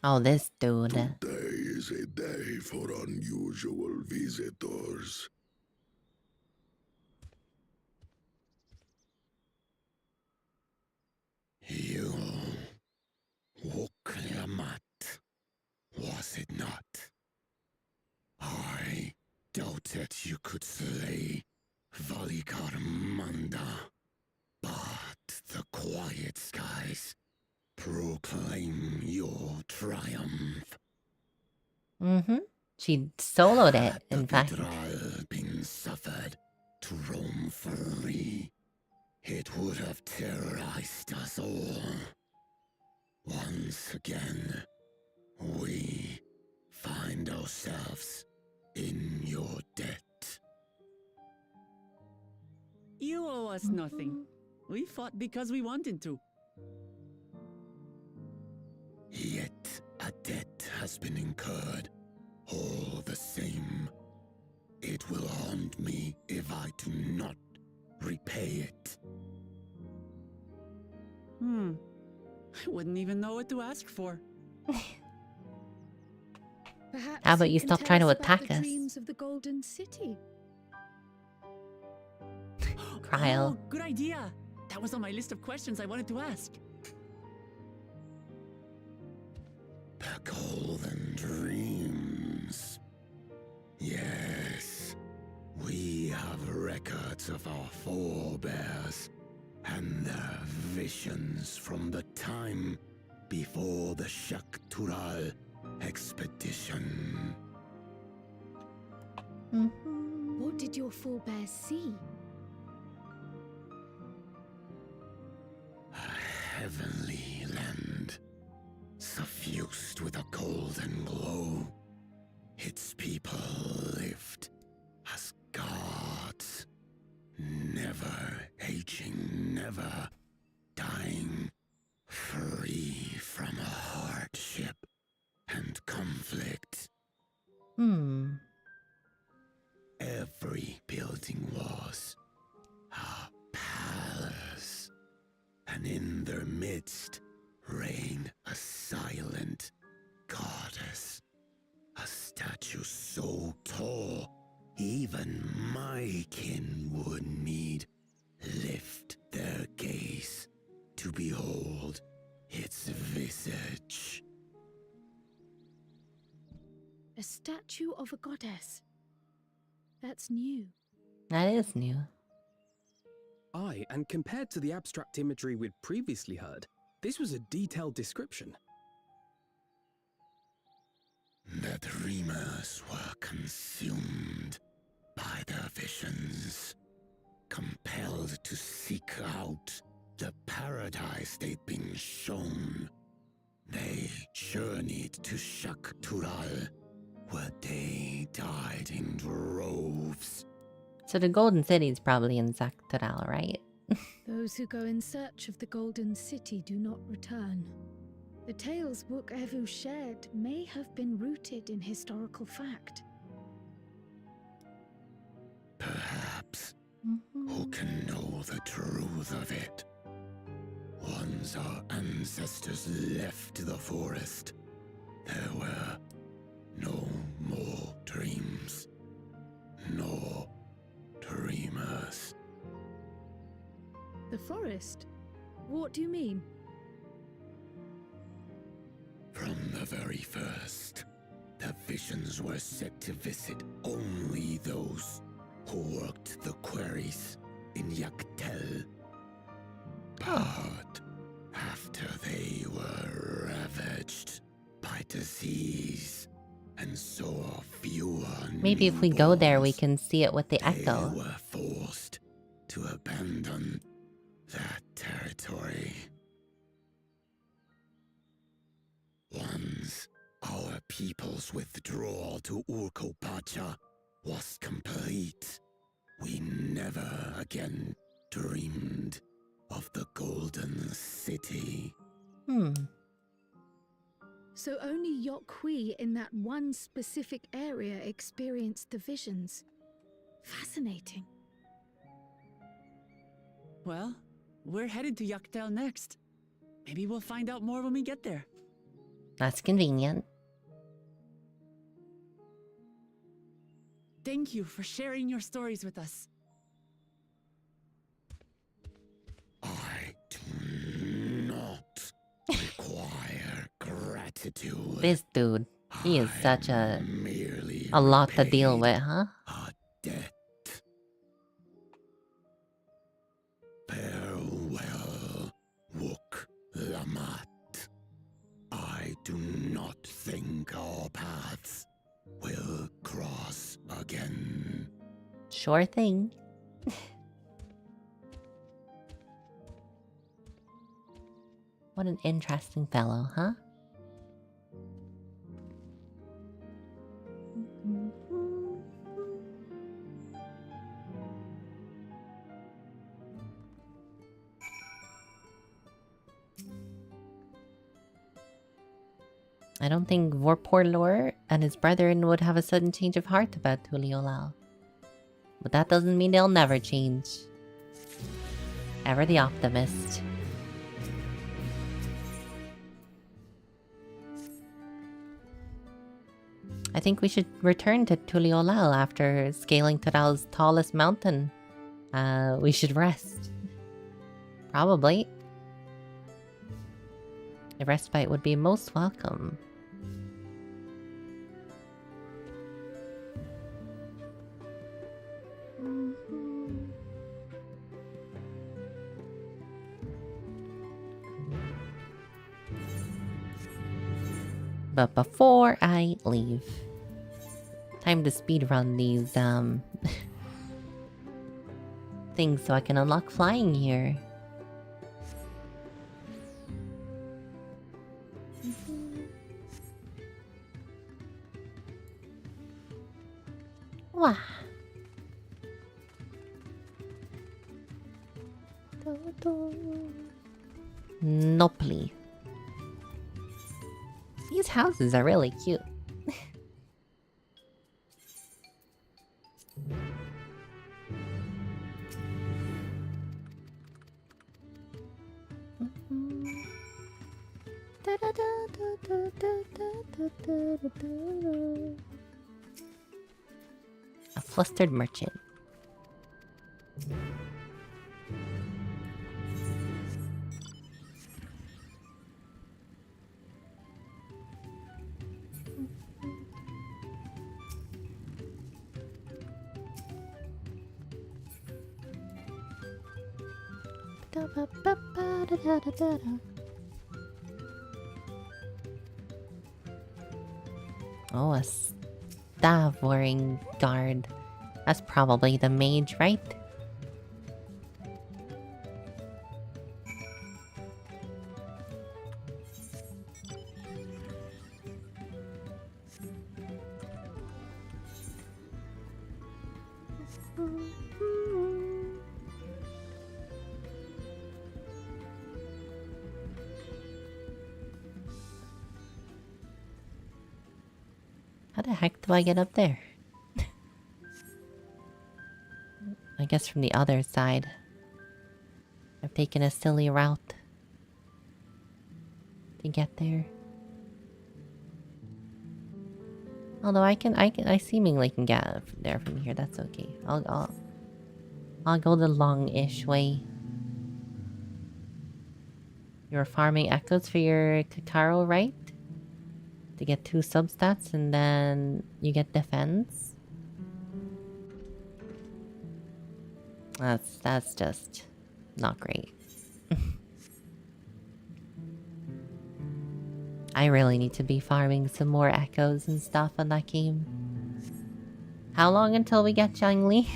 B: Oh, this dude.
M: Today is a day for unusual visitors.
O: You Woklamat, was it not? I doubted you could slay Valikarmanda, but the quiet skies proclaim your triumph.
B: Mm-hmm. She soloed it, in fact.
O: Betrayal been suffered to roam free, it would have terrorized us all. Once again, we find ourselves in your debt.
D: You owe us nothing. We fought because we wanted to.
O: Yet a debt has been incurred. All the same, it will haunt me if I do not repay it.
D: I wouldn't even know what to ask for.
N: Perhaps
B: How about
N: you
B: you
N: can
B: stop
N: tell
B: trying to
N: us about
B: attack
N: the
B: us?
N: dreams of the Golden City.
B: Cryle.
D: Oh, good idea. That was on my list of questions I wanted to ask.
O: The Golden Dreams. Yes, we have records of our forebears and their visions from the time before the Shaktural expedition.
N: What did your forebears see?
O: A heavenly land, suffused with a golden glow. Its people lived as gods, never aging, never dying, free from hardship and conflict. Every building was a palace, and in their midst reigned a silent goddess. A statue so tall, even my kin would need lift their gaze to behold its visage.
N: A statue of a goddess. That's new.
B: That is new.
K: Aye, and compared to the abstract imagery we'd previously heard, this was a detailed description.
O: The dreamers were consumed by their visions, compelled to seek out the paradise they'd been shown. They journeyed to Shaktural, where they died in droves.
B: So the Golden City's probably in Zaktaral, right?
N: Those who go in search of the Golden City do not return. The tales Book Evu shared may have been rooted in historical fact.
O: Perhaps. Who can know the truth of it? Once our ancestors left the forest, there were no more dreams, no dreamers.
N: The forest? What do you mean?
O: From the very first, the visions were set to visit only those who worked the quarries in Yaktel. But after they were ravaged by disease and saw fewer
B: Maybe if we go there, we can see it with the echo.
O: they were forced to abandon that territory. Once our people's withdrawal to Urkopacha was complete, we never again dreamed of the Golden City.
N: So only Yokhui in that one specific area experienced the visions. Fascinating.
D: Well, we're headed to Yaktel next. Maybe we'll find out more when we get there.
B: That's convenient.
D: Thank you for sharing your stories with us.
O: I do not require gratitude.
B: This dude, he is such a lot to deal with, huh?
O: A debt. Farewell, Wook Lamat. I do not think our paths will cross again.
B: Sure thing. What an interesting fellow, huh? I don't think Vorporlor and his brethren would have a sudden change of heart about Tuliolal. But that doesn't mean they'll never change. Ever the optimist. I think we should return to Tuliolal after scaling Tudal's tallest mountain. We should rest. Probably. A respite would be most welcome. But before I leave, Time to speedrun these things so I can unlock flying here. Wah. Nopli. These houses are really cute. A flustered merchant. Oh, a staff wearing guard. That's probably the mage, right? How the heck do I get up there? I guess from the other side. I've taken a silly route to get there. Although I seemingly can get there from here. That's okay. I'll go the long-ish way. You're farming echoes for your Kakaro, right? To get 2 substats and then you get defense. That's just not great. I really need to be farming some more echoes and stuff in that game. How long until we get Zhangli?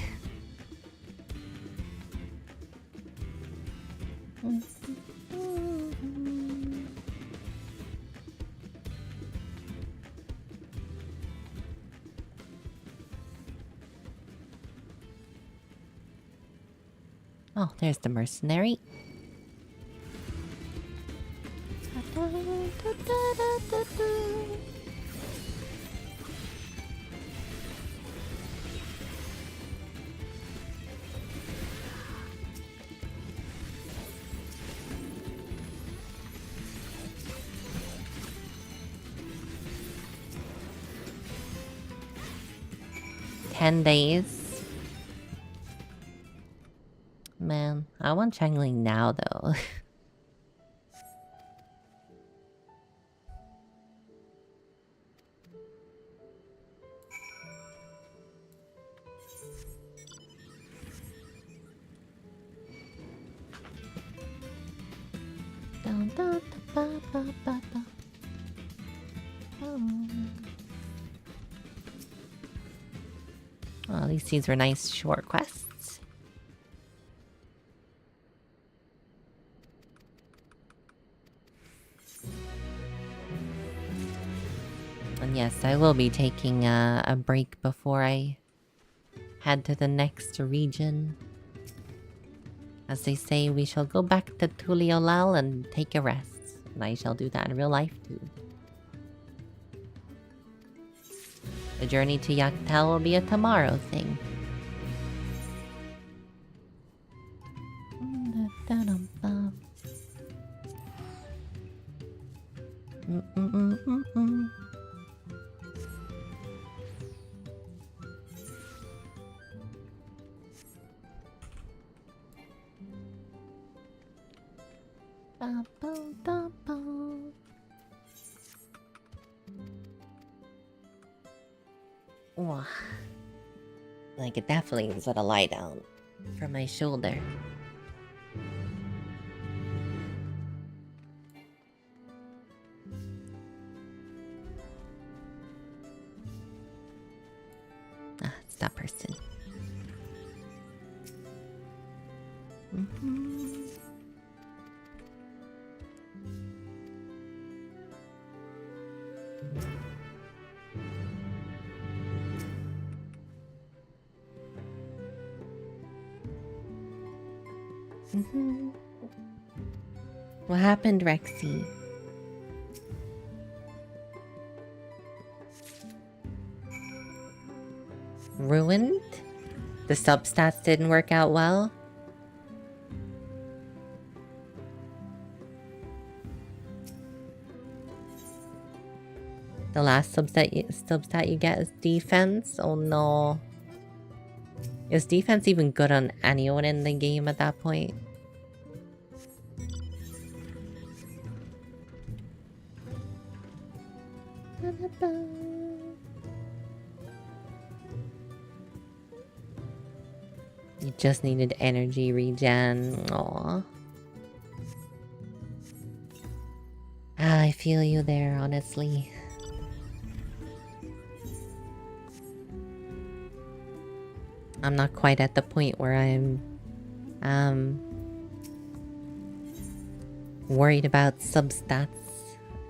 B: Oh, there's the mercenary. 10 days. Man, I want Changling now though. Oh, at least these were nice short quests. And yes, I will be taking a break before I head to the next region. As they say, we shall go back to Tuliolal and take a rest. And I shall do that in real life too. The journey to Yaktel will be a tomorrow thing. Wow. I could definitely use a lie down for my shoulder. What happened, Rexy? Ruined? The substats didn't work out well? The last substat you get is defense? Oh no. Is defense even good on anyone in the game at that point? You just needed energy regen. Aww. I feel you there, honestly. I'm not quite at the point where I'm worried about substats.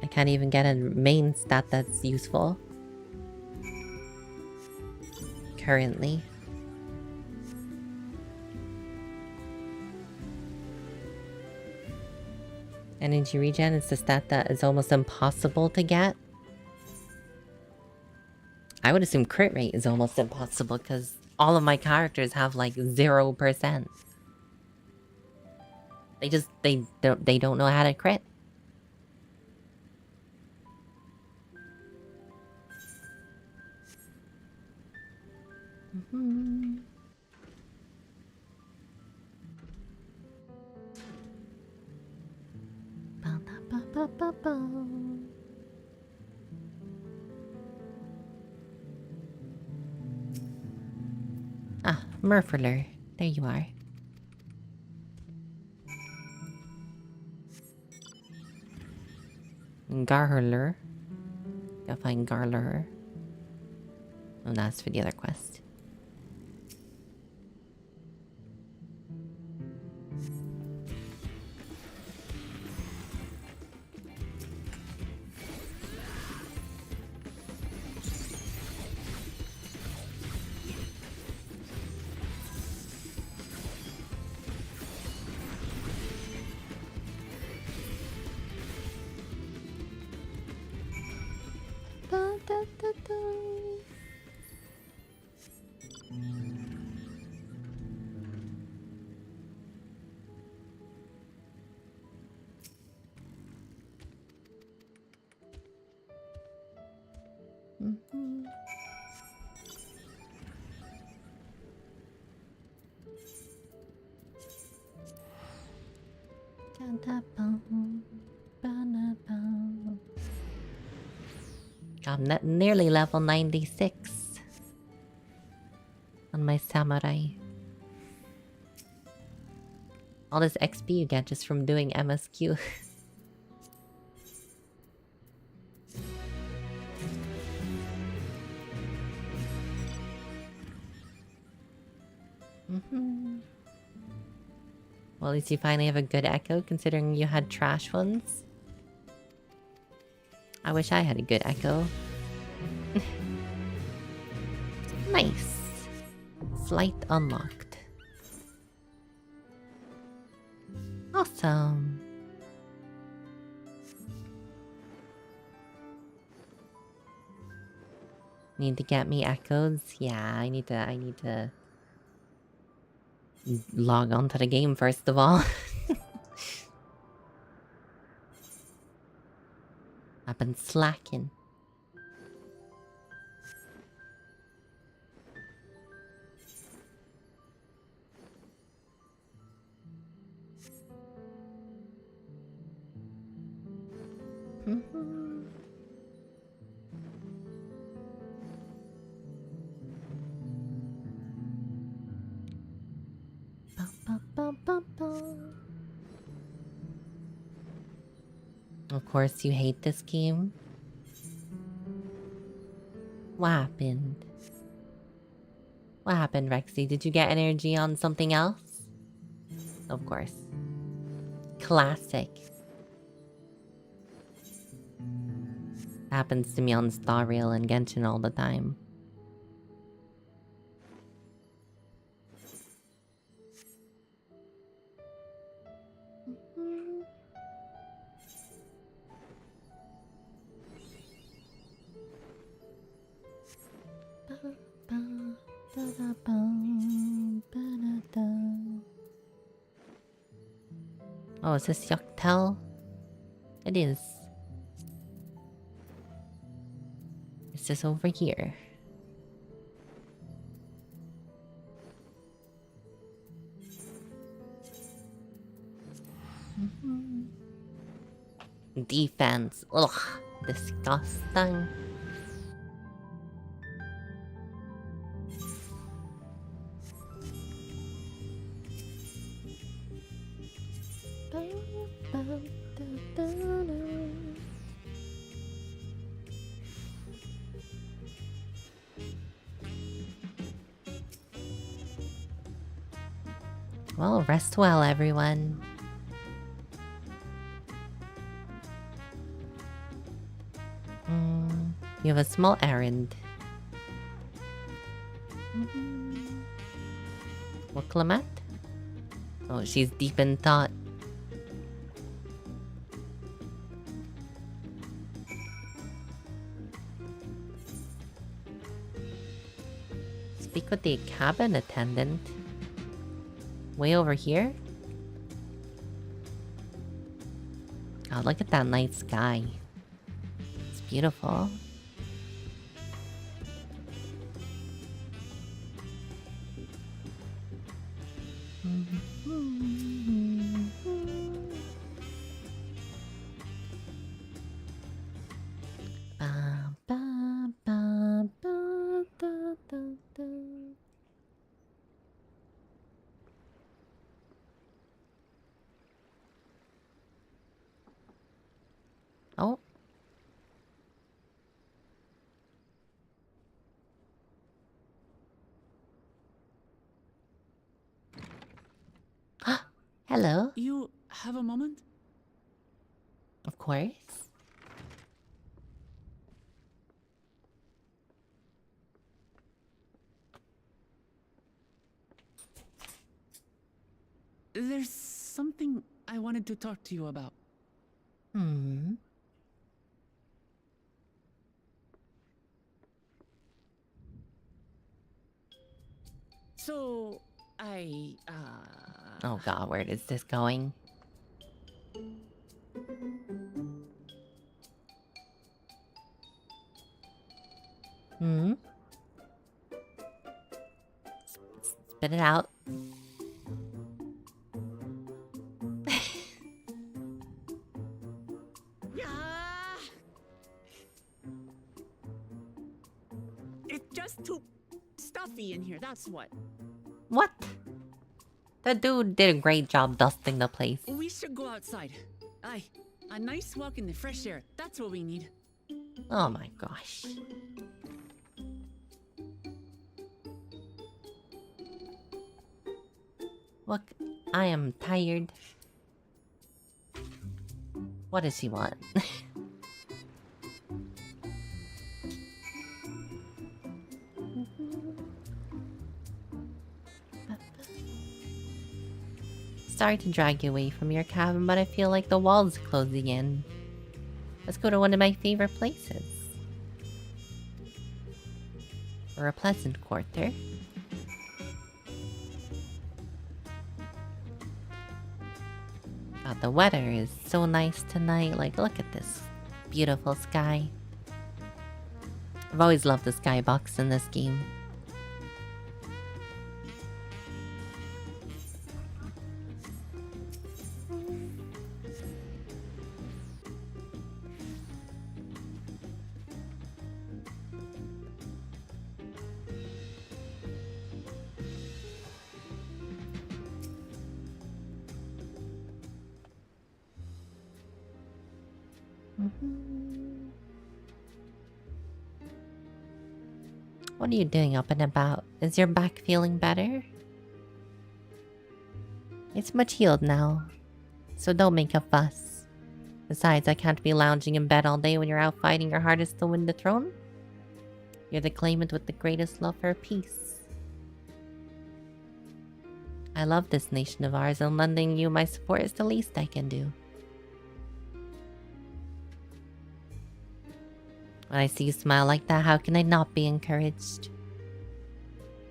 B: I can't even get a main stat that's useful currently. Energy regen is the stat that is almost impossible to get. I would assume crit rate is almost impossible because all of my characters have like 0%. They don't know how to crit. Ah, Murfler. There you are. Garler. Gotta find Garler. Oh, that's for the other quest. I'm nearly level 96 on my samurai. All this XP you get just from doing MSQ. Well, at least you finally have a good echo, considering you had trash ones. I wish I had a good echo. Nice. Flight unlocked. Awesome. Need to get me echoes? Yeah, I need to log on to the game first of all. I've been slacking. Of course you hate this game. What happened? What happened, Rexy? Did you get energy on something else? Of course. Classic. Happens to me on Dawntrail and Genshin all the time. Oh, is this Yuktel? It is. It's just over here. Defense. Ugh. Disgusting. Well, rest well, everyone. You have a small errand. What, Clement? Oh, she's deep in thought. Speak with the cabin attendant. Way over here? Oh, look at that night sky. It's beautiful. Oh. Hello.
D: You have a moment?
B: Of course.
D: There's something I wanted to talk to you about. So,
B: Oh god, where is this going? Spit it out.
D: It's just too stuffy in here, that's what.
B: What? The dude did a great job dusting the place.
D: We should go outside. Aye, a nice walk in the fresh air. That's what we need.
B: Oh my gosh. Look, I am tired. What does he want? Sorry to drag you away from your cabin, but I feel like the wall's closing in. Let's go to one of my favorite places. Or a pleasant quarter. God, the weather is so nice tonight. Like, look at this beautiful sky. I've always loved the skybox in this game. What are you doing up and about? Is your back feeling better? It's much healed now, so don't make a fuss. Besides, I can't be lounging in bed all day when you're out fighting your hardest to win the throne. You're the claimant with the greatest love for peace. I love this nation of ours, and lending you my support is the least I can do. When I see you smile like that, how can I not be encouraged?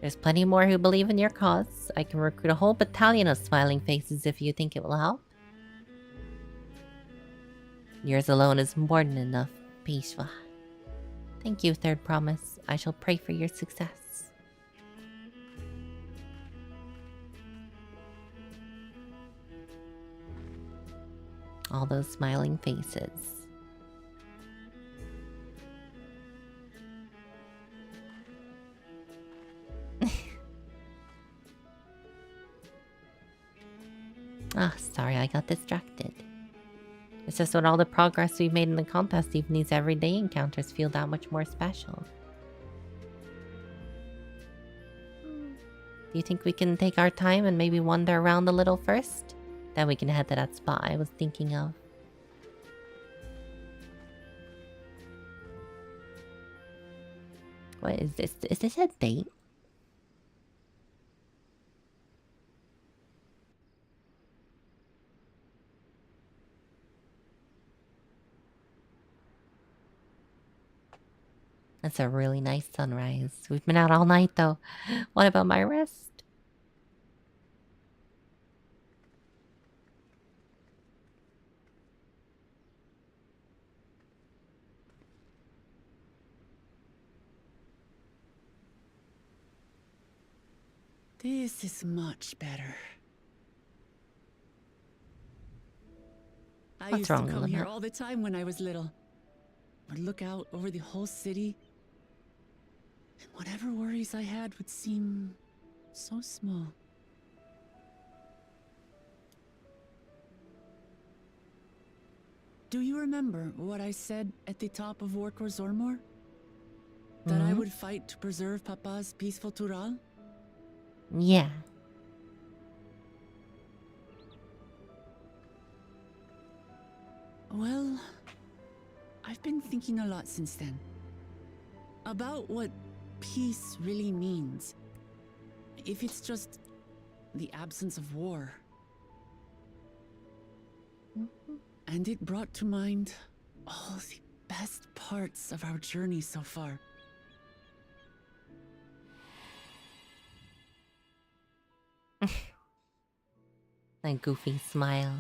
B: There's plenty more who believe in your cause. I can recruit a whole battalion of smiling faces if you think it will help. Yours alone is more than enough, Peishwa. Thank you, Third Promise. I shall pray for your success. All those smiling faces. Ah, sorry, I got distracted. It's just with all the progress we've made in the contest, even these everyday encounters feel that much more special. Do you think we can take our time and maybe wander around a little first? Then we can head to that spot I was thinking of. What is this? Is this a date? That's a really nice sunrise. We've been out all night though. What about my rest?
D: This is much better. I used to come here all the time when I was little. Would look out over the whole city, and whatever worries I had would seem so small. Do you remember what I said at the top of Workor Zormor? That I would fight to preserve Papa's peaceful Tural?
B: Yeah.
D: Well, I've been thinking a lot since then. About what peace really means. If it's just the absence of war. And it brought to mind all the best parts of our journey so far.
B: A goofy smile.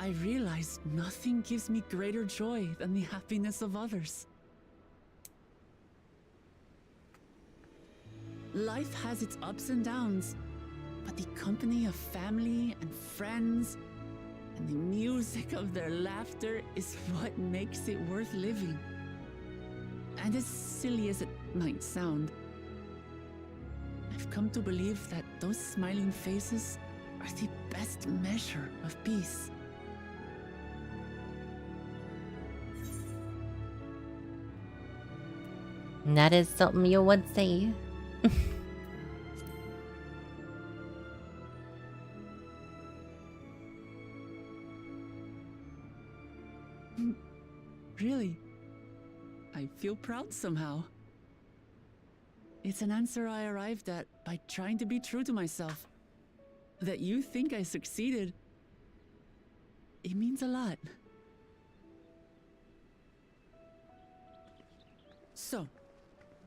D: I realized nothing gives me greater joy than the happiness of others. Life has its ups and downs, but the company of family and friends and the music of their laughter is what makes it worth living. And as silly as it might sound, I've come to believe that those smiling faces are the best measure of peace.
B: That is something you would say.
D: Really? I feel proud somehow. It's an answer I arrived at by trying to be true to myself. That you think I succeeded, it means a lot. So,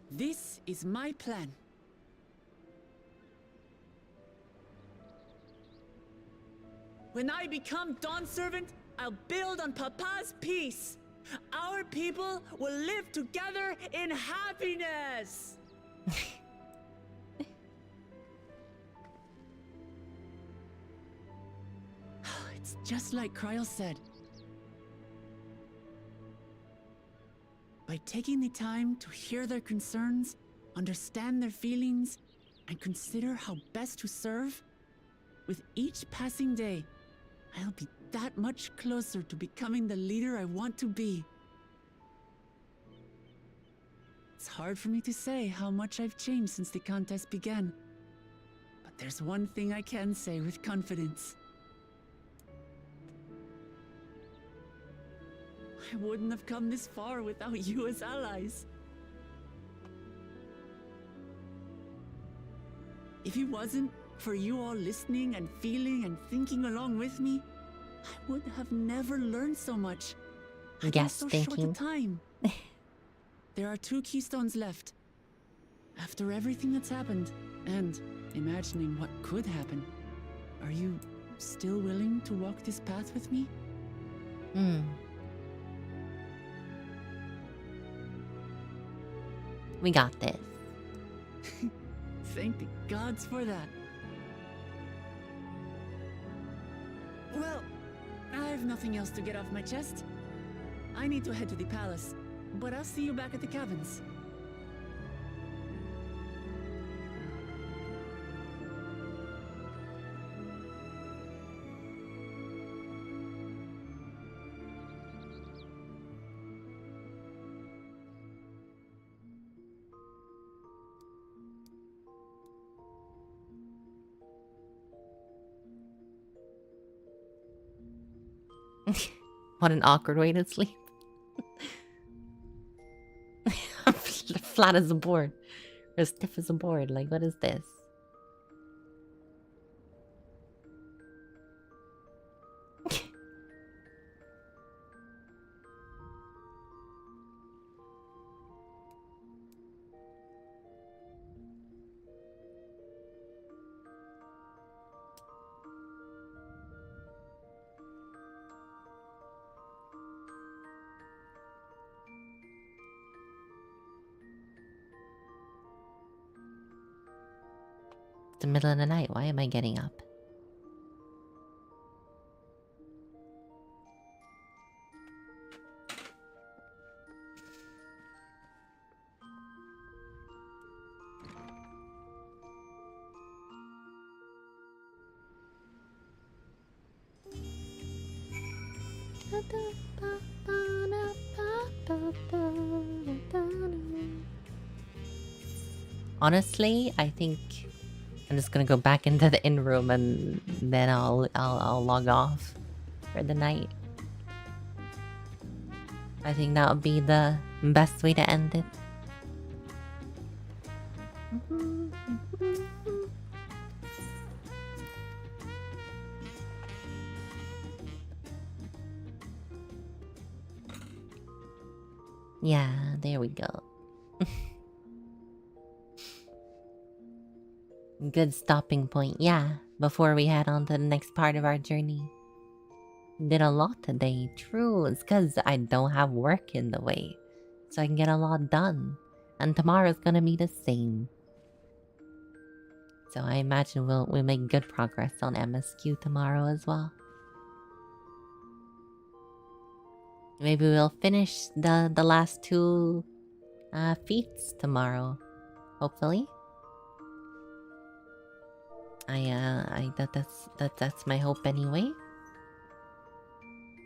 D: this is my plan. When I become Dawn Servant, I'll build on Papa's peace. Our people will live together in happiness. It's just like Kryl said. By taking the time to hear their concerns, understand their feelings, and consider how best to serve, with each passing day, I'll be that much closer to becoming the leader I want to be. It's hard for me to say how much I've changed since the contest began. But there's one thing I can say with confidence. I wouldn't have come this far without you as allies. If it wasn't for you all listening and feeling and thinking along with me, I would have never learned so much.
B: Guess
D: so
B: thinking.
D: short a time. There are 2 keystones left. After everything that's happened, and imagining what could happen, are you still willing to walk this path with me?
B: We got this.
D: Thank the gods for that. Well, I have nothing else to get off my chest. I need to head to the palace, but I'll see you back at the cabins.
B: What an awkward way to sleep. I'm flat as a board. Or stiff as a board. Like, what is this? It's the middle of the night. Why am I getting up? Honestly, I think I'm just gonna go back into the inn room and then I'll log off for the night. I think that would be the best way to end it. Yeah, there we go. Good stopping point, yeah, before we head on to the next part of our journey. Did a lot today, true. It's because I don't have work in the way, so I can get a lot done. And tomorrow's gonna be the same. So I imagine we'll make good progress on MSQ tomorrow as well. Maybe we'll finish the last 2 feats tomorrow, hopefully. That's my hope anyway.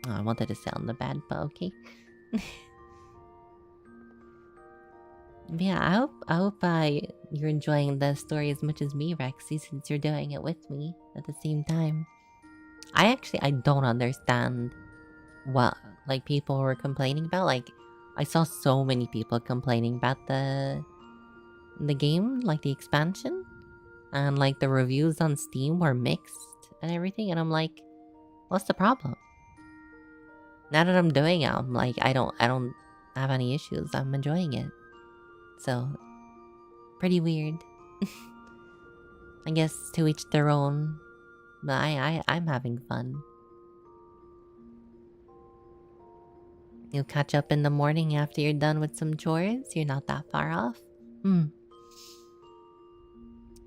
B: Oh, I wanted to sound the bad, but okay. Yeah, I hope you're enjoying the story as much as me, Rexy, since you're doing it with me at the same time. I don't understand what like people were complaining about. Like, I saw so many people complaining about the game, like the expansion, and like the reviews on Steam were mixed and everything, and I'm like, what's the problem? Now that I'm doing it, I'm like, I don't have any issues. I'm enjoying it. So, pretty weird. I guess to each their own. But I'm having fun. You'll catch up in the morning after you're done with some chores. You're not that far off.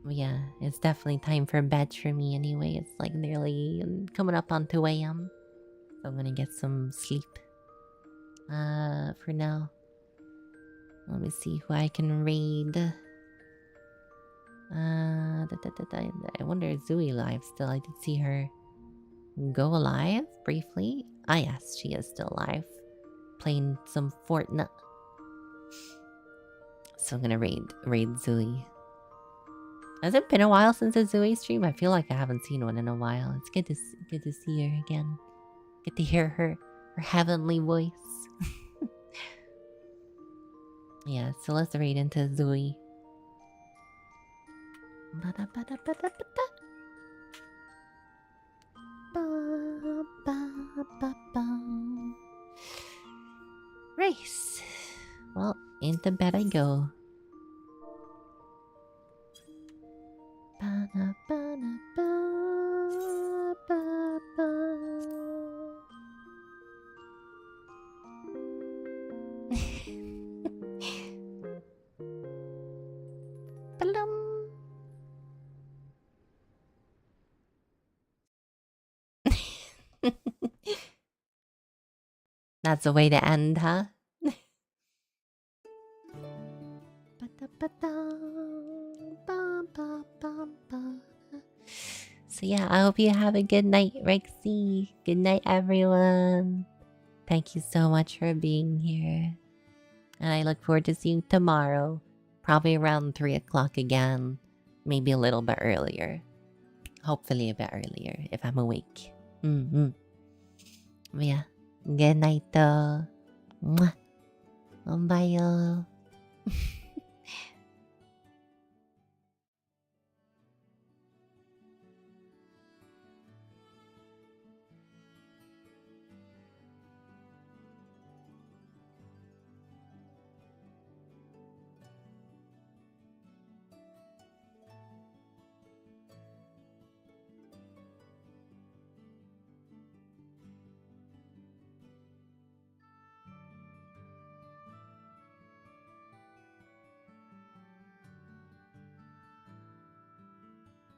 B: Yeah, it's definitely time for bed for me anyway. It's like nearly coming up on 2 a.m. So I'm gonna get some sleep. For now. Let me see who I can raid. I wonder if Zooey live still. I did see her go live briefly. Ah, yes, she is still live. Playing some Fortnite. So I'm gonna raid Zooey. Has it been a while since a Zooey stream? I feel like I haven't seen one in a while. It's good to see her again. Good to hear her heavenly voice. Yeah, so let's raid into Zooey. Race. Well, into bed I go. That's a way to end, huh? So yeah, I hope you have a good night, Rexy. Good night, everyone. Thank you so much for being here. And I look forward to seeing you tomorrow. Probably around 3 o'clock again. Maybe a little bit earlier. Hopefully a bit earlier, if I'm awake. But yeah, good night though. Mwah. Bye, y'all.